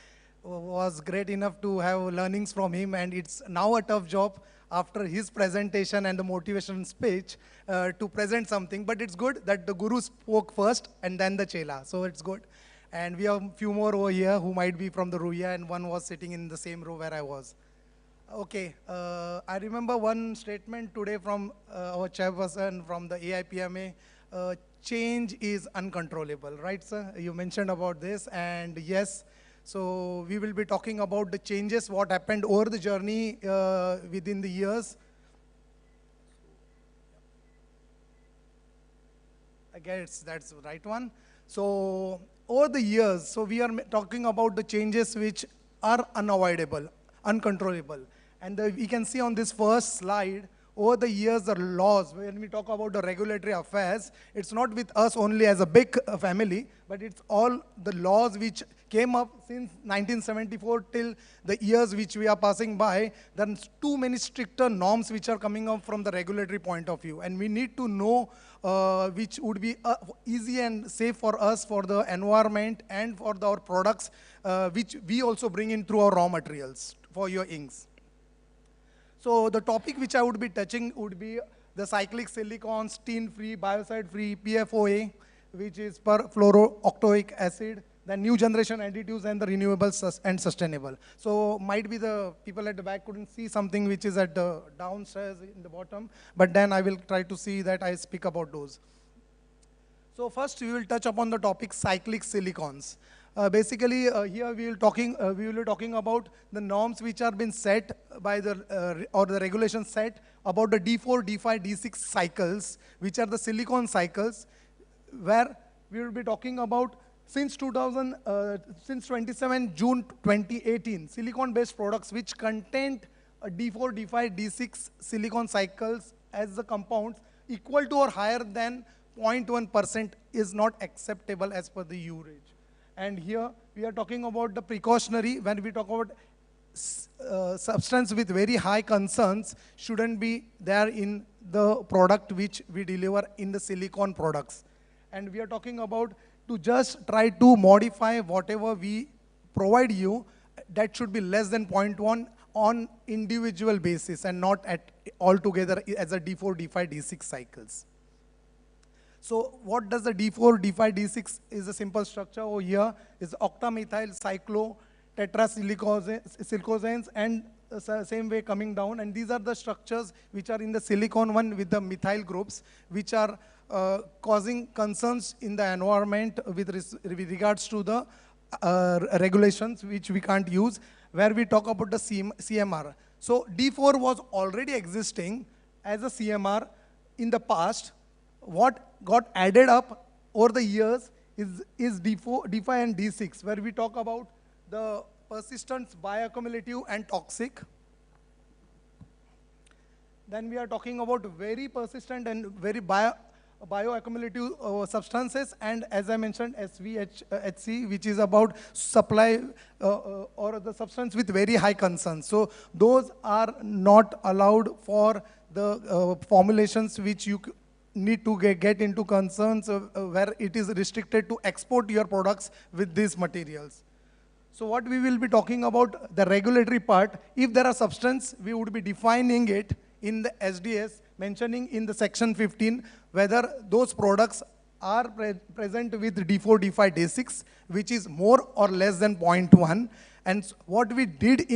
was great enough to have learnings from him, and it's now a tough job after his presentation and the motivation speech to present something, but it's good that the guru spoke first and then the chela, so it's good. And we have a few more over here who might be from the Ruya, and one was sitting in the same row where I was. Okay, I remember one statement today from our chairperson from the IPAMA, change is uncontrollable, right sir? You mentioned about this, and yes, so we will be talking about the changes, what happened over the journey within the years. I guess that's the right one. So over the years, so we are talking about the changes which are unavoidable, uncontrollable. And we can see on this first slide, over the years, the laws, when we talk about the regulatory affairs, it's not with us only as a big family, but it's all the laws which came up since 1974 till the years which we are passing by. There are too many stricter norms which are coming up from the regulatory point of view. And we need to know which would be easy and safe for us, for the environment, and for our products, which we also bring in through our raw materials for your inks. So the topic which I would be touching would be the cyclic silicon, stain-free, biocide-free, PFOA, which is perfluorooctanoic acid, the new generation additives, and the renewable and sustainable. So might be the people at the back couldn't see something which is at the downstairs in the bottom, but then I will try to see that I speak about those. So first we will touch upon the topic cyclic silicons. Basically, here we will be talking about the norms which are been set by the, or the regulations set about the D4, D5, D6 cycles, which are the silicon cycles, where we will be talking about since 27 June 2018, silicon-based products which contain a D4, D5, D6 silicon cycles as the compounds equal to or higher than 0.1% is not acceptable as per the URAGE. And here we are talking about the precautionary. When we talk about substance with very high concerns shouldn't be there in the product which we deliver in the silicon products. And we are talking about to just try to modify whatever we provide you, that should be less than 0.1 on individual basis and not at altogether as a D4, D5, D6 cycles. So what does the D4, D5, D6 is a simple structure over here is octamethyl cyclo tetrasilicosans and same way coming down, and these are the structures which are in the silicon one with the methyl groups which are causing concerns in the environment with regards to the regulations which we can't use, where we talk about the CMR. So D4 was already existing as a CMR in the past. What got added up over the years is D4, D5 and D6, where we talk about the persistent, bioaccumulative and toxic. Then we are talking about very persistent and very bioaccumulative substances, and as I mentioned, SVHC, which is about supply or the substance with very high concerns. So those are not allowed for the formulations which you need to get into concerns where it is restricted to export your products with these materials. So what we will be talking about, the regulatory part, if there are substance, we would be defining it in the SDS, mentioning in the section 15, whether those products are present with D4, D5, D6, which is more or less than 0.1. And what we did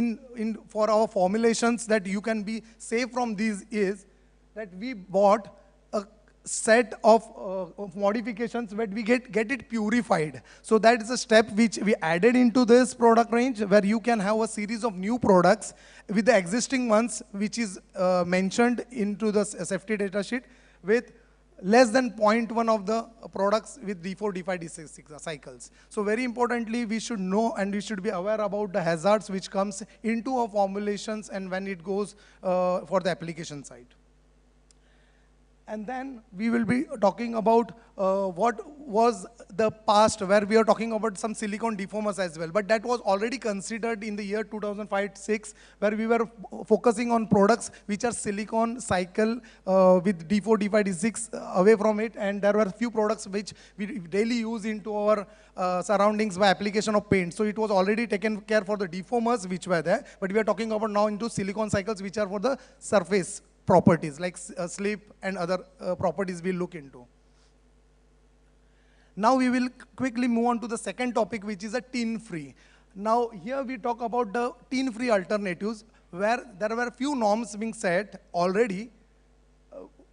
for our formulations that you can be safe from these is that we bought a set of modifications where we get it purified. So that is a step which we added into this product range, where you can have a series of new products with the existing ones, which is mentioned into the safety data sheet, with less than 0.1 of the products with D4, D5, D6 cycles. So very importantly, we should know and we should be aware about the hazards which comes into our formulations and when it goes for the application side. And then we will be talking about what was the past, where we are talking about some silicone deformers as well. But that was already considered in the year 2005-06, where we were focusing on products which are silicone cycle with D4, D5, D6 away from it. And there were a few products which we daily use into our surroundings by application of paint. So it was already taken care for the deformers which were there. But we are talking about now into silicone cycles which are for the surface properties like slip and other properties we'll look into. Now we will quickly move on to the second topic, which is a tin-free. Now here we talk about the tin-free alternatives, where there were a few norms being set already.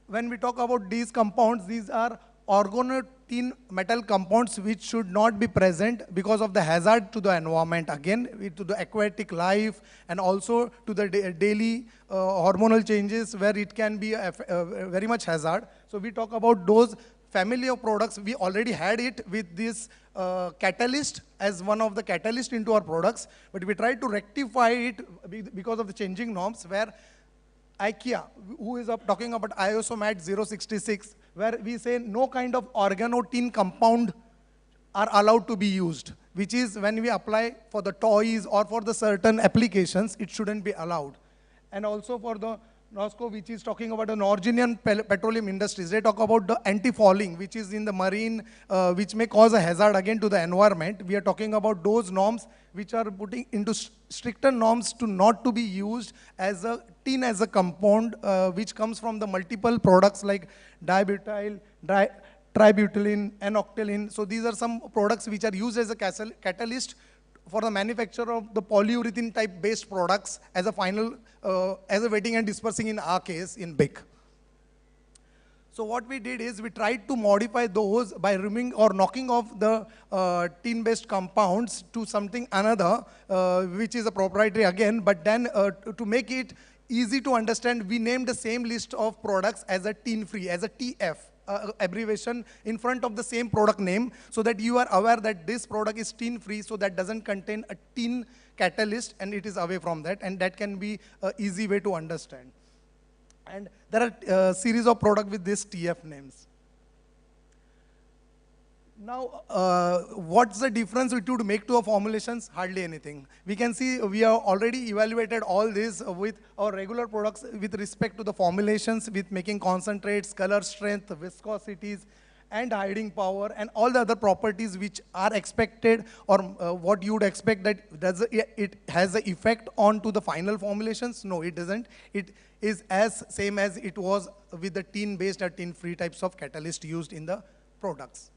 When we talk about these compounds, these are organotin metal compounds which should not be present because of the hazard to the environment, again, to the aquatic life, and also to the daily hormonal changes where it can be very much hazard. So we talk about those family of products. We already had it with this catalyst as one of the catalyst into our products, but we tried to rectify it because of the changing norms, where IKEA, who is talking about ISO MAT 066, where we say no kind of organotin compound are allowed to be used, which is when we apply for the toys or for the certain applications, it shouldn't be allowed. And also for the NOSCO, which is talking about the Norwegian petroleum industries, they talk about the anti-fouling, which is in the marine, which may cause a hazard again to the environment. We are talking about those norms which are putting into stricter norms to not to be used as a tin as a compound, which comes from the multiple products like dibutyl, tributylene, and octylene. So these are some products which are used as a catalyst for the manufacture of the polyurethane type based products as a final, as a wetting and dispersing in our case in BIC. So what we did is we tried to modify those by removing or knocking off the tin based compounds to something another, which is a proprietary again, but then to make it easy to understand, we named the same list of products as a tin free, as a TF. Abbreviation in front of the same product name, so that you are aware that this product is tin free, so that doesn't contain a tin catalyst and it is away from that, and that can be an easy way to understand. And there are a series of products with these TF names. Now, what's the difference we would make to our formulations? Hardly anything. We can see we have already evaluated all this with our regular products with respect to the formulations, with making concentrates, color strength, viscosities, and hiding power, and all the other properties which are expected, or what you would expect that it has an effect on to the final formulations. No, it doesn't. It is as same as it was with the tin-based or tin-free types of catalyst used in the products.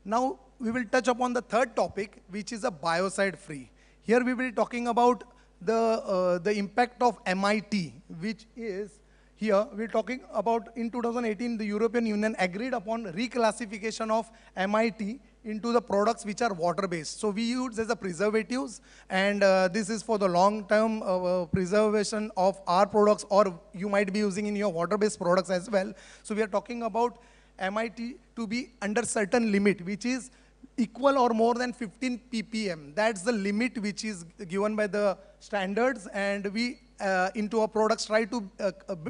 Now, we will touch upon the third topic, which is a biocide free. Here we will be talking about the impact of MIT, which is, here we're talking about in 2018, the European Union agreed upon reclassification of MIT into the products which are water-based. So we use as a preservatives, and this is for the long-term preservation of our products, or you might be using in your water-based products as well. So we are talking about MIT to be under certain limit, which is equal or more than 15 ppm. That's the limit which is given by the standards, and we into our products try to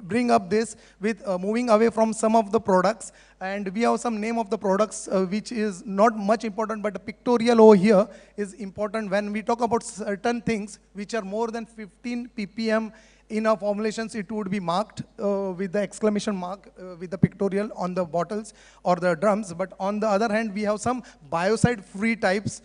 bring up this with moving away from some of the products. And we have some name of the products which is not much important, but the pictorial over here is important when we talk about certain things which are more than 15 ppm. In our formulations, it would be marked with the exclamation mark with the pictorial on the bottles or the drums. But on the other hand, we have some biocide-free types,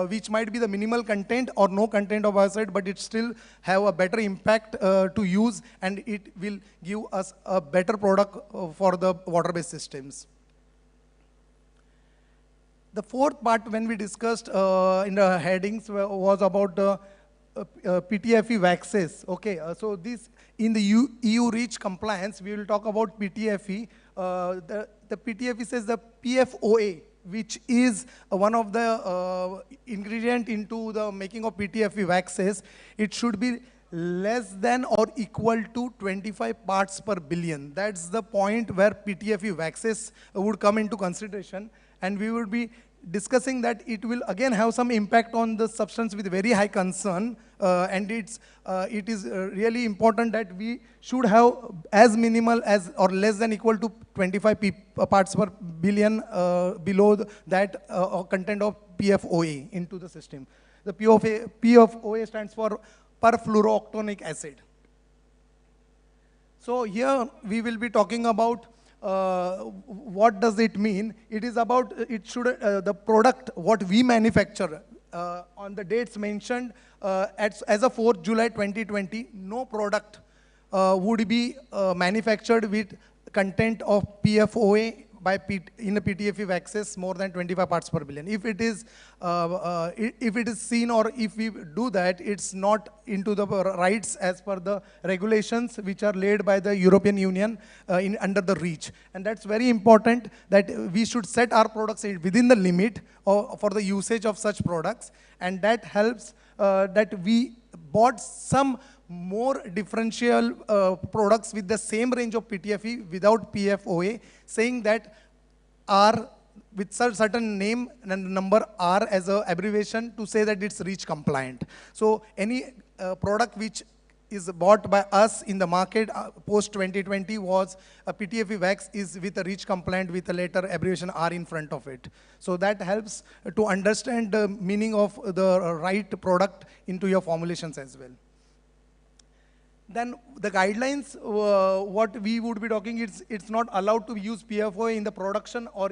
which might be the minimal content or no content of biocide, but it still have a better impact to use, and it will give us a better product for the water-based systems. The fourth part when we discussed in the headings was about the PTFE waxes. Okay, so this in the EU REACH compliance, we will talk about PTFE. The PTFE says the PFOA, which is one of the ingredient into the making of PTFE waxes, it should be less than or equal to 25 parts per billion. That's the point where PTFE waxes would come into consideration, and we would be discussing that it will again have some impact on the substance with very high concern, and it is really important that we should have as minimal as or less than equal to 25 parts per billion below that content of PFOA into the system. The PFOA stands for perfluorooctanoic acid. So here we will be talking about what does it mean? It is about, it should, the product, what we manufacture, on the dates mentioned, as of 4th July 2020, no product would be manufactured with content of PFOA in a PTFE waxes more than 25 parts per billion. If it is seen, or if we do that, it's not into the rights as per the regulations which are laid by the European Union under the REACH. And that's very important that we should set our products within the limit for the usage of such products. And that helps that we bought some more differential products with the same range of PTFE without PFOA, saying that R with certain name and number R as an abbreviation to say that it's REACH compliant. So any product which is bought by us in the market post 2020 was a PTFE wax is with a REACH compliant with a letter abbreviation R in front of it. So that helps to understand the meaning of the right product into your formulations as well. Then the guidelines, what we would be talking, it's not allowed to use PFOA in the production or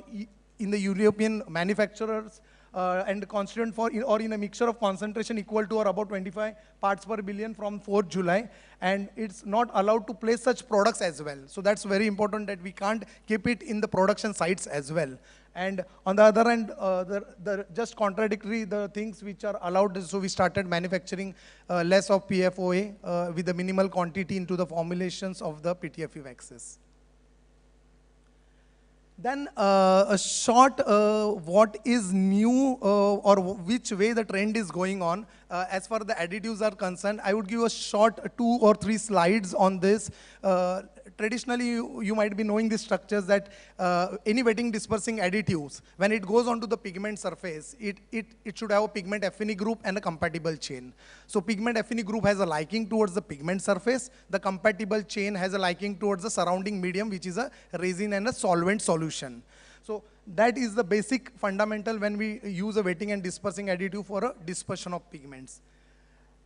in the European manufacturers and constituent for, or in a mixture of concentration equal to or about 25 parts per billion from 4th July. And it's not allowed to place such products as well. So that's very important that we can't keep it in the production sites as well. And on the other hand, the just contradictory, the things which are allowed, so we started manufacturing less of PFOA with the minimal quantity into the formulations of the PTFE waxes. Then a short, what is new or which way the trend is going on. As far as the additives are concerned, I would give a short 2 or 3 slides on this. Traditionally, you might be knowing the structures that any wetting dispersing additives, when it goes onto the pigment surface, it should have a pigment affinity group and a compatible chain. So pigment affinity group has a liking towards the pigment surface. The compatible chain has a liking towards the surrounding medium, which is a resin and a solvent solution. So that is the basic fundamental when we use a wetting and dispersing additive for a dispersion of pigments.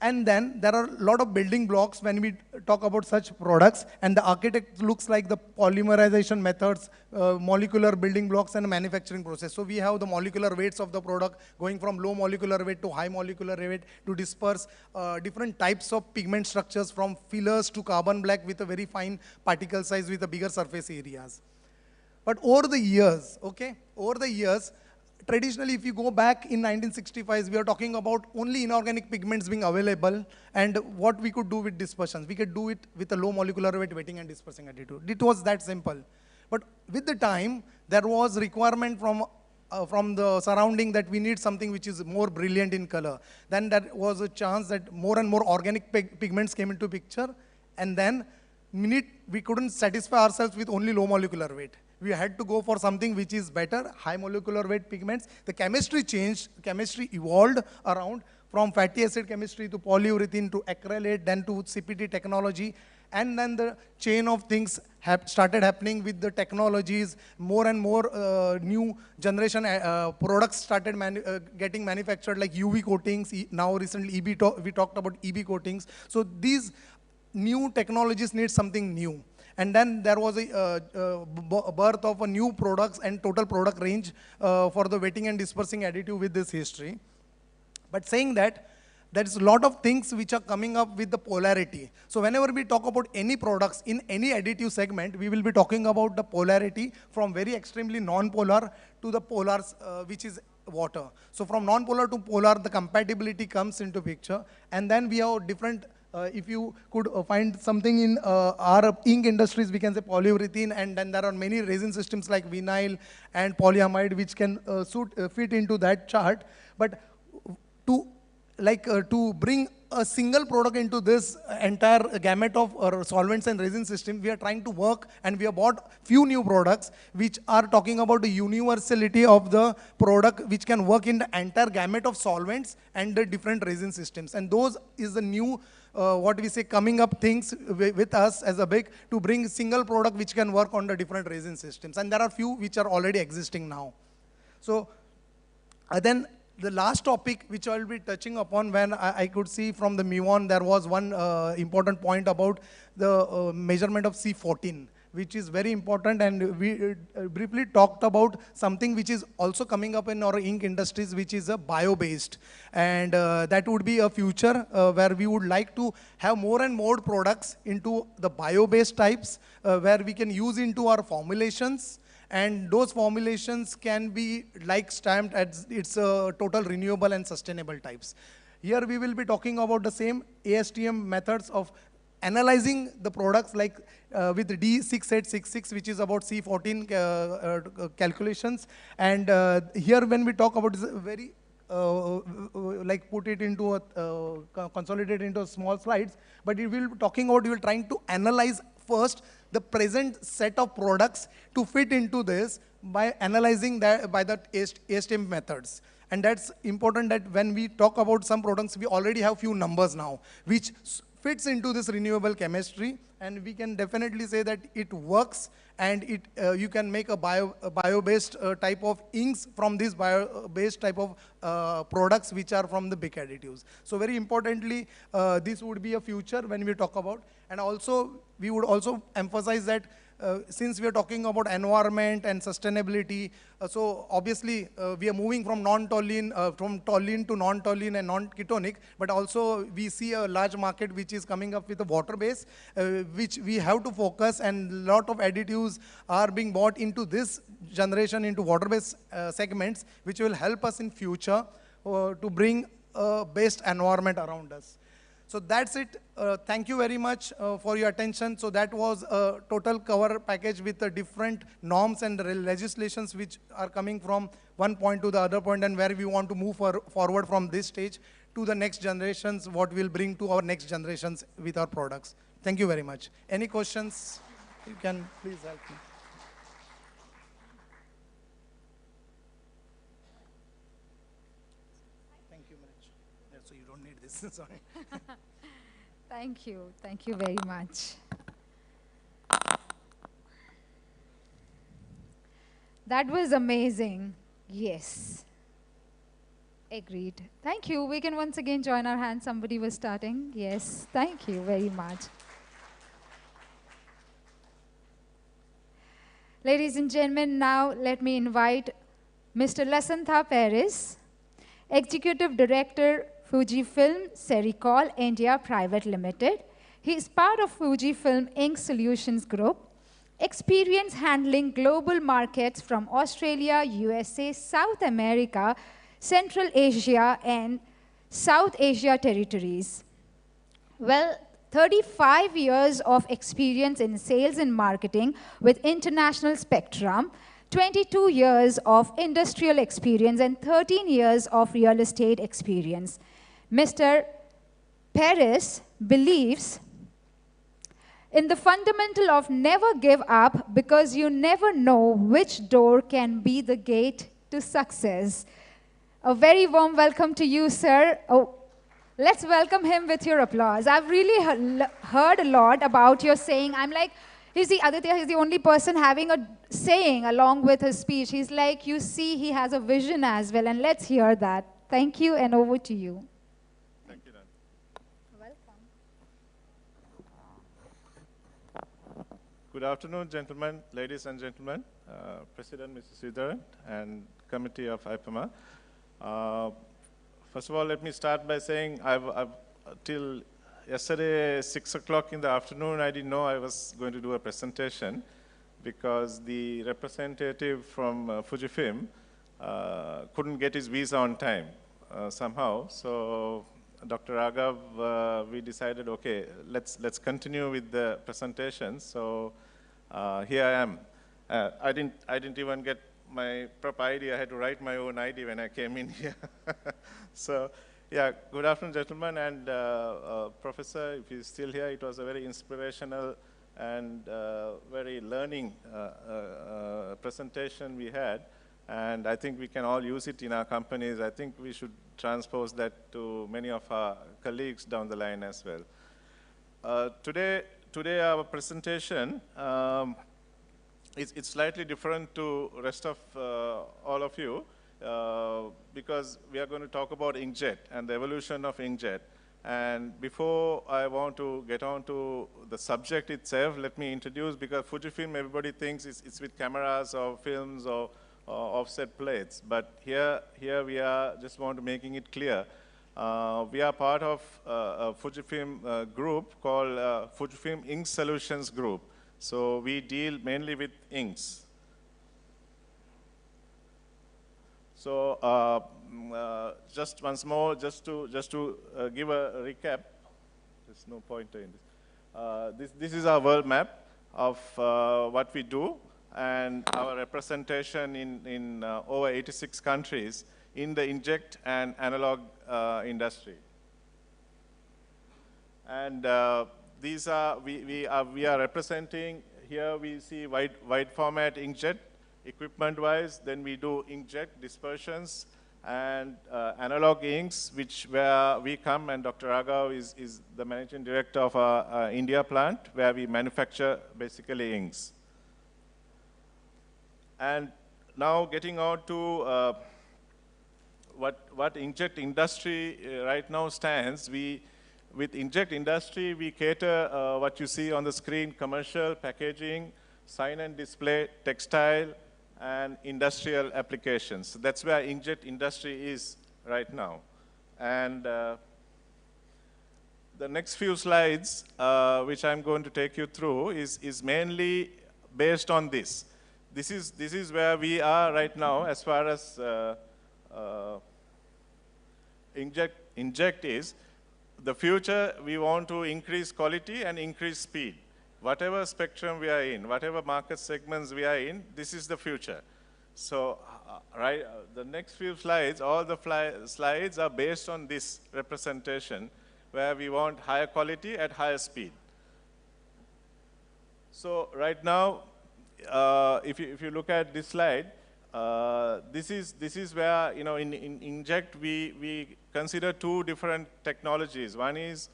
And then there are a lot of building blocks when we talk about such products, and the architect looks like the polymerization methods, molecular building blocks and manufacturing process. So we have the molecular weights of the product going from low molecular weight to high molecular weight to disperse different types of pigment structures from fillers to carbon black with a very fine particle size with a bigger surface areas. But over the years, traditionally, if you go back in 1965s, we are talking about only inorganic pigments being available and what we could do with dispersions. We could do it with a low molecular weight wetting and dispersing additive. It was that simple. But with the time, there was requirement from the surrounding that we need something which is more brilliant in color. Then there was a chance that more and more organic pigments came into picture, and then we couldn't satisfy ourselves with only low molecular weight. We had to go for something which is better, high molecular weight pigments. The chemistry changed, chemistry evolved around from fatty acid chemistry to polyurethane to acrylate, then to CPT technology. And then the chain of things started happening with the technologies. More and more new generation products started getting manufactured, like UV coatings. Now recently we talked about EB coatings. So these new technologies need something new. And then there was a birth of a new products and total product range for the wetting and dispersing additive with this history. But saying that, there's a lot of things which are coming up with the polarity. So whenever we talk about any products in any additive segment, we will be talking about the polarity from very extremely non-polar to the polars, which is water. So from non-polar to polar, the compatibility comes into picture. And then we have different, if you could find something in our ink industries, we can say polyurethane, and then there are many resin systems like vinyl and polyamide which can fit into that chart. But to bring a single product into this entire gamut of solvents and resin system, we are trying to work, and we have bought few new products which are talking about the universality of the product which can work in the entire gamut of solvents and the different resin systems. And those is the new, what we say, coming up things with us as a big, to bring single product which can work on the different resin systems. And there are few which are already existing now. So then the last topic which I will be touching upon, when I could see from the MIWON, there was one important point about the measurement of C14, which is very important, and we briefly talked about something which is also coming up in our ink industries, which is a bio-based. And that would be a future where we would like to have more and more products into the bio-based types, where we can use into our formulations. And those formulations can be like stamped as its total renewable and sustainable types. Here we will be talking about the same ASTM methods of analyzing the products, like with D6866, which is about C14 calculations. And here when we talk about this very like put it into a consolidate into small slides, but we will be talking about, we will trying to analyze first the present set of products to fit into this by analyzing that by the ASTM methods. And that's important, that when we talk about some products, we already have few numbers now, which fits into this renewable chemistry, and we can definitely say that it works, and it you can make a bio-based type of inks from these bio-based type of products which are from the big additives. So very importantly, this would be a future when we talk about. And also, we would also emphasize that since we are talking about environment and sustainability, so obviously we are moving from non-toluene, from toluene to non-toluene and non-ketonic, but also we see a large market which is coming up with a water base, which we have to focus, and a lot of additives are being bought into this generation, into water-based segments, which will help us in future to bring a best environment around us. So that's it. Thank you very much for your attention. So that was a total cover package with the different norms and legislations which are coming from one point to the other point, and where we want to move forward from this stage to the next generations, what we'll bring to our next generations with our products. Thank you very much. Any questions? You can please help me. Thank you, Manoj. So you don't need this, sorry. Thank you. Thank you very much. That was amazing. Yes. Agreed. Thank you. We can once again join our hands. Somebody was starting. Yes. Thank you very much. Ladies and gentlemen, now let me invite Mr. Lasantha Paris, Executive Director, FUJIFILM Sericol India Private Limited. He is part of FUJIFILM Ink Solutions Group. Experience handling global markets from Australia, USA, South America, Central Asia, and South Asia territories. Well, 35 years of experience in sales and marketing with international spectrum, 22 years of industrial experience, and 13 years of real estate experience. Mr. Paris believes in the fundamental of never give up, because you never know which door can be the gate to success. A very warm welcome to you, sir. Oh, let's welcome him with your applause. I've really heard a lot about your saying. I'm like, Aditya is the only person having a saying along with his speech. He's like, you see, he has a vision as well, and let's hear that. Thank you, and over to you. Thank you, Dan. Welcome. Good afternoon, gentlemen, ladies and gentlemen, President Mr. Sridharan, and Committee of IPAMA. First of all, let me start by saying I've till yesterday, 6 o'clock in the afternoon, I didn't know I was going to do a presentation, because the representative from Fujifilm couldn't get his visa on time somehow. So Dr. Raghav, we decided, okay, let's continue with the presentation. So here I am. I didn't even get my proper ID. I had to write my own ID when I came in here. So yeah, good afternoon, gentlemen, and Professor, if you're still here, it was a very inspirational and very learning presentation we had. And I think we can all use it in our companies. I think we should transpose that to many of our colleagues down the line as well. Today our presentation, it's slightly different to rest of all of you because we are going to talk about Inkjet and the evolution of Inkjet. And before I want to get on to the subject itself, let me introduce, because Fujifilm, everybody thinks it's with cameras or films or offset plates, but here we are just want to making it clear. We are part of a Fujifilm group called Fujifilm Ink Solutions Group. So we deal mainly with inks. So just once more, just to give a recap. There's no pointer in this. This is our world map of what we do, and our representation in over 86 countries in the inkjet and analog industry. And these are, we are representing, here we see wide format inkjet, equipment-wise, then we do inkjet, dispersions, and analog inks, where we come, and Dr. Raghav is the managing director of our India plant, where we manufacture basically inks. And now getting on to what inkjet industry right now stands, with inkjet industry, we cater what you see on the screen: commercial, packaging, sign and display, textile, and industrial applications. So that's where inkjet industry is right now. And the next few slides, which I'm going to take you through, is mainly based on this. This is where we are right now as far as inkjet is. The future, we want to increase quality and increase speed. Whatever spectrum we are in, whatever market segments we are in, this is the future. So the next few slides, all the slides are based on this representation, where we want higher quality at higher speed. So right now, if you look at this slide, this is where, you know, in Inkjet we consider two different technologies. One is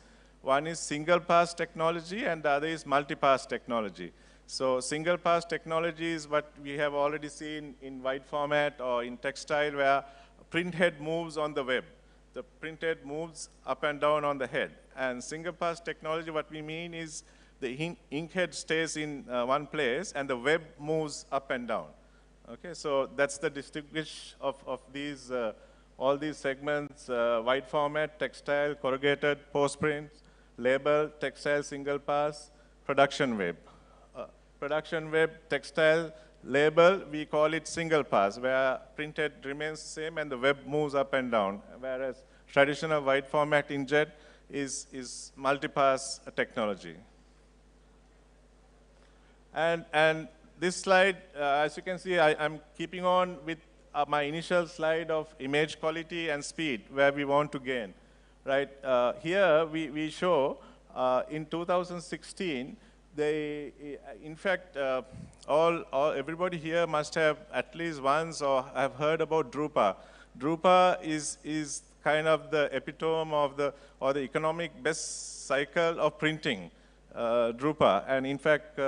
single pass technology, and the other is multi-pass technology. So single pass technology is what we have already seen in wide format or in textile, where print head moves on the web. The print head moves up and down on the head. And single pass technology, what we mean is the ink head stays in one place and the web moves up and down. Okay, so that's the distinguish of these, all these segments: wide format, textile, corrugated, post-print, label, textile, single pass, production web. Production web, textile, label, we call it single pass, where printed remains same and the web moves up and down, whereas traditional wide format inkjet is multi-pass technology. And this slide, as you can see, I'm keeping on with my initial slide of image quality and speed, where we want to gain. Right? Here we show in 2016, in fact, everybody here must have at least once or have heard about Drupa. Drupa is kind of the epitome of the economic best cycle of printing, Drupa. And in fact,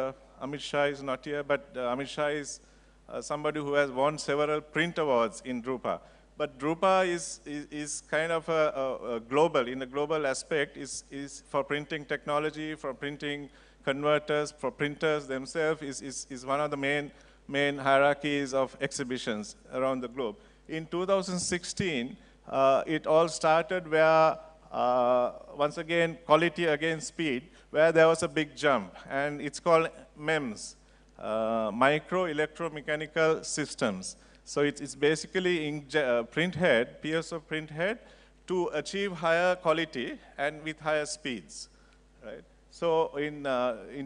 Amit Shah is not here, but Amit Shah is somebody who has won several print awards in Drupa. But Drupa is kind of a global, in a global aspect, is for printing technology, for printing converters, for printers themselves, is one of the main hierarchies of exhibitions around the globe. In 2016, it all started where, once again, quality against speed, where there was a big jump, and it's called MEMS, Micro Electromechanical Systems. So it's basically printhead, PSO printhead, to achieve higher quality and with higher speeds, right? So in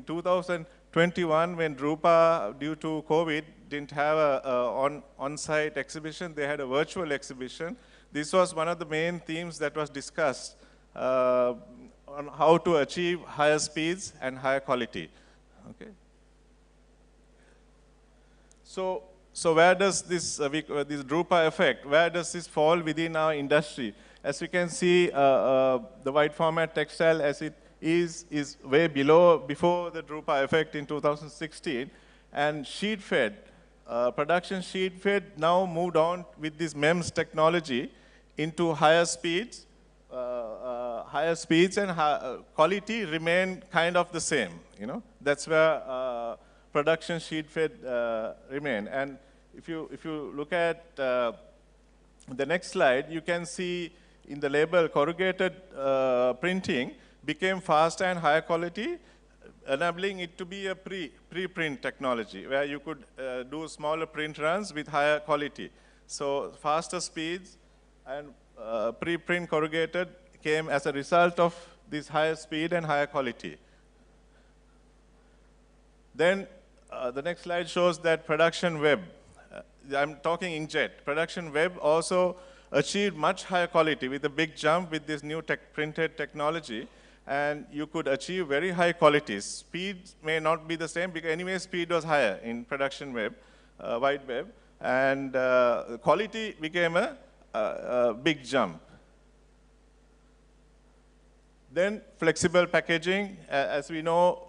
2021, when Drupa, due to COVID, didn't have a on-site exhibition, they had a virtual exhibition. This was one of the main themes that was discussed on how to achieve higher speeds and higher quality. Okay. So where does this Drupa effect, where does this fall within our industry? As you can see, the wide format textile as it is way below, before the Drupa effect in 2016, and sheet fed, production sheet fed now moved on with this MEMS technology into higher speeds and quality remain kind of the same, you know. That's where production sheet fed remain. And if you look at the next slide, you can see in the label corrugated printing became faster and higher quality, enabling it to be a pre-print technology where you could do smaller print runs with higher quality. So faster speeds and pre-print corrugated came as a result of this higher speed and higher quality. Then the next slide shows that production web. I'm talking inkjet. Production web also achieved much higher quality with a big jump with this new printed technology, and you could achieve very high qualities. Speed may not be the same because anyway speed was higher in production web, wide web, and quality became a big jump. Then flexible packaging, as we know,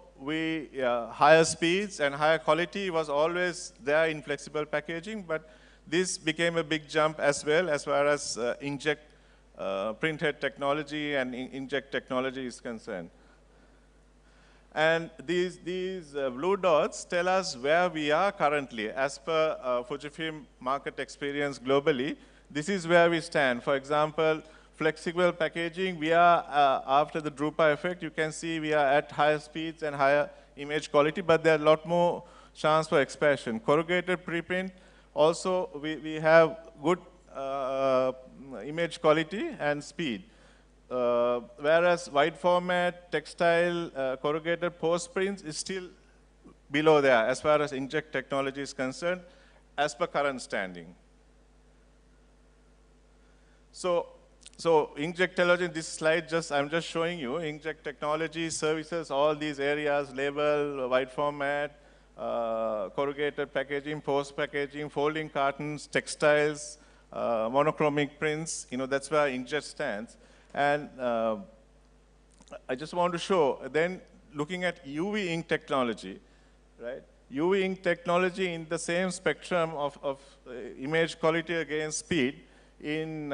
higher speeds and higher quality was always there in flexible packaging, but this became a big jump as well as far as inkjet printhead technology and inkjet technology is concerned. And these blue dots tell us where we are currently. As per Fujifilm market experience globally, this is where we stand. For example, flexible packaging, we are, after the Drupa effect, you can see we are at higher speeds and higher image quality, but there are a lot more chance for expansion. Corrugated preprint, also we have good image quality and speed. Whereas wide format, textile, corrugated post prints is still below there as far as inkjet technology is concerned, as per current standing. So inkjet technology, this slide I'm just showing you, inkjet technology services all these areas, label, wide format, corrugated packaging, post packaging, folding cartons, textiles, monochromic prints, you know, that's where inkjet stands. And I just want to show, then looking at UV ink technology, right? UV ink technology in the same spectrum of image quality against speed in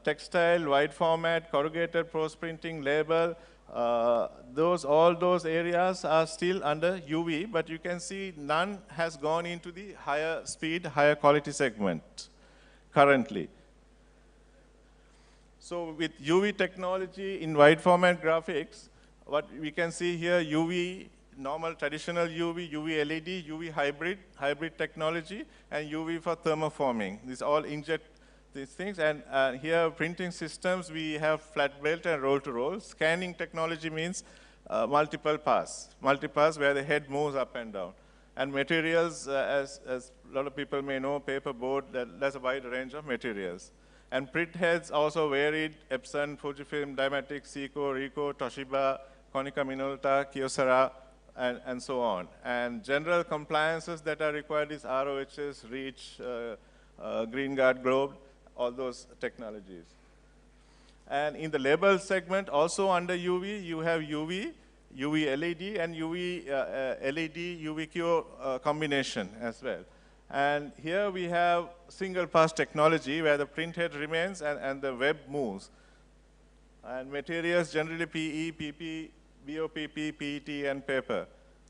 textile, wide format, corrugated post printing, label, all those areas are still under UV, but you can see none has gone into the higher speed, higher quality segment currently. So with UV technology in wide format graphics, what we can see here, UV, normal traditional UV, UV LED, UV hybrid technology, and UV for thermoforming. These all inkjet these things. And here printing systems, we have flat belt and roll to roll. Scanning technology means multiple pass where the head moves up and down. And materials, as a lot of people may know, paper, board, there's a wide range of materials. And print heads also varied: Epson, Fujifilm, Dynamatic, Seiko, Ricoh, Toshiba, Konica Minolta, Kyocera, and so on. And general compliances that are required is ROHS, REACH, Green Guard Globe, all those technologies. And in the label segment, also under UV, you have UV, UV LED, and UV LED, UVQ combination as well. And here we have single pass technology where the printhead remains and the web moves. And materials generally PE, PP, BOPP, PET, and paper.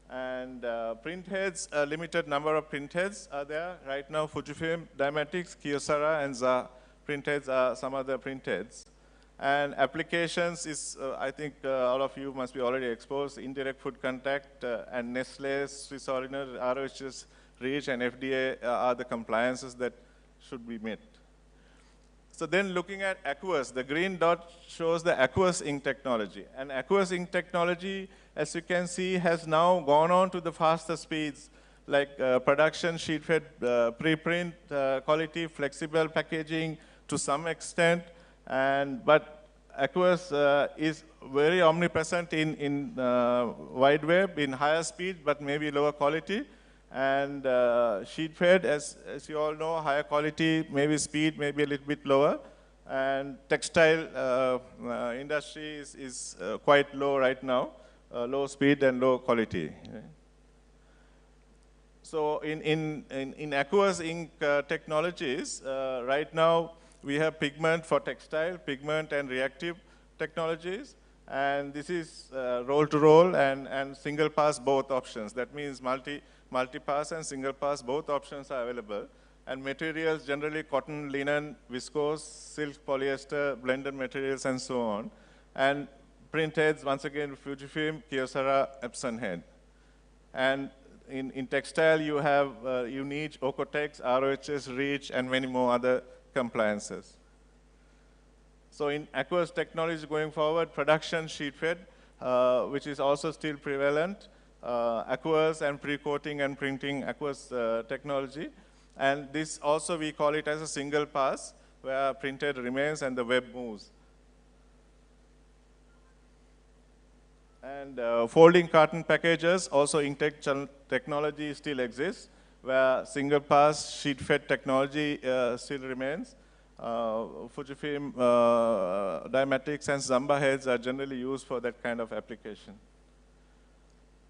And printheads, a limited number of printheads are there. Right now, Fujifilm, Dynamatic, Kyocera, and ZA printheads are some other printheads. And applications is, I think all of you must be already exposed, indirect food contact, and Nestle, Swiss Ordinary, ROHS, REACH, and FDA are the compliances that should be met. So then looking at aqueous, the green dot shows the aqueous ink technology. And aqueous ink technology, as you can see, has now gone on to the faster speeds like production, sheet fed, preprint, quality, flexible packaging to some extent. But aqueous is very omnipresent in wide web, in higher speed, but maybe lower quality. And sheet fed, as you all know, higher quality, maybe speed, maybe a little bit lower. And textile industry is quite low right now, low speed and low quality. So in aqueous ink technologies, right now we have pigment for textile, pigment and reactive technologies. And this is roll-to-roll and single-pass both options. That means multi-pass and single-pass, both options are available. And materials, generally cotton, linen, viscose, silk, polyester, blended materials, and so on. And print heads, once again, Fujifilm, Kyocera, Epson head. And in textile, you have Unige, Okotex, ROHS, REACH, and many more other compliances. So in aqueous technology going forward, production sheet fed, which is also still prevalent, aqueous and pre-coating and printing aqueous technology. And this also, we call it as a single pass, where printed remains and the web moves. And folding carton packages, also inkjet technology still exists, where single pass sheet fed technology still remains. Fujifilm Dymatics and Zamba heads are generally used for that kind of application.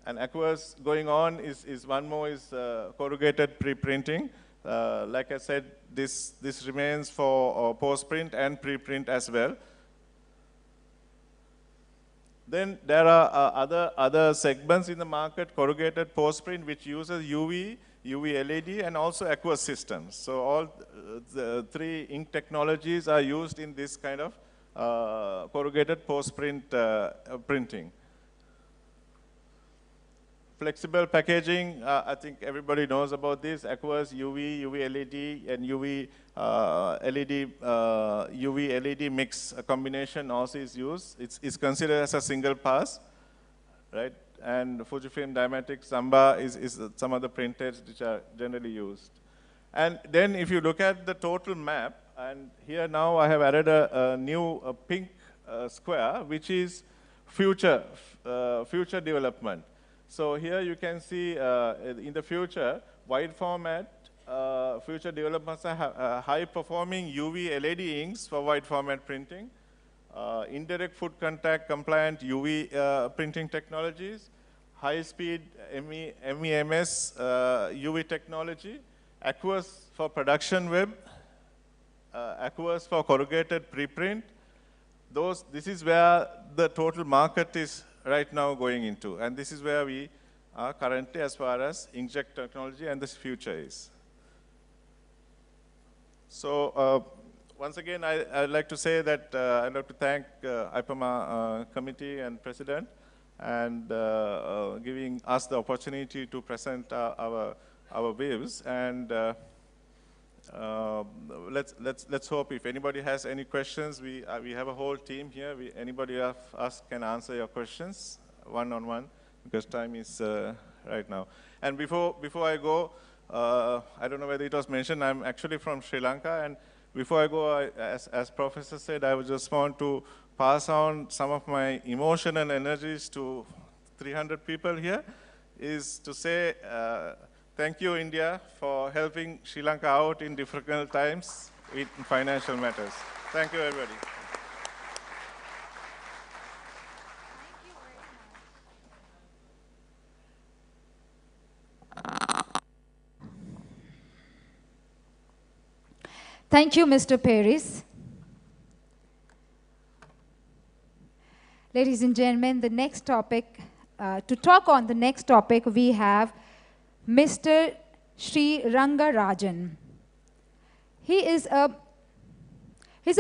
And aqueous going on is one more is corrugated pre-printing. Like I said, this remains for post-print and pre-print as well. Then there are other segments in the market, corrugated post-print, which uses UV LED, and also aqueous systems. So all the three ink technologies are used in this kind of corrugated post-print printing. Flexible packaging, I think everybody knows about this. Aqueous, UV LED, and UV LED mix combination also is used. It's considered as a single pass, right? And Fujifilm Dymatics, Zamba is some of the printers which are generally used. And then if you look at the total map, and here now I have added a new pink square, which is future development. So here you can see in the future, wide format, future developments are high-performing UV LED inks for wide format printing, indirect foot contact compliant UV printing technologies, high-speed MEMS UV technology, aqueous for production web, aqueous for corrugated preprint. This is where the total market is right now going into, and this is where we are currently as far as inkjet technology and this future is. So once again, I'd like to say that I'd like to thank IPAMA committee and president and giving us the opportunity to present our views. And let's hope if anybody has any questions, we have a whole team here. Anybody of us can answer your questions one-on-one, because time is right now. And before I go, I don't know whether it was mentioned, I'm actually from Sri Lanka, and before I go, as Professor said, I would just want to pass on some of my emotion and energies to 300 people here, is to say thank you, India, for helping Sri Lanka out in difficult times in financial matters. Thank you, everybody. Thank you, Mr. Paris. Ladies and gentlemen, the next topic, to talk on the next topic, we have Mr. Sri Rangarajan. He's a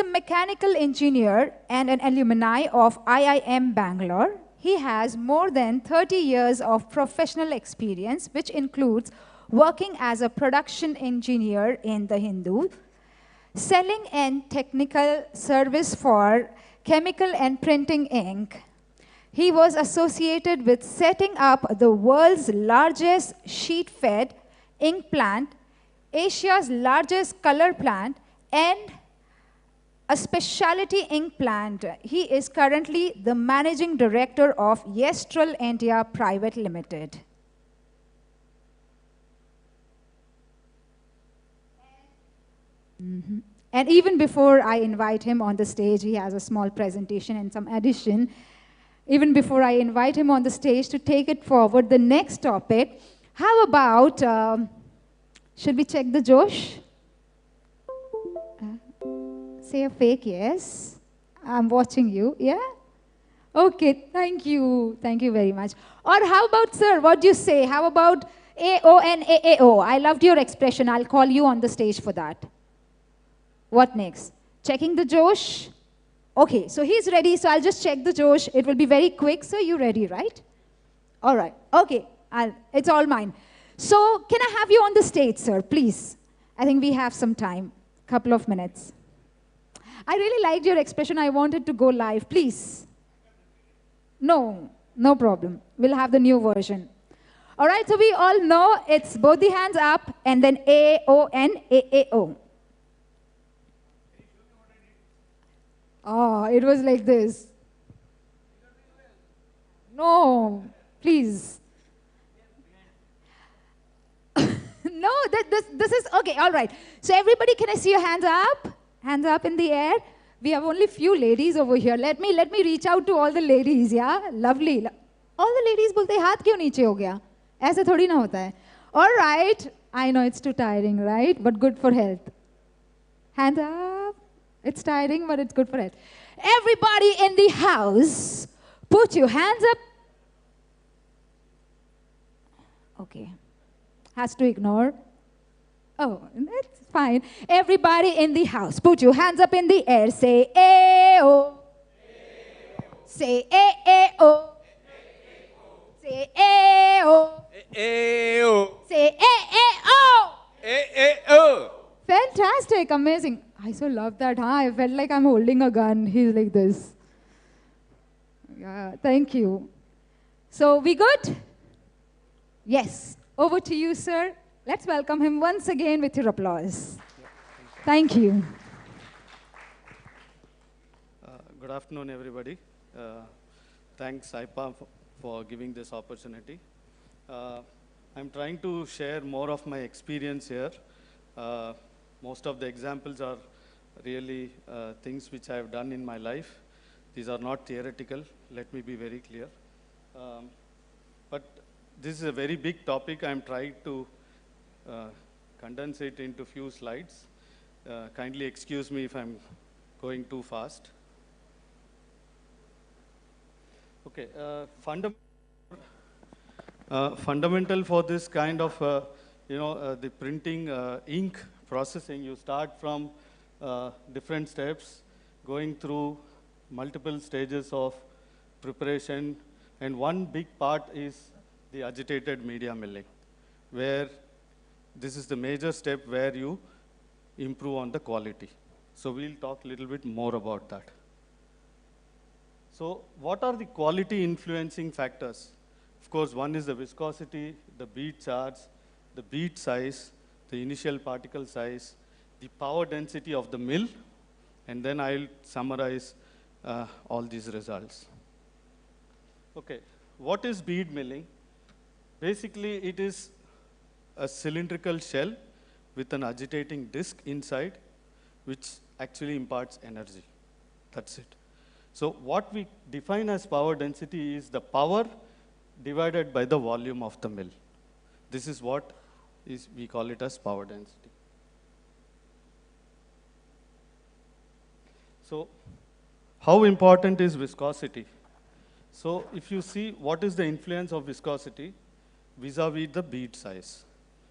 mechanical engineer and an alumni of IIM Bangalore. He has more than 30 years of professional experience, which includes working as a production engineer in The Hindu, selling and technical service for chemical and printing ink. He was associated with setting up the world's largest sheet-fed ink plant, Asia's largest color plant, and a specialty ink plant. He is currently the managing director of Yestrel India Private Limited. And even before I invite him on the stage, he has a small presentation and some addition. Even before I invite him on the stage to take it forward, the next topic, how about, should we check the Josh? Say a fake yes. I'm watching you, yeah? Okay, thank you. Thank you very much. Or how about, sir, what do you say? How about AONAAO? I loved your expression. I'll call you on the stage for that. What next? Checking the Josh? Okay, so he's ready, so I'll just check the Josh. It will be very quick, so you ready, right? All right, okay, it's all mine. So can I have you on the stage, sir, please? I think we have some time, couple of minutes. I really liked your expression. I wanted to go live, please. No, no problem. We'll have the new version. All right, so we all know it's both the hands up and then AONAAO. Oh, it was like this. No, please. No, this is, okay, all right. So everybody, can I see your hands up? Hands up in the air. We have only few ladies over here. Let me reach out to all the ladies, yeah? Lovely. All the ladies bolte हाथ क्यों नीचे हो गया? ऐसे थोड़ी ना होता है. All right. I know it's too tiring, right? But good for health. Hands up. It's tiring, but it's good for health. Everybody in the house, put your hands up. Okay. Has to ignore. Oh, that's fine. Everybody in the house, put your hands up in the air. Say A-O. Say A-A-O. Say A-O. A-O. Say A-A-O. A-A-O. Fantastic, amazing. I so love that, huh? I felt like I'm holding a gun. He's like this. Yeah, thank you. So, we good? Yes. Over to you, sir. Let's welcome him once again with your applause. Thank you. Good afternoon, everybody. Thanks, IPAMA, for giving this opportunity. I'm trying to share more of my experience here. Most of the examples are really things which I have done in my life. These are not theoretical, let me be very clear. But this is a very big topic. I'm trying to condense it into few slides. Kindly excuse me if I'm going too fast. Okay, fundamental for this kind of, the printing ink processing, you start from different steps, going through multiple stages of preparation, and one big part is the agitated media milling, where this is the major step where you improve on the quality. So we'll talk a little bit more about that. So what are the quality influencing factors? Of course, one is the viscosity, the bead charge, the bead size, the initial particle size, the power density of the mill, and then I'll summarize all these results. Okay, what is bead milling? Basically, it is a cylindrical shell with an agitating disc inside, which actually imparts energy. That's it. So what we define as power density is the power divided by the volume of the mill. This is what we call it as power density. So how important is viscosity? So if you see what is the influence of viscosity vis-a-vis the bead size.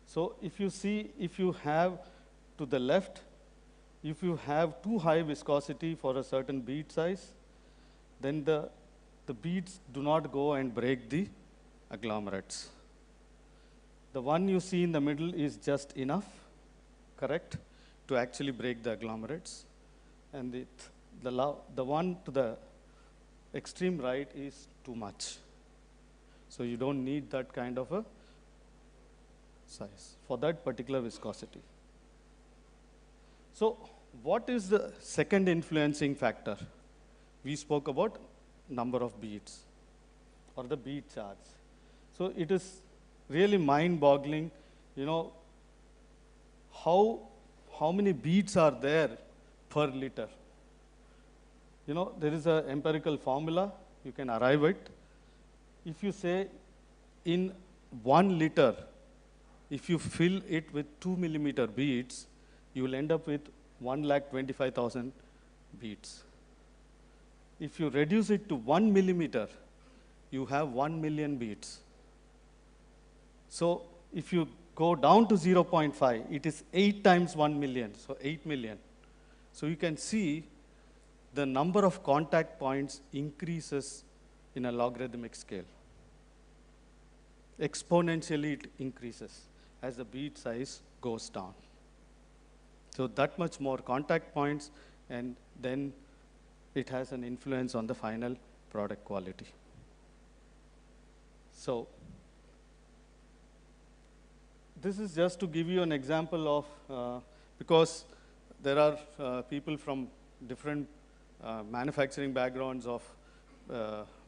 So if you see, if you have to the left, if you have too high viscosity for a certain bead size, then the beads do not go and break the agglomerates. The one you see in the middle is just enough, correct, to actually break the agglomerates. And the one to the extreme right is too much. So you don't need that kind of a size for that particular viscosity. So what is the second influencing factor? We spoke about number of beads or the bead charge. So it is really mind-boggling, you know, how many beads are there per liter. You know, there is an empirical formula you can arrive at. If you say in 1 liter, if you fill it with 2 millimeter beads, you will end up with 1,25,000 beads. If you reduce it to 1 millimeter, you have 1 million beads. So if you go down to 0.5, it is 8 times 1 million, so 8 million. So you can see the number of contact points increases in a logarithmic scale. Exponentially it increases as the bead size goes down. So that much more contact points, and then it has an influence on the final product quality. So this is just to give you an example of, because there are people from different manufacturing backgrounds of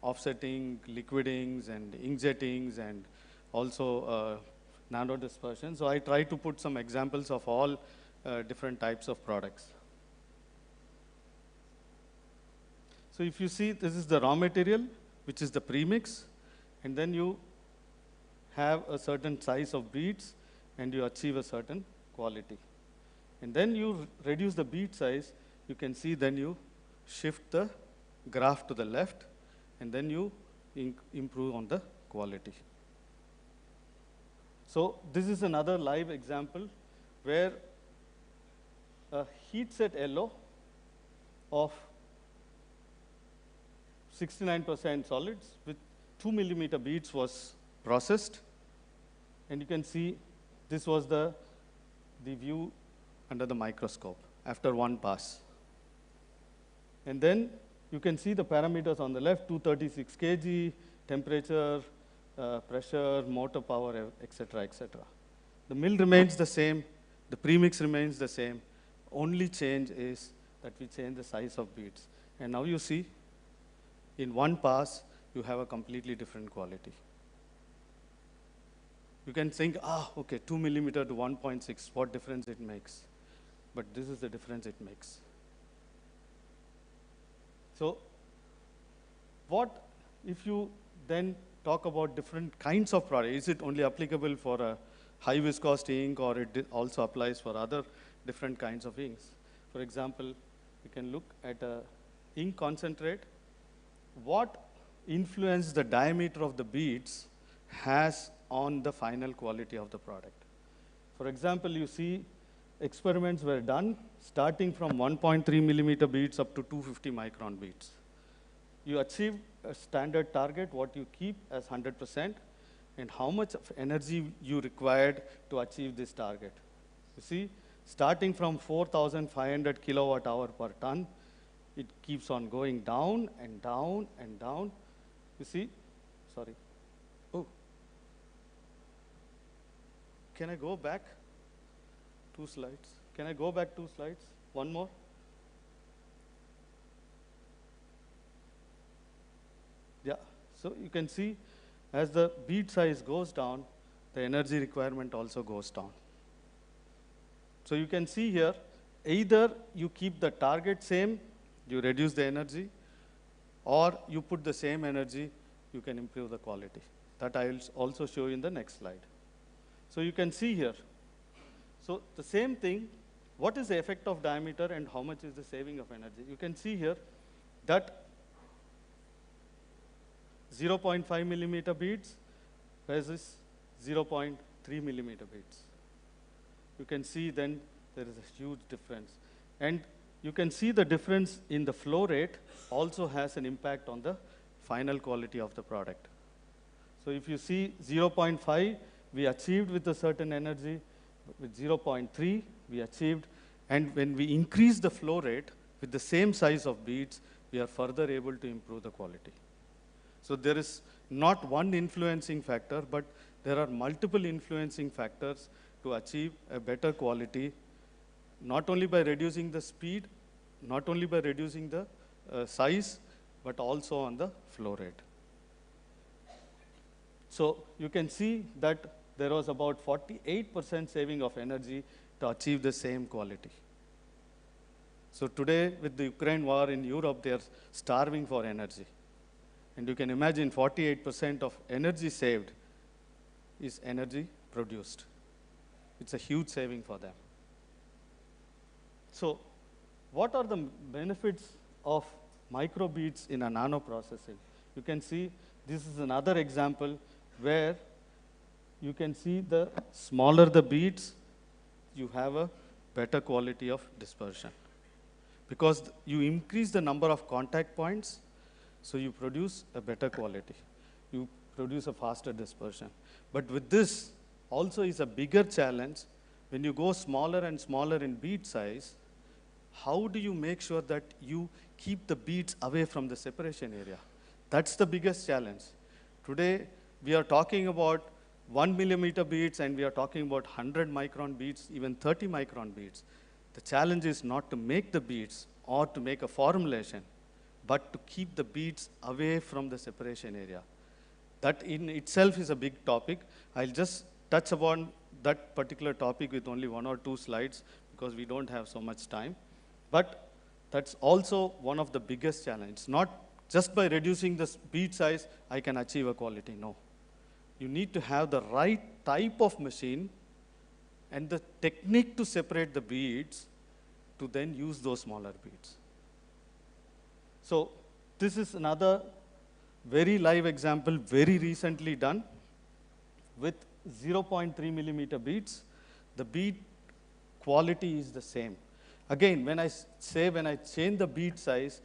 offsetting, liquidings, and inkjettings, and also nano dispersion. So I try to put some examples of all different types of products. So if you see, this is the raw material, which is the premix, and then you have a certain size of beads, and you achieve a certain quality. And then you reduce the bead size, you can see then you shift the graph to the left, and then you improve on the quality. So this is another live example where a heat set yellow of 69% solids with 2 millimeter beads was processed. And you can see this was the view under the microscope after one pass. And then you can see the parameters on the left, 236 kg, temperature, pressure, motor power, etc., etc. The mill remains the same, the premix remains the same. Only change is that we change the size of beads. And now you see, in one pass, you have a completely different quality. You can think, okay, 2 millimeter to 1.6, what difference it makes? But this is the difference it makes. So what if you then talk about different kinds of products? Is it only applicable for a high viscosity ink, or it also applies for other different kinds of inks? For example, you can look at a ink concentrate. What influence the diameter of the beads has on the final quality of the product? For example, you see experiments were done starting from 1.3 millimeter beads up to 250 micron beads. You achieve a standard target, what you keep as 100%, and how much of energy you required to achieve this target. You see, starting from 4,500 kilowatt hour per ton, it keeps on going down and down and down. You see, sorry. Oh, can I go back 2 slides? Can I go back 2 slides? One more. Yeah, so you can see as the bead size goes down, the energy requirement also goes down. So you can see here, either you keep the target same, you reduce the energy, or you put the same energy, you can improve the quality. That I will also show you in the next slide. So you can see here. So the same thing, what is the effect of diameter and how much is the saving of energy? You can see here that 0.5 millimeter beads versus 0.3 millimeter beads. You can see then there is a huge difference. And you can see the difference in the flow rate also has an impact on the final quality of the product. So if you see 0.5, we achieved with a certain energy, with 0.3 we achieved, and when we increase the flow rate with the same size of beads, we are further able to improve the quality. So there is not one influencing factor, but there are multiple influencing factors to achieve a better quality, not only by reducing the speed, not only by reducing the size, but also on the flow rate. So you can see that there was about 48% saving of energy to achieve the same quality. So today, with the Ukraine war in Europe, they are starving for energy. And you can imagine 48% of energy saved is energy produced. It's a huge saving for them. So what are the benefits of microbeads in a nano processing? You can see this is another example where you can see the smaller the beads, you have a better quality of dispersion. Because you increase the number of contact points, so you produce a better quality. You produce a faster dispersion. But with this, also is a bigger challenge. When you go smaller and smaller in bead size, how do you make sure that you keep the beads away from the separation area? That's the biggest challenge. Today, we are talking about 1 millimeter beads, and we are talking about 100 micron beads, even 30 micron beads. The challenge is not to make the beads or to make a formulation, but to keep the beads away from the separation area. That in itself is a big topic. I'll just touch upon that particular topic with only 1 or 2 slides because we don't have so much time. But that's also one of the biggest challenges. Not just by reducing the bead size, I can achieve a quality. No. You need to have the right type of machine and the technique to separate the beads to then use those smaller beads. So this is another very live example, very recently done with 0.3 millimeter beads. The bead quality is the same. Again, when I change the bead size,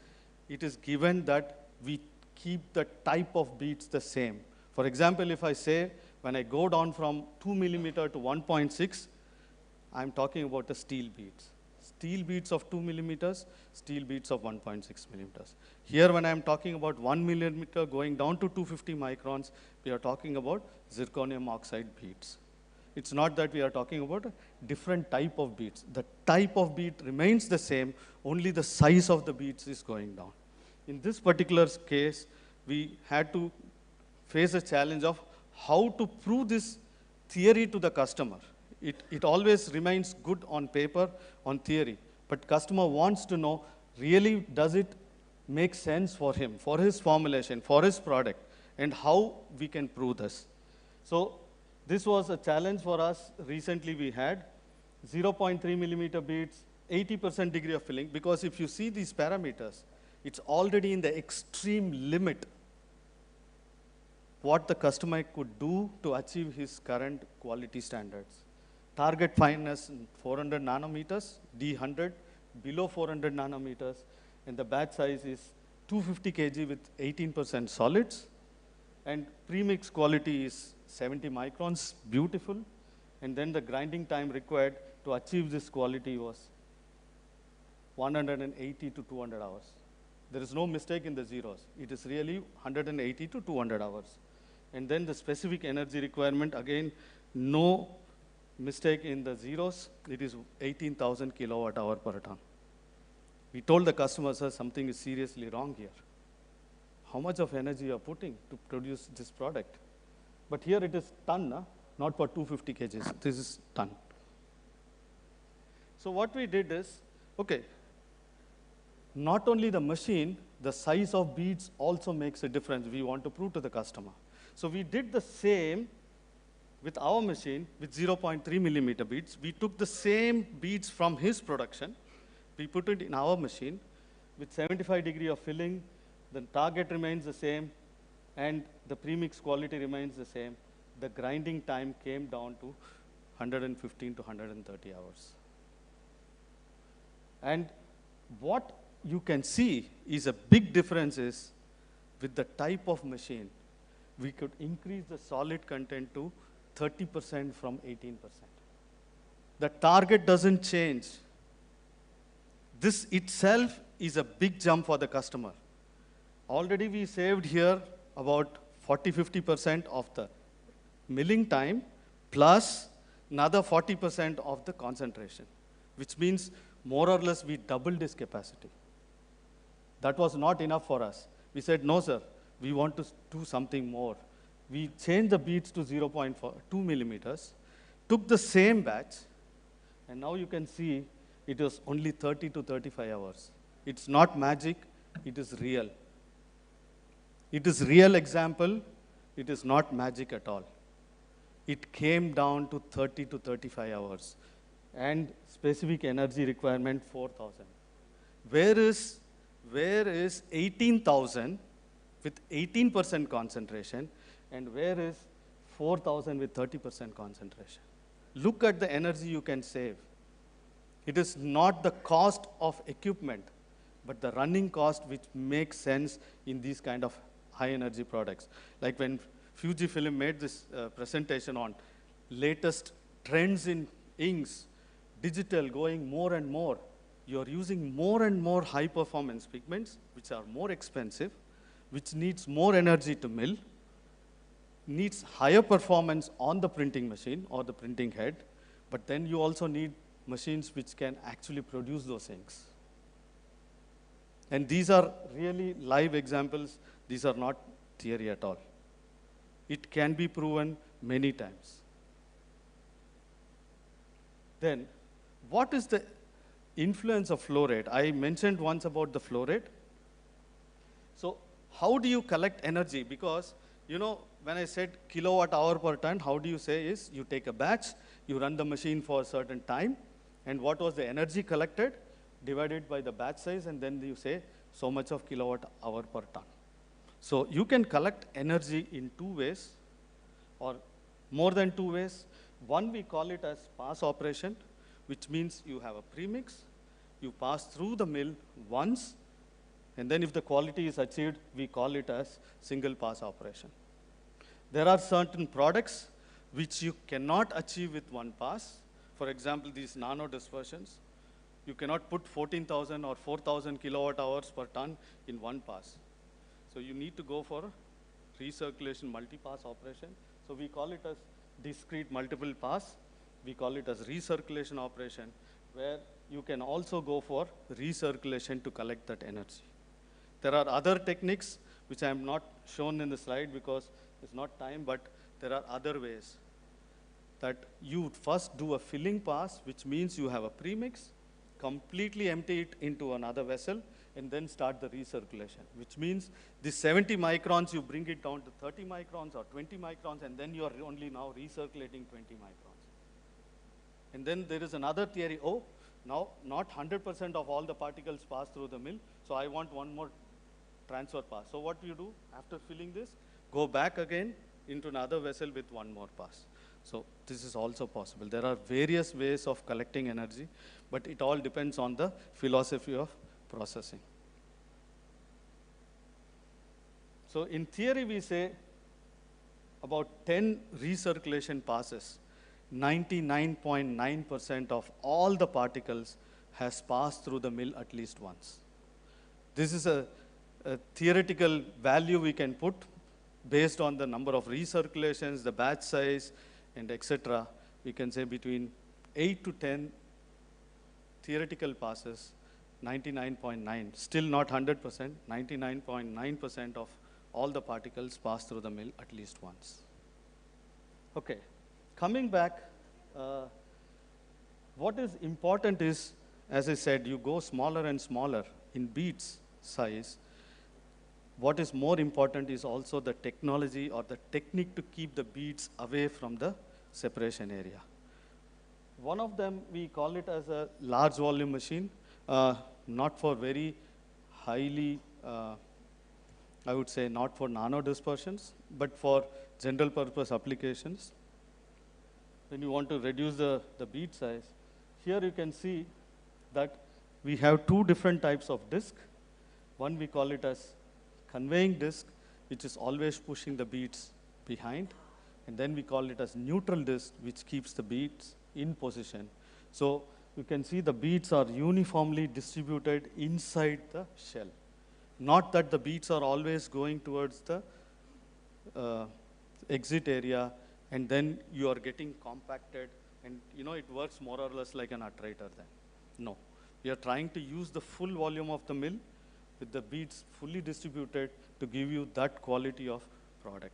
it is given that we keep the type of beads the same. For example, if I say, when I go down from 2 millimeter to 1.6, I'm talking about the steel beads. Steel beads of 2 millimeters, steel beads of 1.6 millimeters. Here, when I'm talking about 1 millimeter going down to 250 microns, we are talking about zirconium oxide beads. It's not that we are talking about a different type of beads. The type of bead remains the same, only the size of the beads is going down. In this particular case, we had to face a challenge of how to prove this theory to the customer. It always remains good on paper, on theory, but customer wants to know, really does it make sense for him, for his formulation, for his product, and how we can prove this. So this was a challenge for us. Recently we had 0.3 millimeter beads, 80% degree of filling, because if you see these parameters, it's already in the extreme limit what the customer could do to achieve his current quality standards. Target fineness 400 nanometers, D100, below 400 nanometers, and the batch size is 250 kg with 18% solids, and premix quality is 70 microns, beautiful, and then the grinding time required to achieve this quality was 180 to 200 hours. There is no mistake in the zeros. It is really 180 to 200 hours. And then the specific energy requirement, again, no mistake in the zeros. It is 18,000 kilowatt hour per ton. We told the customer, sir, something is seriously wrong here. How much of energy you are putting to produce this product? But here it is ton, not for 250 kgs. This is ton. So what we did is, okay, not only the machine, the size of beads also makes a difference. We want to prove to the customer. So we did the same with our machine with 0.3 millimeter beads. We took the same beads from his production. We put it in our machine with 75 degree of filling. The target remains the same, and the premix quality remains the same. The grinding time came down to 115 to 130 hours. And what you can see is a big difference is with the type of machine. We could increase the solid content to 30% from 18%. The target doesn't change. This itself is a big jump for the customer. Already we saved here about 40–50% of the milling time plus another 40% of the concentration, which means more or less we doubled this capacity. That was not enough for us. We said, no, sir, we want to do something more. We changed the beads to 0.2 millimeters, took the same batch, and now you can see it was only 30 to 35 hours. It's not magic, it is real. It is real example, it is not magic at all. It came down to 30 to 35 hours. And specific energy requirement 4,000. Where is 18,000 with 18% concentration, and where is 4,000 with 30% concentration? Look at the energy you can save. It is not the cost of equipment, but the running cost which makes sense in these kind of high energy products. Like when FUJIFILM made this presentation on latest trends in inks, digital going more and more, you're using more and more high performance pigments, which are more expensive, which needs more energy to mill, needs higher performance on the printing machine or the printing head, but then you also need machines which can actually produce those inks. And these are really live examples. These are not theory at all. It can be proven many times. Then, what is the influence of flow rate? I mentioned once about the flow rate. So, how do you collect energy? Because, you know, when I said kilowatt hour per ton, how do you say is you take a batch, you run the machine for a certain time, and what was the energy collected divided by the batch size, and then you say so much of kilowatt hour per ton. So you can collect energy in two ways or more than two ways. One, we call it as pass operation, which means you have a premix, you pass through the mill once, and then if the quality is achieved, we call it as single pass operation. There are certain products which you cannot achieve with one pass. For example, these nano dispersions. You cannot put 14,000 or 4,000 kilowatt hours per ton in one pass. So you need to go for recirculation multi-pass operation. So we call it as discrete multiple pass. We call it as recirculation operation, where you can also go for recirculation to collect that energy. There are other techniques which I am not shown in the slide because it's not time, but there are other ways that you first do a filling pass, which means you have a premix, completely empty it into another vessel, and then start the recirculation, which means this 70 microns, you bring it down to 30 microns or 20 microns, and then you are only now recirculating 20 microns. And then there is another theory, oh, now not 100% of all the particles pass through the mill, so I want one more transfer pass. So what you do after filling this, go back again into another vessel with one more pass. So this is also possible. There are various ways of collecting energy, but it all depends on the philosophy of processing. So in theory, we say about 10 recirculation passes, 99.9% of all the particles has passed through the mill at least once. This is a theoretical value we can put based on the number of recirculations, the batch size, and etc. We can say between 8 to 10 theoretical passes, 99.9, still not 100%, 99.9% of all the particles pass through the mill at least once. Okay, coming back, what is important is, as I said, you go smaller and smaller in beads size. What is more important is also the technology or the technique to keep the beads away from the separation area. One of them, we call it as a large volume machine, not for very highly, I would say not for nano dispersions, but for general purpose applications. When you want to reduce the bead size, here you can see that we have two different types of disc. One we call it as conveying disc, which is always pushing the beads behind. and then we call it as neutral disk, which keeps the beads in position. So you can see the beads are uniformly distributed inside the shell. Not that the beads are always going towards the exit area, and then you are getting compacted, and it works more or less like an attrator then. No, we are trying to use the full volume of the mill with the beads fully distributed to give you that quality of product.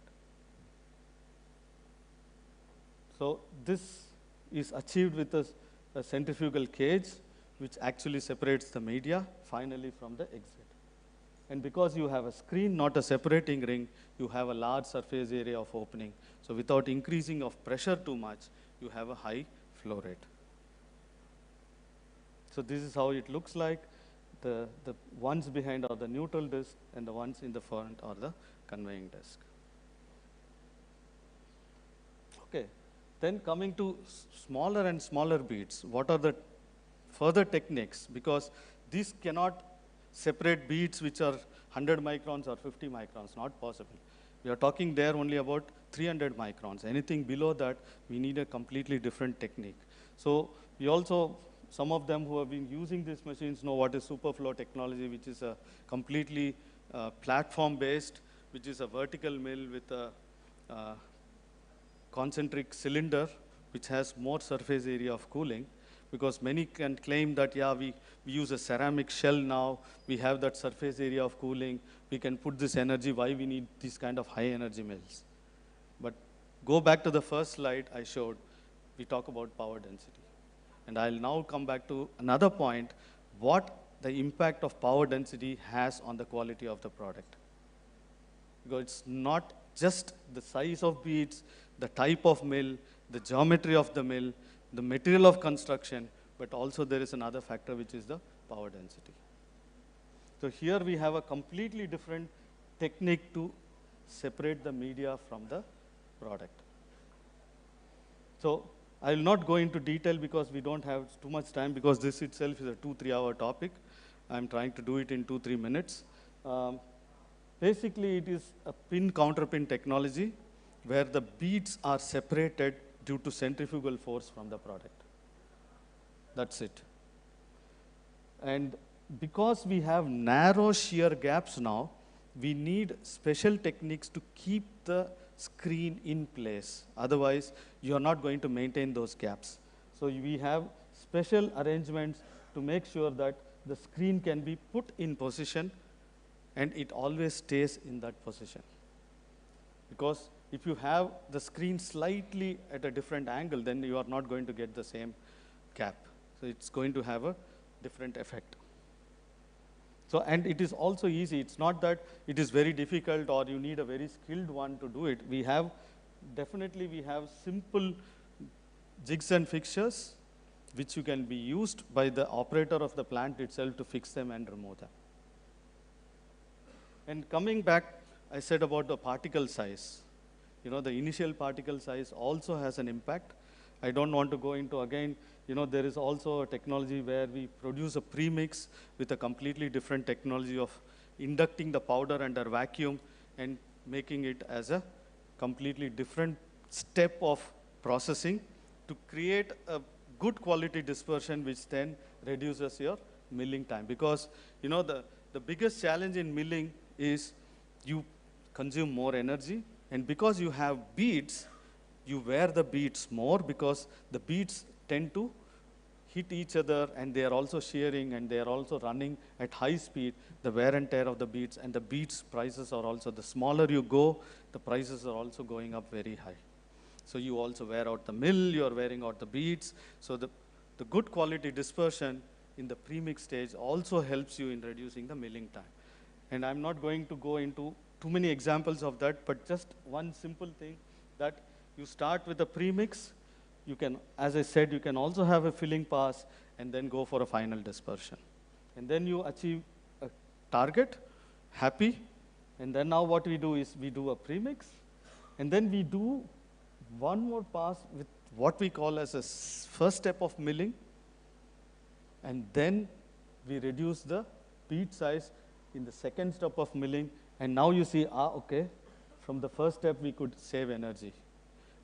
So this is achieved with a centrifugal cage, which actually separates the media finally from the exit. And because you have a screen, not a separating ring, you have a large surface area of opening. So without increasing of pressure too much, you have a high flow rate. So this is how it looks like. The ones behind are the neutral disk, and the ones in the front are the conveying disk. Okay, then coming to smaller and smaller beads, what are the further techniques? Because these cannot separate beads which are 100 microns or 50 microns, not possible. We are talking there only about 300 microns. Anything below that, we need a completely different technique. So we also, some of them who have been using these machines know what is superflow technology, which is a completely platform-based, which is a vertical mill with a concentric cylinder, which has more surface area of cooling. Because many can claim that, yeah, we use a ceramic shell now, we have that surface area of cooling, we can put this energy, why we need these kind of high energy mills? But go back to the first slide I showed, we talk about power density. And I'll now come back to another point, what the impact of power density has on the quality of the product. Because it's not just the size of beads, the type of mill, the geometry of the mill, the material of construction, but also there is another factor, which is the power density. So here we have a completely different technique to separate the media from the product. So I will not go into detail because we don't have too much time, because this itself is a 2-3 hour topic. I'm trying to do it in 2-3 minutes. Basically, it is a pin counterpin technology where the beads are separated due to centrifugal force from the product. That's it. And because we have narrow shear gaps now, we need special techniques to keep the screen in place. Otherwise, you are not going to maintain those gaps. So we have special arrangements to make sure that the screen can be put in position and it always stays in that position. Because if you have the screen slightly at a different angle, then you are not going to get the same gap. So it's going to have a different effect. So, and it is also easy. It's not that it is very difficult or you need a very skilled one to do it. We have, definitely we have simple jigs and fixtures which you can be used by the operator of the plant itself to fix them and remove them. And coming back, I said about the particle size. The initial particle size also has an impact. I don't want to go into again, there is also a technology where we produce a premix with a completely different technology of inducting the powder under vacuum and making it as a completely different step of processing to create a good quality dispersion, which then reduces your milling time. Because, the biggest challenge in milling is you consume more energy. And because you have beads, you wear the beads more because the beads tend to hit each other and they are also shearing and they are also running at high speed, the wear and tear of the beads, and the beads prices are also, the smaller you go, the prices are also going up very high. So you also wear out the mill, you are wearing out the beads. So the good quality dispersion in the premix stage also helps you in reducing the milling time. And I'm not going to go into too many examples of that, but just one simple thing, that you start with a premix. You can, as I said, you can also have a filling pass and then go for a final dispersion. And then you achieve a target, happy. And then now what we do is we do a premix. And then we do one more pass with what we call as a first step of milling. And then we reduce the bead size in the second step of milling. And now you see, okay, from the first step we could save energy.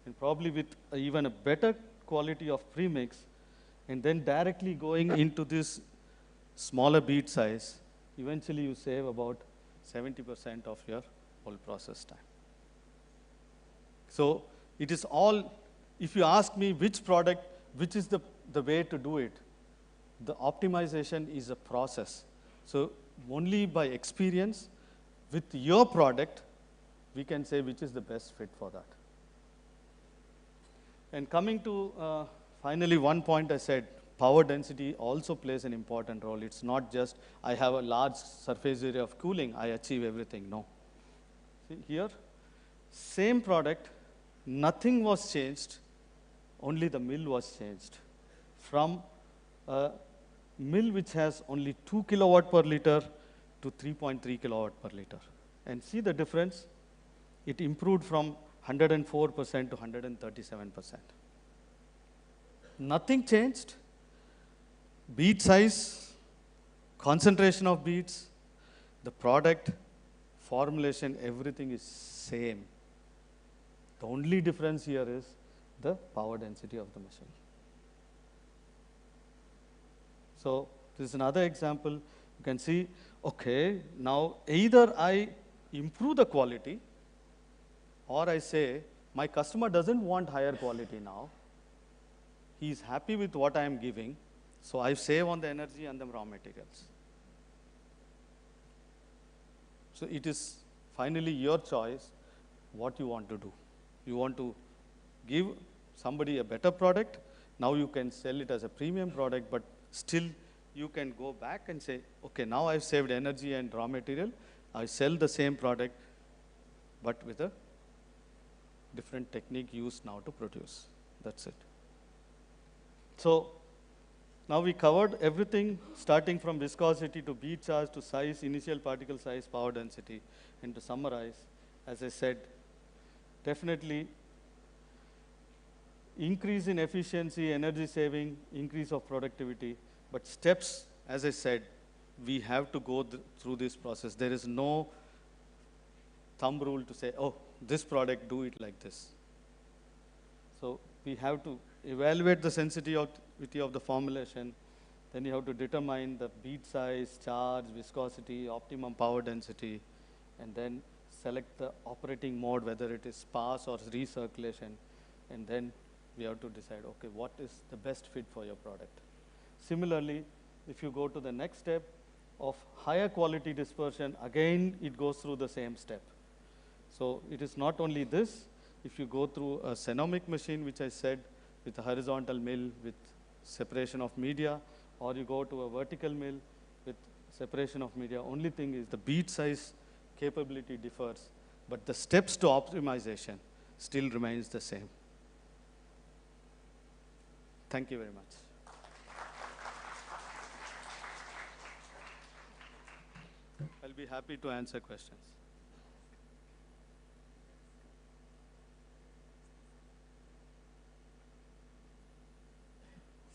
and probably with even a better quality of premix, and then directly going into this smaller bead size, eventually you save about 70% of your whole process time. So it is all, if you ask me which product, which is the way to do it, the optimization is a process. So only by experience with your product, we can say which is the best fit for that. And coming to finally one point I said, power density also plays an important role. It's not just I have a large surface area of cooling, I achieve everything. No. See here, same product, nothing was changed, only the mill was changed. From a mill which has only 2 kilowatt per liter to 3.3 kilowatt per liter. And see the difference? It improved from 104% to 137%. Nothing changed. Bead size, concentration of beads, the product, formulation, everything is same. The only difference here is the power density of the machine. So this is another example. You can see, okay, now either I improve the quality, or I say, my customer doesn't want higher quality now. He is happy with what I am giving, so I save on the energy and the raw materials. So it is finally your choice what you want to do. You want to give somebody a better product, now you can sell it as a premium product, but still you can go back and say, okay, now I've saved energy and raw material, I sell the same product, but with a different technique used now to produce. That's it. So now we covered everything starting from viscosity to bead charge to size, initial particle size, power density. And to summarize, as I said, definitely increase in efficiency, energy saving, increase of productivity, but steps, as I said, we have to go through this process. There is no thumb rule to say, oh, this product, do it like this. So we have to evaluate the sensitivity of the formulation, then you have to determine the bead size, charge, viscosity, optimum power density, and then select the operating mode, whether it is sparse or recirculation, and then we have to decide, okay, what is the best fit for your product. Similarly, if you go to the next step of higher quality dispersion, again, it goes through the same step. So it is not only this, if you go through a cenomic machine, which I said, with a horizontal mill with separation of media, or you go to a vertical mill with separation of media, only thing is the bead size capability differs, but the steps to optimization still remains the same. Thank you very much. I'll be happy to answer questions.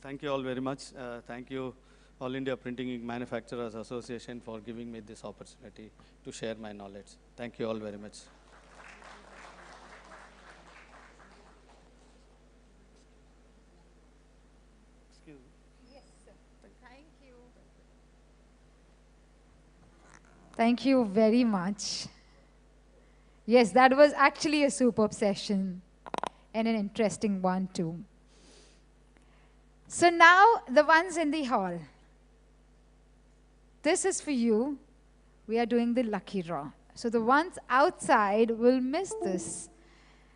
Thank you all very much. Thank you, All India Printing Ink Manufacturers Association, for giving me this opportunity to share my knowledge. Thank you all very much. Excuse me. Yes, sir. Thank you. Thank you very much. Yes, that was actually a superb session and an interesting one too. So now, the ones in the hall. This is for you. We are doing the lucky draw. So the ones outside will miss this.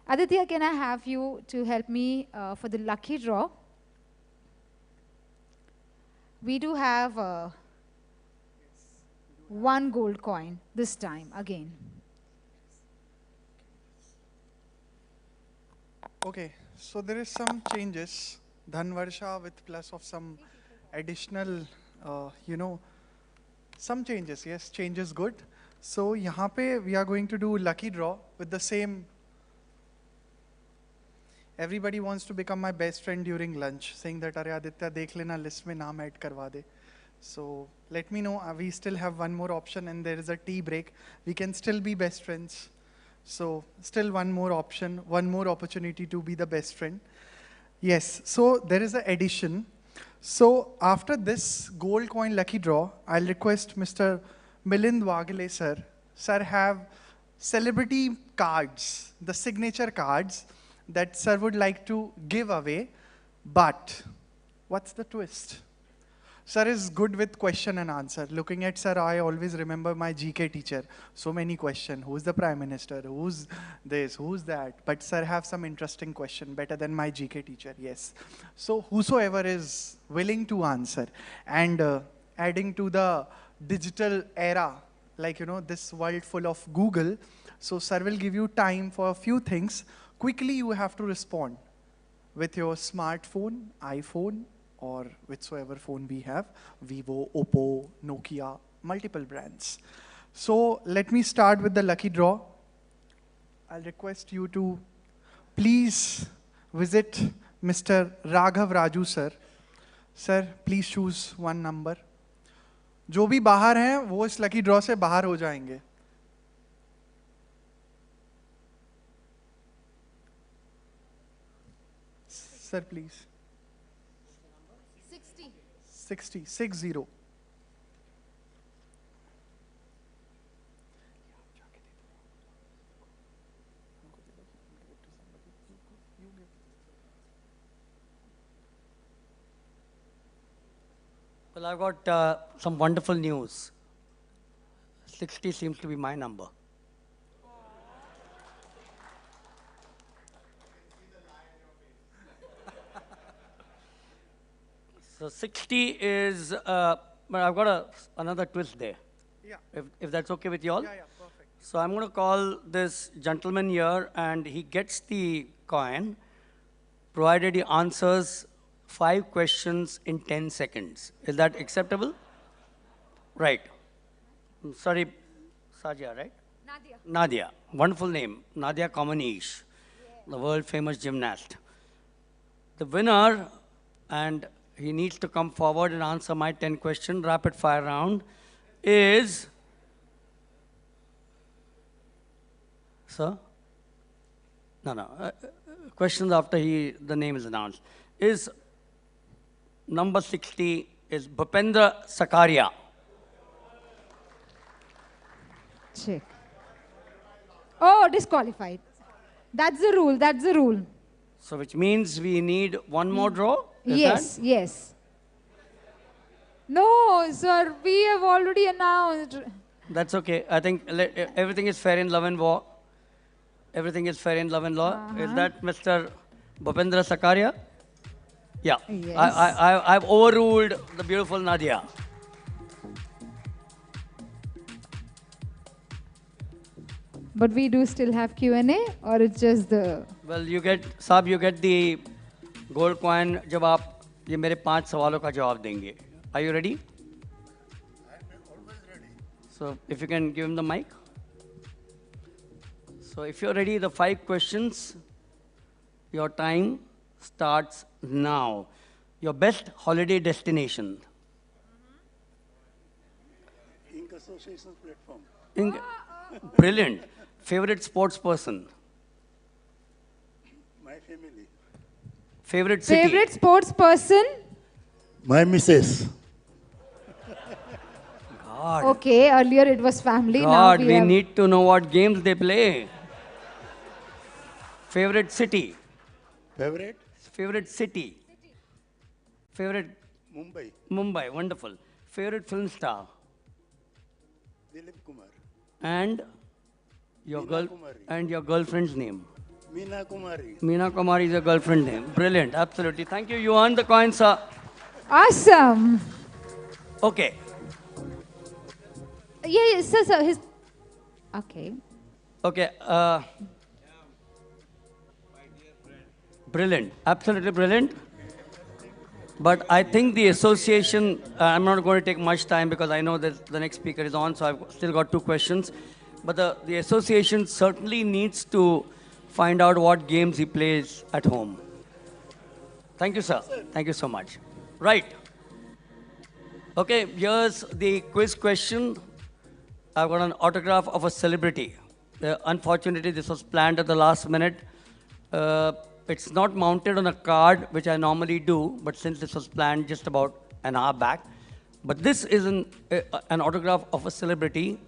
Aditya, can I have you to help me for the lucky draw? We do have one gold coin this time again. Okay, so there is some changes. Dhanvarsha with plus of some additional, some changes. Yes, change is good. So यहाँ पे we are going to do lucky draw with the same. Everybody wants to become my best friend during lunch, saying that अरे आदित्य देख लेना list में नाम add करवा दे. So let me know. We still have one more option, and there is a tea break. We can still be best friends. So still one more option, one more opportunity to be the best friend. Yes, so there is an addition. So after this gold coin lucky draw, I'll request Mr. Milind Wagale sir. Sir have celebrity cards, the signature cards that sir would like to give away. But what's the twist? Sir is good with question and answer. Looking at sir, I always remember my GK teacher. So many questions. Who's the prime minister? Who's this? Who's that? But sir have some interesting question, better than my GK teacher. Yes. So whosoever is willing to answer, and adding to the digital era, like this world full of Google. So sir will give you time for a few things. Quickly you have to respond with your smartphone, iPhone, or whichsoever phone we have, Vivo, Oppo, Nokia, multiple brands. So let me start with the lucky draw. I'll request you to please visit Mr. Raghav Raju sir. Sir, please choose one number. जो भी बाहर हैं वो इस lucky draw से बाहर हो जाएंगे. Sir, please. 60, 60. Well, I've got some wonderful news. 60 seems to be my number. So 60 is, but I've got another twist there. Yeah. If that's okay with you all? Yeah, perfect. So I'm going to call this gentleman here, and he gets the coin, provided he answers 5 questions in 10 seconds. Is that acceptable? Right. Sorry, Sajia, right? Nadia. Nadia. Wonderful name. Nadia Commonish, the world famous gymnast. The winner, and he needs to come forward and answer my 10 question rapid fire round, is, sir? No. Questions after the name is announced. Is number 60 is Bhupendra Sakaria. Check. Oh, disqualified. That's the rule, that's the rule. So which means we need one more draw? Yes, yes. No, sir, we have already announced. That's okay. I think everything is fair in love and war. Everything is fair in love and law. Is that Mr. Bhupendra Sakaria? Yeah. Yes. I've overruled the beautiful Nadia. But we do still have Q&A, or it's just the... Well, you get the gold coin जब आप ये मेरे 5 सवालों का जवाब देंगे. Are you ready? I'm always ready. So if you can give him the mic. So if you're ready, the 5 questions, your time starts now. Your best holiday destination. Ink Association platform. Ink, brilliant. Favorite sports person. My family. Favorite city. Favorite sports person? My missus. God. Okay, earlier it was family. God, now we need to know what games they play. Favorite city. Favorite? Favorite city. Favorite? Mumbai. Mumbai, wonderful. Favorite film star. Dilip Kumar. And your girlfriend's name. Meena Kumari. Meena Kumari is your girlfriend name. Brilliant, absolutely. Thank you. You earned the coin, sir. Awesome. Okay. Yeah, sir. Okay. Okay. Brilliant. Absolutely brilliant. But I think the association, I'm not going to take much time because I know that the next speaker is on, so I've still got 2 questions. But the association certainly needs to find out what games he plays at home. Thank you, sir. Thank you so much. Right. Okay, here's the quiz question. I've got an autograph of a celebrity. Unfortunately, this was planned at the last minute. It's not mounted on a card, which I normally do, but since this was planned just about an hour back. But this is an autograph of a celebrity.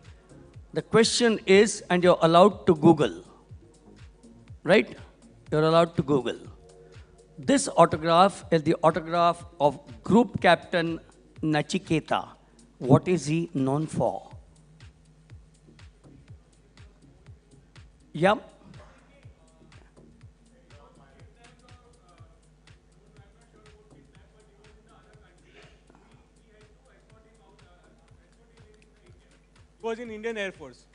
The question is, and you're allowed to Google, right? You're allowed to Google. This autograph is the autograph of Group Captain Nachiketa. What is he known for? Yep. Was in Indian Air Force.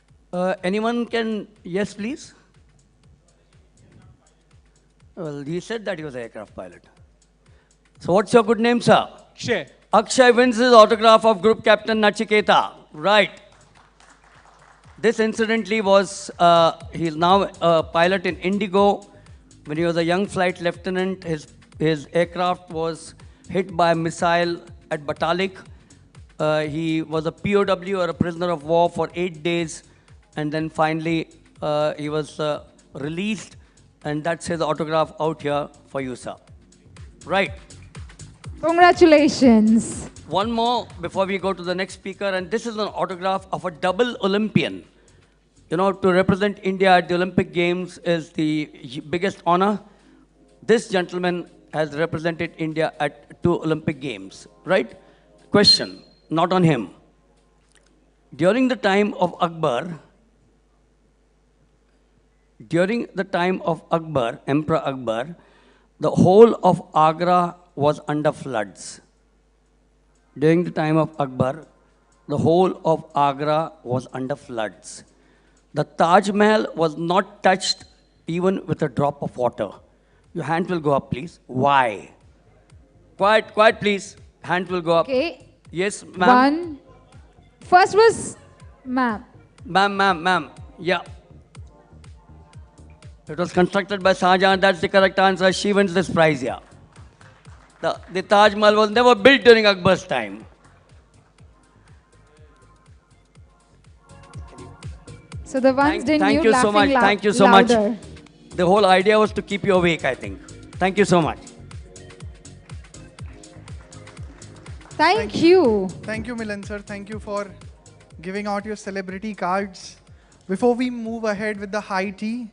Anyone can, yes please? Well, he said that he was an aircraft pilot. So what's your good name, sir? Akshay. Akshay wins his autograph of Group Captain Nachiketa. Right. This incidentally was, he's now a pilot in Indigo. When he was a young flight lieutenant, his aircraft was hit by a missile at Batalik. He was a POW or a prisoner of war for 8 days. And then finally, he was released. And that's his autograph out here for you, sir. Right. Congratulations. One more before we go to the next speaker, and this is an autograph of a double Olympian. You know, to represent India at the Olympic Games is the biggest honor. This gentleman has represented India at 2 Olympic Games, right? Question, not on him. During the time of Akbar, Emperor Akbar, the whole of Agra was under floods. During the time of Akbar, the whole of Agra was under floods. The Taj Mahal was not touched even with a drop of water. Your hand will go up, please. Why? Quiet, quiet, please. Hand will go up. Okay. Yes, ma'am. First was ma'am. Ma'am. Yeah. It was constructed by Shahjahan. That's the correct answer. She wins this prize, yeah. The Taj Mahal was never built during Akbar's time. So the ones Thank you so much. Thank you so much. The whole idea was to keep you awake, I think. Thank you so much. Thank you. Thank you, Milan sir. Thank you for giving out your celebrity cards. Before we move ahead with the high tea,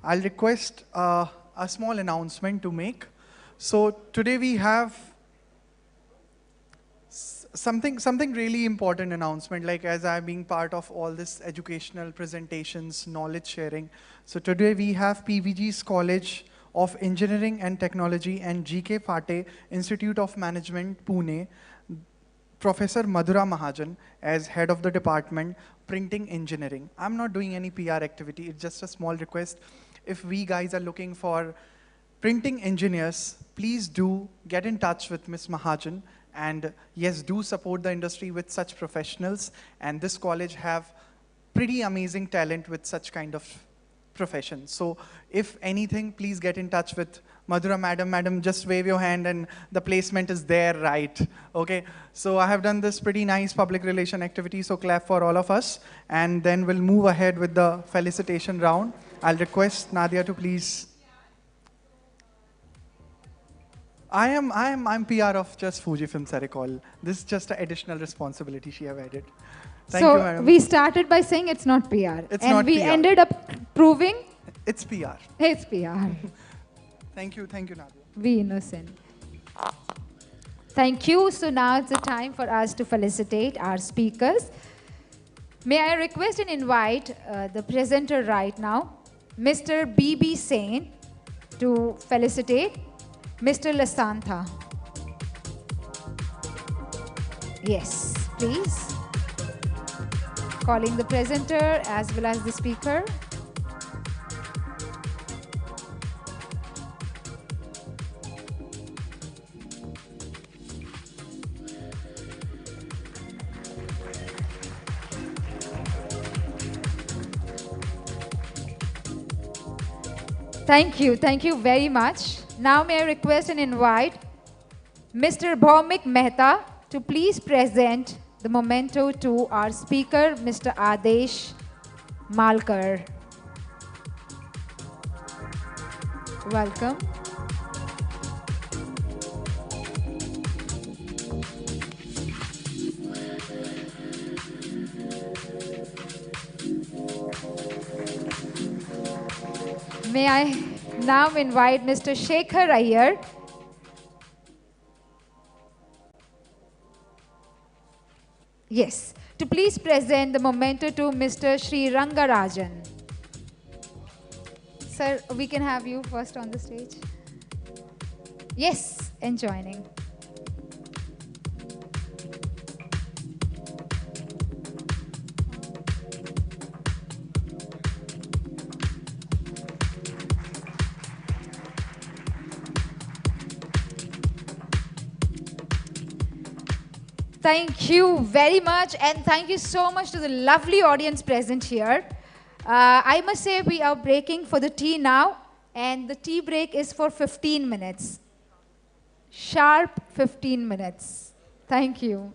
I'll request a small announcement to make. So today we have something really important announcement, like as I'm being part of all this educational presentations, knowledge sharing. So today we have PVG's College of Engineering and Technology and GK Phate Institute of Management, Pune, Professor Madhura Mahajan as head of the department, Printing Engineering. I'm not doing any PR activity, it's just a small request. If we guys are looking for printing engineers, please do get in touch with Ms. Mahajan. And yes, do support the industry with such professionals. And this college have pretty amazing talent with such kind of professions. So if anything, please get in touch with Madhura madam. Madam, just wave your hand and the placement is there, right? Okay. So I have done this pretty nice public relation activity. So clap for all of us. And then we'll move ahead with the felicitation round. I'll request Nadia to please. I'm PR of just FUJIFILM, I recall. This is just an additional responsibility she have added. Thank you, madam. We started by saying it's not PR. And we ended up proving it's PR. It's PR. Thank you, Nadia. We innocent. Thank you. So now it's the time for us to felicitate our speakers. May I request and invite the presenter right now, Mr. B.B. Sain, to felicitate Mr. Lasantha. Yes, please. Calling the presenter as well as the speaker. Thank you very much. Now may I request and invite Mr. Bhaumik Mehta to please present the memento to our speaker, Mr. Adesh Malkar. Welcome. May I now invite Mr. Shekhar Iyer. Yes, to please present the memento to Mr. Sri Rangarajan. Sir, we can have you first on the stage. Yes, and joining. Thank you very much, and thank you so much to the lovely audience present here. I must say we are breaking for the tea now, and the tea break is for 15 minutes. Sharp 15 minutes. Thank you.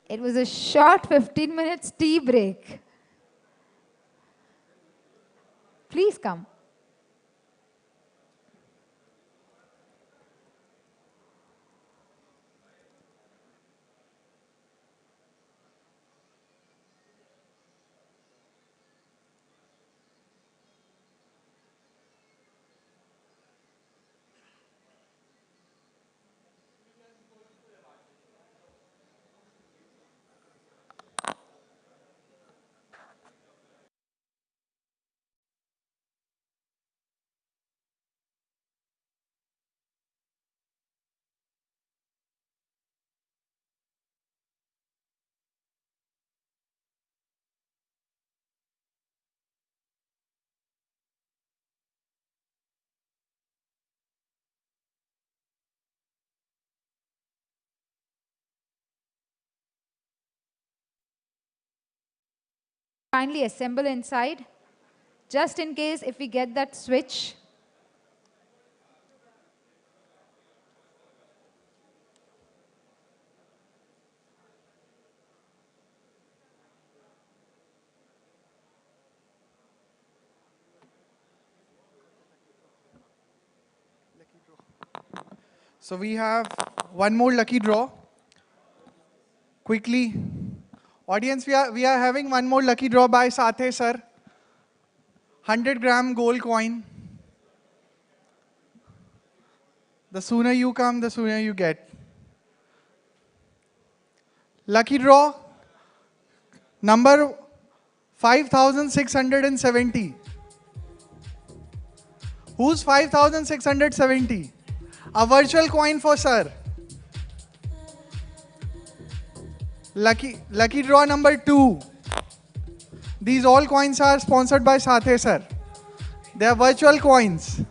It was a short 15 minutes tea break. Please come. Kindly assemble inside, just in case if we get that switch. So we have one more lucky draw. Quickly. Audience, we are having one more lucky draw by Sathe sir. 100-gram gold coin. The sooner you come, the sooner you get. Lucky draw number 5,670. Who's 5,670? A virtual coin for sir. Lucky draw number 2. These all coins are sponsored by Sathe sir. They are virtual coins.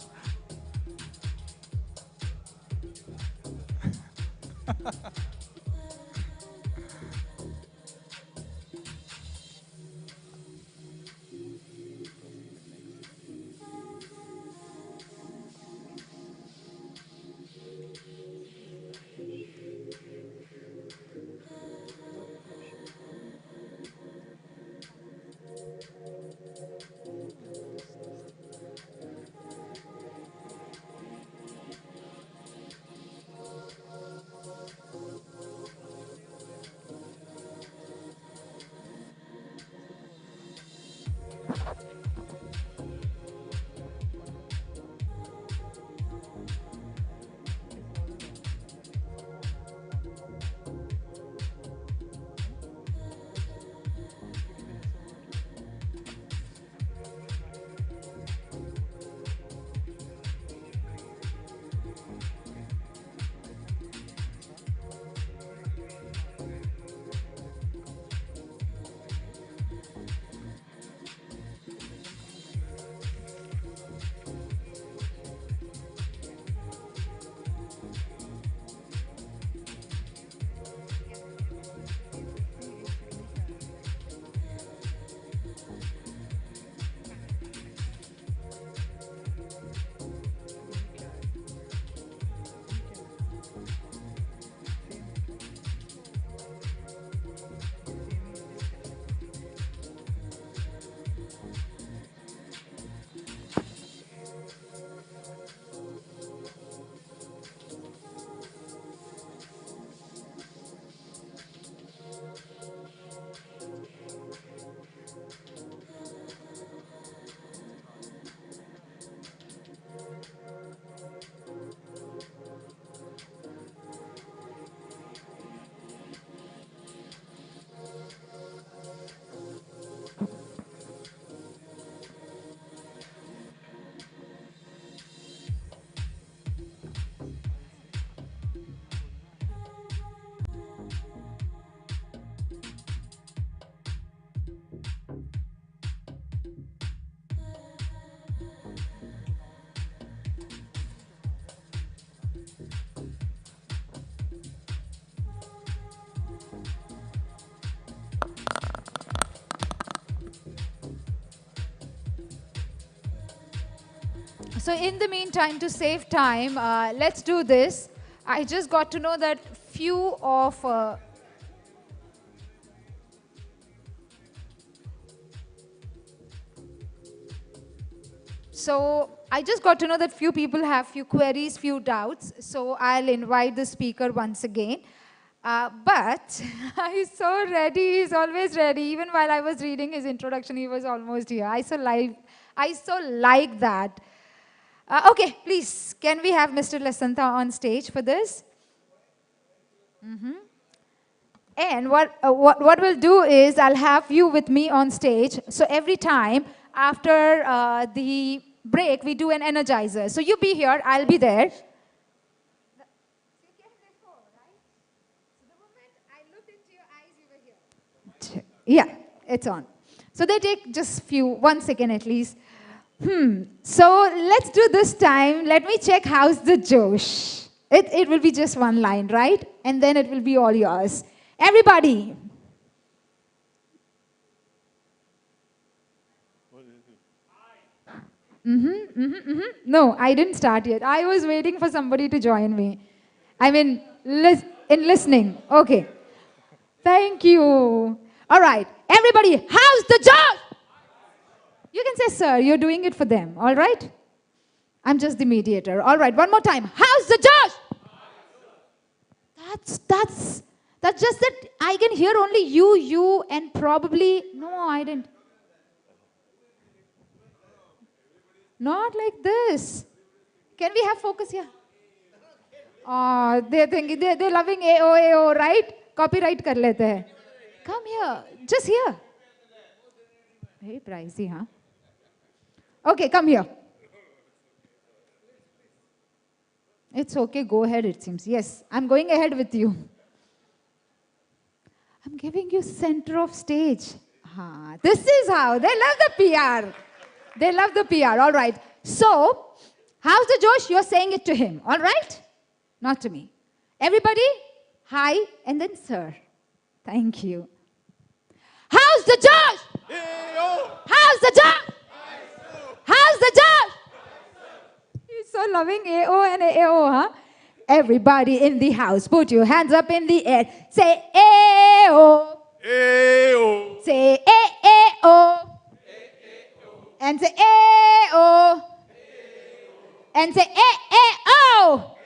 So in the meantime, to save time, let's do this. I just got to know that few of So I just got to know that few people have few queries, few doubts. So I'll invite the speaker once again. But he's so ready, he's always ready. Even while I was reading his introduction, he was almost here. I so like that. Okay, please, can we have Mr. Lasantha on stage for this? And what we'll do is I'll have you with me on stage. So every time after the break, we do an energizer. So you be here, I'll be there. Yeah, it's on. So they take just 1 second at least. So let's do this time. Let me check how's the Josh. It will be just one line, right? And then it will be all yours. Everybody. No, I didn't start yet. I was waiting for somebody to join me. I mean, in listening. Okay. Thank you. All right. Everybody, how's the Josh? You can say, sir, you're doing it for them. All right? I'm just the mediator. All right, one more time. How's the Josh? That's just that I can hear only you, and probably, no, I didn't. Not like this. Can we have focus here? They're thinking, they're loving AO, right? Copyright kar lete hai. Come here, just here. Very pricey, huh? Okay, come here. It's okay, go ahead, it seems. Yes, I'm going ahead with you. I'm giving you center of stage. This is how. They love the PR. They love the PR, all right. So, how's the Josh? You're saying it to him, all right? Not to me. Everybody, hi, and then sir. Thank you. How's the Josh? How's the Josh? How's the Josh? He's so loving AO and AO, huh? Everybody in the house, put your hands up in the air. Say AO. AO. Say AO. And say AO. And say AO.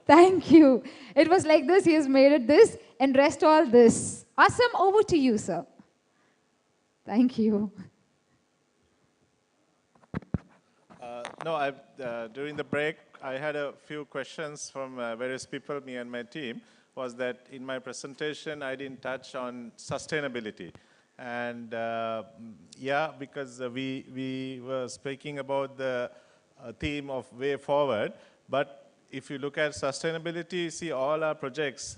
Thank you. It was like this. He has made it this and rest all this. Awesome. Over to you, sir. Thank you. No, during the break, I had a few questions from various people, me and my team, was that in my presentation, I didn't touch on sustainability. And yeah, because we were speaking about the theme of way forward, but if you look at sustainability, see all our projects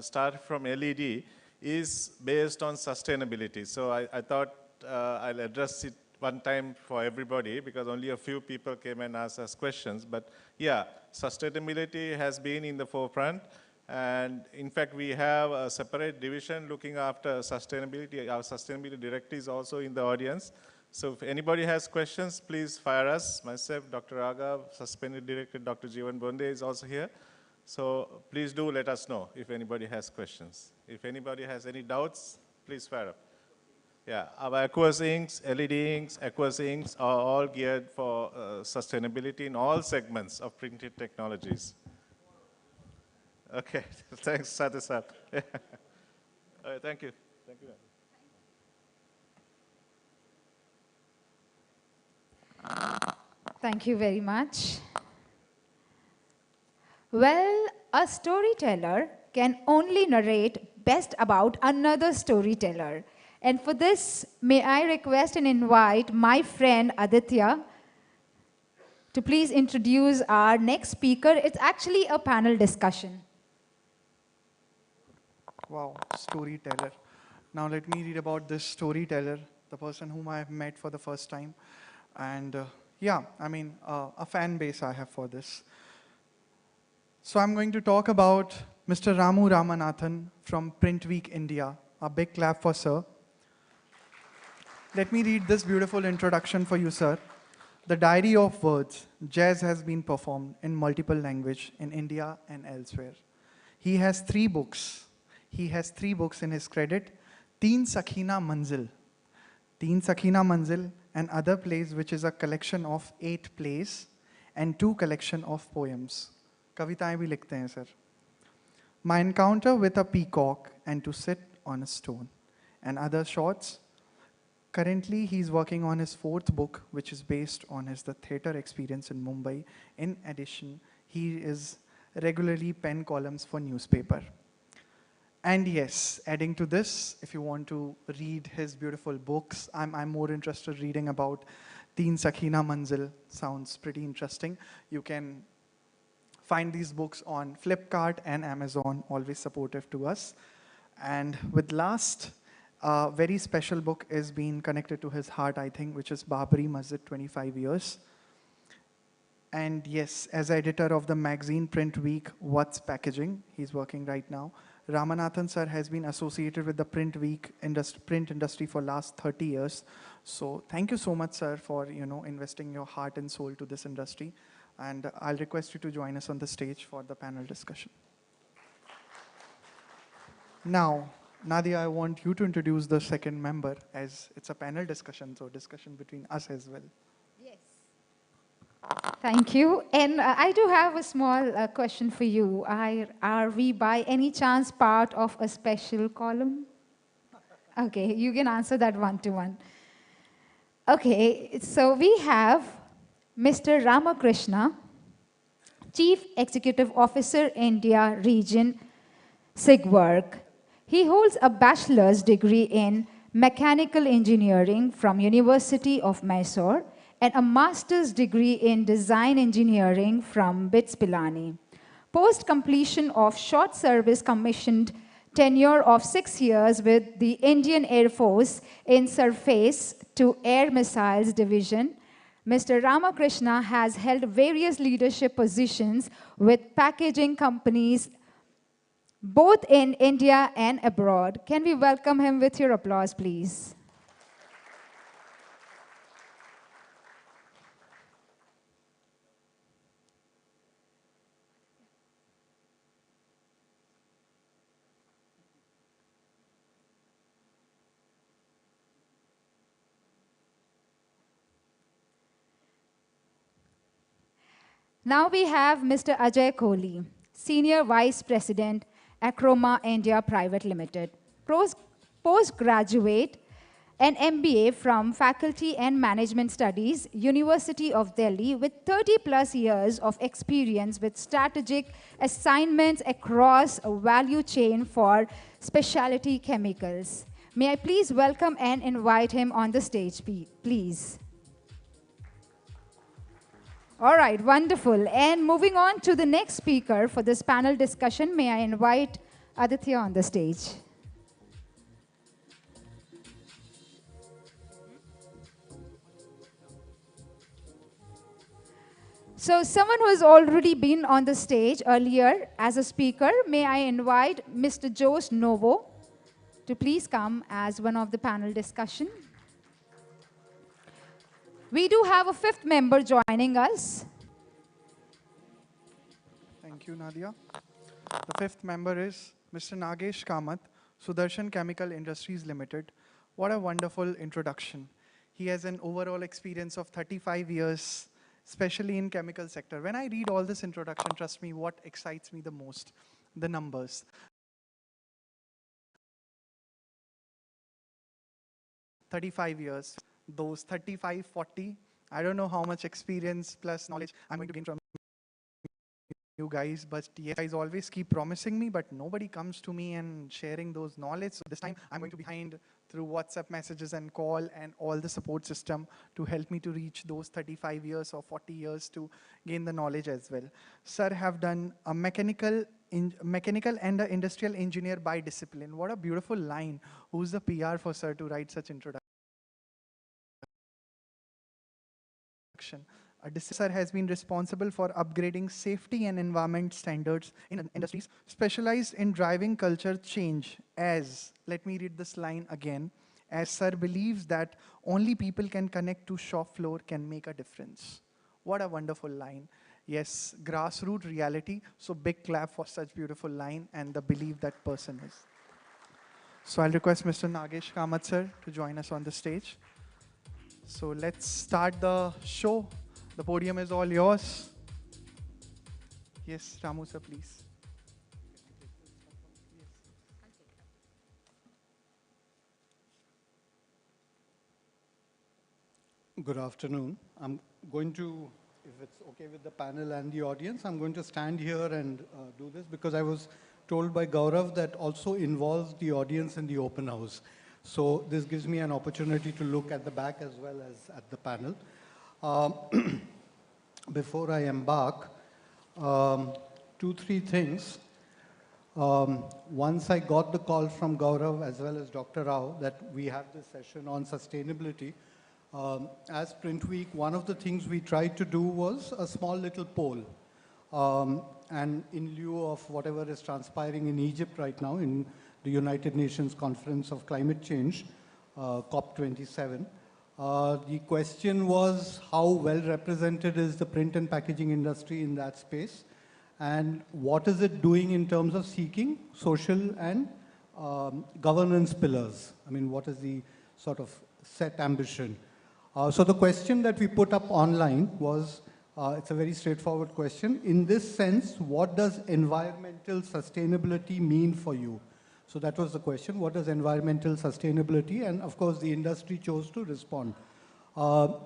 start from LED is based on sustainability. So I thought I'll address it one time for everybody because only a few people came and asked us questions. But yeah, sustainability has been in the forefront. And in fact, we have a separate division looking after sustainability. Our sustainability director is also in the audience. So if anybody has questions, please fire us. Myself, Dr. Raghav, sustainability director, Dr. Jeevan Bonde is also here. So please do let us know if anybody has questions. If anybody has any doubts, please fire up. Yeah, our aqueous inks, LED inks, aqueous inks are all geared for sustainability in all segments of printed technologies. Okay, thanks, Satisar. All right, thank you. Thank you. Thank you very much. Well, a storyteller can only narrate best about another storyteller. And for this, may I request and invite my friend Aditya to please introduce our next speaker. It's actually a panel discussion. Wow, storyteller. Now let me read about this storyteller, the person whom I have met for the first time. And yeah, I mean, a fan base I have for this. So I'm going to talk about Mr. Ramu Ramanathan from PrintWeek, India. A big clap for sir. Let me read this beautiful introduction for you, sir. The Diary of Words. Jazz has been performed in multiple languages in India and elsewhere. He has 3 books. He has 3 books in his credit. Teen Sakhina Manzil. Teen Sakhina Manzil and other plays, which is a collection of 8 plays and 2 collection of poems. कविताएं भी लिखते हैं sir. My encounter with a peacock and to sit on a stone, and other shorts. Currently, he's working on his 4th book, which is based on the theater experience in Mumbai. In addition, he is regularly pen columns for newspaper. And yes, adding to this, if you want to read his beautiful books, I'm more interested reading about Teen Sakhina Manzil. Sounds pretty interesting. You can find these books on Flipkart and Amazon, always supportive to us. And with last, very special book is being connected to his heart, I think, which is Babri Masjid, 25 years. And yes, as editor of the magazine PrintWeek, What's Packaging, he's working right now. Ramanathan sir has been associated with the PrintWeek print industry for last 30 years. So thank you so much, sir, for investing your heart and soul to this industry. And I'll request you to join us on the stage for the panel discussion. Now, Nadia, I want you to introduce the second member, as it's a panel discussion, so discussion between us as well. Yes. Thank you. And I do have a small question for you. Are we by any chance part of a special column? Okay, you can answer that one-to-one. Okay, so we have Mr. Ramakrishna, Chief Executive Officer, India Region, SIEGWERK. He holds a bachelor's degree in mechanical engineering from University of Mysore and a master's degree in design engineering from BITS Pilani. Post completion of short service commissioned tenure of 6 years with the Indian Air Force in Surface to Air Missiles Division, Mr. Ramakrishna has held various leadership positions with packaging companies both in India and abroad. Can we welcome him with your applause, please? Now we have Mr. Ajay Kohli, Senior Vice President, Acroma India Private Limited, postgraduate and MBA from Faculty and Management Studies, University of Delhi, with 30+ years of experience with strategic assignments across a value chain for specialty chemicals. May I please welcome and invite him on the stage, please. All right, wonderful. And moving on to the next speaker for this panel discussion, may I invite Aditya on the stage. So someone who has already been on the stage earlier as a speaker, may I invite Mr. Jose Novo to please come as one of the panel discussion. We do have a 5th member joining us. Thank you, Nadia. The 5th member is Mr. Nagesh Kamath, Sudarshan Chemical Industries Limited. What a wonderful introduction. He has an overall experience of 35 years, especially in chemical sector. When I read all this introduction, trust me, what excites me the most? The numbers. "35 years, those 35, 40, I don't know how much experience plus knowledge I'm going to gain from you guys, but you guys always keep promising me, but nobody comes to me and sharing those knowledge. So this time I'm going to be behind through WhatsApp messages and call and all the support system to help me to reach those 35 years or 40 years to gain the knowledge as well. Sir have done a mechanical and an industrial engineer by discipline. What a beautiful line. Who's the PR for sir to write such introduction? Sir has been responsible for upgrading safety and environment standards in industries, specialized in driving culture change as, let me read this line again, as sir believes that only people can connect to shop floor can make a difference. What a wonderful line. Yes, grassroots reality. So big clap for such beautiful line and the belief that person is. So I'll request Mr. Nagesh Kamath sir to join us on the stage. So let's start the show. The podium is all yours. Yes, Ramu sir, please. Good afternoon. I'm going to, if it's okay with the panel and the audience, I'm going to stand here and do this because I was told by Gaurav that also involves the audience in the open house. So this gives me an opportunity to look at the back as well as at the panel. Before I embark, 2-3 things. Once I got the call from Gaurav as well as Dr. Rao that we have this session on sustainability, as PrintWeek, one of the things we tried to do was a small little poll. And in lieu of whatever is transpiring in Egypt right now in the United Nations Conference of Climate Change, COP27, the question was how well represented is the print and packaging industry in that space, and what is it doing in terms of seeking social and governance pillars? I mean, what is the sort of set ambition? So the question that we put up online was, it's a very straightforward question. In this sense, what does environmental sustainability mean for you? So that was the question. What does environmental sustainability? And of course, the industry chose to respond. The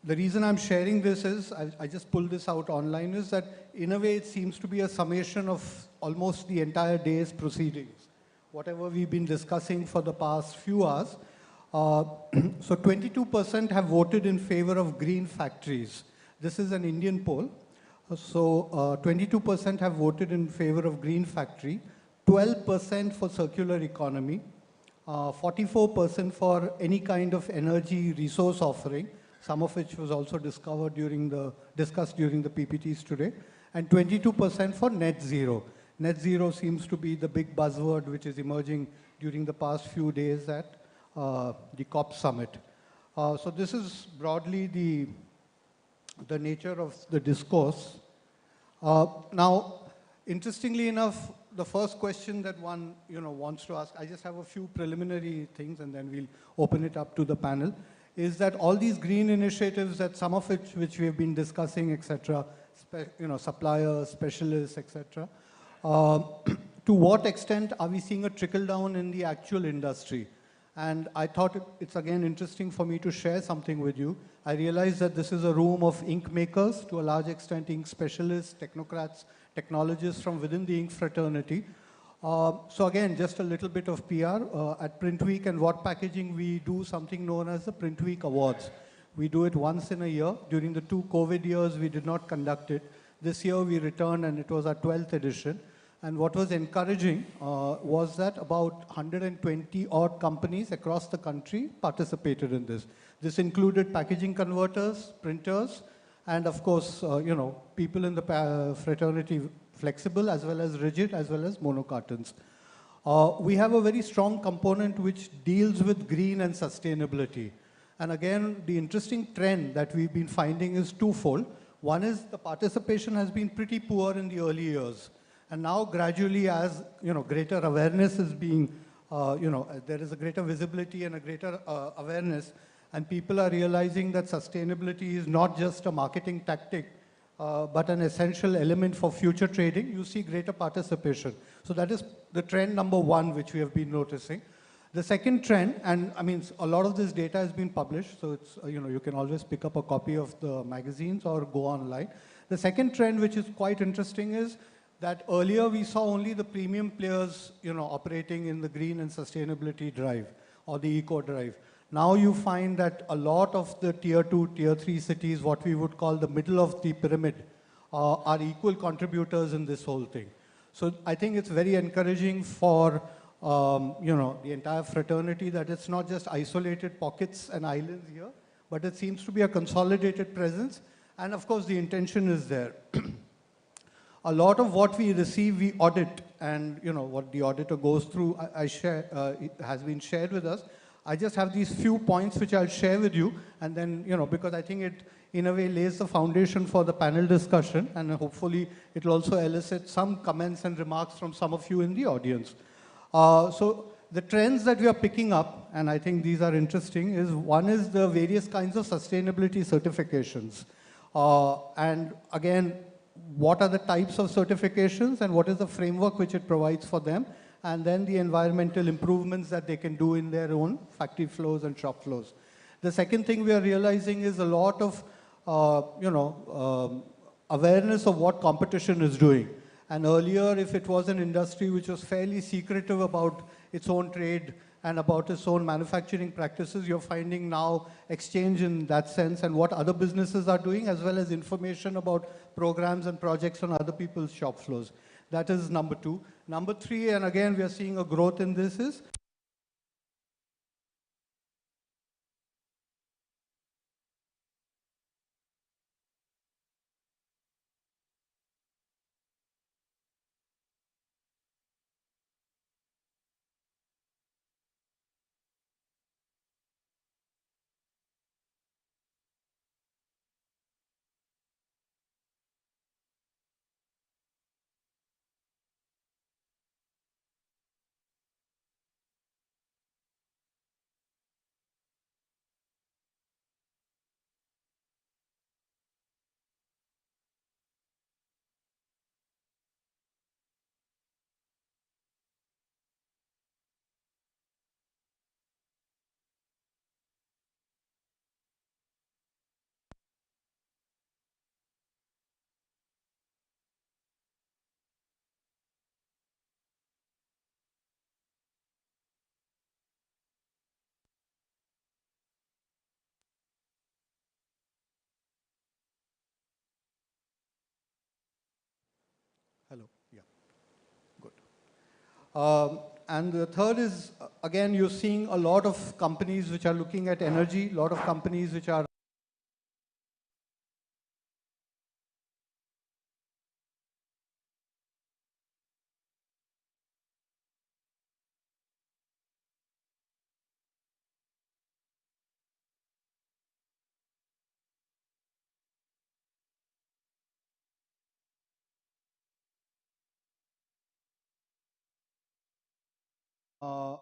reason I'm sharing this is, I just pulled this out online, is that in a way it seems to be a summation of almost the entire day's proceedings. Whatever we've been discussing for the past few hours. So 22% have voted in favor of green factories. This is an Indian poll. So 22% have voted in favor of green factory, 12% for circular economy, 44% for any kind of energy resource offering, some of which was also discussed during the PPTs today, and 22% for net zero. Net zero seems to be the big buzzword which is emerging during the past few days at the COP summit. So this is broadly the nature of the discourse. Now, interestingly enough, the first question that one wants to ask, I just have a few preliminary things and then we'll open it up to the panel, is that all these green initiatives that some of which we have been discussing, etc., suppliers, specialists, etc., to what extent are we seeing a trickle down in the actual industry? And I thought it's again interesting for me to share something with you. I realize that this is a room of ink makers, to a large extent ink specialists, technocrats, technologists from within the ink fraternity. So again, just a little bit of PR. At PrintWeek and What Packaging, we do something known as the PrintWeek Awards. We do it once in a year. During the 2 COVID years, we did not conduct it. This year we returned and it was our 12th edition. And what was encouraging was that about 120 odd companies across the country participated in this. This included packaging converters, printers, and of course, people in the fraternity, flexible as well as rigid, as well as monocartons. We have a very strong component which deals with green and sustainability. And again, the interesting trend that we've been finding is twofold. One is the participation has been pretty poor in the early years. And now gradually as greater awareness is being, there is a greater visibility and a greater awareness, and people are realizing that sustainability is not just a marketing tactic, but an essential element for future trading. You see greater participation. So that is the trend number one, which we have been noticing. The second trend, and I mean, a lot of this data has been published, so it's, you can always pick up a copy of the magazines or go online. The second trend, which is quite interesting, is that earlier we saw only the premium players, operating in the green and sustainability drive or the eco drive. Now you find that a lot of the tier 2, tier 3 cities, what we would call the middle of the pyramid, are equal contributors in this whole thing. So I think it's very encouraging for the entire fraternity that it's not just isolated pockets and islands here, but it seems to be a consolidated presence. And of course, the intention is there. A lot of what we receive, we audit, and what the auditor goes through, it has been shared with us. I just have these few points which I'll share with you, and then, because I think it, in a way, lays the foundation for the panel discussion, and hopefully it will also elicit some comments and remarks from some of you in the audience. So the trends that we are picking up, and I think these are interesting, is one is the various kinds of sustainability certifications. And again, what are the types of certifications and what is the framework which it provides for them, and then the environmental improvements that they can do in their own factory floors and shop floors. The second thing we are realizing is a lot of, awareness of what competition is doing. And earlier, if it was an industry which was fairly secretive about its own trade and about its own manufacturing practices, you're finding now exchange in that sense and what other businesses are doing, as well as information about programs and projects on other people's shop floors. That is number two. Number three, and again, we are seeing a growth in this, is hello, yeah, good. And the third is, again, you're seeing a lot of companies which are looking at energy, a lot of companies which are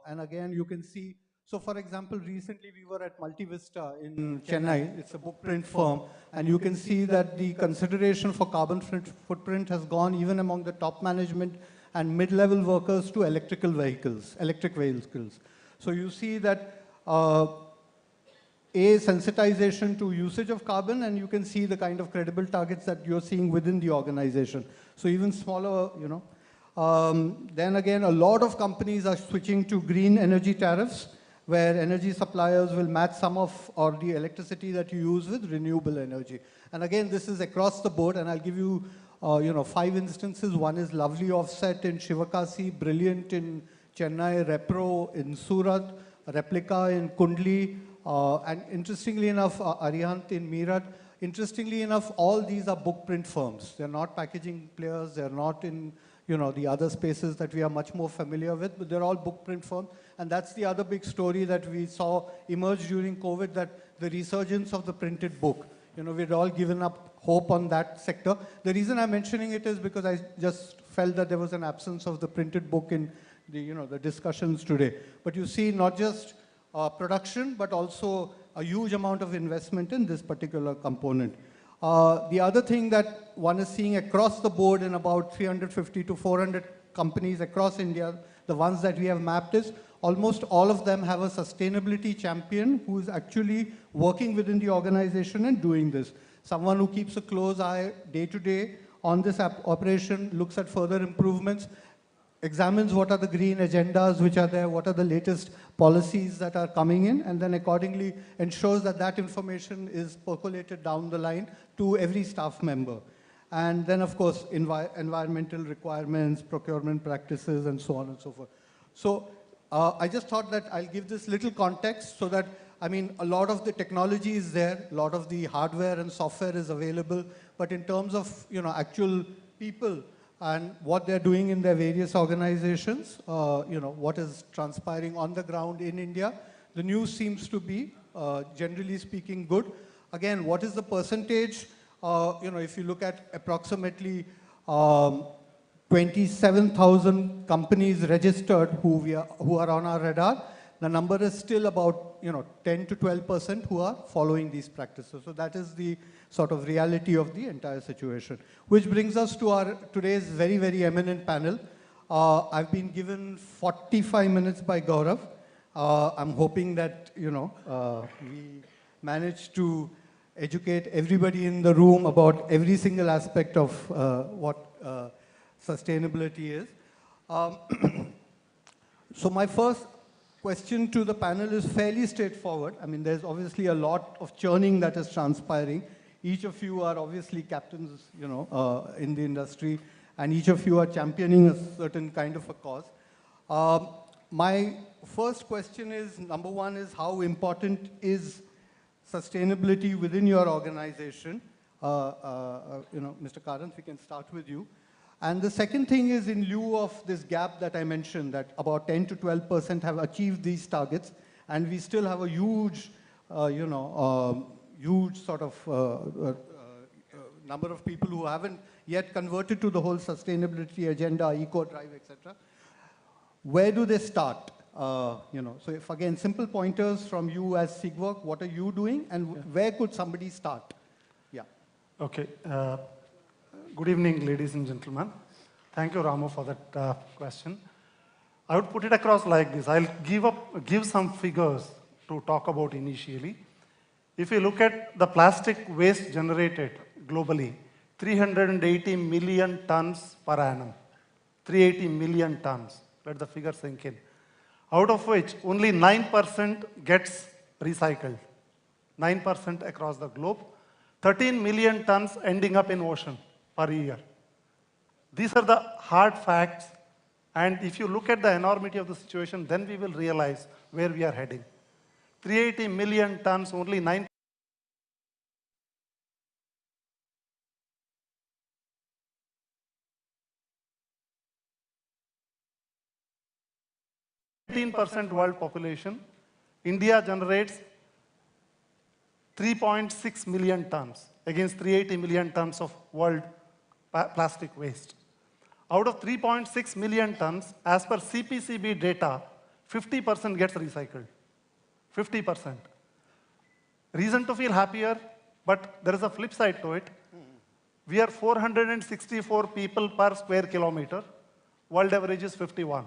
and again, you can see, so for example, recently we were at Multivista in Chennai. It's a book print firm, and you can see that the consideration for carbon footprint has gone even among the top management and mid-level workers to electric vehicles. So you see that sensitization to usage of carbon, and you can see the kind of credible targets that you're seeing within the organization. So even smaller, then again, a lot of companies are switching to green energy tariffs, where energy suppliers will match some of, or the electricity that you use with renewable energy. And again, this is across the board, and I'll give you, 5 instances. One is Lovely Offset in Shivakasi, Brilliant in Chennai, Repro in Surat, Replica in Kundli, and interestingly enough, Arihant in Meerut. Interestingly enough, all these are book print firms. They're not packaging players, they're not in the other spaces that we are much more familiar with, but they're all book print firms. And that's the other big story that we saw emerge during COVID, that the resurgence of the printed book. We'd all given up hope on that sector. The reason I'm mentioning it is because I just felt that there was an absence of the printed book in the discussions today. But you see not just production, but also a huge amount of investment in this particular component. The other thing that one is seeing across the board in about 350 to 400 companies across India, the ones that we have mapped, is almost all of them have a sustainability champion who is actually working within the organization and doing this. Someone who keeps a close eye day to day on this operation, looks at further improvements, examines what are the green agendas which are there, what are the latest policies that are coming in, and then accordingly ensures that that information is percolated down the line to every staff member. And then, of course, environmental requirements, procurement practices, and so on and so forth. So I just thought that I'll give this little context so that, a lot of the technology is there, a lot of the hardware and software is available, but in terms of, actual people and what they're doing in their various organizations, what is transpiring on the ground in India, the news seems to be, generally speaking, good. Again, what is the percentage? If you look at approximately 27,000 companies registered who are on our radar. The number is still about 10 to 12% who are following these practices. So that is the sort of reality of the entire situation. Which brings us to our today's very, very eminent panel. I've been given 45 minutes by Gaurav. I'm hoping that we managed to educate everybody in the room about every single aspect of what sustainability is. So my first question to the panel is fairly straightforward. I mean, there's obviously a lot of churning that is transpiring. Each of you are obviously captains, in the industry, and each of you are championing a certain kind of a cause. My first question is, number one is, how important is sustainability within your organization? Mr. Karan, we can start with you. And the second thing is, in lieu of this gap that I mentioned, that about 10 to 12% have achieved these targets, and we still have a huge, huge sort of number of people who haven't yet converted to the whole sustainability agenda, eco-drive, etc. Where do they start? So if again, simple pointers from you as SIEGWERK, what are you doing, and where could somebody start? Yeah. Okay. Good evening, ladies and gentlemen. Thank you, Ramo, for that question. I would put it across like this. I'll give some figures to talk about initially. If you look at the plastic waste generated globally, 380 million tons per annum. 380 million tons. Let the figure sink in. Out of which only 9% gets recycled. 9% across the globe. 13 million tons ending up in ocean per year. These are the hard facts, and if you look at the enormity of the situation, then we will realize where we are heading. 380 million tons, only 9%. World population. India generates 3.6 million tons against 380 million tons of world plastic waste. Out of 3.6 million tons, as per CPCB data, 50% gets recycled. 50%. Reason to feel happier, but there is a flip side to it. We are 464 people per square kilometer. World average is 51.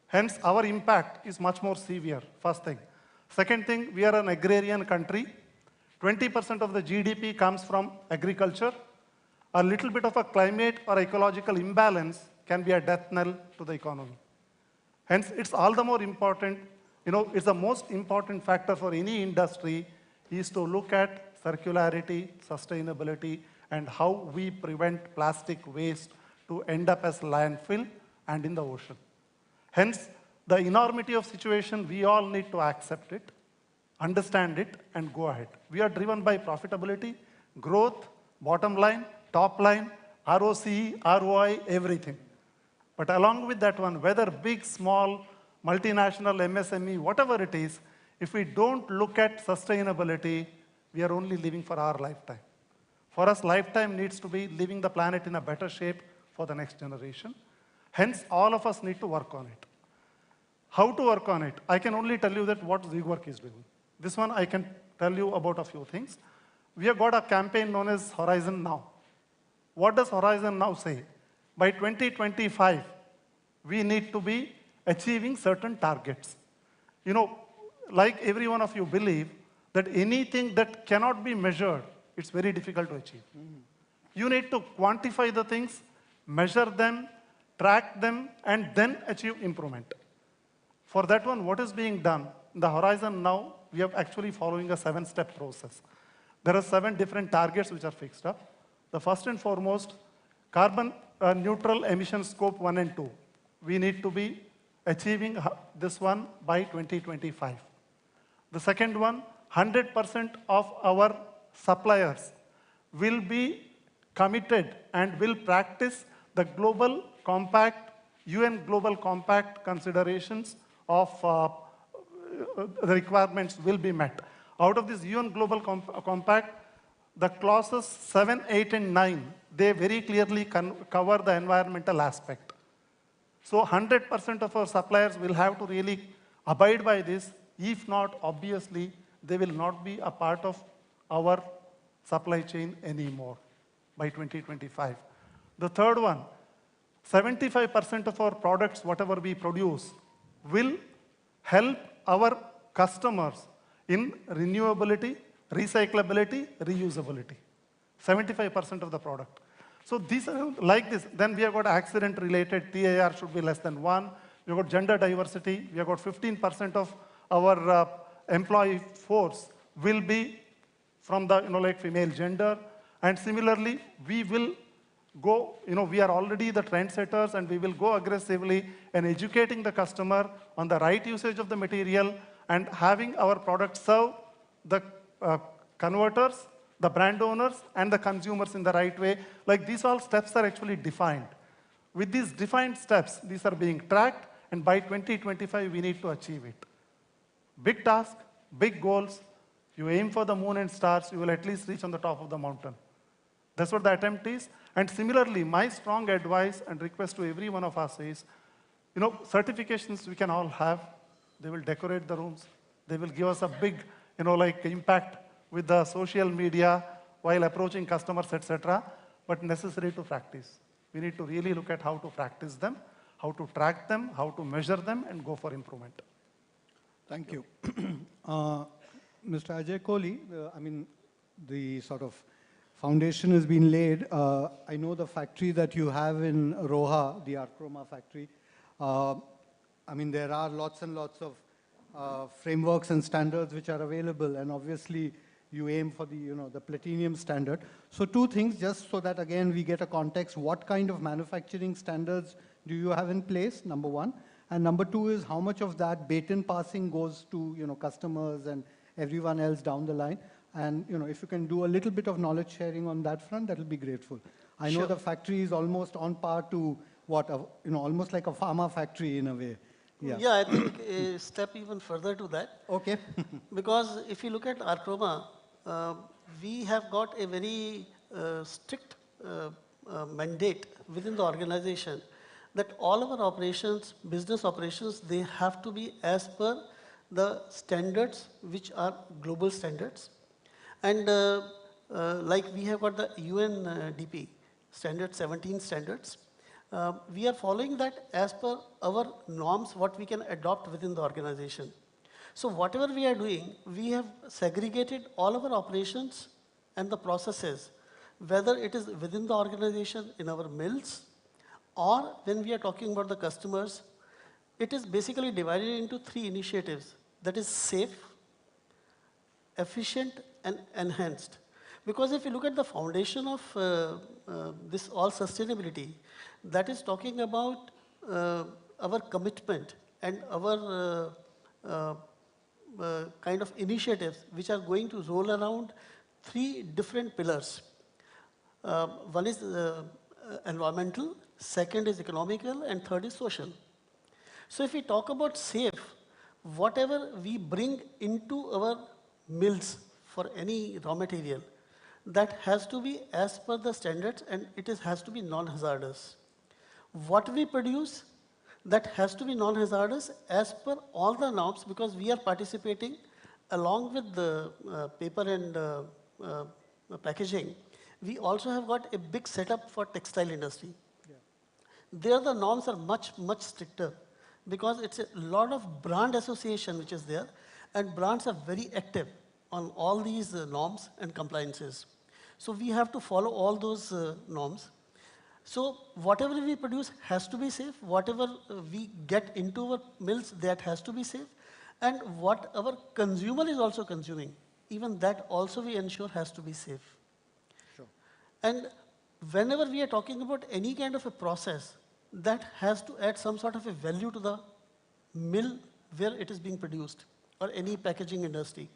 Hence, our impact is much more severe, first thing. Second thing, we are an agrarian country. 20% of the GDP comes from agriculture. A little bit of a climate or ecological imbalance can be a death knell to the economy. Hence, it's all the more important, it's the most important factor for any industry is to look at circularity, sustainability, and how we prevent plastic waste to end up as landfill and in the ocean. Hence, the enormity of situation, we all need to accept it, understand it, and go ahead. We are driven by profitability, growth, bottom line, top line, ROCE, ROI, everything. But along with that one, whether big, small, multinational, MSME, whatever it is, if we don't look at sustainability, we are only living for our lifetime. For us, lifetime needs to be leaving the planet in a better shape for the next generation. Hence, all of us need to work on it. How to work on it? I can only tell you that what SIEGWERK is doing. This one, I can tell you about a few things. We have got a campaign known as Horizon Now. What does Horizon Now say? By 2025, we need to be achieving certain targets. Like every one of you believe that anything that cannot be measured, it's very difficult to achieve. You need to quantify the things, measure them, track them, and then achieve improvement. For that one, what is being done? In the Horizon Now, we are actually following a 7-step process. There are 7 different targets which are fixed up. The first and foremost, carbon neutral emission scope 1 and 2. We need to be achieving this one by 2025. The second one, 100% of our suppliers will be committed and will practice the global compact, UN Global Compact considerations of the requirements will be met. Out of this UN Global Compact, the clauses 7, 8, and 9, they very clearly cover the environmental aspect. So 100% of our suppliers will have to really abide by this. If not, obviously, they will not be a part of our supply chain anymore by 2025. The third one, 75% of our products, whatever we produce, will help our customers in renewability, recyclability, reusability. 75% of the product. So these are like this. Then we have got accident-related, TIR should be less than 1. We have got gender diversity. We have got 15% of our employee force will be from the like female gender. And similarly, we will go, we are already the trendsetters, and we will go aggressively in educating the customer on the right usage of the material and having our product serve the converters, the brand owners, and the consumers in the right way. Like these all steps are actually defined. With these defined steps, these are being tracked, and by 2025, we need to achieve it. Big task, big goals. You aim for the moon and stars, you will at least reach on the top of the mountain. That's what the attempt is. And similarly, my strong advice and request to every one of us is, certifications we can all have. They will decorate the rooms. They will give us a big, impact with the social media while approaching customers, etc. But necessary to practice. We need to really look at how to practice them, how to track them, how to measure them, and go for improvement. Thank you. Mr. Ajay Kohli, the sort of foundation has been laid. I know the factory that you have in Roha, the Archroma factory. There are lots and lots of frameworks and standards which are available, and obviously you aim for the platinum standard. So two things, just so that again we get a context. What kind of manufacturing standards do you have in place, number one? And number two is how much of that baton passing goes to customers and everyone else down the line? And if you can do a little bit of knowledge sharing on that front, that will be grateful. I know the factory is almost on par to what, almost like a pharma factory in a way. Yeah, I think a step even further to that. Okay. Because if you look at Archroma, we have got a very strict mandate within the organization that all of our operations, business operations, they have to be as per the standards which are global standards. And like we have got the UNDP standard 17 standards, we are following that as per our norms, what we can adopt within the organization. So whatever we are doing, we have segregated all of our operations and the processes, whether it is within the organization in our mills, or when we are talking about the customers, it is basically divided into 3 initiatives. That is safe, efficient, and enhanced. Because if you look at the foundation of this all sustainability, that is talking about our commitment and our kind of initiatives which are going to roll around 3 different pillars. One is environmental, second is economical, and third is social. So if we talk about safe, whatever we bring into our mills for any raw material, that has to be as per the standards, and has to be non-hazardous. What we produce, that has to be non-hazardous as per all the norms, because we are participating along with the paper and packaging. We also have got a big setup for textile industry. Yeah. There the norms are much, much stricter, because it's a lot of brand association which is there, and brands are very active on all these norms and compliances. So we have to follow all those norms. So whatever we produce has to be safe. Whatever we get into our mills, that has to be safe. And what our consumer is also consuming, even that also we ensure has to be safe. Sure. And whenever we are talking about any kind of a process, that has to add some sort of a value to the mill where it is being produced, or any packaging industry.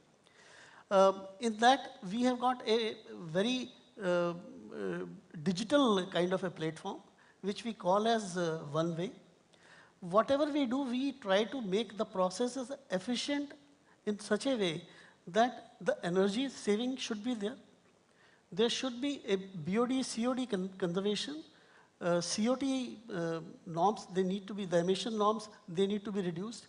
In that, we have got a very digital kind of a platform, which we call as one way. Whatever we do, we try to make the processes efficient in such a way that the energy saving should be there. there should be a BOD, COD conservation, COT norms, they need to be, the emission norms, they need to be reduced.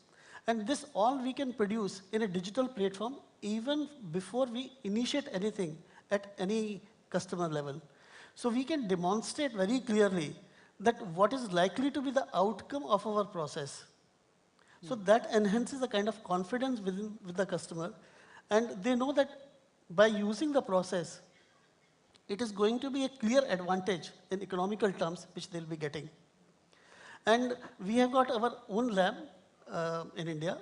And this all we can produce in a digital platform even before we initiate anything at any customer level. So we can demonstrate very clearly that what is likely to be the outcome of our process. So that enhances the kind of confidence with the customer, and they know that by using the process, it is going to be a clear advantage in economical terms which they'll be getting. And we have got our own lab in India,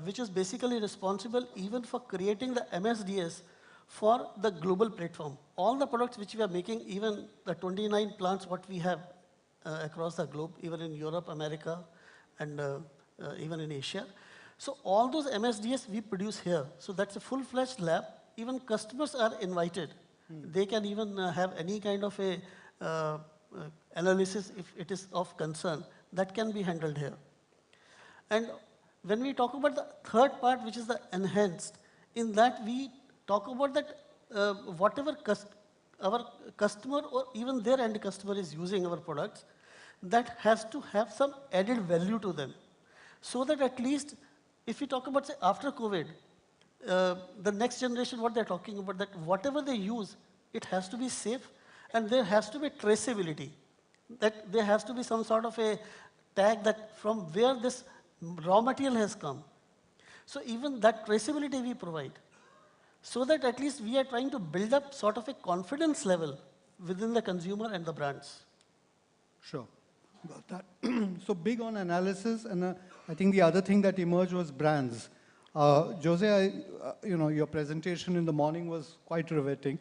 which is basically responsible even for creating the MSDS for the global platform. All the products which we are making, even the 29 plants what we have across the globe, even in Europe, America, and even in Asia. So all those MSDS we produce here. So that's a full-fledged lab. Even customers are invited. They can even have any kind of a analysis if it is of concern. That can be handled here. And when we talk about the third part, which is the enhanced, in that we talk about that whatever our customer or even their end customer is using our products, that has to have some added value to them. So that at least, if we talk about, say, after COVID, the next generation, what they're talking about, that whatever they use, it has to be safe, and there has to be traceability. That there has to be some sort of a tag that from where this raw material has come. So even that traceability we provide. So that at least we are trying to build up sort of a confidence level within the consumer and the brands. Sure. Got that. So big on analysis, and I think the other thing that emerged was brands. Jose, your presentation in the morning was quite riveting.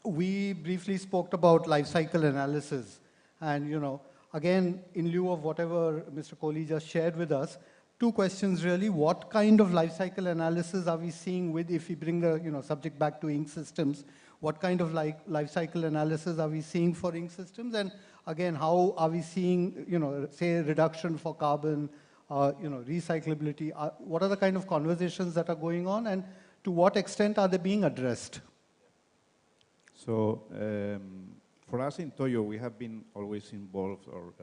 We briefly spoke about life cycle analysis, and again, in lieu of whatever Mr. Kohli just shared with us, two questions really. What kind of life cycle analysis are we seeing with, if we bring the subject back to ink systems, what kind of life cycle analysis are we seeing for ink systems? And again, how are we seeing, say, reduction for carbon, recyclability? What are the kind of conversations that are going on, and to what extent are they being addressed? So for us in Toyo, we have been always involved or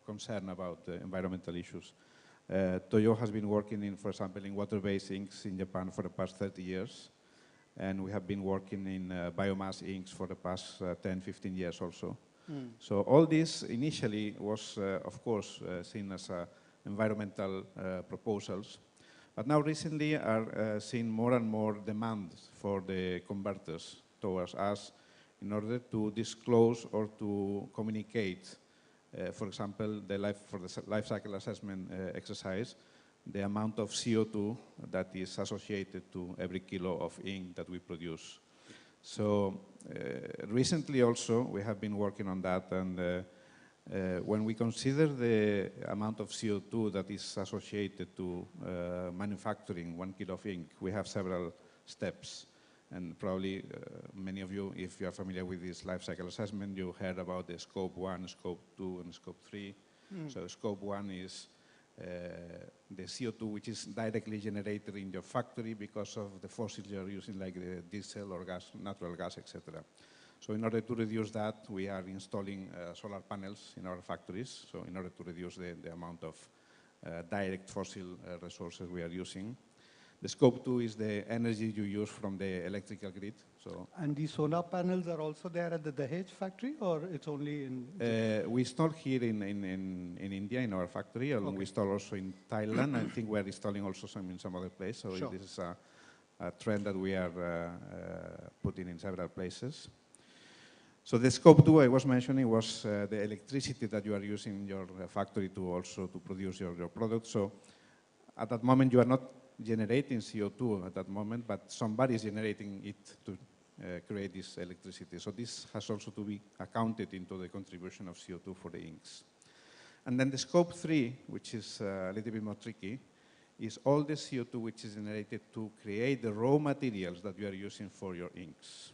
concerned about environmental issues. Toyo has been working in, for example, in water-based inks in Japan for the past 30 years. And we have been working in biomass inks for the past 10, 15 years also. So all this initially was, of course, seen as environmental proposals. But now recently are seeing more and more demand for the converters towards us in order to disclose or to communicate, for example, for the life cycle assessment exercise, the amount of CO2 that is associated to every kilo of ink that we produce. So recently also we have been working on that, and when we consider the amount of CO2 that is associated to manufacturing 1 kilo of ink, we have several steps. And probably many of you, if you are familiar with this life cycle assessment, you heard about the scope 1, scope 2, and scope 3. So scope 1 is the CO2 which is directly generated in your factory because of the fossils you're using, like the diesel or gas, natural gas, etc. So in order to reduce that, we are installing solar panels in our factories, so in order to reduce the amount of direct fossil resources we are using. The scope 2 is the energy you use from the electrical grid. So and the solar panels are also there at the Dahej factory, or it's only in? We install here in India in our factory, and we install also in Thailand. I think we're installing also some in some other place. So this is a trend that we are putting in several places. So the scope 2 I was mentioning was the electricity that you are using in your factory to also to produce your product. So at that moment you are not generating CO2 at that moment, but somebody is generating it to create this electricity. So this has also to be accounted into the contribution of CO2 for the inks. And then the scope 3, which is a little bit more tricky, is all the CO2 which is generated to create the raw materials that you are using for your inks.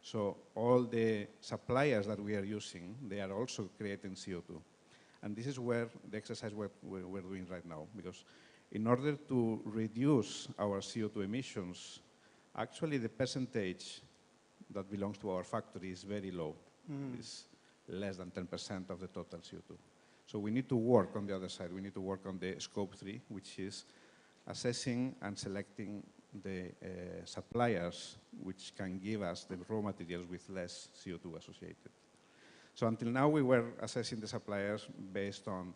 So all the suppliers that we are using, they are also creating CO2. And this is where the exercise we're doing right now, because in order to reduce our CO2 emissions, actually the percentage that belongs to our factory is very low. It's less than 10% of the total CO2. So we need to work on the other side. We need to work on the scope 3, which is assessing and selecting the suppliers which can give us the raw materials with less CO2 associated. So until now, we were assessing the suppliers based on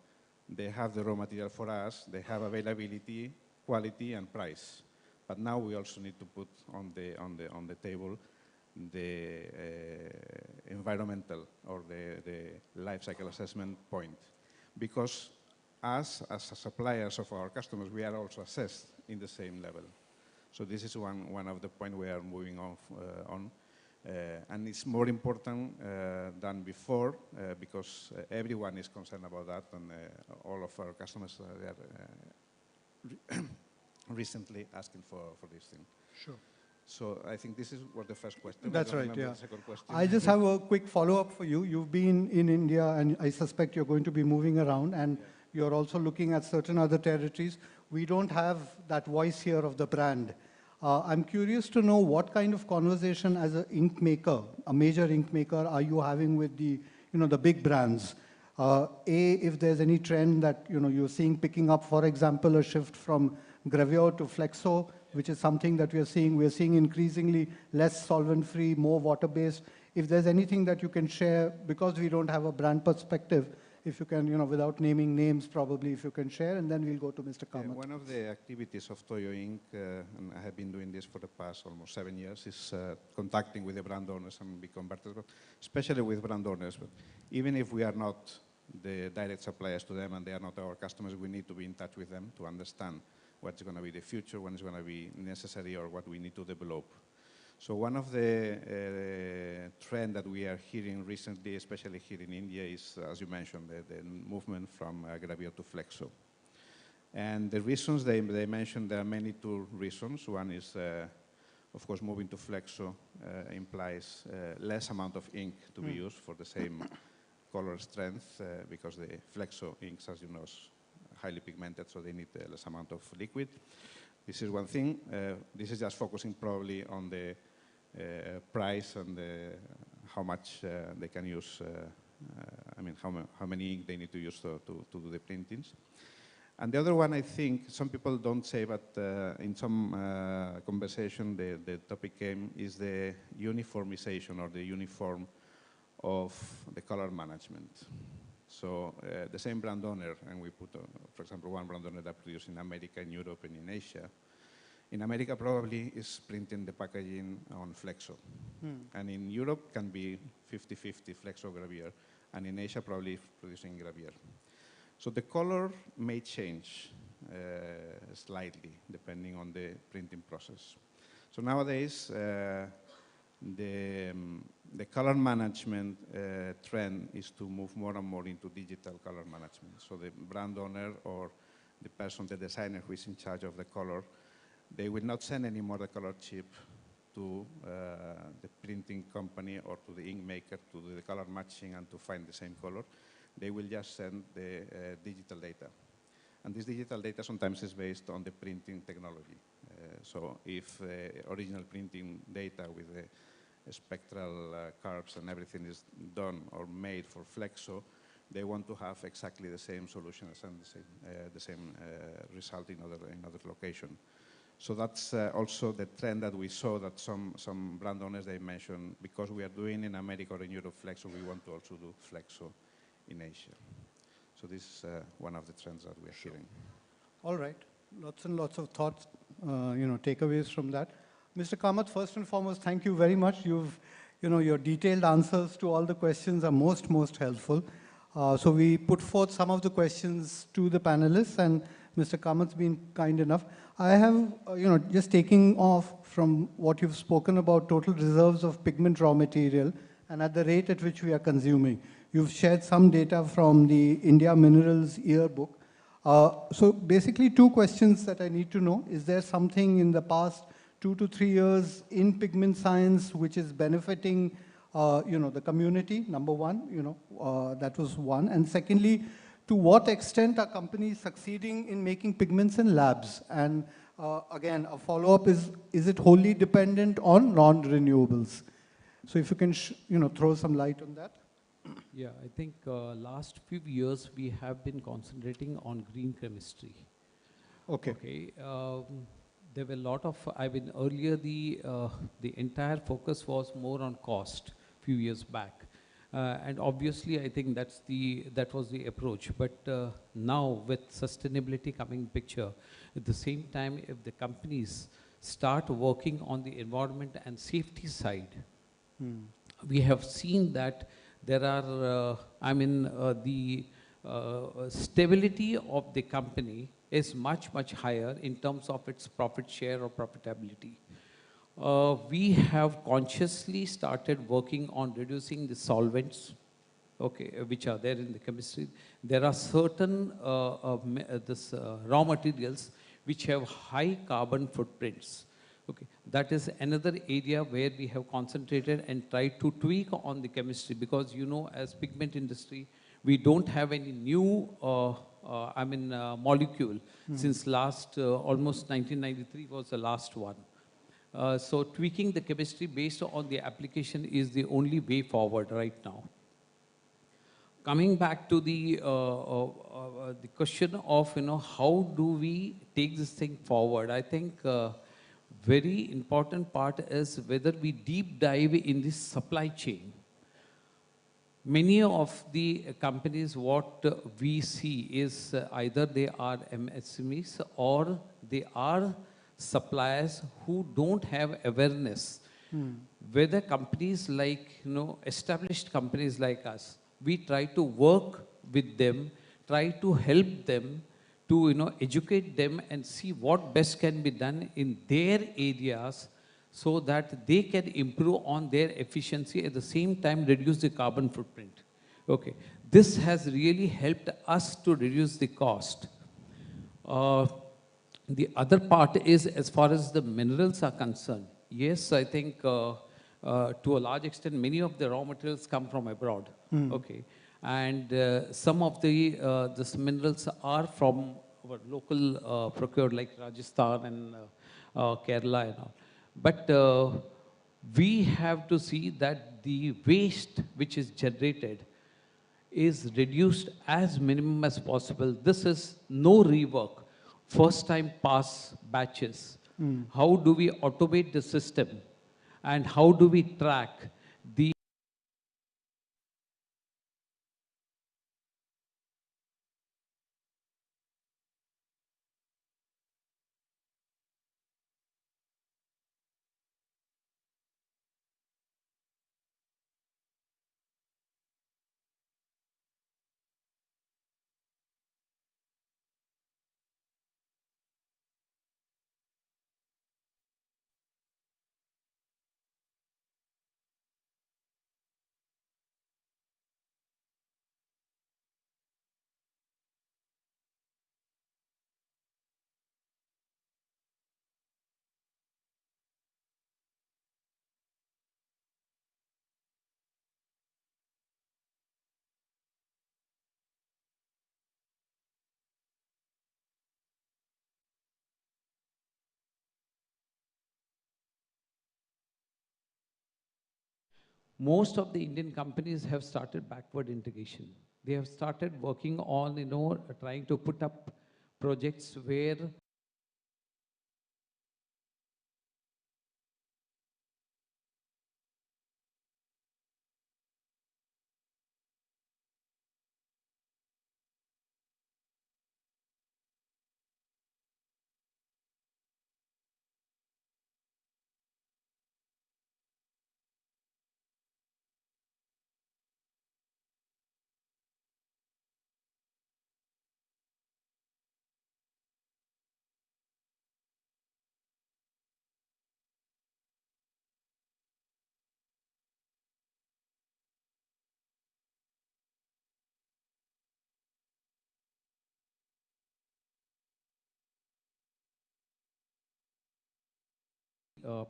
they have the raw material for us, they have availability, quality, and price. But now we also need to put on the table the environmental or the life cycle assessment point. Because us, as suppliers of our customers, we are also assessed in the same level. So this is one of the points we are moving on. And it's more important than before because everyone is concerned about that, and all of our customers are recently asking for this thing. Sure. So I think this was the first question. That's right, yeah. The second question. I just have a quick follow-up for you. You've been in India, and I suspect you're going to be moving around, and you're also looking at certain other territories. We don't have that voice here of the brand. I'm curious to know what kind of conversation as an ink maker, a major ink maker, are you having with the, the big brands? If there's any trend that, you're seeing picking up, for example, a shift from gravure to flexo, which is something that we are seeing. We are seeing increasingly less solvent-free, more water-based. If there's anything that you can share, because we don't have a brand perspective, if you can, without naming names probably, if you can share, and then we'll go to Mr. Kamath. One of the activities of TOYOINK, and I have been doing this for the past almost 7 years, is contacting with the brand owners and be converted, especially with brand owners. But even if we are not the direct suppliers to them and they are not our customers, we need to be in touch with them to understand what's going to be the future, when it's going to be necessary, or what we need to develop. So one of the trends that we are hearing recently, especially here in India, is, as you mentioned, the movement from gravure to flexo. And the reasons they mentioned, there are many two reasons. One is, of course, moving to flexo implies less amount of ink to be used for the same color strength, because the flexo inks, as you know, is highly pigmented, so they need less amount of liquid. This is one thing. This is just focusing probably on the price and how much they can use, how many ink they need to use to do the printings. And the other one, I think, some people don't say, but in some conversation, the topic came, is the uniformization or the uniform of the color management. So the same brand owner, and we put, for example, one brand owner that produces in America, in Europe, and in Asia. In America, probably is printing the packaging on flexo. And in Europe, can be 50-50 flexo gravure. And in Asia, probably producing gravure. So the color may change slightly, depending on the printing process. So nowadays, the color management trend is to move more and more into digital color management. So the brand owner or the person, the designer who is in charge of the color, they will not send anymore the color chip to the printing company or to the ink maker to do the color matching and to find the same color. They will just send the digital data. And this digital data sometimes is based on the printing technology. So if original printing data with the spectral curves and everything is done or made for flexo, they want to have exactly the same solutions and the same result in other location. So that's also the trend that we saw, that some brand owners, they mentioned, because we are doing in America or in Europe flexo, we want to also do flexo in Asia. So this is one of the trends that we are hearing. All right, lots and lots of thoughts, takeaways from that. Mr. Kamath, first and foremost, thank you very much. Your detailed answers to all the questions are most helpful. So we put forth some of the questions to the panelists, and Mr. Kamath's been kind enough. I have, just taking off from what you've spoken about total reserves of pigment raw material and at the rate at which we are consuming. You've shared some data from the India Minerals Yearbook. So basically 2 questions that I need to know. Is there something in the past 2 to 3 years in pigment science which is benefiting the community, number one, that was one. And secondly, to what extent are companies succeeding in making pigments in labs? And again, a follow-up is it wholly dependent on non-renewables? So if you can, throw some light on that. Yeah, I think last few years we have been concentrating on green chemistry. Okay. Okay. There were a lot of, earlier the entire focus was more on cost few years back. And obviously I think that was the approach. But now with sustainability coming picture, at the same time if the companies start working on the environment and safety side, we have seen that there are, the stability of the company is much, much higher in terms of its profit share or profitability. We have consciously started working on reducing the solvents, okay, which are there in the chemistry. There are certain raw materials which have high carbon footprints. Okay, that is another area where we have concentrated and tried to tweak on the chemistry, because as pigment industry, we don't have any new molecule since last almost 1993 was the last one. So tweaking the chemistry based on the application is the only way forward right now. Coming back to the question of how do we take this thing forward, I think very important part is whether we deep dive in this supply chain. Many of the companies, what we see is either they are MSMEs or they are suppliers who don't have awareness. Whether companies like, established companies like us, we try to work with them, try to help them to, educate them and see what best can be done in their areas so that they can improve on their efficiency, at the same time reduce the carbon footprint. Okay, this has really helped us to reduce the cost. The other part is as far as the minerals are concerned. Yes, I think to a large extent, many of the raw materials come from abroad. Okay, and some of these minerals are from our local procured, like Rajasthan and Kerala and all. But we have to see that the waste which is generated is reduced as minimum as possible. This is no rework, first time pass batches. How do we automate the system, and how do we track the most of the Indian companies have started backward integration. They have started working on, trying to put up projects where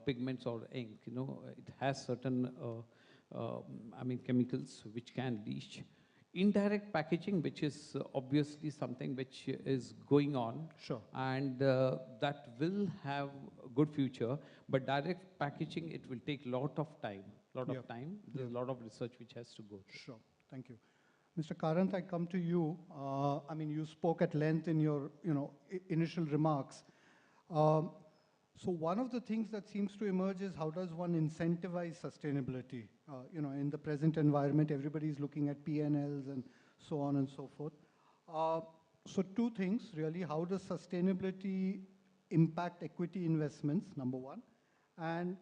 pigments or ink, it has certain, chemicals which can leach. Indirect packaging, which is obviously something which is going on. Sure. And that will have a good future, but direct packaging, it will take a lot of time, lot of time. There's a lot of research which has to go through. Sure, thank you. Mr. Karanth, I come to you. I mean, you spoke at length in your initial remarks. So one of the things that seems to emerge is how does one incentivize sustainability? In the present environment, everybody is looking at P&Ls and so on and so forth. So two things, really. How does sustainability impact equity investments, number one? And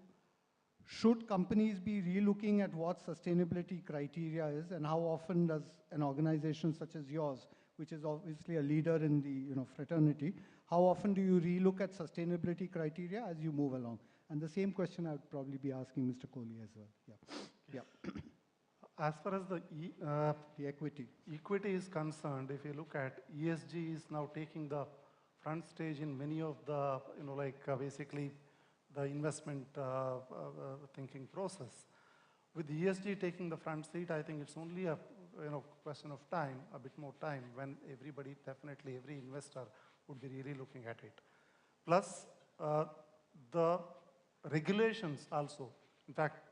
should companies be relooking at what sustainability criteria is, and how often does an organization such as yours, which is obviously a leader in the fraternity, how often do you relook at sustainability criteria as you move along? And the same question I would probably be asking Mr. Kohli as well. Yeah. As far as the equity is concerned, if you look at ESG is now taking the front stage in many of the, basically the investment thinking process. With ESG taking the front seat, I think it's only a question of time, a bit more time, when everybody, definitely every investor would be really looking at it. Plus, the regulations also. In fact,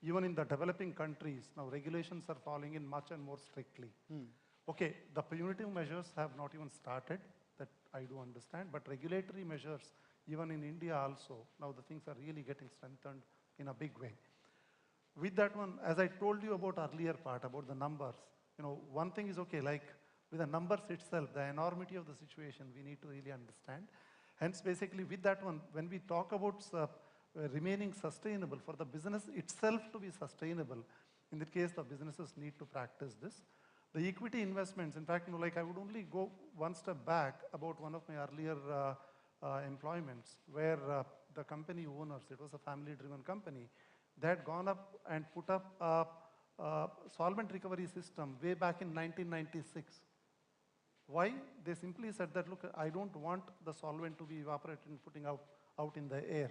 even in the developing countries, now regulations are falling in much and more strictly. Okay, the punitive measures have not even started, that I do understand, but regulatory measures, even in India also, now the things are really getting strengthened in a big way. With that one, as I told you about earlier part, about the numbers, one thing is okay, like with the numbers itself, the enormity of the situation, we need to really understand. Hence, basically with that one, when we talk about remaining sustainable, for the business itself to be sustainable, in that case, the businesses need to practice this. The equity investments, in fact, I would only go one step back about one of my earlier employments, where the company owners, it was a family-driven company, they had gone up and put up a solvent recovery system way back in 1996. Why? They simply said that, look, I don't want the solvent to be evaporated and putting out in the air.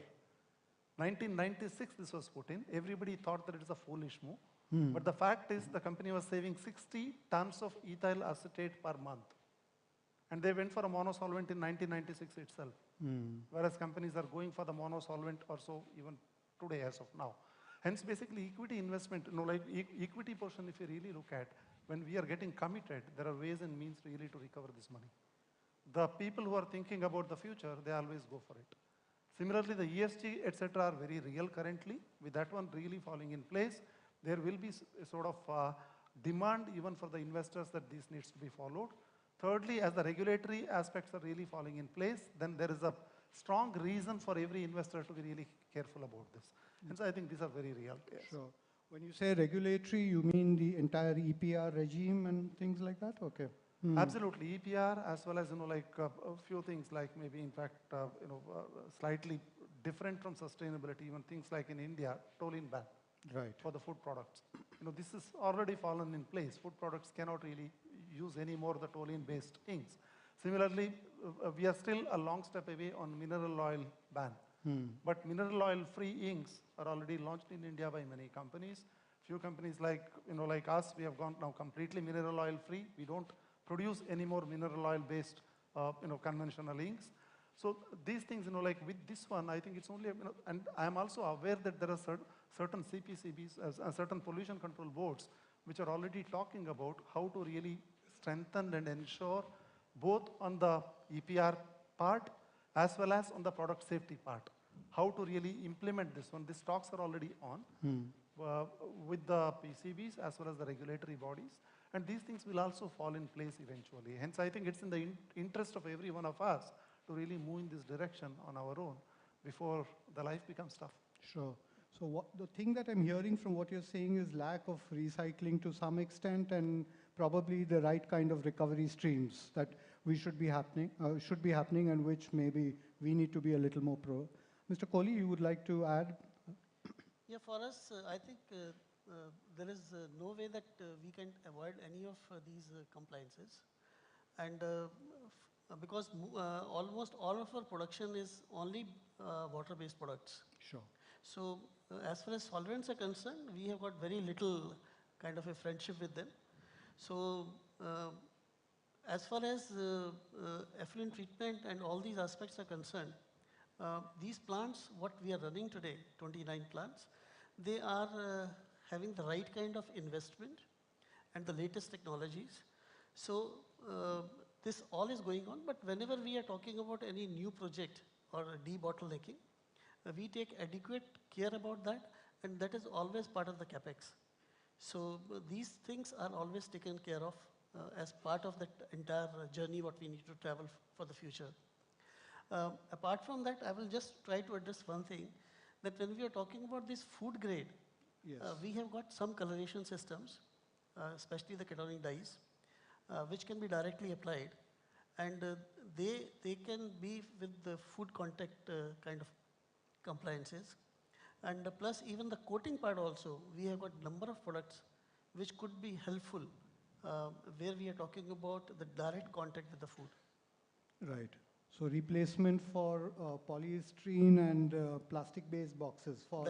1996 this was put in. Everybody thought that it is a foolish move. But the fact is the company was saving 60 tons of ethyl acetate per month. And they went for a monosolvent in 1996 itself. Whereas companies are going for the monosolvent or so even today as of now. Hence, basically, equity investment, equity portion, if you really look at, when we are getting committed, there are ways and means really to recover this money. The people who are thinking about the future, they always go for it. Similarly, the ESG, etc., are very real currently. With that one really falling in place, there will be a sort of demand even for the investors that this needs to be followed. Thirdly, as the regulatory aspects are really falling in place, then there is a strong reason for every investor to be really careful about this. And so I think these are very real. Yes. Sure. When you say regulatory, you mean the entire EPR regime and things like that? Okay. Absolutely. EPR as well as, a few things like maybe, in fact, slightly different from sustainability, even things like in India, toluene ban. Right. For the food products. This is already fallen in place. Food products cannot really use any more the toluene-based inks. Similarly, we are still a long step away on mineral oil ban. But mineral oil-free inks are already launched in India by many companies. Few companies like us, we have gone now completely mineral oil-free. We don't produce any more mineral oil-based, conventional inks. So these things, with this one, I think it's only, and I am also aware that there are certain CPCBs, certain pollution control boards, which are already talking about how to really strengthen and ensure both on the EPR part as well as on the product safety part, how to really implement this one. These talks are already on with the PCBs as well as the regulatory bodies. And these things will also fall in place eventually. Hence, I think it's in the interest of every one of us to really move in this direction on our own before the life becomes tough. Sure. So the thing that I'm hearing from what you're saying is lack of recycling to some extent and probably the right kind of recovery streams that we should be happening and which maybe we need to be a little more pro. Mr. Kohli, you would like to add? Yeah, for us, I think there is no way that we can avoid any of these compliances. And because almost all of our production is only water-based products. Sure. So as far as solvents are concerned, we have got very little kind of a friendship with them. So as far as effluent treatment and all these aspects are concerned, these plants, what we are running today, 29 plants, they are having the right kind of investment and the latest technologies. So this all is going on, but whenever we are talking about any new project or debottlenecking, we take adequate care about that, and that is always part of the capex. So these things are always taken care of as part of that entire journey what we need to travel for the future. Apart from that, I will just try to address one thing, that when we are talking about this food grade, Yes. We have got some coloration systems, especially the ketonic dyes, which can be directly applied, and they can be with the food contact kind of compliances. And plus even the coating part also, we have got number of products which could be helpful where we are talking about the direct contact with the food. Right. So replacement for polystyrene and plastic-based boxes for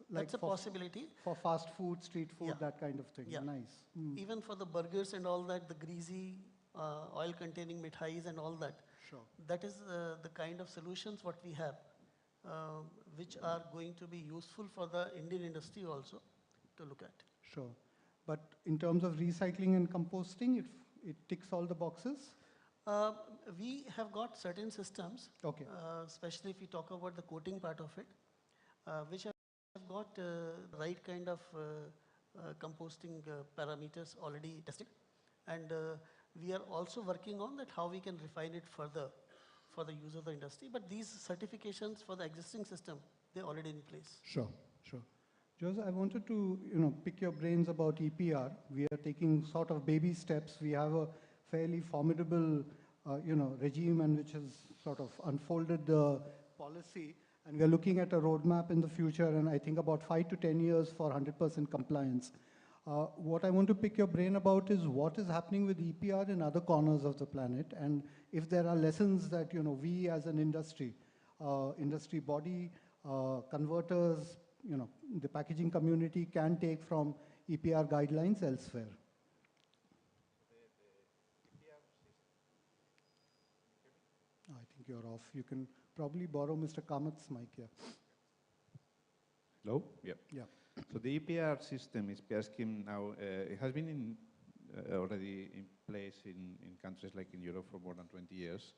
That's a possibility. For fast food, street food, Yeah. that kind of thing. Yeah. Nice. Mm. Even for the burgers and all that, the greasy oil-containing mithais and all that. Sure. That is the kind of solutions what we have, which are going to be useful for the Indian industry also to look at. Sure. But in terms of recycling and composting, it ticks all the boxes? We have got certain systems, okay. Especially if we talk about the coating part of it, which have got right kind of composting parameters already tested. And we are also working on that how we can refine it further for the use of the industry. But these certifications for the existing system, they're already in place. Sure, sure. Joseph, I wanted to pick your brains about EPR. We are taking sort of baby steps. We have a fairly formidable regime and which has sort of unfolded the policy. And we are looking at a roadmap in the future, and I think about 5 to 10 years for 100% compliance. What I want to pick your brain about is what is happening with EPR in other corners of the planet, and if there are lessons that we as an industry, industry body, converters, the packaging community can take from EPR guidelines elsewhere. I think you're off. You can probably borrow Mr. Kamath's mic here. Hello? Yeah. Yeah. So the EPR system, EPR scheme now, it has been already in place in countries like in Europe for more than 20 years.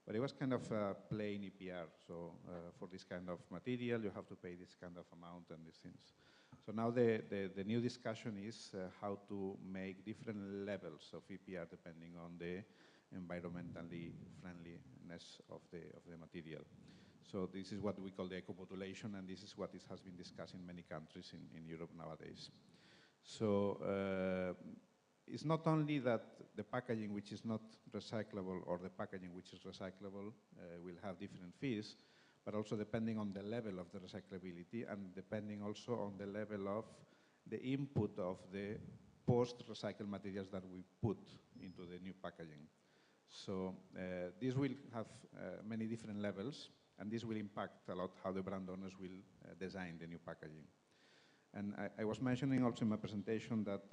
But it was kind of plain EPR. So for this kind of material, you have to pay this kind of amount and these things. So now the new discussion is how to make different levels of EPR depending on the environmentally friendliness of the material. So this is what we call the eco-modulation, and this is what has been discussed in many countries in Europe nowadays. So it's not only that the packaging which is not recyclable or the packaging which is recyclable will have different fees, but also depending on the level of the recyclability and depending also on the level of the input of the post-recycled materials that we put into the new packaging. So this will have many different levels, and this will impact a lot how the brand owners will design the new packaging. And I was mentioning also in my presentation that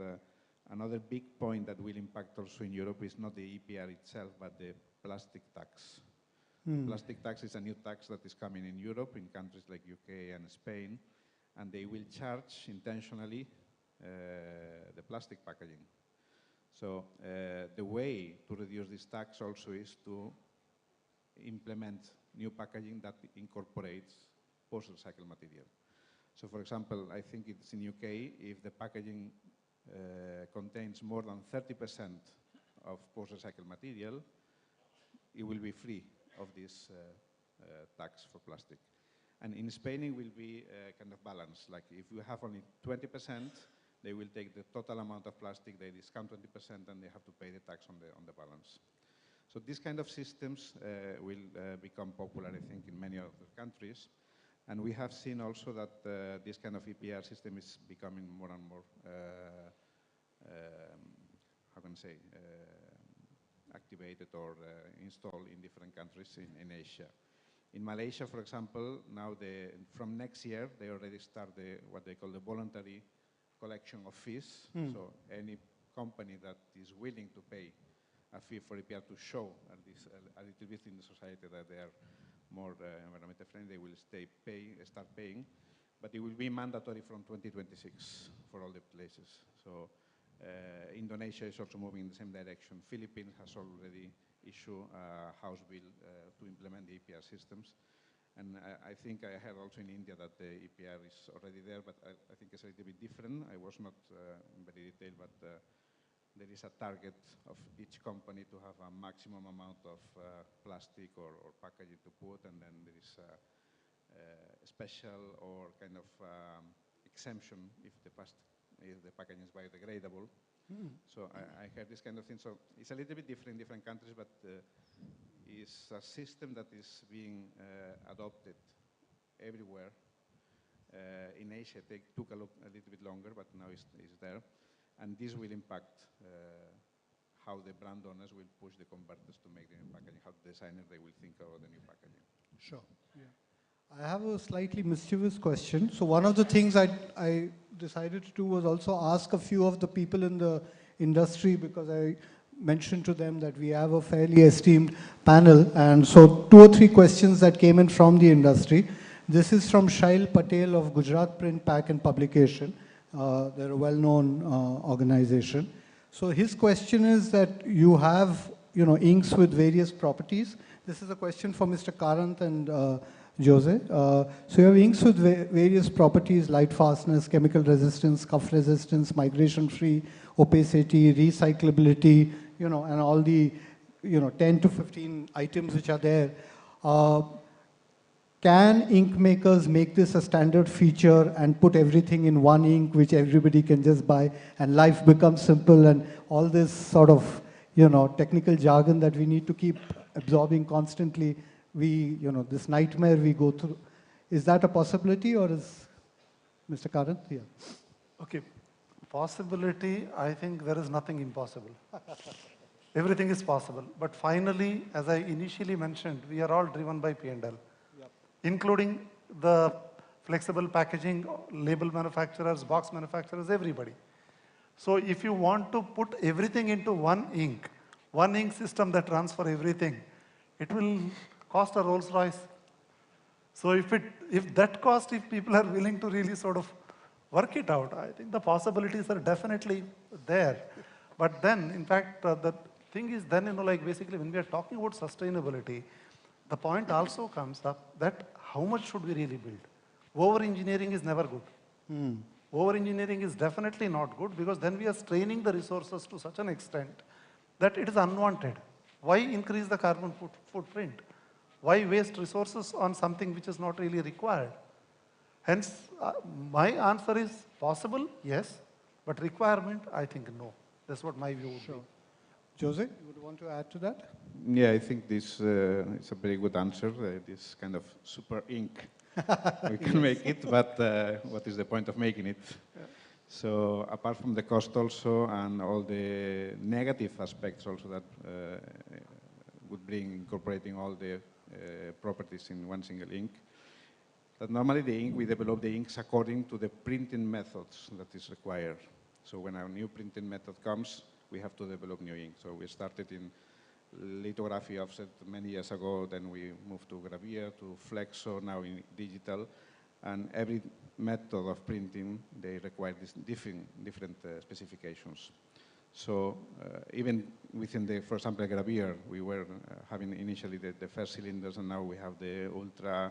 another big point that will impact also in Europe is not the EPR itself, but the plastic tax. Plastic tax is a new tax that is coming in Europe, in countries like UK and Spain, and they will charge intentionally the plastic packaging. So the way to reduce this tax also is to implement new packaging that incorporates post-recycled material. So for example, I think it's in UK, if the packaging contains more than 30% of post-recycled material, it will be free of this tax for plastic. And in Spain, it will be kind of balanced. Like if you have only 20%, they will take the total amount of plastic, they discount 20%, and they have to pay the tax on the balance. So these kind of systems will become popular, I think, in many other countries. And we have seen also that this kind of EPR system is becoming more and more, how can I say, activated or installed in different countries in Asia. In Malaysia, for example, now from next year, they already start what they call the voluntary collection of fees. So any company that is willing to pay a fee for EPR to show a little bit in the society that they are more environmentally friendly, they will start paying. but it will be mandatory from 2026 for all the places. So Indonesia is also moving in the same direction. Philippines has already issued a House bill to implement the EPR systems. And I think I heard also in India that the EPR is already there, but I think it's a little bit different. I was not very detailed, but there is a target of each company to have a maximum amount of plastic or packaging to put, and then there is a special or kind of exemption if the packaging is biodegradable. So I heard this kind of thing. So it's a little bit different in different countries, but it's a system that is being adopted everywhere. In Asia, it took a little bit longer, but now it's there. And this will impact how the brand owners will push the converters to make the new packaging, how the designers they will think about the new packaging. Sure. Yeah. I have a slightly mischievous question. So one of the things I decided to do was also ask a few of the people in the industry, because I mentioned to them that we have a fairly esteemed panel. And so 2 or 3 questions that came in from the industry. This is from Shail Patel of Gujarat Print, Pack and Publication. They're a well-known organization. So his question is that you have, inks with various properties. This is a question for Mr. Karant and Jose. So you have inks with various properties: light fastness, chemical resistance, scuff resistance, migration-free, opacity, recyclability, and all the, 10 to 15 items which are there. Can ink makers make this a standard feature and put everything in one ink which everybody can just buy, and life becomes simple, and all this sort of, technical jargon that we need to keep absorbing constantly, this nightmare we go through. Is that a possibility, or is Mr. Karant? Yeah. Okay. Possibility, I think there is nothing impossible. Everything is possible. But finally, as I initially mentioned, we are all driven by P&L. Including the flexible packaging, label manufacturers, box manufacturers, everybody. So if you want to put everything into one ink system that runs for everything, it will cost a Rolls Royce. So if people are willing to really sort of work it out, I think the possibilities are definitely there. But then, in fact, the thing is then, basically when we are talking about sustainability, the point also comes up that how much should we really build? Over-engineering is never good. Over-engineering is definitely not good, because then we are straining the resources to such an extent that it is unwanted. Why increase the carbon footprint? Why waste resources on something which is not really required? Hence, my answer is possible, yes, but requirement, I think no. That's what my view would be. Jose, you would want to add to that? Yeah, I think this is a very good answer. This kind of super ink, we can make it, but what is the point of making it? Yeah. So apart from the cost also, and all the negative aspects also that would bring incorporating all the properties in one single ink, that normally we develop the inks according to the printing methods that is required. So when a new printing method comes, we have to develop new ink. So we started in lithography offset many years ago, then we moved to gravure, to flexo, now in digital, and every method of printing, they require these different specifications. So even within the, for example, gravure, we were having initially the first cylinders, and now we have the ultra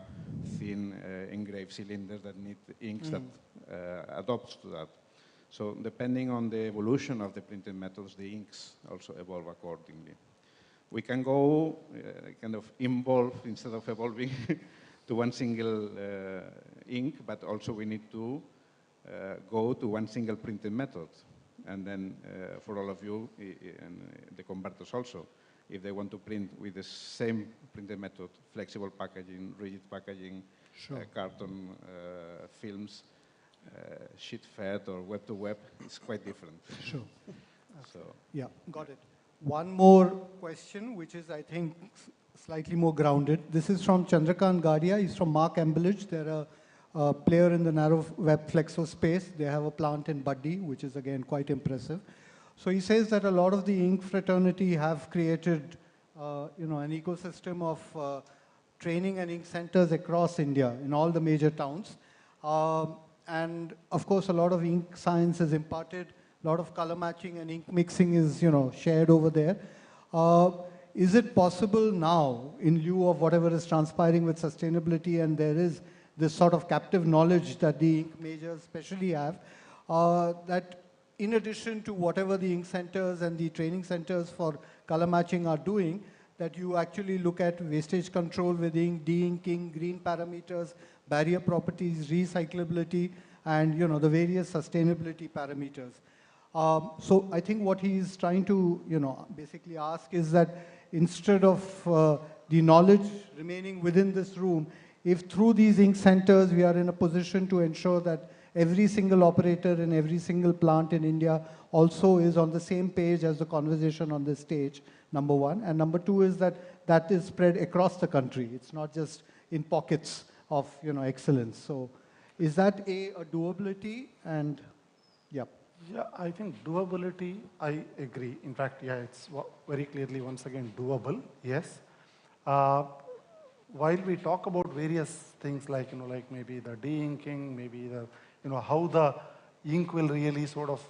thin engraved cylinders that need inks that adopts to that. So depending on the evolution of the printing methods, the inks also evolve accordingly. We can go kind of involve instead of evolving to one single ink, but also we need to go to one single printing method. And then for all of you, and the converters also, if they want to print with the same printing method, flexible packaging, rigid packaging, carton films, sheet fed or web to web, it's quite different. Sure. So yeah, got it. One more question, which is, I think, slightly more grounded. This is from Chandrakant Gadia. He's from Mark Embelage. They're a player in the narrow web flexo space. They have a plant in Buddy, which is, again, quite impressive. So he says that a lot of the ink fraternity have created an ecosystem of training and ink centers across India in all the major towns. And of course, a lot of ink science is imparted. A lot of color matching and ink mixing is, shared over there. Is it possible now, in lieu of whatever is transpiring with sustainability, and there is this sort of captive knowledge that the ink majors especially have, that in addition to whatever the ink centers and the training centers for color matching are doing, that you actually look at wastage control with ink, de-inking, green parameters, barrier properties, recyclability, and the various sustainability parameters. So I think what he's trying to basically ask is that instead of the knowledge remaining within this room, if through these ink centers we are in a position to ensure that every single operator in every single plant in India also is on the same page as the conversation on this stage, number one. And number two is that that is spread across the country. It's not just in pockets of excellence. So is that a doability? And yeah. Yeah, I think doability, I agree. In fact, yeah, it's very clearly once again doable, yes. While we talk about various things like, like maybe the de-inking, maybe the, how the ink will really sort of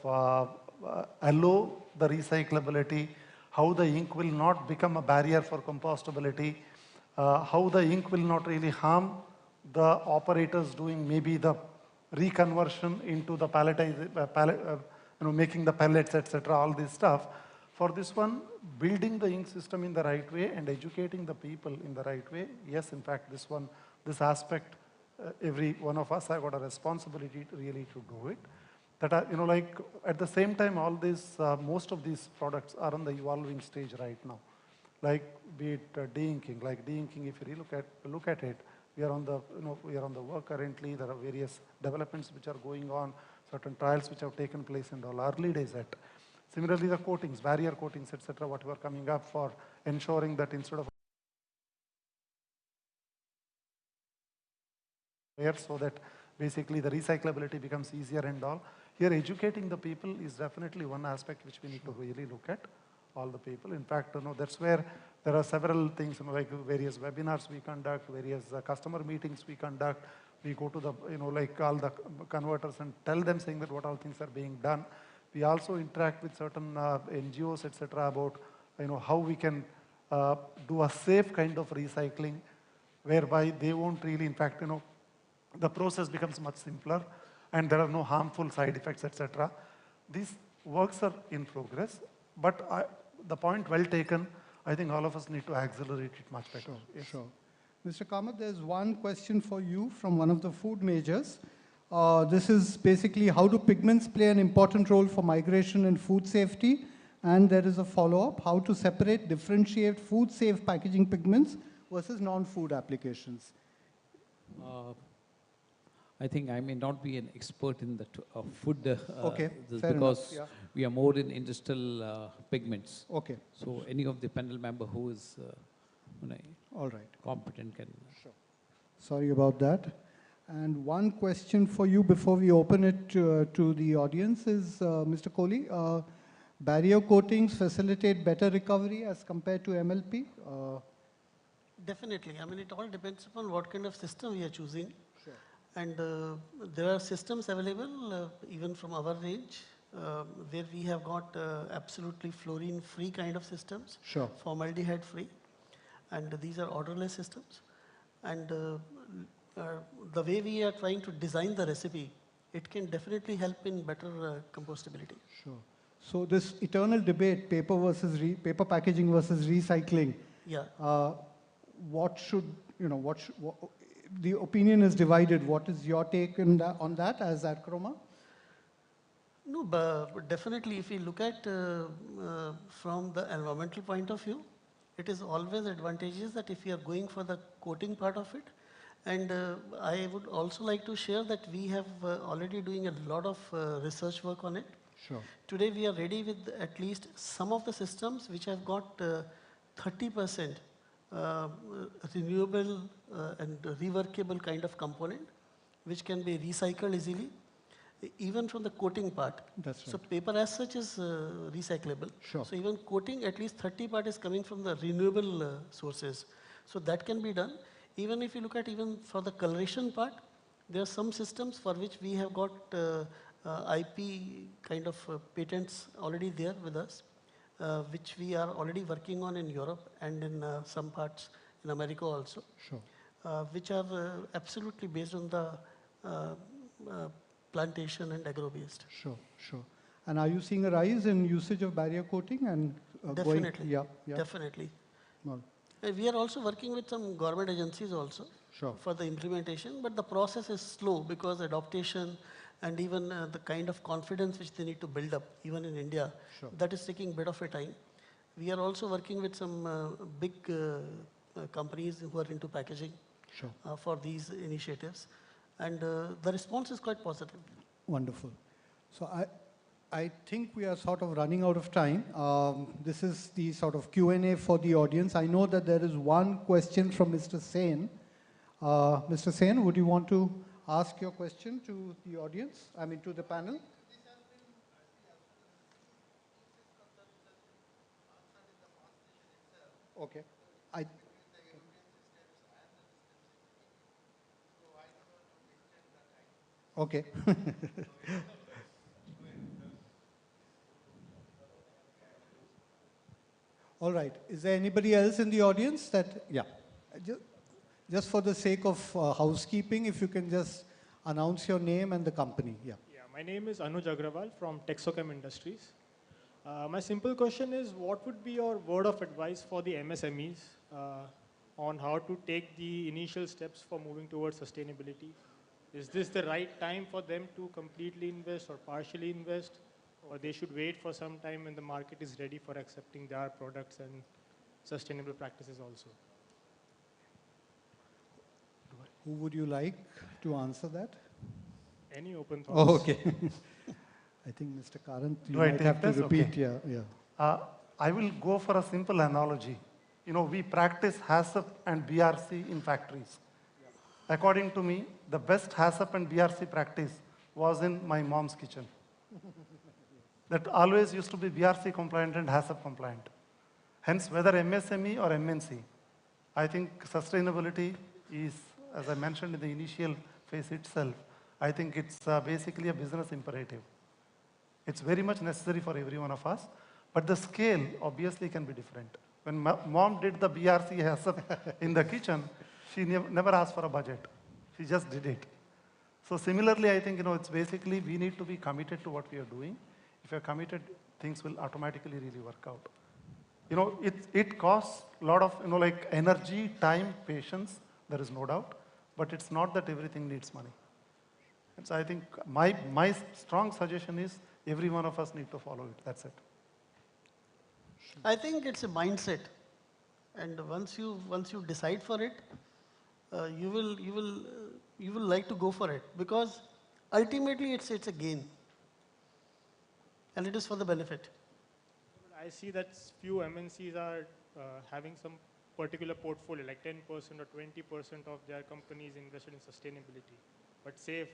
allow the recyclability, how the ink will not become a barrier for compostability, how the ink will not really harm the operators doing maybe the reconversion into the making the pellets, etc., all this stuff. For this one, building the ink system in the right way and educating the people in the right way, yes, in fact, this aspect, every one of us have got a responsibility to really to do it. That like at the same time, all these, most of these products are on the evolving stage right now. Like be it de-inking, like de-inking, if you really look at it, we are on the we are on the work currently. There are various developments which are going on, certain trials which have taken place in the early days. Similarly, the coatings, barrier coatings, etc., what were coming up for ensuring that instead of so that basically the recyclability becomes easier and all. Here, educating the people is definitely one aspect which we need to really look at, all the people. In fact, that's where there are several things, like various webinars we conduct, various customer meetings we conduct. We go to the, like all the converters and tell them saying that what all things are being done. We also interact with certain NGOs, etc., about, how we can do a safe kind of recycling, whereby they won't really, in fact, the process becomes much simpler and there are no harmful side effects, etc. These works are in progress, but the point well taken. I think all of us need to accelerate it much better. Sure, yes. sure. Mr. Kamath, there's one question for you from one of the food majors. This is basically, how do pigments play an important role for migration and food safety? And there is a follow-up, how to separate, differentiate food-safe packaging pigments versus non-food applications. I think I may not be an expert in the food okay, because enough, yeah. we are more in industrial pigments. Okay. So any of the panel member who is all right, competent can. Sure. Sorry about that. And one question for you before we open it to the audience is, Mr. Kohli, barrier coatings facilitate better recovery as compared to MLP? Definitely. I mean, it all depends upon what kind of system we are choosing. Sure. And there are systems available, even from our range, where we have got absolutely fluorine-free kind of systems, sure, formaldehyde-free, and these are odorless systems. And the way we are trying to design the recipe, it can definitely help in better compostability. Sure. So this eternal debate, paper packaging versus recycling. Yeah. What should, the opinion is divided. What is your take on that as Acroma? No, but definitely if we look at from the environmental point of view, it is always advantageous that if we are going for the coating part of it. And I would also like to share that we have already doing a lot of research work on it. Sure. Today we are ready with at least some of the systems which have got 30% renewable and reworkable kind of component, which can be recycled easily, even from the coating part. That's right. So paper as such is recyclable. Sure. So even coating, at least 30 part is coming from the renewable sources. So that can be done. Even if you look at even for the coloration part, There are some systems for which we have got IP kind of patents already there with us, which we are already working on in Europe and in some parts in America also. Sure. Which are absolutely based on the plantation and agro-based. Sure, sure. And are you seeing a rise in usage of barrier coating and Definitely, yeah, yeah. definitely. Well, We are also working with some government agencies also Sure. for the implementation, but the process is slow because adaptation and even the kind of confidence which they need to build up, even in India, Sure. that is taking a bit of a time. We are also working with some big companies who are into packaging Sure. for these initiatives, and the response is quite positive. Wonderful. So I think we are sort of running out of time. This is the sort of Q&A for the audience. I know that there is one question from Mr. Sen. Mr. Sen, would you want to ask your question to the audience, I mean to the panel? Okay. Okay. All right. Is there anybody else in the audience that, yeah. Just for the sake of housekeeping, if you can just announce your name and the company. Yeah. Yeah, my name is Anuj Agrawal from Texochem Industries. My simple question is, what would be your word of advice for the MSMEs on how to take the initial steps for moving towards sustainability? Is this the right time for them to completely invest or partially invest, or they should wait for some time when the market is ready for accepting their products and sustainable practices also? Who would you like to answer that? Any open thoughts? Oh, okay. I think Mr. Karant, you might have to repeat. Okay. Yeah. I will go for a simple analogy. You know, we practice HACCP and BRC in factories. According to me, the best HACCP and BRC practice was in my mom's kitchen. That always used to be BRC compliant and HACCP compliant. Hence, whether MSME or MNC, I think sustainability is, as I mentioned in the initial phase itself, I think it's basically a business imperative. It's very much necessary for every one of us, but the scale obviously can be different. When mom did the BRC HACCP in the kitchen, she never asked for a budget. She just did it. So similarly, I think, it's basically we need to be committed to what we are doing. If you're committed, things will automatically really work out. It costs a lot of, like energy, time, patience, there is no doubt, but it's not that everything needs money. And so I think my strong suggestion is every one of us need to follow it. That's it. I think it's a mindset, and once you decide for it, you will like to go for it, because ultimately it's a gain, and it is for the benefit. I see that few MNCs are having some particular portfolio, like 10% or 20% of their companies invested in sustainability. But say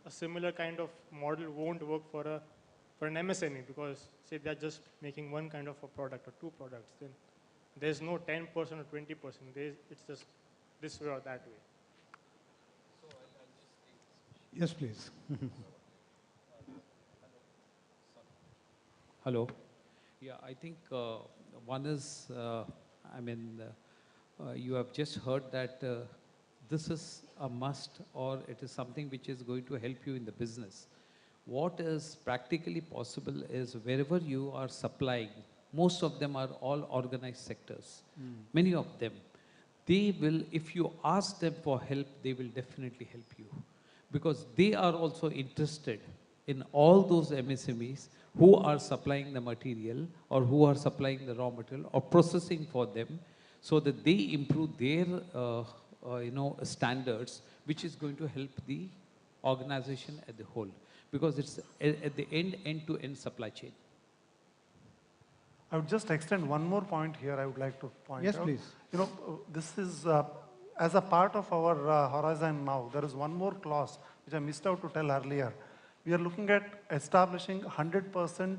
a similar kind of model won't work for an MSME, because say they're just making one kind of a product or two products, then there's no 10% or 20%. It's just this way or that way. Yes, please. Hello. Yeah, I think one is, you have just heard that this is a must, or it is something which is going to help you in the business. What is practically possible is wherever you are supplying, most of them are all organized sectors. Many of them, they will, if you ask them for help, they will definitely help you, because they are also interested in all those MSMEs who are supplying the material or who are supplying the raw material or processing for them, so that they improve their standards, which is going to help the organization as a whole, because it's at the end-to-end supply chain. I would just extend one more point here I would like to point out. Yes, please. This is, as a part of our horizon now, there is one more clause which I missed out to tell earlier. We are looking at establishing 100%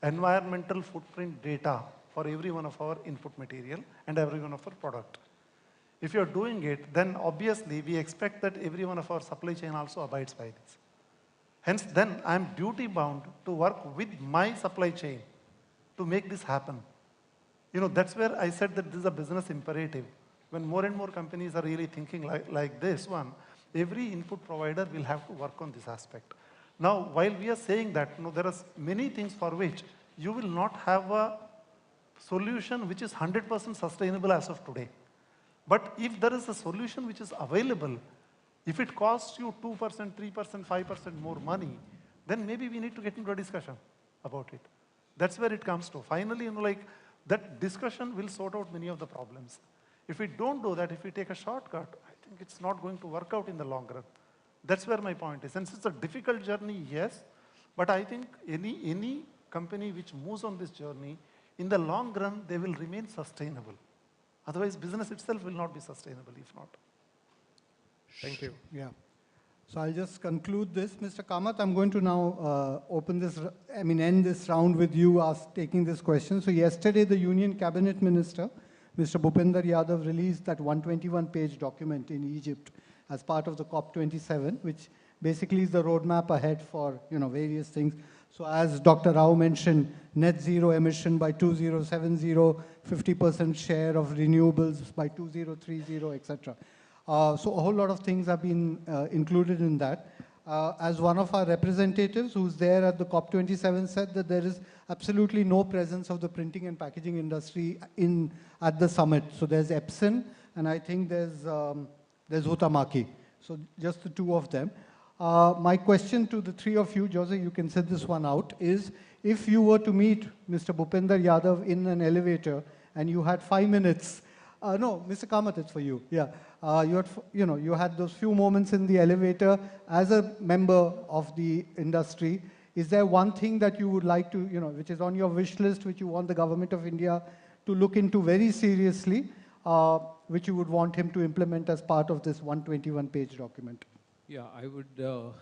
environmental footprint data for every one of our input material and every one of our product. If you're doing it, then obviously we expect that every one of our supply chain also abides by this. Hence, then I'm duty bound to work with my supply chain to make this happen. You know, that's where I said that this is a business imperative. When more and more companies are really thinking like this one, every input provider will have to work on this aspect. Now, while we are saying that, you know, there are many things for which you will not have a solution which is 100% sustainable as of today. But if there is a solution which is available, if it costs you 2%, 3%, 5% more money, then maybe we need to get into a discussion about it. That's where it comes to. Finally, you know, like that discussion will sort out many of the problems. If we don't do that, if we take a shortcut, I think it's not going to work out in the long run. That's where my point is. And it's a difficult journey, yes, but I think any company which moves on this journey, in the long run, they will remain sustainable. Otherwise, business itself will not be sustainable, if not. Thank you. Yeah. So I'll just conclude this. Mr. Kamath, I'm going to now end this round with you taking this question. So yesterday, the Union Cabinet Minister, Mr. Bhupender Yadav, released that 121-page document in Egypt as part of the COP27, which basically is the roadmap ahead for, you know, various things. So as Dr. Rao mentioned, net zero emission by 2070, 50% share of renewables by 2030, etc. So a whole lot of things have been included in that. As one of our representatives who's there at the COP27 said that there is absolutely no presence of the printing and packaging industry at the summit. So there's Epson, and I think there's Huhtamaki. So just the two of them. My question to the three of you, Jose, you can set this one out, is if you were to meet Mr. Bhupender Yadav in an elevator and you had 5 minutes, no, Mr. Kamath, it's for you, yeah. You had those few moments in the elevator as a member of the industry. Is there one thing that you would like to, which is on your wish list, which you want the government of India to look into very seriously, which you would want him to implement as part of this 121-page document? Yeah, I would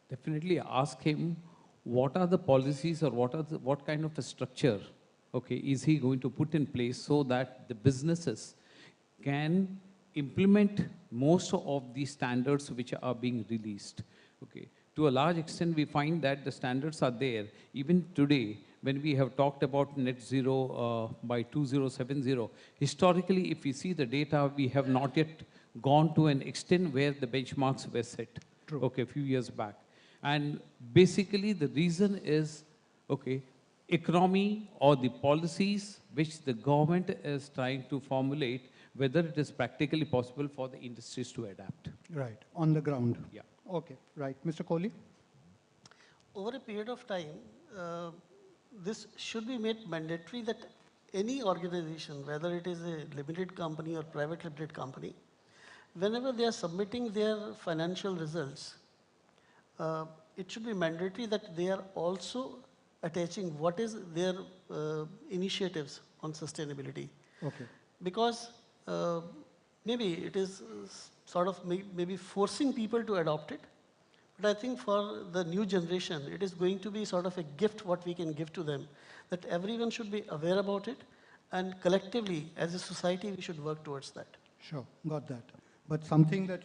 definitely ask him what are the policies or what kind of a structure, okay, is he going to put in place so that the businesses can implement most of the standards which are being released. Okay. To a large extent, we find that the standards are there. Even today, when we have talked about net zero by 2070, historically, if we see the data, we have not yet gone to an extent where the benchmarks were set. True. Okay, a few years back. And basically, the reason is, okay, economy or the policies which the government is trying to formulate, whether it is practically possible for the industries to adapt. Right, on the ground. Yeah. Okay, right. Mr. Kohli? Over a period of time, this should be made mandatory that any organization, whether it is a limited company or private limited company, whenever they are submitting their financial results, it should be mandatory that they are also attaching what is their initiatives on sustainability. Okay. Because maybe it is sort of maybe forcing people to adopt it, but I think for the new generation, it is going to be sort of a gift what we can give to them, that everyone should be aware about it, and collectively, as a society, we should work towards that. Sure, got that. But something that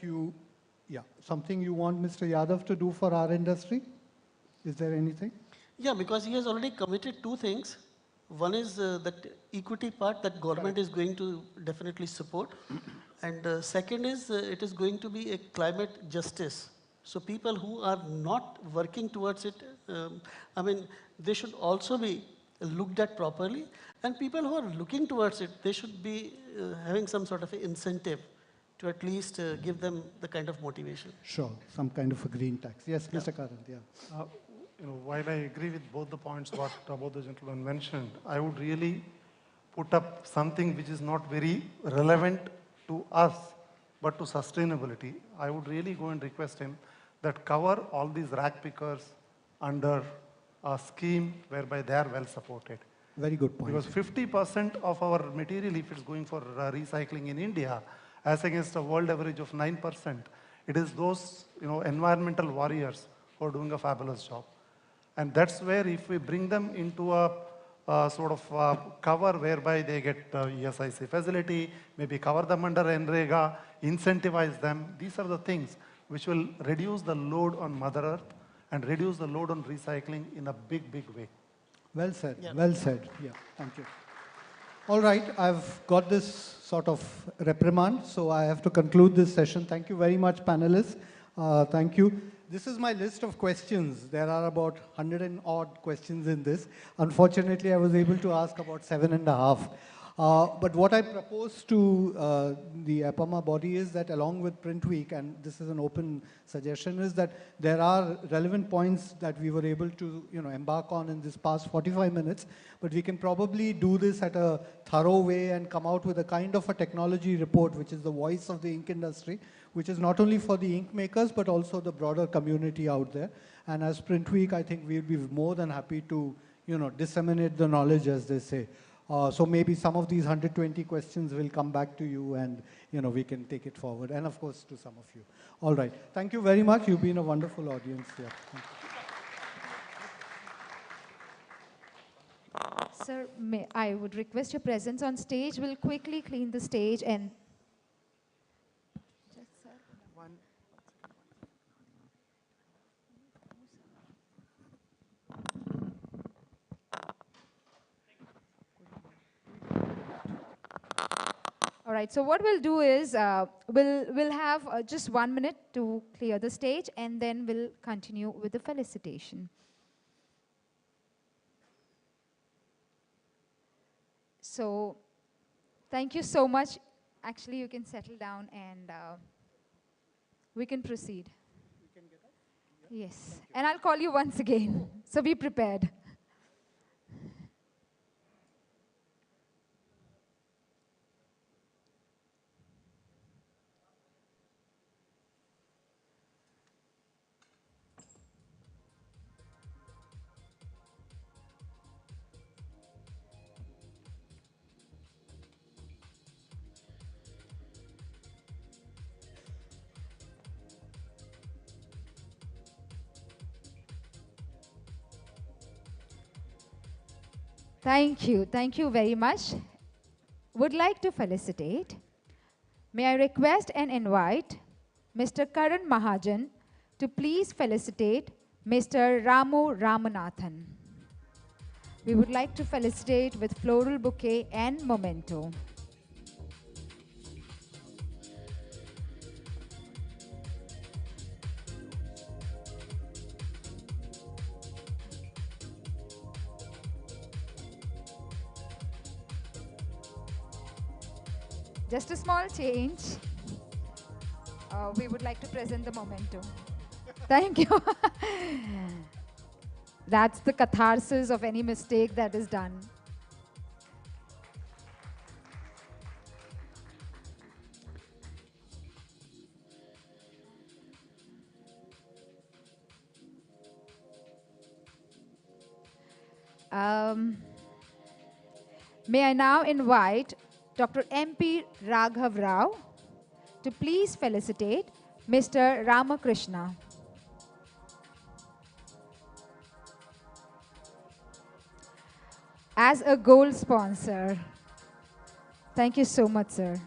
something you want Mr. Yadav to do for our industry? Is there anything? Yeah, because he has already committed two things. One is that equity part that government is going to definitely support. And second is it is going to be a climate justice. So people who are not working towards it, I mean, they should also be looked at properly. And people who are looking towards it, they should be having some sort of an incentive to at least give them the kind of motivation. Sure, some kind of a green tax. Yes, Mr. Karant, yeah. While I agree with both the points what both the gentlemen mentioned, I would really put up something which is not very relevant to us, but to sustainability. I would really go and request him that cover all these rag pickers under a scheme whereby they are well supported. Very good point. Because 50% of our material, if it's going for recycling in India, as against a world average of 9%, it is those environmental warriors who are doing a fabulous job. And that's where if we bring them into a cover whereby they get ESIC facility, maybe cover them under NREGA, incentivize them. These are the things which will reduce the load on Mother Earth and reduce the load on recycling in a big, big way. Well said, well said. Yeah, thank you. All right, I've got this sort of reprimand, so I have to conclude this session. Thank you very much, panelists. Thank you. This is my list of questions. There are about 100 and odd questions in this. Unfortunately, I was able to ask about 7.5. But what I propose to the IPAMA body is that along with PrintWeek, and this is an open suggestion, is that there are relevant points that we were able to embark on in this past 45 minutes, but we can probably do this at a thorough way and come out with a kind of a technology report, which is the voice of the ink industry, which is not only for the ink makers, but also the broader community out there. And as PrintWeek, I think we'll be more than happy to disseminate the knowledge, as they say. So maybe some of these 120 questions will come back to you and we can take it forward. And of course to some of you. All right. Thank you very much. You've been a wonderful audience here. Sir, I would request your presence on stage. We'll quickly clean the stage and... All right, so what we'll do is we'll have just 1 minute to clear the stage, and then we'll continue with the felicitation. So thank you so much. Actually, you can settle down and we can proceed. Yes, and I'll call you once again, so be prepared. Thank you very much. Would like to felicitate. May I request and invite Mr. Karan Mahajan to please felicitate Mr. Ramu Ramanathan. We would like to felicitate with floral bouquet and memento. Just a small change. We would like to present the memento. Thank you. That's the catharsis of any mistake that is done. May I now invite Dr. M.P. Raghav Rao to please felicitate Mr. Ramakrishna. As a gold sponsor. Thank you so much, sir.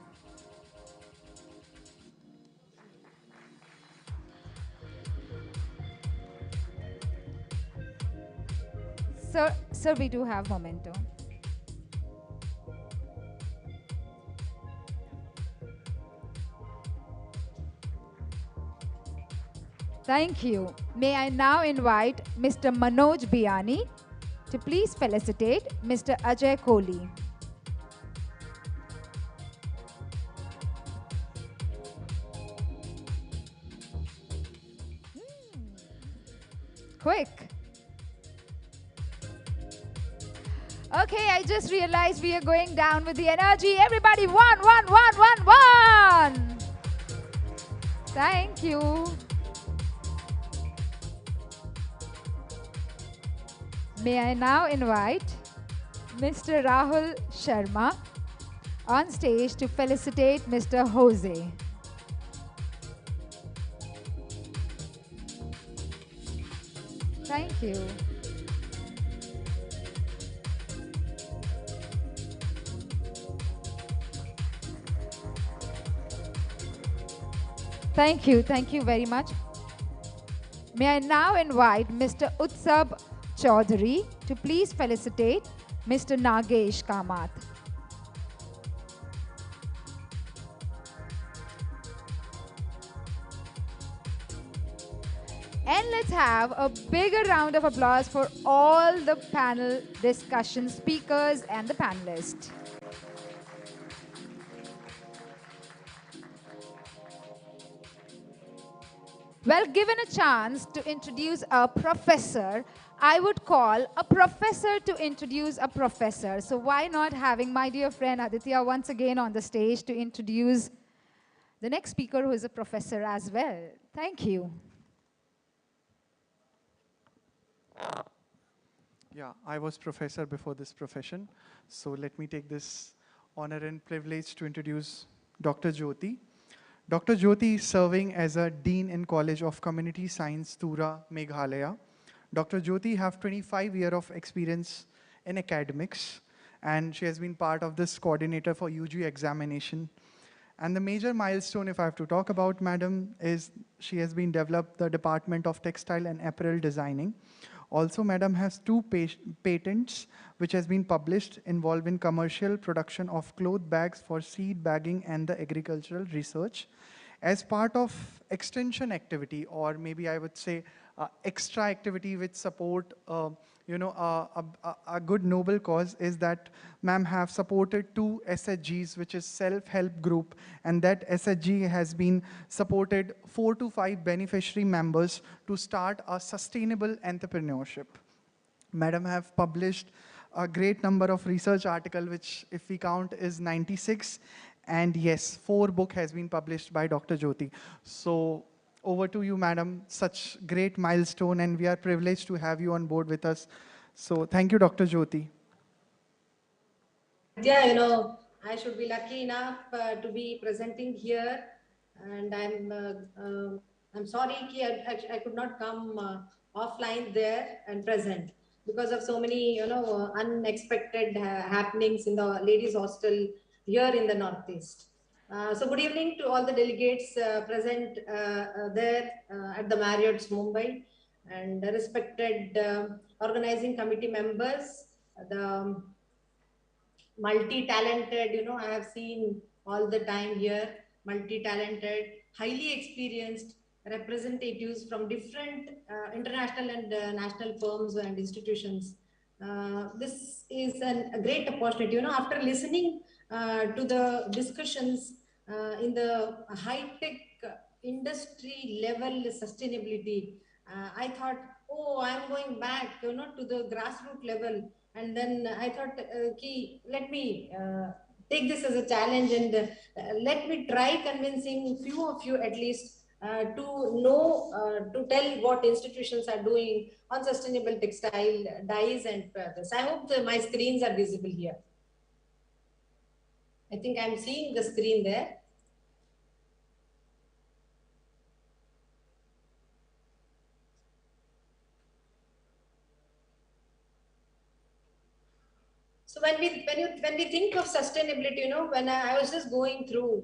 Sir, we do have memento. Thank you. May I now invite Mr. Manoj Biani to please felicitate Mr. Ajay Kohli. Quick. Okay, I just realized we are going down with the energy. Everybody, one. Thank you. May I now invite Mr. Rahul Sharma on stage to felicitate Mr. Jose. Thank you. Thank you very much. May I now invite Mr. Utsab Chaudhary to please felicitate Mr. Nagesh Kamath. And let's have a bigger round of applause for all the panel discussion speakers and the panelists. Well, given a chance to introduce a professor, I would call a professor to introduce a professor. So why not having my dear friend Aditya once again on the stage to introduce the next speaker who is a professor as well. Thank you. Yeah, I was professor before this profession. So let me take this honor and privilege to introduce Dr. Jyoti. Dr. Jyoti is serving as a Dean in College of Community Science, Tura, Meghalaya. Dr. Jyoti have 25 years of experience in academics, and she has been part of this coordinator for UG examination. And the major milestone, if I have to talk about Madam, is she has been developed the Department of Textile and Apparel Designing. Also, Madam has 2 patents which has been published involving commercial production of cloth bags for seed bagging and the agricultural research. As part of extension activity, or maybe I would say extra activity which support a good noble cause, is that ma'am have supported 2 SHGs, which is self-help group, and that SHG has been supported 4 to 5 beneficiary members to start a sustainable entrepreneurship. Madam have published a great number of research articles, which if we count is 96, and yes, 4 books has been published by Dr. Jyoti. So over to you, Madam. Such great milestone, and we are privileged to have you on board with us. So thank you, Dr. Jyoti. Yeah, I should be lucky enough to be presenting here, and I'm sorry I could not come offline there and present because of so many unexpected happenings in the ladies hostel here in the Northeast. So good evening to all the delegates present there at the Marriott Mumbai, and the respected organizing committee members, the multi-talented, I have seen all the time here, multi-talented, highly experienced representatives from different international and national firms and institutions. This is a great opportunity. After listening to the discussions in the high-tech industry level sustainability, I thought, oh, I'm going back, to the grassroots level. And then I thought, let me take this as a challenge, and let me try convincing few of you at least to know, to tell what institutions are doing on sustainable textile dyes and fabrics. I hope my screens are visible here. I think I'm seeing the screen there. So when we think of sustainability, when I was just going through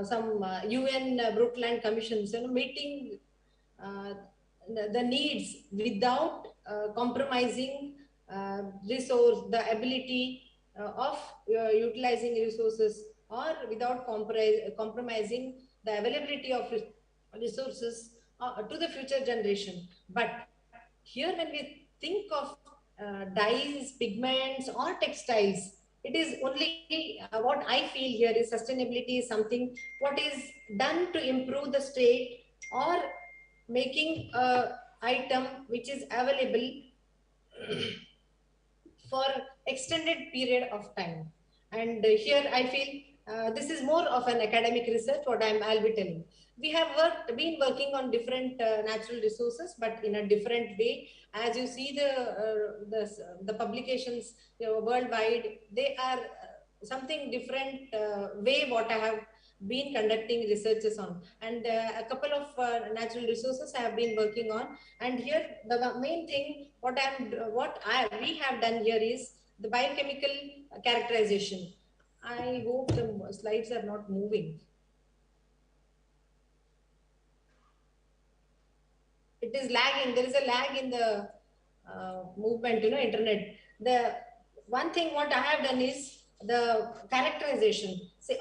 some UN Brundtland commissions, meeting the needs without compromising resource, the ability of utilizing resources, or without compromising the availability of resources to the future generation. But here, when we think of dyes, pigments, or textiles, it is only what I feel here is sustainability is something what is done to improve the state, or making a item which is available for extended period of time. And here I feel this is more of an academic research what I'll be telling. We have been working on different natural resources, but in a different way. As you see the publications worldwide, they are something different way what I have been conducting researches on, and a couple of natural resources I have been working on. And here the main thing we have done here is the biochemical characterization. I hope the slides are not moving. it is lagging. There is a lag in the movement, internet. The one thing what I have done is the characterization. Say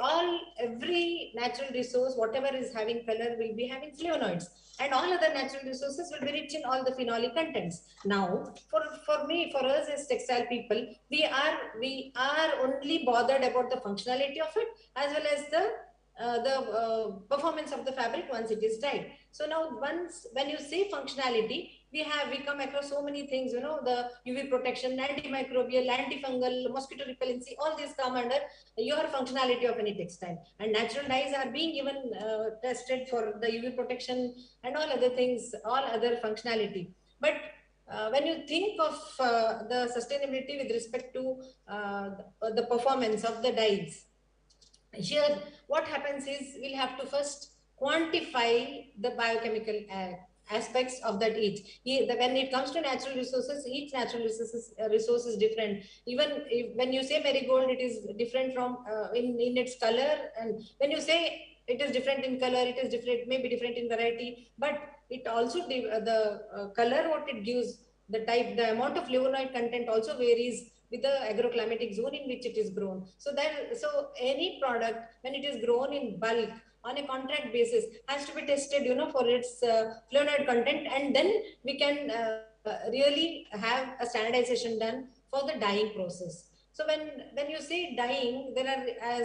every natural resource, whatever is having color, will be having flavonoids, and all other natural resources will be rich in all the phenolic contents. Now, for us as textile people, we are only bothered about the functionality of it as well as the performance of the fabric once it is dyed. So now when you say functionality, we come across so many things, the UV protection, antimicrobial, antifungal, mosquito repellency, all these come under your functionality of any textile. And natural dyes are being even tested for the UV protection and all other things, all other functionality. But when you think of the sustainability with respect to the performance of the dyes, here what happens is we'll have to first quantify the biochemical aspects of that each. When it comes to natural resources, each natural resource is different. Even when you say marigold, it is different from in its color, and when you say it is different in color, it is different, maybe different in variety, but it also the color what it gives, the amount of flavonoid content also varies with the agroclimatic zone in which it is grown. So any product, when it is grown in bulk on a contract basis, has to be tested, for its flavonoid content, and then we can really have a standardization done for the dyeing process. So when you say dyeing, there are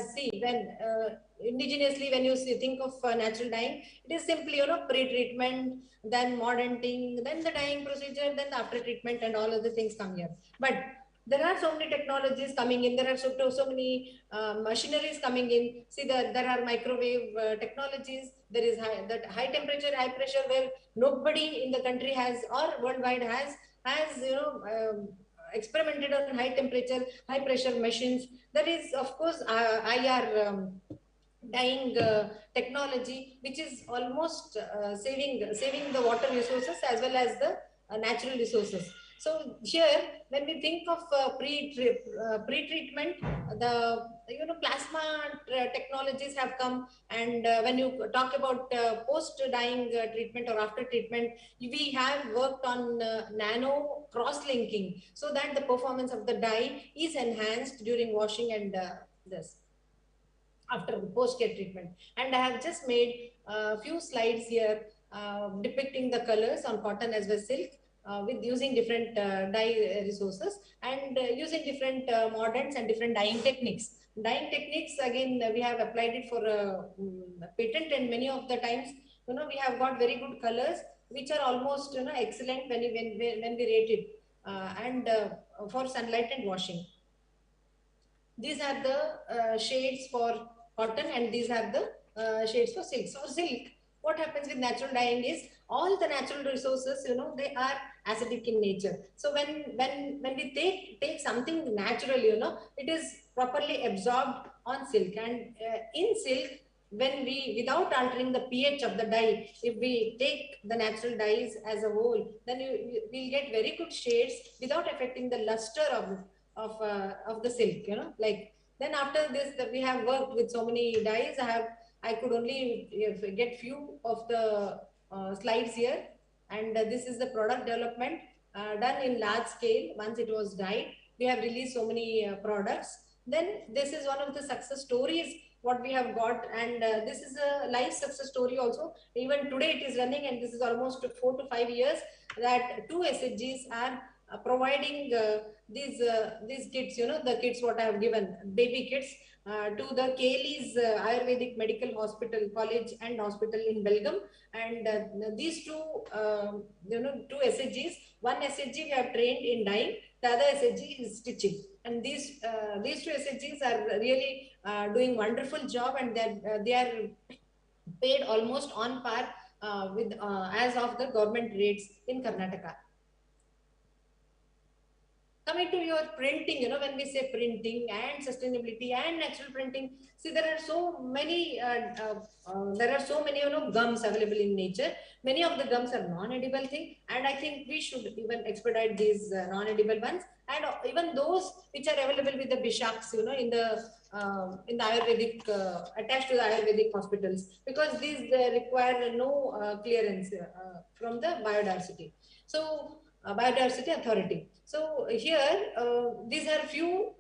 indigenously, when you think of natural dyeing, it is simply pre-treatment, then modernting, then the dyeing procedure, then the after treatment, and all other things come here. But there are so many technologies coming in. There are so many machineries coming in. See, there are microwave technologies. There is high temperature, high pressure, where nobody in the country has, or worldwide has experimented on high temperature, high pressure machines. There is, of course, IR dyeing technology, which is almost saving the water resources as well as the natural resources. So here, when we think of pre-treatment, the plasma technologies have come, and when you talk about post-dyeing treatment or after treatment, we have worked on nano cross-linking so that the performance of the dye is enhanced during washing and this after post-care treatment. And I have just made a few slides here depicting the colors on cotton as well as silk, with using different dye resources, and using different mordants and different dyeing techniques. Dyeing techniques, again, we have applied it for a patent, and many of the times, we have got very good colors, which are almost, excellent when we rate it, and for sunlight and washing. These are the shades for cotton, and these are the shades for silk. So silk, what happens with natural dyeing is all the natural resources, they are acidic in nature. So when we take something natural, it is properly absorbed on silk, and in silk, when without altering the pH of the dye, if we take the natural dyes as a whole, then we'll get very good shades without affecting the luster of the silk, like. Then after this, we have worked with so many dyes. I could only get few of the slides here, and this is the product development done in large scale. Once it was dyed, we have released so many products. Then this is one of the success stories what we have got, and this is a live success story also. Even today it is running, and this is almost 4 to 5 years that 2 SHGs are providing these kits, the kits what I have given, baby kits, to the Kaylee's Ayurvedic Medical Hospital, College and Hospital in Belgium. And these two SHGs, one SHG we have trained in dyeing, the other SHG is stitching. And these two SHGs are really doing wonderful job, and they are paid almost on par with as of the government rates in Karnataka. Coming to your printing, when we say printing and sustainability and natural printing, see there are so many, gums available in nature. Many of the gums are non-edible thing, and I think we should even expedite these non-edible ones, and even those which are available with the bishaks, in the Ayurvedic, attached to the Ayurvedic hospitals, because these require no clearance from the biodiversity. So biodiversity authority. So here, these are few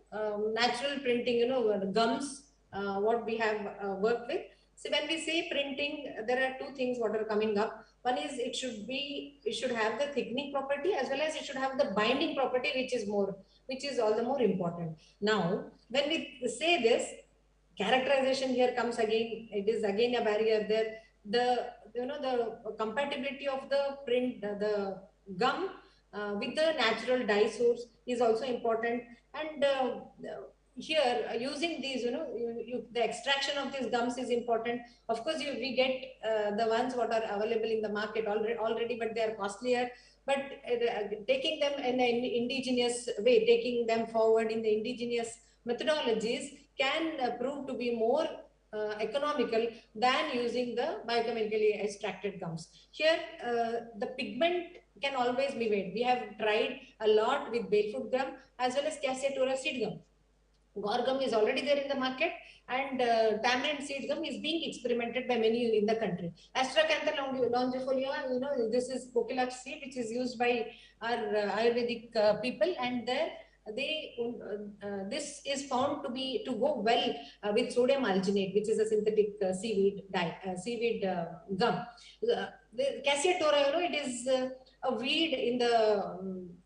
natural printing, gums, what we have worked with. So when we say printing, there are two things what are coming up. One is it should have the thickening property, as well as it should have the binding property, which is all the more important. Now, when we say this, characterization here comes again. It is again a barrier there. The compatibility of the print, the gum with the natural dye source is also important. And here, using these, the extraction of these gums is important. Of course, we get the ones what are available in the market already, but they are costlier. But taking them in an indigenous way, taking them forward in the indigenous methodologies can prove to be more economical than using the biochemically extracted gums. Here, the pigment can always be made. We have tried a lot with barefoot gum as well as cassia tura seed gum. Guar gum is already there in the market, and tamarind seed gum is being experimented by many in the country. Astracantha longifolia, this is kokilak seed, which is used by our Ayurvedic people, and this is found to go well with sodium alginate, which is a synthetic seaweed gum. The cassia tora, it is a weed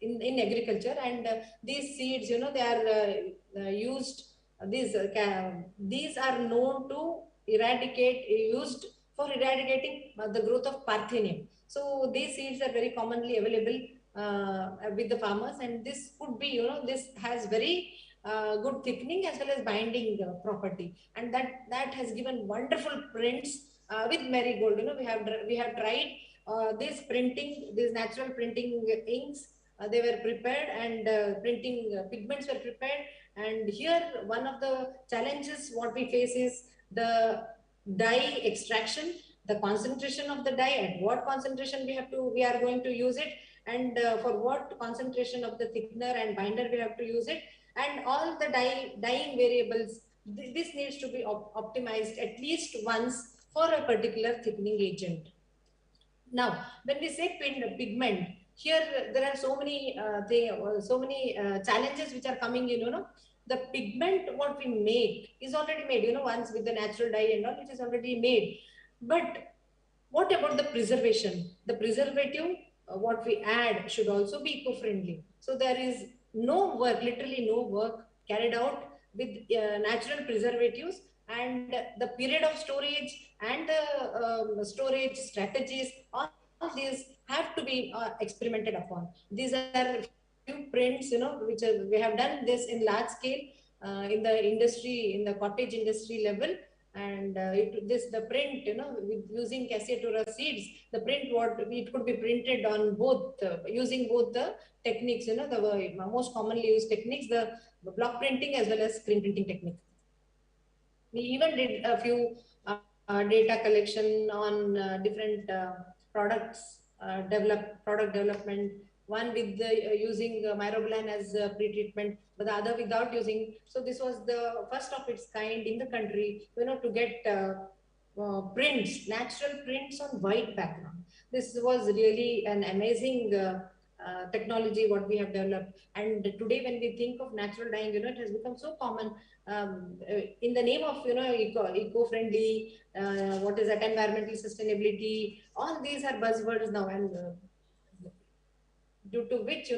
in agriculture, and these seeds, they are used. These are known to used for eradicating the growth of Parthenium. So these seeds are very commonly available with the farmers, and this could be, this has very good thickening as well as binding property, and that has given wonderful prints with marigold. We have tried this printing, these natural printing inks. They were prepared, and printing pigments were prepared. And here, one of the challenges what we face is the dye extraction, the concentration of the dye, at what concentration we are going to use it, and for what concentration of the thickener and binder we have to use it, and all the dyeing variables. This needs to be optimized at least once for a particular thickening agent. Now, when we say pigment, here there are so many challenges which are coming in. The pigment what we make is already made, once with the natural dye and all, it is already made. But what about the preservation? The preservative, what we add should also be eco-friendly. So there is no work, literally no work carried out with natural preservatives, and the period of storage and the storage strategies, all these have to be experimented upon. These are few prints, which we have done this in large scale in the industry, in the cottage industry level. And the print, with using cassia tura seeds, the print it could be printed on both using both the techniques, the most commonly used techniques, the block printing as well as screen printing technique. We even did a few data collection on different products, product development. One with using myrobalan as pre-treatment, but the other without using. So this was the first of its kind in the country, to get prints, natural prints on white background. This was really an amazing technology what we have developed. And today when we think of natural dyeing, it has become so common in the name of, eco-friendly, what is that, environmental sustainability. All these are buzzwords now, and due to which,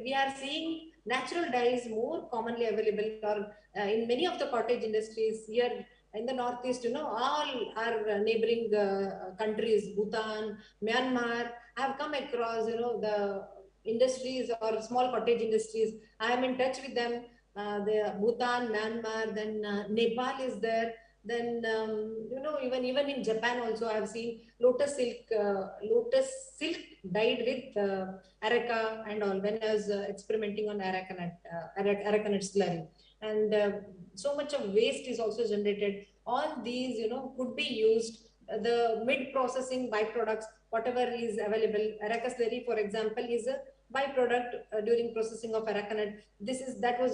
we are seeing natural dyes more commonly available, or in many of the cottage industries here in the Northeast, all our neighboring countries, Bhutan, Myanmar, I have come across, the industries or small cottage industries. I am in touch with them. The Bhutan, Myanmar, then Nepal is there. Then even in Japan also I have seen lotus silk dyed with areca and all, when I was experimenting on areca nut slurry. And so much of waste is also generated. All these could be used. The mid processing byproducts, whatever is available. Areca slurry, for example, is a byproduct during processing of areca nut. That was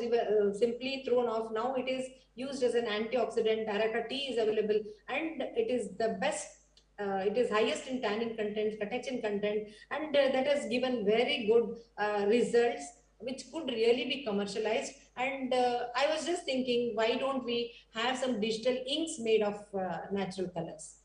simply thrown off. Now it is used as an antioxidant. Areca tea is available, and it is the best. It is highest in tannin content, catechin content, and that has given very good results, which could really be commercialized. And I was just thinking, why don't we have some digital inks made of natural colors?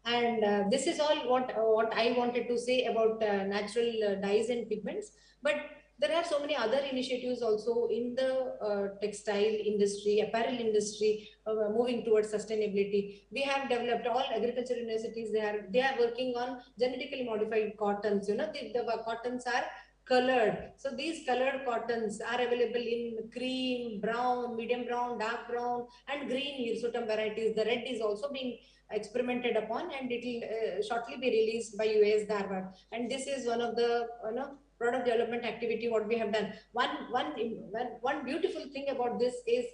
And this is all what I wanted to say about natural dyes and pigments. But there are so many other initiatives also in the textile industry, apparel industry, moving towards sustainability. We have developed, all agriculture universities, they are working on genetically modified cottons. The cottons are colored. So these colored cottons are available in cream, brown, medium brown, dark brown, and green hirsutum varieties. The red is also being experimented upon, and it will shortly be released by US Dharwad. And this is one of the product development activity what we have done. One beautiful thing about this is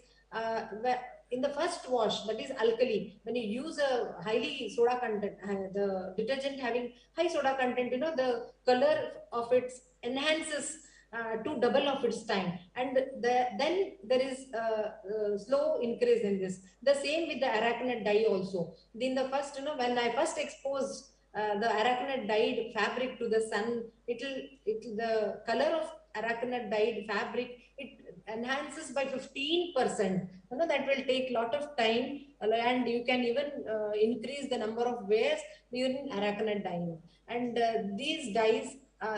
in the first wash, that is alkali, when you use a highly soda content, the detergent having high soda content, the color of it enhances to double of its time, and then there is slow increase in this. The same with the arachnid dye also. In the first, when I first exposed the arachnid dyed fabric to the sun, the color of arachnid dyed fabric, it enhances by 15%. That will take a lot of time, and you can even increase the number of wears during arachnid dyeing. And these dyes,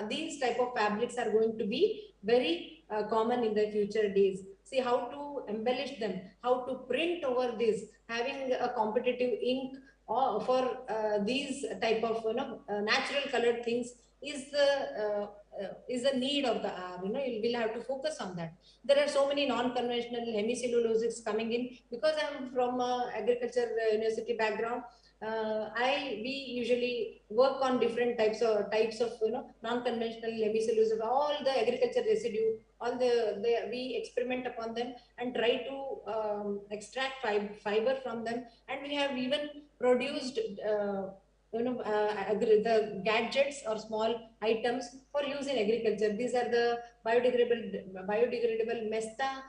these type of fabrics are going to be very common in the future days. See how to embellish them, how to print over this, having a competitive ink for these type of natural colored things is the need of the hour. You will have to focus on that. There are so many non-conventional hemicellulosics coming in. Because I'm from agriculture university background, we usually work on different types of non-conventional hemicellulosic, all the agriculture residue, we experiment upon them and try to extract fiber from them. And we have even produced the gadgets or small items for use in agriculture. These are the biodegradable mesta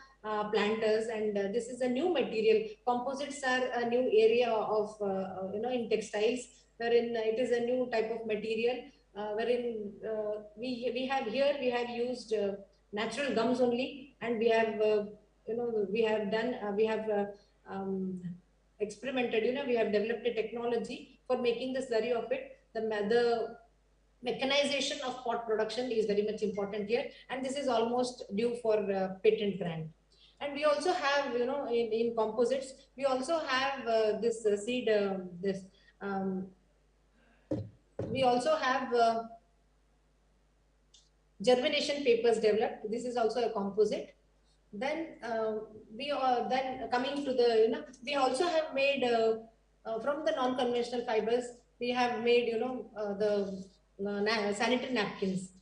planters, and this is a new material. Composites are a new area of in textiles, wherein it is a new type of material, wherein we have used natural gums only, and we have experimented. We have developed a technology for making the slurry of it. The mechanization of pot production is very much important here, and this is almost due for patent grant. And we also have, in composites, we also have this seed, we also have germination papers developed. This is also a composite. Then then coming to the, we also have made from the non-conventional fibers, we have made, the sanitary napkins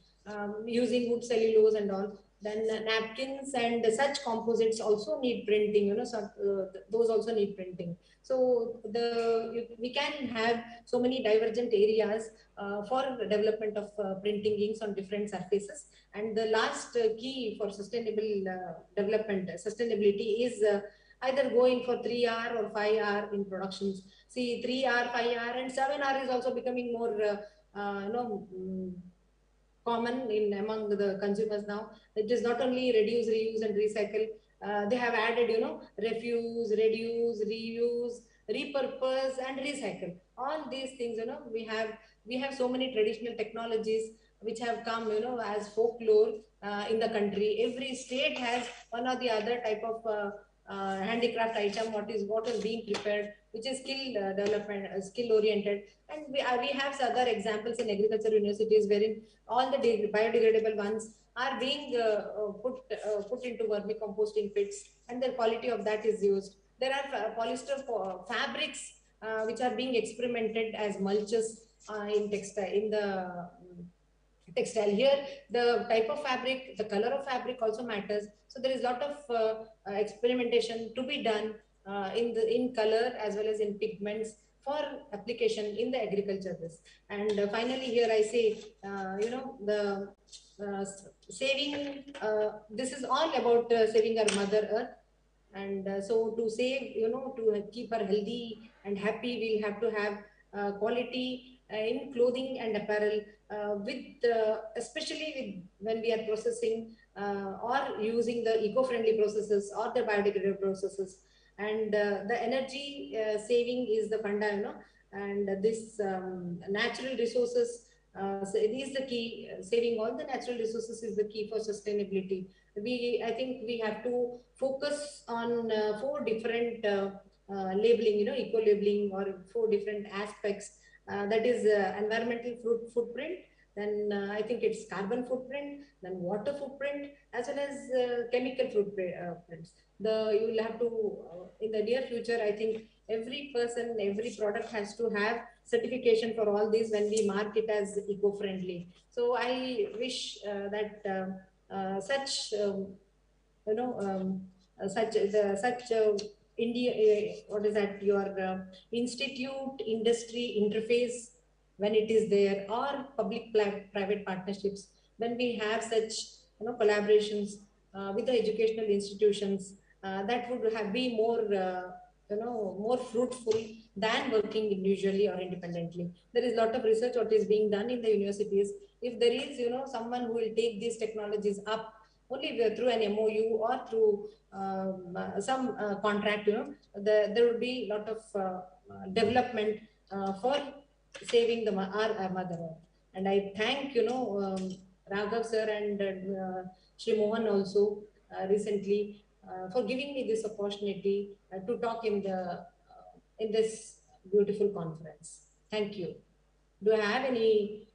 using wood cellulose and all. Then napkins and such composites also need printing, those also need printing. So we can have so many divergent areas for the development of printing inks on different surfaces. And the last key for sustainable development, sustainability, is either going for 3R or 5R in productions. See, 3R, 5R, and 7R is also becoming more common among the consumers now. It is not only reduce, reuse, and recycle. They have added, refuse, reduce, reuse, repurpose, and recycle. All these things, we have so many traditional technologies which have come, as folklore in the country. Every state has one or the other type of handicraft item, what is being prepared, which is skill development, skill oriented. And we have other examples in agriculture universities wherein all the biodegradable ones are being put into vermicomposting pits, and the quality of that is used. There are polyester fabrics which are being experimented as mulches in textile, in the textile. Here, the type of fabric, the color of fabric also matters. So there is a lot of experimentation to be done in color as well as in pigments for application in the agriculture. And finally, here I say, the saving. This is all about saving our Mother Earth. And so to save, to keep her healthy and happy, we'll have to have quality in clothing and apparel, especially when we are processing or using the eco-friendly processes or the biodegradable processes. And the energy saving is the funda, and this natural resources, so it is the key. Saving all the natural resources is the key for sustainability. I think we have to focus on 4 different labeling, eco-labeling, or 4 different aspects. That is environmental footprint, then I think it's carbon footprint, then water footprint, as well as chemical footprints. You will have to, in the near future, I think every person, every product has to have certification for all these when we mark it as eco-friendly. So I wish that such, India, what is that, your institute industry interface, when it is there, or public-private partnerships, when we have such collaborations with the educational institutions, that would be more more fruitful than working individually or independently. There is a lot of research what is being done in the universities. If there is someone who will take these technologies up only through an MOU or through some contract, there will be a lot of development for saving our Mother Earth. And I thank Raghav sir and Shri Mohan also recently for giving me this opportunity to talk in this beautiful conference. Thank you. Do I have any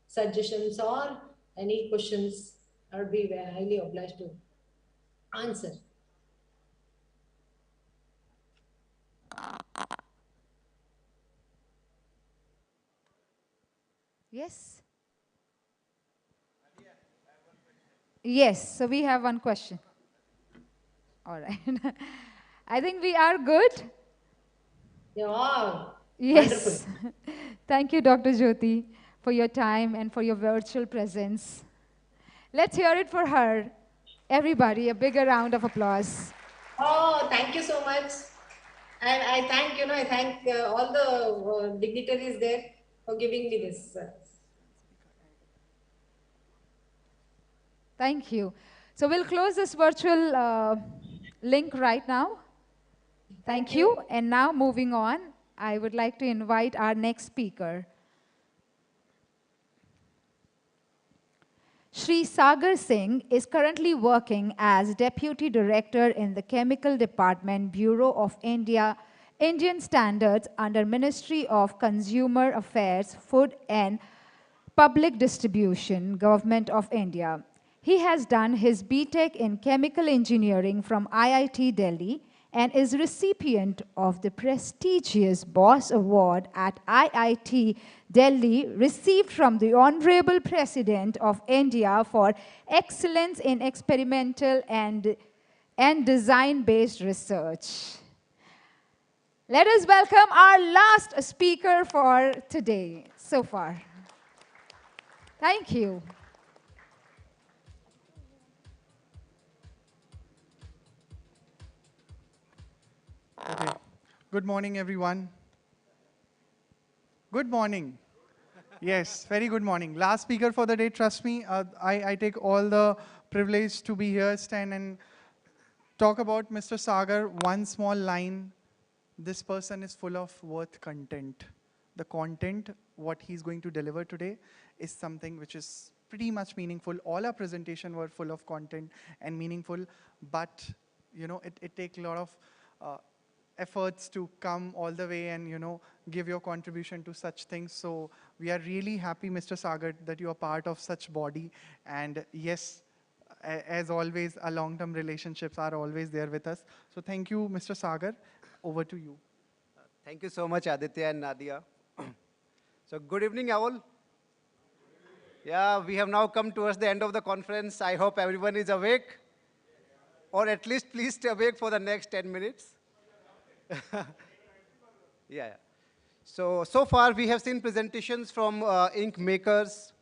suggestions or any questions? I would be highly obliged to answer. Yes? Yes, so we have one question. All right. I think we are good. Yeah. Yes. Thank you, Dr. Jyoti, for your time and for your virtual presence. Let's hear it for her. Everybody, a bigger round of applause. Oh, thank you so much. And I thank all the dignitaries there for giving me this. Thank you. So we'll close this virtual link right now. Thank you. And now moving on, I would like to invite our next speaker. Shri Sagar Singh is currently working as Deputy Director in the Chemical Department, Bureau of Indian Standards under Ministry of Consumer Affairs, Food and Public Distribution, Government of India. He has done his BTech in Chemical Engineering from IIT Delhi and is recipient of the prestigious BOSS Award at IIT Delhi, received from the Honorable President of India for excellence in experimental and design-based research. Let us welcome our last speaker for today so far. Thank you. Okay. Good morning, everyone. Good morning. Yes, very good morning. Last speaker for the day, trust me, I take all the privilege to be here, stand and talk about Mr. Sagar. One small line, this person is full of worth content. The content, what he's going to deliver today, is something which is pretty much meaningful. All our presentation were full of content and meaningful, but it takes a lot of efforts to come all the way and give your contribution to such things. So we are really happy, Mr. Sagar, that you are part of such body. And yes, as always, our long-term relationships are always there with us. So thank you, Mr. Sagar. Over to you. Thank you so much, Aditya and Nadia. So good evening, all. Yeah, we have now come towards the end of the conference. I hope everyone is awake, or at least please stay awake for the next 10 minutes. Yeah. So far we have seen presentations from ink makers,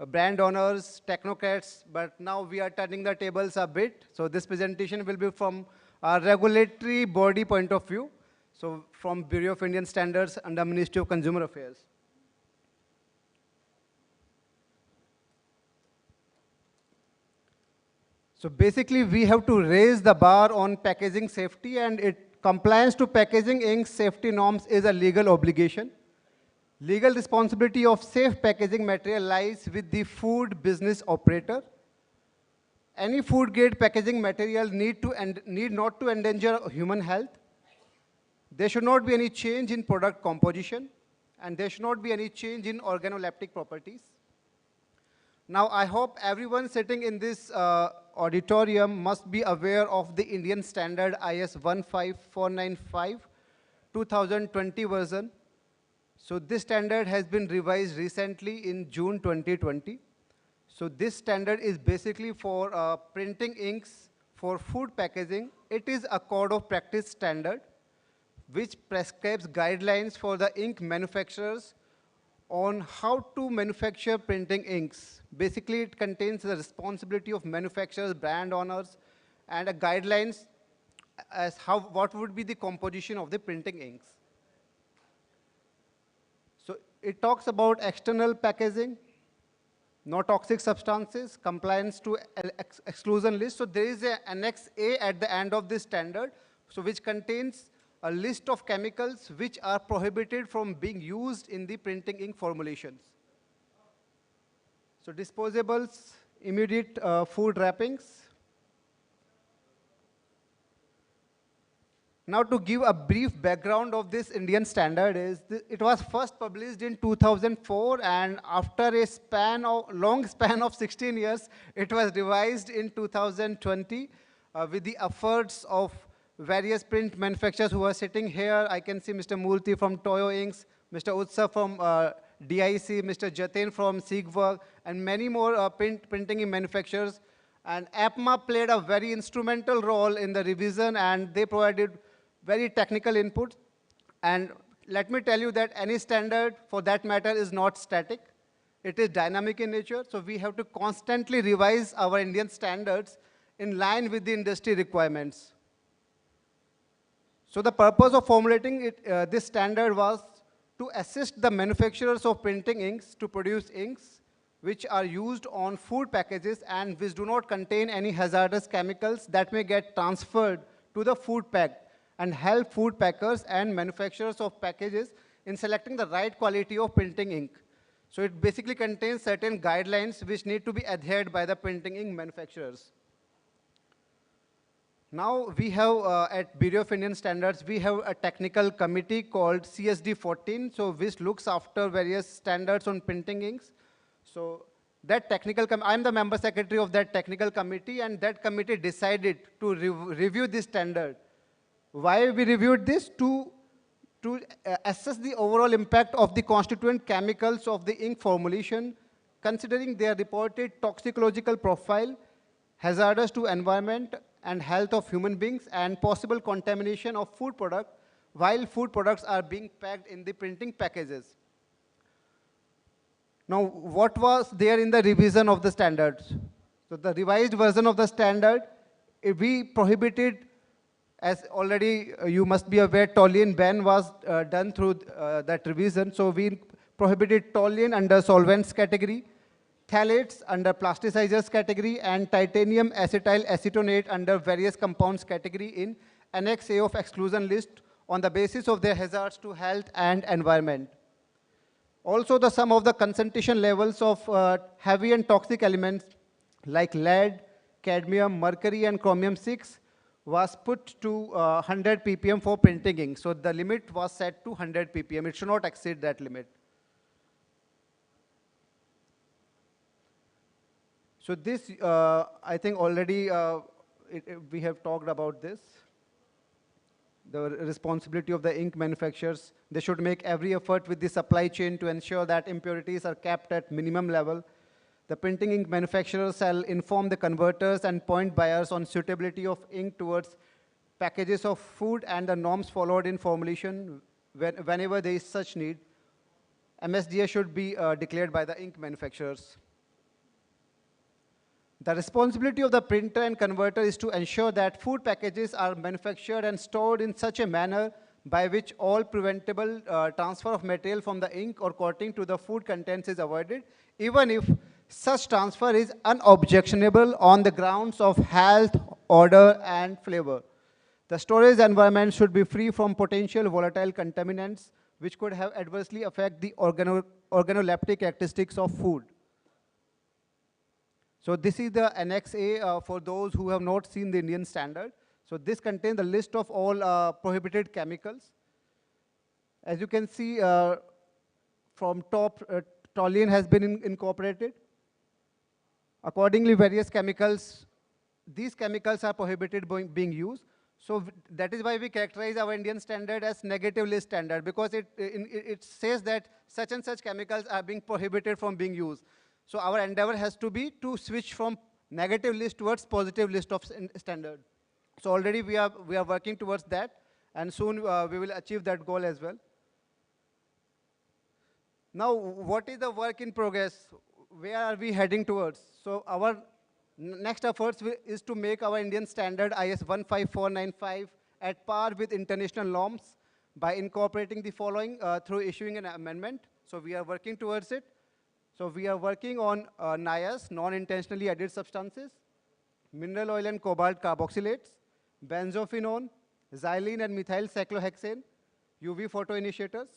brand owners, technocrats, but now we are turning the tables a bit. So this presentation will be from a regulatory body point of view. So from Bureau of Indian Standards under Ministry of Consumer Affairs. So basically we have to raise the bar on packaging safety, and compliance to packaging ink safety norms is a legal obligation. Legal responsibility of safe packaging material lies with the food business operator. Any food grade packaging material need not to endanger human health. There should not be any change in product composition, and there should not be any change in organoleptic properties. Now, I hope everyone sitting in this auditorium must be aware of the Indian standard IS 15495 2020 version. So this standard has been revised recently in June 2020. So this standard is basically for printing inks for food packaging. It is a code of practice standard which prescribes guidelines for the ink manufacturers on how to manufacture printing inks. Basically, it contains the responsibility of manufacturers, brand owners, and guidelines as what would be the composition of the printing inks. So it talks about external packaging, no toxic substances, compliance to exclusion list. So there is an Annex A at the end of this standard, so which contains a list of chemicals which are prohibited from being used in the printing ink formulations. So disposables, immediate food wrappings. Now to give a brief background of this Indian standard it was first published in 2004, and after a long span of 16 years, it was revised in 2020 with the efforts of various print manufacturers who are sitting here. I can see Mr. Murthy from TOYOINK, Mr. Utsav from DIC, Mr. Jatin from SIEGWERK, and many more printing manufacturers. And IPAMA played a very instrumental role in the revision, and they provided very technical input. And let me tell you that any standard, for that matter, is not static. It is dynamic in nature, so we have to constantly revise our Indian standards in line with the industry requirements. So the purpose of formulating this standard was to assist the manufacturers of printing inks to produce inks which are used on food packages and which do not contain any hazardous chemicals that may get transferred to the food pack, and help food packers and manufacturers of packages in selecting the right quality of printing ink. So it basically contains certain guidelines which need to be adhered by the printing ink manufacturers. Now we have, at Bureau of Indian Standards, we have a technical committee called CSD 14, so which looks after various standards on printing inks. So that technical, I'm the member secretary of that technical committee, and that committee decided to review this standard. Why we reviewed this? To assess the overall impact of the constituent chemicals of the ink formulation, considering their reported toxicological profile, hazardous to environment and health of human beings, and possible contamination of food product while food products are being packed in the printing packages. Now, what was there in the revision of the standards? So the revised version of the standard, we prohibited, as already you must be aware, toluene ban was done through that revision. So we prohibited toluene under solvents category, phthalates under plasticizers category, and titanium acetyl acetonate under various compounds category in Annex A of exclusion list on the basis of their hazards to health and environment. Also, some of the concentration levels of heavy and toxic elements like lead, cadmium, mercury, and chromium-6 was put to 100 ppm for printing ink. So the limit was set to 100 ppm. It should not exceed that limit. So this, I think already we have talked about this. The responsibility of the ink manufacturers. They should make every effort with the supply chain to ensure that impurities are kept at minimum level. The printing ink manufacturers shall inform the converters and point buyers on suitability of ink towards packages of food and the norms followed in formulation whenever there is such need. MSDA should be declared by the ink manufacturers. The responsibility of the printer and converter is to ensure that food packages are manufactured and stored in such a manner by which all preventable transfer of material from the ink or coating to the food contents is avoided, even if such transfer is unobjectionable on the grounds of health, odor, and flavor. The storage environment should be free from potential volatile contaminants which could have adversely affect the organoleptic characteristics of food. So this is the Annex A for those who have not seen the Indian standard. So this contains the list of all prohibited chemicals. As you can see, from top, toluene has been incorporated. Accordingly, various chemicals, these chemicals are prohibited being used. So that is why we characterize our Indian standard as negative list standard, because it says that such and such chemicals are being prohibited from being used. So our endeavor has to be to switch from negative list towards positive list of standard. So already we are working towards that, and soon we will achieve that goal as well. Now, what is the work in progress? Where are we heading towards? So our next efforts is to make our Indian standard IS 15495 at par with international norms by incorporating the following through issuing an amendment. So we are working towards it. So we are working on NIAS, non-intentionally added substances, mineral oil and cobalt carboxylates, benzophenone, xylene and methyl cyclohexane, UV photoinitiators.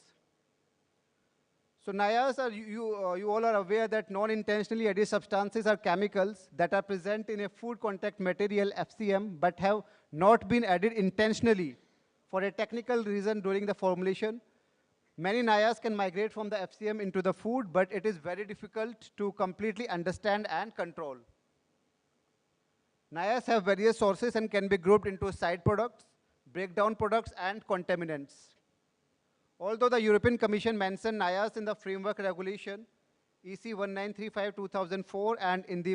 So NIAS, you all are aware that non-intentionally added substances are chemicals that are present in a food contact material, FCM, but have not been added intentionally for a technical reason during the formulation. Many NIAS can migrate from the FCM into the food, but it is very difficult to completely understand and control. NIAS have various sources and can be grouped into side products, breakdown products, and contaminants. Although the European Commission mentioned NIAS in the framework regulation EC 1935-2004 and in the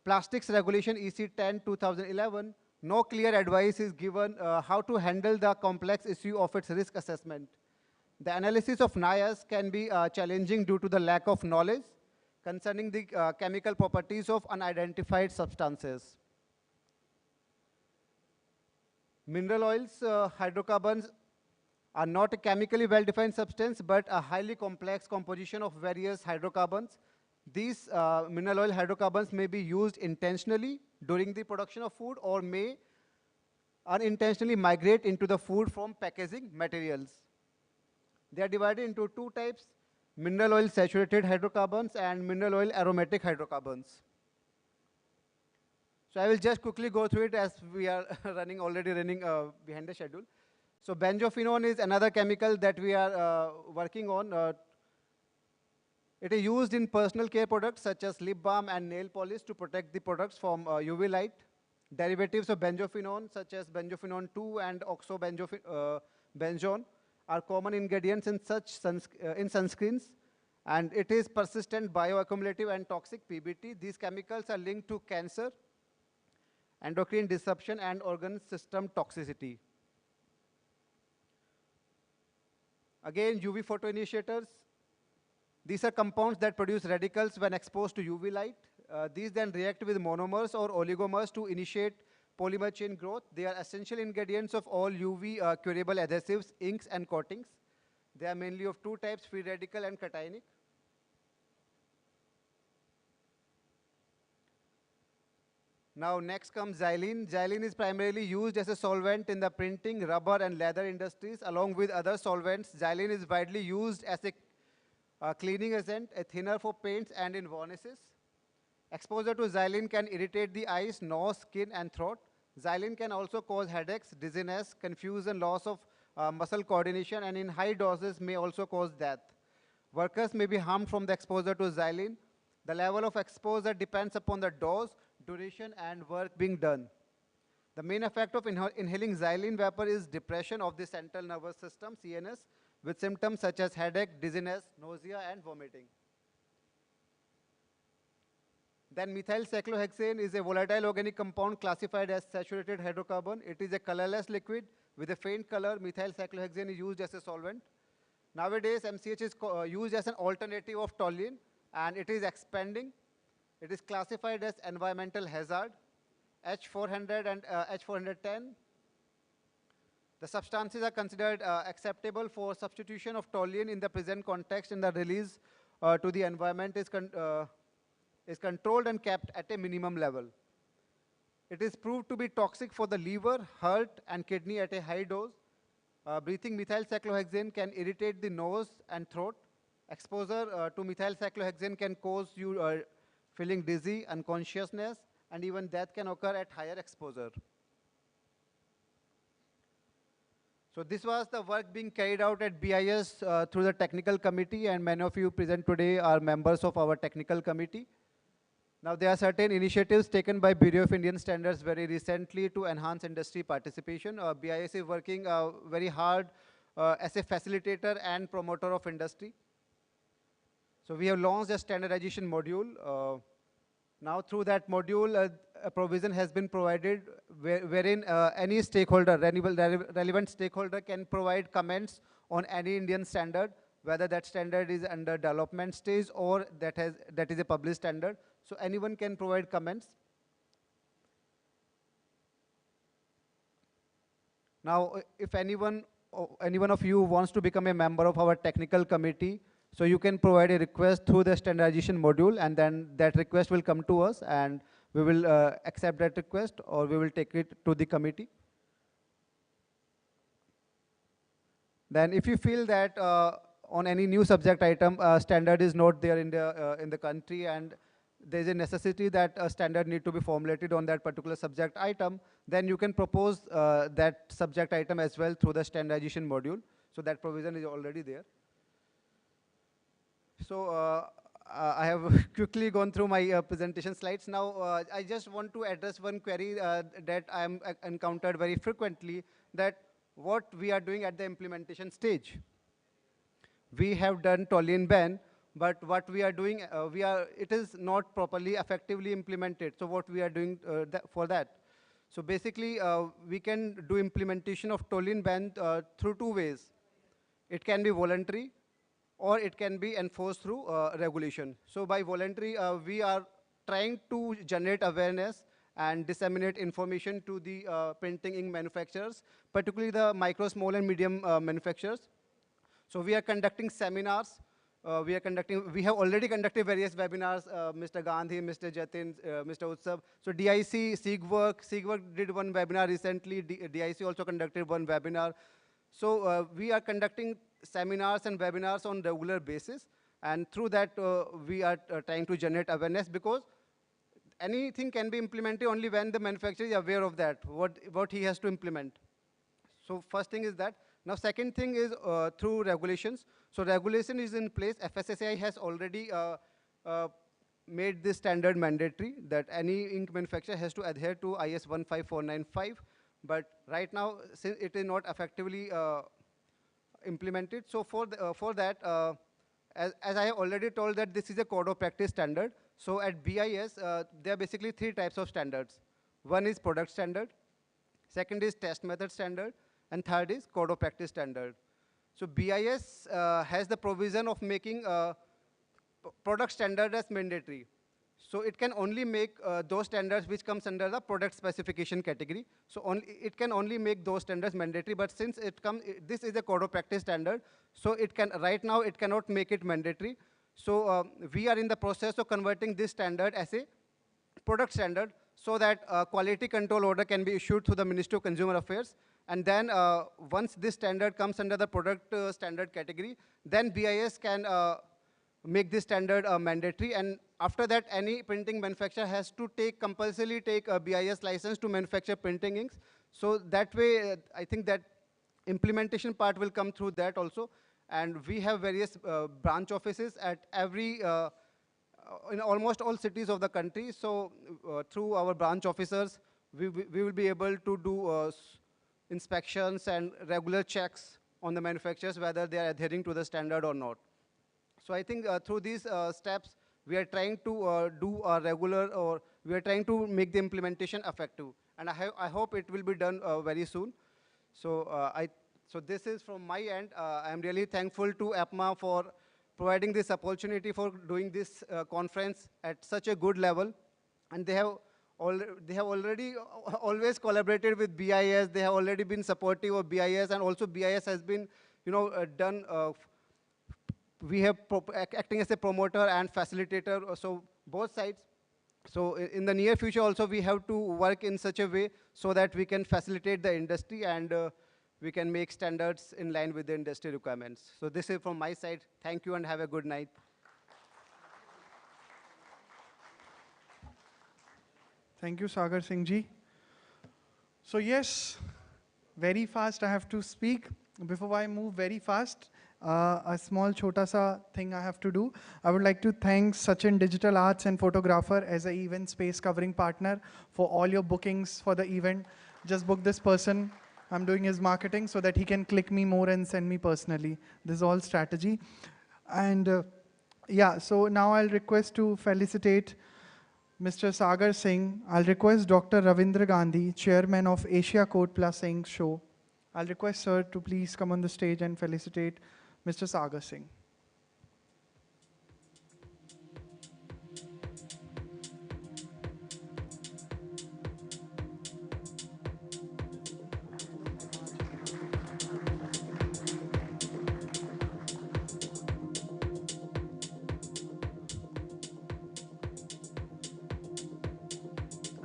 plastics regulation EC 10-2011, no clear advice is given how to handle the complex issue of its risk assessment. The analysis of NIAS can be challenging due to the lack of knowledge concerning the chemical properties of unidentified substances. Mineral oils, hydrocarbons are not a chemically well-defined substance, but a highly complex composition of various hydrocarbons. These mineral oil hydrocarbons may be used intentionally during the production of food or may unintentionally migrate into the food from packaging materials. They are divided into two types, mineral oil saturated hydrocarbons and mineral oil aromatic hydrocarbons. So I will just quickly go through it as we are already running behind the schedule. So benzophenone is another chemical that we are working on. It is used in personal care products such as lip balm and nail polish to protect the products from UV light. Derivatives of benzophenone such as benzophenone 2 and oxobenzone are common ingredients in in sunscreens, and it is persistent, bioaccumulative, and toxic PBT. These chemicals are linked to cancer, endocrine disruption, and organ system toxicity. Again, UV photoinitiators. These are compounds that produce radicals when exposed to UV light. These then react with monomers or oligomers to initiate polymer chain growth. They are essential ingredients of all UV curable adhesives, inks, and coatings. They are mainly of two types, free radical and cationic. Now next comes xylene. Xylene is primarily used as a solvent in the printing, rubber, and leather industries. Along with other solvents, xylene is widely used as a cleaning agent, a thinner for paints, and in varnishes. Exposure to xylene can irritate the eyes, nose, skin, and throat. Xylene can also cause headaches, dizziness, confusion, loss of muscle coordination, and in high doses may also cause death. Workers may be harmed from the exposure to xylene. The level of exposure depends upon the dose, duration, and work being done. The main effect of inhaling xylene vapor is depression of the central nervous system, CNS, with symptoms such as headache, dizziness, nausea, and vomiting. Then methyl cyclohexane is a volatile organic compound classified as saturated hydrocarbon. It is a colorless liquid with a faint color. Methyl cyclohexane is used as a solvent. Nowadays, MCH is used as an alternative of toluene, and it is expanding. It is classified as environmental hazard, H400 and H410. The substances are considered acceptable for substitution of toluene in the present context, and the release to the environment is controlled and kept at a minimum level. It is proved to be toxic for the liver, heart, and kidney at a high dose. Breathing methyl cyclohexane can irritate the nose and throat. Exposure to methyl cyclohexane can cause you feeling dizzy, unconsciousness, and even death can occur at higher exposure. So this was the work being carried out at BIS through the technical committee, and many of you present today are members of our technical committee. Now, there are certain initiatives taken by Bureau of Indian Standards very recently to enhance industry participation. BIS is working very hard as a facilitator and promoter of industry. So we have launched a standardization module. Now, through that module, a provision has been provided wherein any stakeholder, relevant stakeholder, can provide comments on any Indian standard, whether that standard is under development stage or that is a published standard. So anyone can provide comments. Now, if any one of you wants to become a member of our technical committee, so you can provide a request through the standardization module, and then that request will come to us, and we will accept that request, or we will take it to the committee. Then if you feel that on any new subject item, standard is not there in the country, and there is a necessity that a standard need to be formulated on that particular subject item, then you can propose that subject item as well through the standardization module. So that provision is already there. So I have quickly gone through my presentation slides. Now, I just want to address one query that I am encountered very frequently, that what we are doing at the implementation stage. We have done toluene ban, but what we are doing, it is not properly, effectively implemented. So what we are doing for that? So basically, we can do implementation of toluene ban through two ways. It can be voluntary, or it can be enforced through regulation. So by voluntary, we are trying to generate awareness and disseminate information to the printing ink manufacturers, particularly the micro, small, and medium manufacturers. So we are conducting seminars. We have already conducted various webinars, Mr. Gandhi, Mr. Jatin, Mr. Utsav. So DIC, SIEGWERK did one webinar recently. DIC also conducted one webinar. So we are conducting seminars and webinars on regular basis, and through that we are trying to generate awareness, because anything can be implemented only when the manufacturer is aware of that, what he has to implement. So first thing is that. Now second thing is through regulations. So regulation is in place. FSSAI has already made this standard mandatory, that any ink manufacturer has to adhere to IS 15495. But right now, since it is not effectively implemented, so for that, as I have already told that this is a code of practice standard. So at BIS, there are basically three types of standards. One is product standard, second is test method standard, and third is code of practice standard. So BIS has the provision of making product standard as mandatory. So it can only make those standards which comes under the product specification category. So it can only make those standards mandatory, but since this is a code of practice standard, so right now it cannot make it mandatory. So we are in the process of converting this standard as a product standard, so that quality control order can be issued through the Ministry of Consumer Affairs. And then once this standard comes under the product standard category, then BIS can make this standard mandatory. And after that, any printing manufacturer has to compulsorily take a BIS license to manufacture printing inks. So that way, I think that implementation part will come through that also. And we have various branch offices at every in almost all cities of the country. So through our branch officers, we will be able to do inspections and regular checks on the manufacturers, whether they are adhering to the standard or not. So I think through these steps, we are trying to do a regular, or we are trying to make the implementation effective. And I hope it will be done very soon. So so this is from my end. I'm really thankful to IPAMA for providing this opportunity for doing this conference at such a good level. And they have already always collaborated with BIS. They have already been supportive of BIS, and also BIS has been, done. We have acting as a promoter and facilitator, so both sides. So in the near future also, we have to work in such a way so that we can facilitate the industry and we can make standards in line with the industry requirements. So this is from my side. Thank you and have a good night. Thank you, Sagar Singh ji. So yes, very fast I have to speak. Before I move very fast, a small chota sa thing I have to do. I would like to thank Sachin Digital Arts and Photographer as an event space covering partner for all your bookings for the event. Just book this person. I'm doing his marketing so that he can click me more and send me personally. This is all strategy. And yeah, so now I'll request to felicitate Mr. Sagar Singh. I'll request Dr. Ravindra Gandhi, Chairman of Asia Code Plus Ink Show. I'll request sir to please come on the stage and felicitate Mr. Sagar Singh.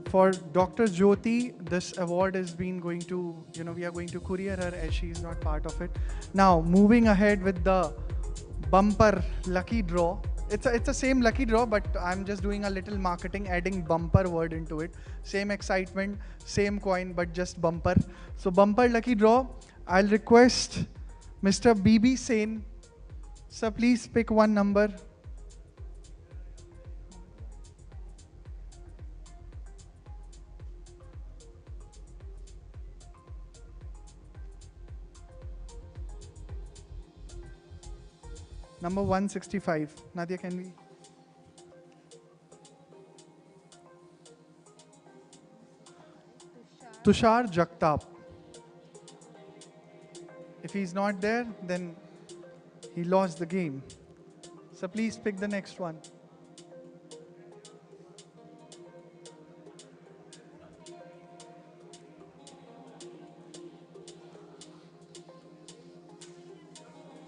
For Dr. Jyoti, this award has been going to, we are going to courier her as she is not part of it. Now, moving ahead with the bumper lucky draw. It's the same lucky draw, but I'm just doing a little marketing, adding bumper word into it. Same excitement, same coin, but just bumper. So bumper lucky draw, I'll request Mr. BB Sen. Sir, please pick one number. Number 165. Nadia, can we? Tushar Jagtap. If he's not there, then he lost the game. So please pick the next one.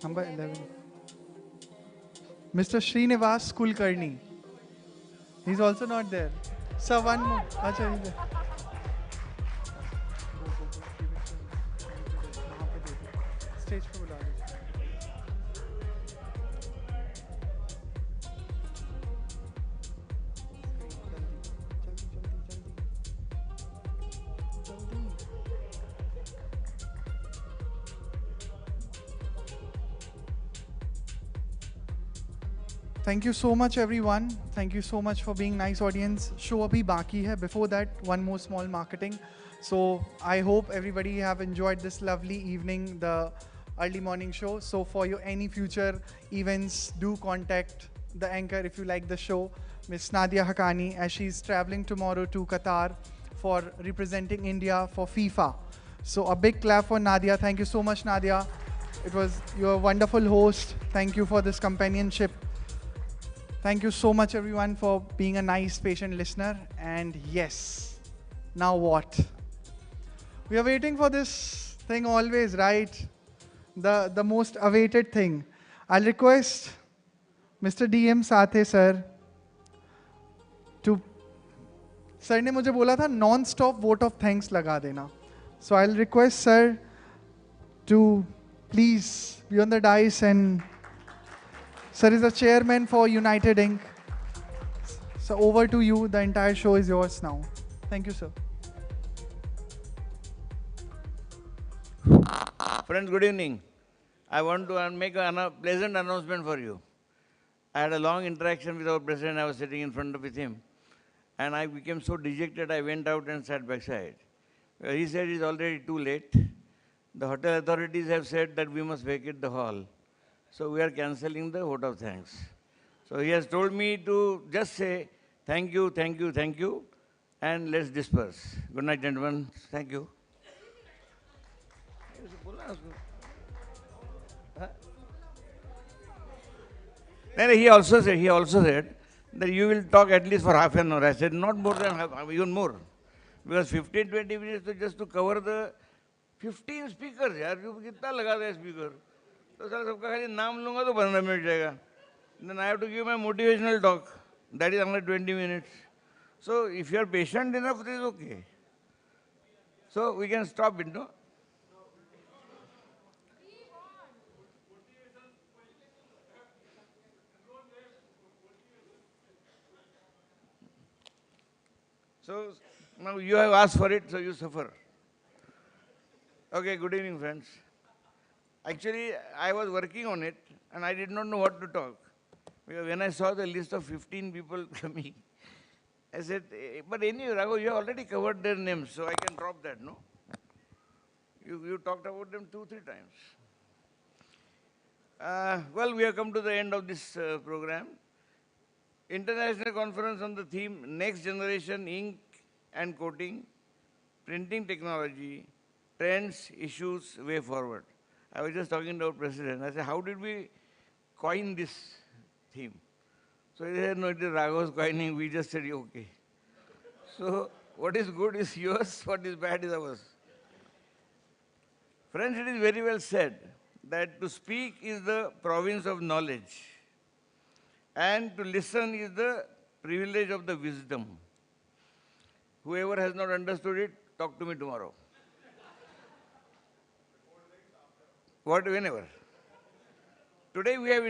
Number 11. Mr. Srinivas Kulkarni. He's also not there. Sir, one more. Acha, he's there. Stage पे बुला लो. Thank you so much, everyone. Thank you so much for being nice audience. Show abhi baki hai. Before that, one more small marketing. So I hope everybody have enjoyed this lovely evening, the early morning show. So for your any future events, do contact the anchor if you like the show, Miss Nadia Haqqani, as she's traveling tomorrow to Qatar for representing India for FIFA. So a big clap for Nadia. Thank you so much, Nadia. You're a wonderful host. Thank you for this companionship. Thank you so much, everyone, for being a nice, patient listener. And yes, now what? We are waiting for this thing always, right? The most awaited thing. I'll request Mr. DM Sathe sir to. Sir ने मुझे बोला था non-stop vote of thanks लगा देना. So I'll request sir to please be on the dais, and sir is the chairman for United Ink. So over to you. The entire show is yours now. Thank you, sir. Friends, good evening. I want to make a pleasant announcement for you. I had a long interaction with our president. I was sitting in front of with him. And I became so dejected, I went out and sat backside. He said it's already too late. The hotel authorities have said that we must vacate the hall. So we are cancelling the vote of thanks. So he has told me to just say, thank you, thank you, thank you, and let's disperse. Good night, gentlemen. Thank you. Then he also said that you will talk at least for half an hour. I said, not more than half, even more. Because 15, 20 minutes just to cover the 15 speakers. यार, you कितना लगा दे speaker? तो सारा सबका खाली नाम लूँगा तो 15 मिनट जाएगा. Then I have to give my motivational talk. That is only 20 minutes. So if you are patient enough, it is okay. So we can stop it, no? So now you have asked for it, so you suffer. Okay, good evening, friends. Actually, I was working on it, and I did not know what to talk. Because when I saw the list of 15 people coming, I said, but anyway, Raghu, you have already covered their names, so I can drop that, no? You talked about them 2-3 times. Well, we have come to the end of this program. International conference on the theme, Next Generation Ink and Coating, Printing Technology, Trends, Issues, Way Forward. I was just talking to our president. I said, how did we coin this theme? So he said, no, it is Raghav's coining. We just said, okay. So what is good is yours, what is bad is ours. Friends, it is very well said that to speak is the province of knowledge, and to listen is the privilege of the wisdom. Whoever has not understood it, talk to me tomorrow. Whenever. Today we have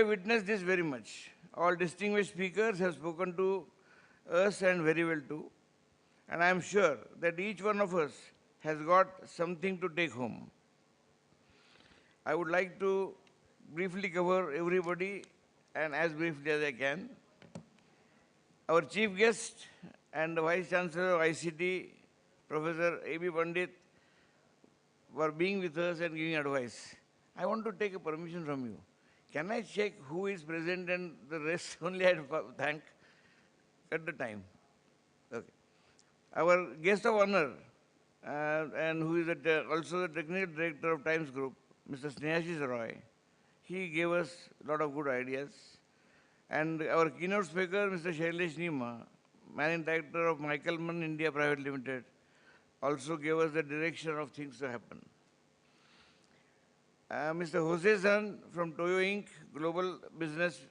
witnessed this very much. All distinguished speakers have spoken to us and very well too. And I am sure that each one of us has got something to take home. I would like to briefly cover everybody, and as briefly as I can. Our chief guest and the Vice Chancellor of ICT, Professor A.B. Pandit, were being with us and giving advice. I want to take a permission from you. Can I check who is present and the rest only I thank at the time? Okay. Our guest of honor, and who is also the Technical Director of Times Group, Mr. Snehashish Roy, he gave us a lot of good ideas. And our keynote speaker, Mr. Shailesh Nima, Managing Director of Michaelman India Private Limited, also gave us the direction of things to happen. Mr. Jose San from TOYOINK Global Business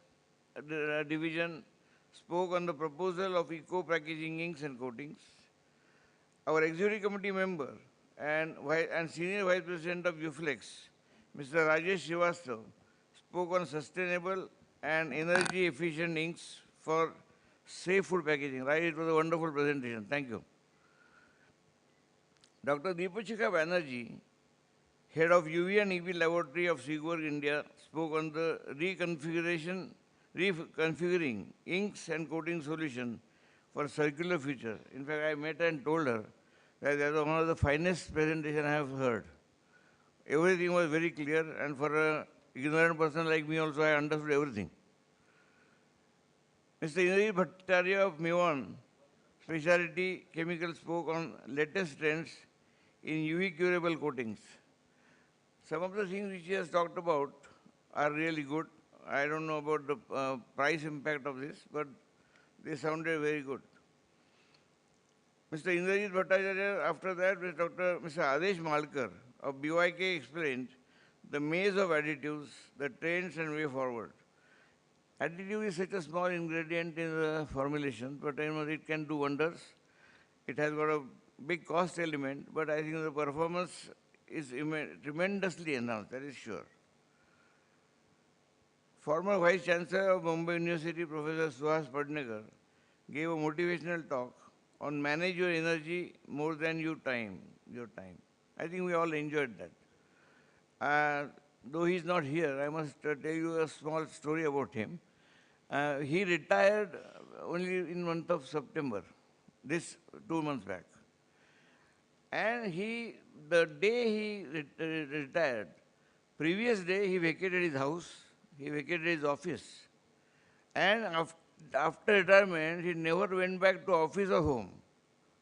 Division spoke on the proposal of eco-packaging inks and coatings. Our executive committee member and Senior Vice President of UFLEX, Mr. Rajesh Srivastav, spoke on sustainable and energy efficient inks for safe food packaging. Right, it was a wonderful presentation. Thank you. Dr. Deepachika Banerjee, head of UV and EV laboratory of SIEGWERK India, spoke on the reconfiguring inks and coating solution for circular future. In fact, I met her and told her that that was one of the finest presentations I have heard. Everything was very clear, and for an ignorant person like me also, I understood everything. Mr. Indrajit Bhattacharya of MIWON Specialty Chemicals spoke on latest trends in UV curable coatings. Some of the things which he has talked about are really good. I don't know about the price impact of this, but they sounded very good. Mr. Indrajit Bhattacharya, after that, Mr. Adesh Malkar of BYK explained the maze of additives, the trends and way forward. Additive is such a small ingredient in the formulation, but it can do wonders. It has got a big cost element, but I think the performance is tremendously enhanced, that is sure. Former Vice Chancellor of Mumbai University, Professor Suhas Padnekar, gave a motivational talk on manage your energy more than your time. I think we all enjoyed that. though he's not here, I must tell you a small story about him. He retired only in month of September, this 2 months back. And the day he retired, previous day he vacated his house, he vacated his office. And after retirement, he never went back to office or home,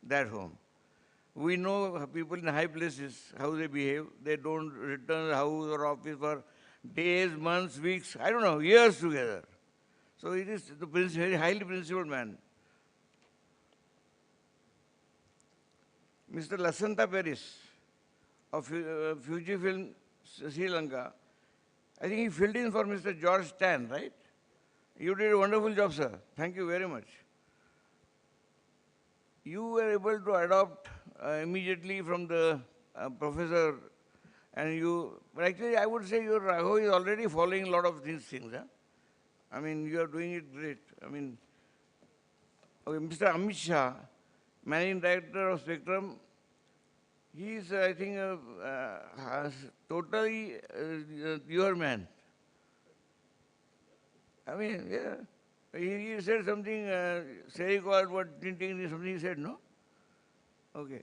that home. We know people in high places, how they behave. They don't return the house or office for days, months, weeks, I don't know, years together. So it is the very highly principled man. Mr. Lasanta Paris of FUJIFILM Sri Lanka, I think he filled in for Mr. George Tan, right? You did a wonderful job, sir. Thank you very much. You were able to adopt immediately from the professor, and but actually I would say your Raghav is already following a lot of these things. Huh? I mean, you are doing it great. I mean, okay, Mr. Amit Shah, Managing Director of Spectrum, he is, I think, totally your man. I mean, yeah. He said something, Sericord, what printing, something he said, no? Okay.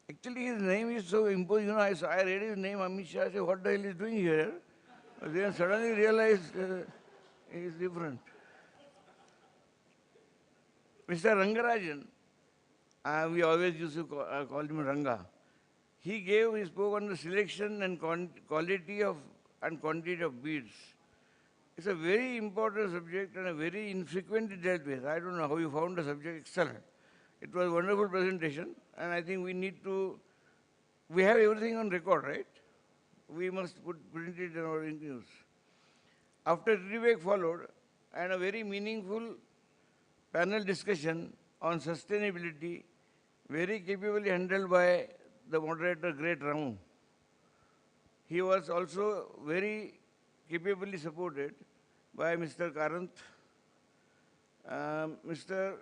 Actually, his name is so imposing. You know, I read his name, Amit Shah, I said, what the hell is doing here? Then suddenly realized he is different. Mr. Rangarajan, we always used to call him Ranga. He spoke on the selection and quality of and quantity of beads. It's a very important subject and a very infrequently dealt with. I don't know how you found the subject excellent. It was a wonderful presentation, and I think we have everything on record, right? We must print it in our news. After debate followed, and a very meaningful panel discussion on sustainability, very capably handled by the moderator, great Ramu. He was also very capably supported by Mr. Karant, and Mr.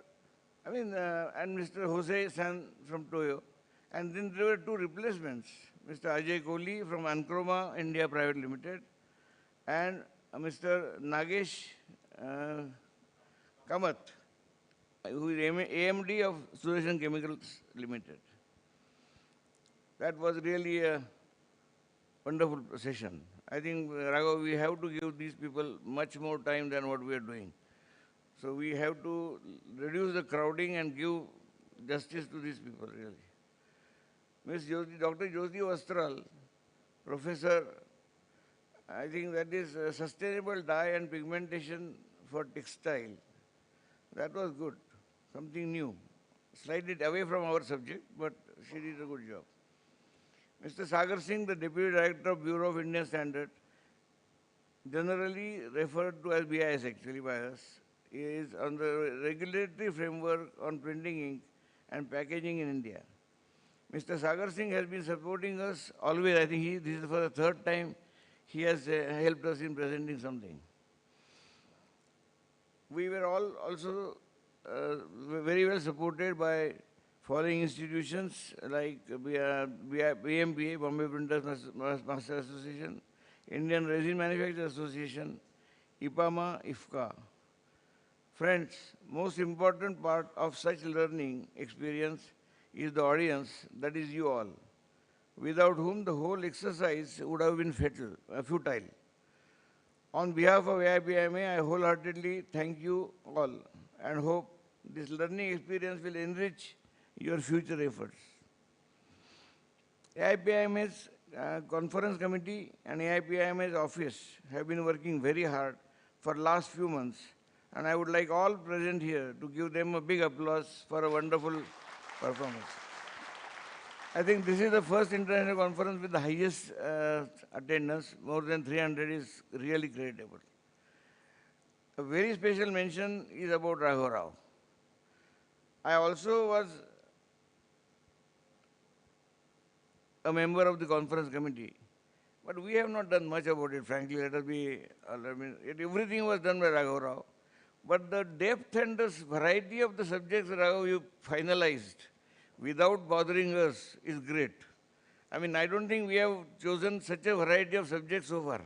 Jose San from Toyo. And then there were two replacements, Mr. Ajay Kohli from Ancroma India Private Limited and Mr. Nagesh Kamath, who is AMD of Sudarshan Chemicals Limited. That was really a wonderful session. I think, Raghav, we have to give these people much more time than what we are doing. So we have to reduce the crowding and give justice to these people, really. Dr. Jyoti Vastral, Professor, I think that is sustainable dye and pigmentation for textile. That was good, something new. Slightly away from our subject, but she did a good job. Mr. Sagar Singh, the Deputy Director of Bureau of Indian Standards, generally referred to as BIS actually by us, is on the regulatory framework on printing ink and packaging in India. Mr. Sagar Singh has been supporting us always. I think this is for the third time he has helped us in presenting something. We were all also very well supported by following institutions like BMPA, Bombay Printers Master Association, Indian Resin Manufacturers Association, IPAMA, IFCA. Friends, most important part of such learning experience is the audience, that is you all, without whom the whole exercise would have been futile. On behalf of AIPAMA, I wholeheartedly thank you all and hope this learning experience will enrich your future efforts. AIPAMA's conference committee and AIPAMA's office have been working very hard for the last few months, and I would like all present here to give them a big applause for a wonderful performance. I think this is the first international conference with the highest attendance, more than 300 is really creditable. A very special mention is about Raghav Rao. I also was a member of the conference committee, but we have not done much about it, frankly. Everything was done by Raghav Rao. But the depth and the variety of the subjects, Raghav, you finalized without bothering us is great. I mean, I don't think we have chosen such a variety of subjects so far.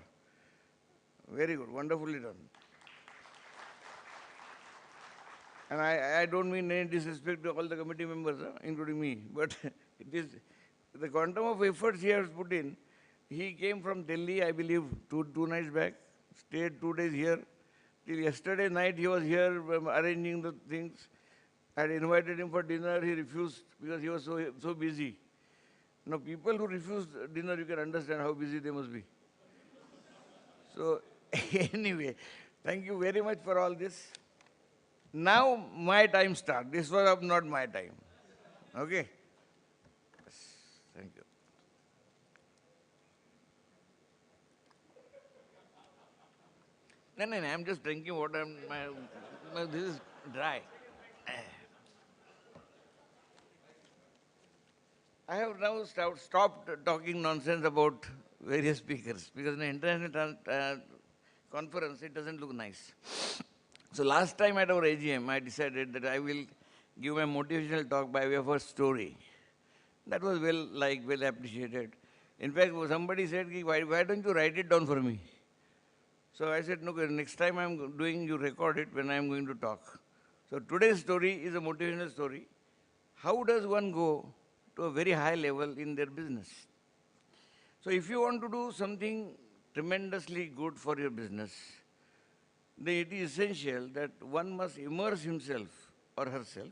Very good, wonderfully done. And I don't mean any disrespect to all the committee members, including me, but it is the quantum of efforts he has put in. He came from Delhi, I believe, two nights back, stayed 2 days here. Till yesterday night he was here arranging the things. I had invited him for dinner, he refused because he was so busy. Now, people who refuse dinner, you can understand how busy they must be. So, anyway, thank you very much for all this. Now, my time starts. This was not my time. Okay? Yes, thank you. No, I'm just drinking water. This is dry. I have now stopped talking nonsense about various speakers because in an international conference, it doesn't look nice. So last time at our AGM, I decided that I will give my motivational talk by way of a story. That was well appreciated. In fact, somebody said, why don't you write it down for me? So I said, no, next time I'm doing, you record it when I'm going to talk. So today's story is a motivational story. How does one go to a very high level in their business? So if you want to do something tremendously good for your business, then it is essential that one must immerse himself or herself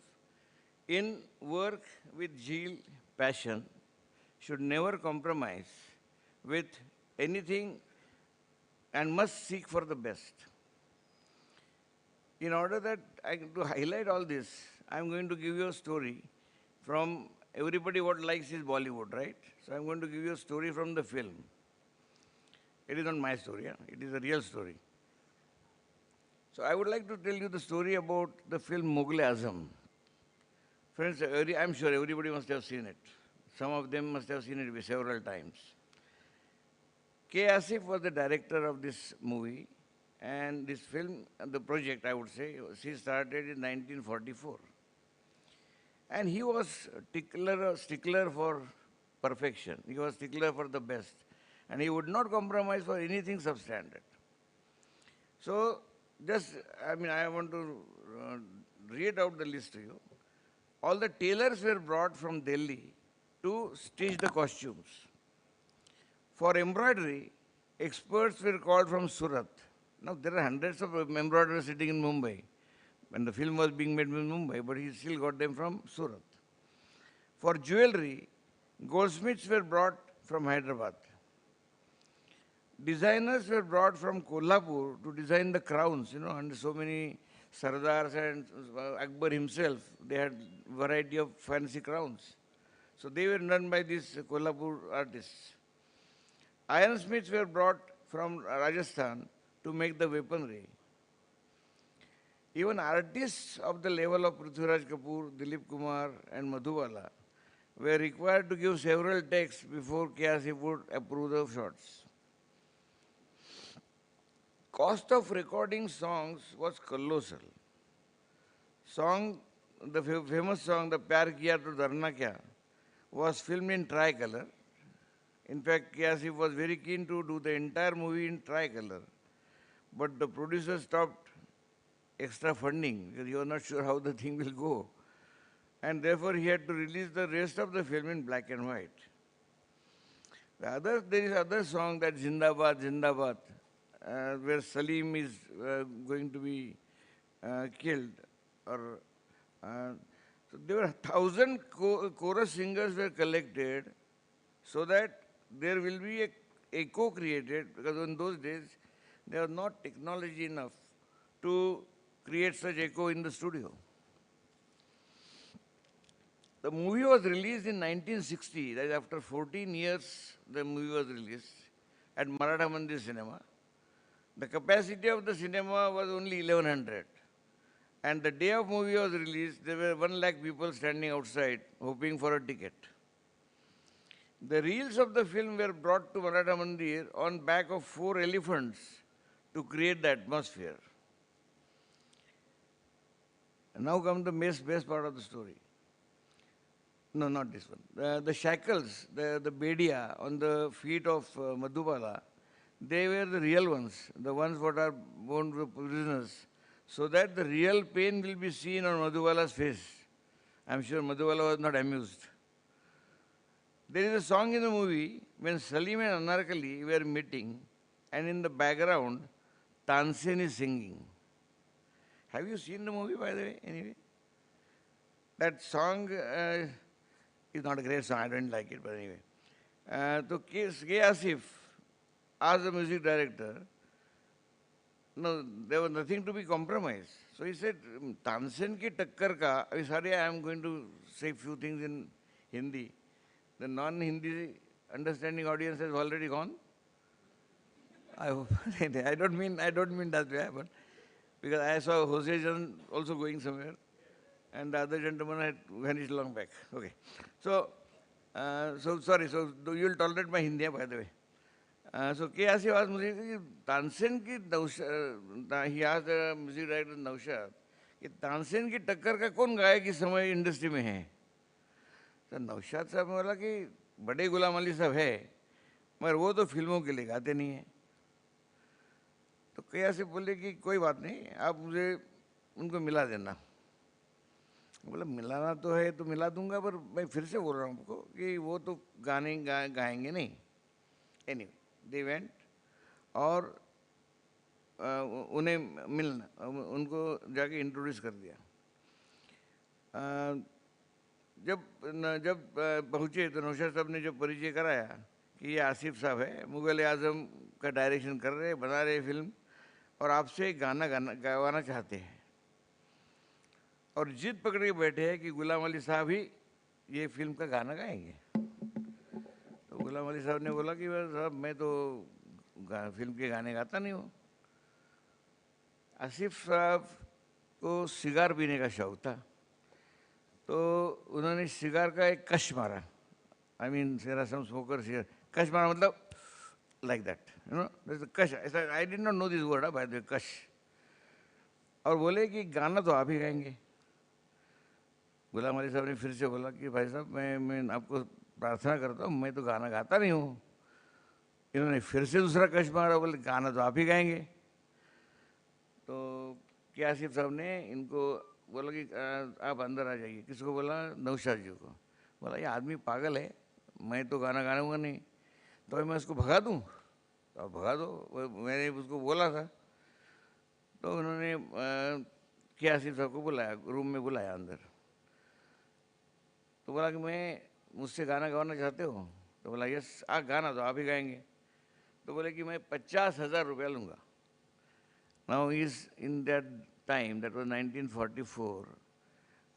in work with zeal, passion, should never compromise with anything and must seek for the best. In order that to highlight all this, I'm going to give you a story from everybody what likes is Bollywood, right? So I'm going to give you a story from the film. It is not my story, it is a real story. So I would like to tell you the story about the film Mughal-e-Azam. Friends, I'm sure everybody must have seen it. Some of them must have seen it several times. K. Asif was the director of this movie, and this film, the project, I would say, she started in 1944. And he was a stickler for perfection. He was stickler for the best. And he would not compromise for anything substandard. So, I want to read out the list to you. All the tailors were brought from Delhi to stitch the costumes. For embroidery, experts were called from Surat. Now, there are hundreds of embroiderers sitting in Mumbai. When the film was being made in Mumbai, but he still got them from Surat. For jewelry, goldsmiths were brought from Hyderabad. Designers were brought from Kolhapur to design the crowns, and so many Sardars and Akbar himself, they had variety of fancy crowns. So they were done by these Kolhapur artists. Ironsmiths were brought from Rajasthan to make the weaponry. Even artists of the level of Prithviraj Kapoor, Dilip Kumar and Madhubala were required to give several takes before K. Asif would approve the shots. Cost of recording songs was colossal. The famous song, the Pyar Kiya to Dharna Kya, was filmed in tricolor. In fact, K. Asif was very keen to do the entire movie in tricolor. But the producer stopped extra funding because he was not sure how the thing will go. And therefore, he had to release the rest of the film in black and white. There is other song, that Zindabad, Zindabad, where Salim is going to be killed. So there were 1,000 chorus singers were collected so that there will be a echo created, because in those days, there was not technology enough to create such echo in the studio. The movie was released in 1960, that is after 14 years the movie was released at Maratha Mandir Cinema. The capacity of the cinema was only 1,100. And the day of movie was released, there were 1 lakh people standing outside hoping for a ticket. The reels of the film were brought to Maratha Mandir on back of 4 elephants to create the atmosphere. And now comes the best part of the story. No, not this one. The shackles, the bedia on the feet of Madhubala, they were the real ones, the ones what are born to prisoners, so that the real pain will be seen on Madhubala's face. I'm sure Madhubala was not amused. There is a song in the movie when Salim and Anarkali were meeting, and in the background, Tansen is singing. Have you seen the movie, by the way, anyway? That song is not a great song, I don't like it, but anyway. So K. Asif asked the music director, no, there was nothing to be compromised. So he said, Tansen ki takkar ka, sorry, I am going to say a few things in Hindi. The non-Hindi understanding audience has already gone. I hope. I don't mean that way, but because I saw Jose Jan also going somewhere, and the other gentleman had vanished long back. Okay. So sorry, so you'll tolerate my Hindi, by the way. So K. Asif asked music, Tansen ki Naushad, he asked the music director Naushad, कि तानसेन की टक्कर का कौन गायक इस समय industry में है? तो नौशाद साहब ने बोला कि बड़े गुलाम अली साहब है, मगर वो तो फिल्मों के लिए गाते नहीं हैं। तो कया से बोले कि कोई बात नहीं, आप मुझे उनको मिला देना। बोला मिलाना तो है तो मिला दूंगा, पर मैं फिर से बोल रहा हूँ आपको कि वो तो गाने गाएंगे नहीं। एनीवे दे वेंट और उन्हें मिलना, उनको जाके इंट्रोड्यूस कर दिया। जब पहुँचे तो नौशाद साहब ने जब परिचय कराया कि ये आसिफ साहब है, मुगल आजम का डायरेक्शन कर रहे, बना रहे फिल्म, और आपसे गाना गवाना चाहते हैं, और जिद पकड़ के बैठे हैं कि गुलाम अली साहब ही ये फिल्म का गाना गाएंगे। तो गुलाम अली साहब ने बोला कि साहब मैं तो फिल्म के गाने गाता नहीं हूँ। आसिफ साहब को सिगार पीने का शौक था, तो उन्होंने सिगार का एक कश मारा। आई मीन सेरा सम स्मोकर सिगार, कश मारा मतलब लाइक दैट, यू नो, कश। ऐसा I did not know this word, by the way, कश। और बोले कि गाना तो आप ही गाएंगे। गुलाम अली साहब ने फिर से बोला कि भाई साहब मैं आपको प्रार्थना करता हूँ, मैं तो गाना गाता नहीं हूँ। इन्होंने फिर से दूसरा कश मारा, बोले गाना तो आप ही गाएंगे। तो क्या आसिफ साहब ने इनको बोला कि आप अंदर आ जाइए। किसको बोला? नौशाद जी को। बोला ये आदमी पागल है, मैं तो गाना गाऊंगा नहीं, तो मैं उसको भगा दूँ? तो आप भगा दो, मैंने उसको बोला था। तो उन्होंने क्या आसिफ साहब को बुलाया, रूम में बुलाया अंदर। तो बोला कि मुझसे गाना गवाना चाहते हो? तो बोला यस, गाना तो आप ही गाएंगे। तो बोले कि मैं 50,000 रुपया लूँगा। Now is in that time, that was 1944,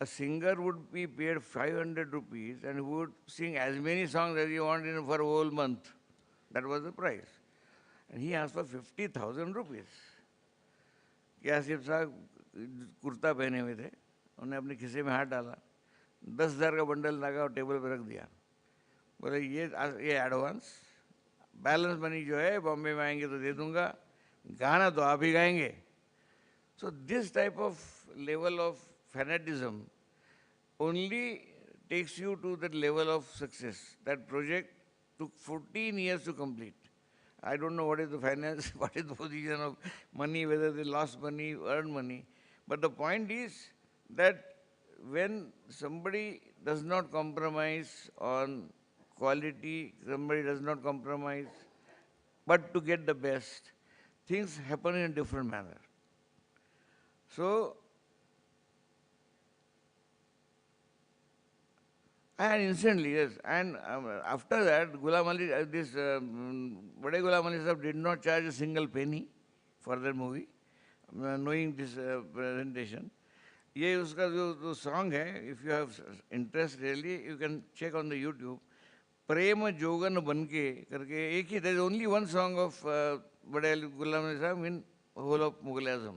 a singer would be paid 500 rupees and would sing as many songs as he wanted for a whole month. That was the price. And he asked for 50,000 rupees. क्या आसिफ साहब कुर्ता पहने हुए थे, उन्होंने अपने खिसे में हाथ डाला, 10,000 का बंडल लगा और टेबल पर रख दिया। बोले ये एडवांस, बैलेंस मनी जो है बॉम्बे में आएंगे तो दे दूंगा, गाना तो आप ही गाएंगे। So this type of level of fanatism only takes you to that level of success. That project took 14 years to complete. I don't know what is the finance, what is the position of money, whether they lost money, earned money. But the point is that when somebody does not compromise on quality, somebody does not compromise, but to get the best, things happen in a different manner. So, and instantly, yes, and after that, Ghulam Ali, Bade Ghulam Ali Sahab did not charge a single penny for that movie, knowing this presentation. ये उसका जो song है, if you have interest really, you can check on the YouTube. प्रेम जोगन बनके करके एक ही, there is only one song of Bade Ghulam Ali Sahab in whole of Mughal Azam.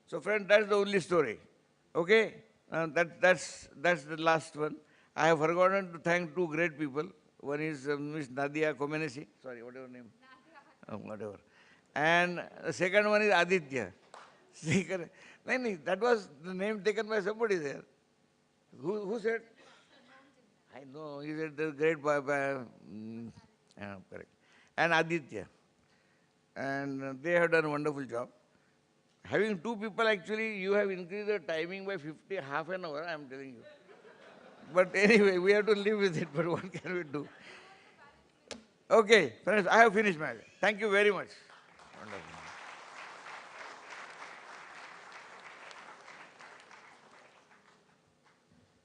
So friend, that's the only story. Okay, that's the last one. I have forgotten to thank two great people. One is Miss Nadia Comenesi, sorry, whatever name, whatever. And the second one is Aditya. That was the name taken by somebody there. Who said? I know, he said the great correct. And Aditya. And they have done a wonderful job. Having two people, actually, you have increased the timing by half an hour, I am telling you. But anyway, we have to live with it, but what can we do? Okay, friends, I have finished my. Thank you very much. Wonderful.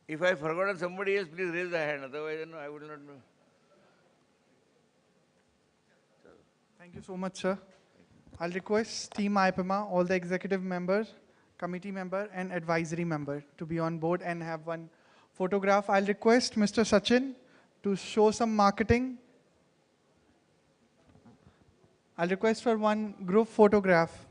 If I have forgotten somebody else, please raise the hand, otherwise I would not know. Thank you so much, sir. I'll request Team IPAMA, all the executive members, committee member, and advisory member to be on board and have one photograph. I'll request Mr. Sachin to show some marketing. I'll request for one group photograph.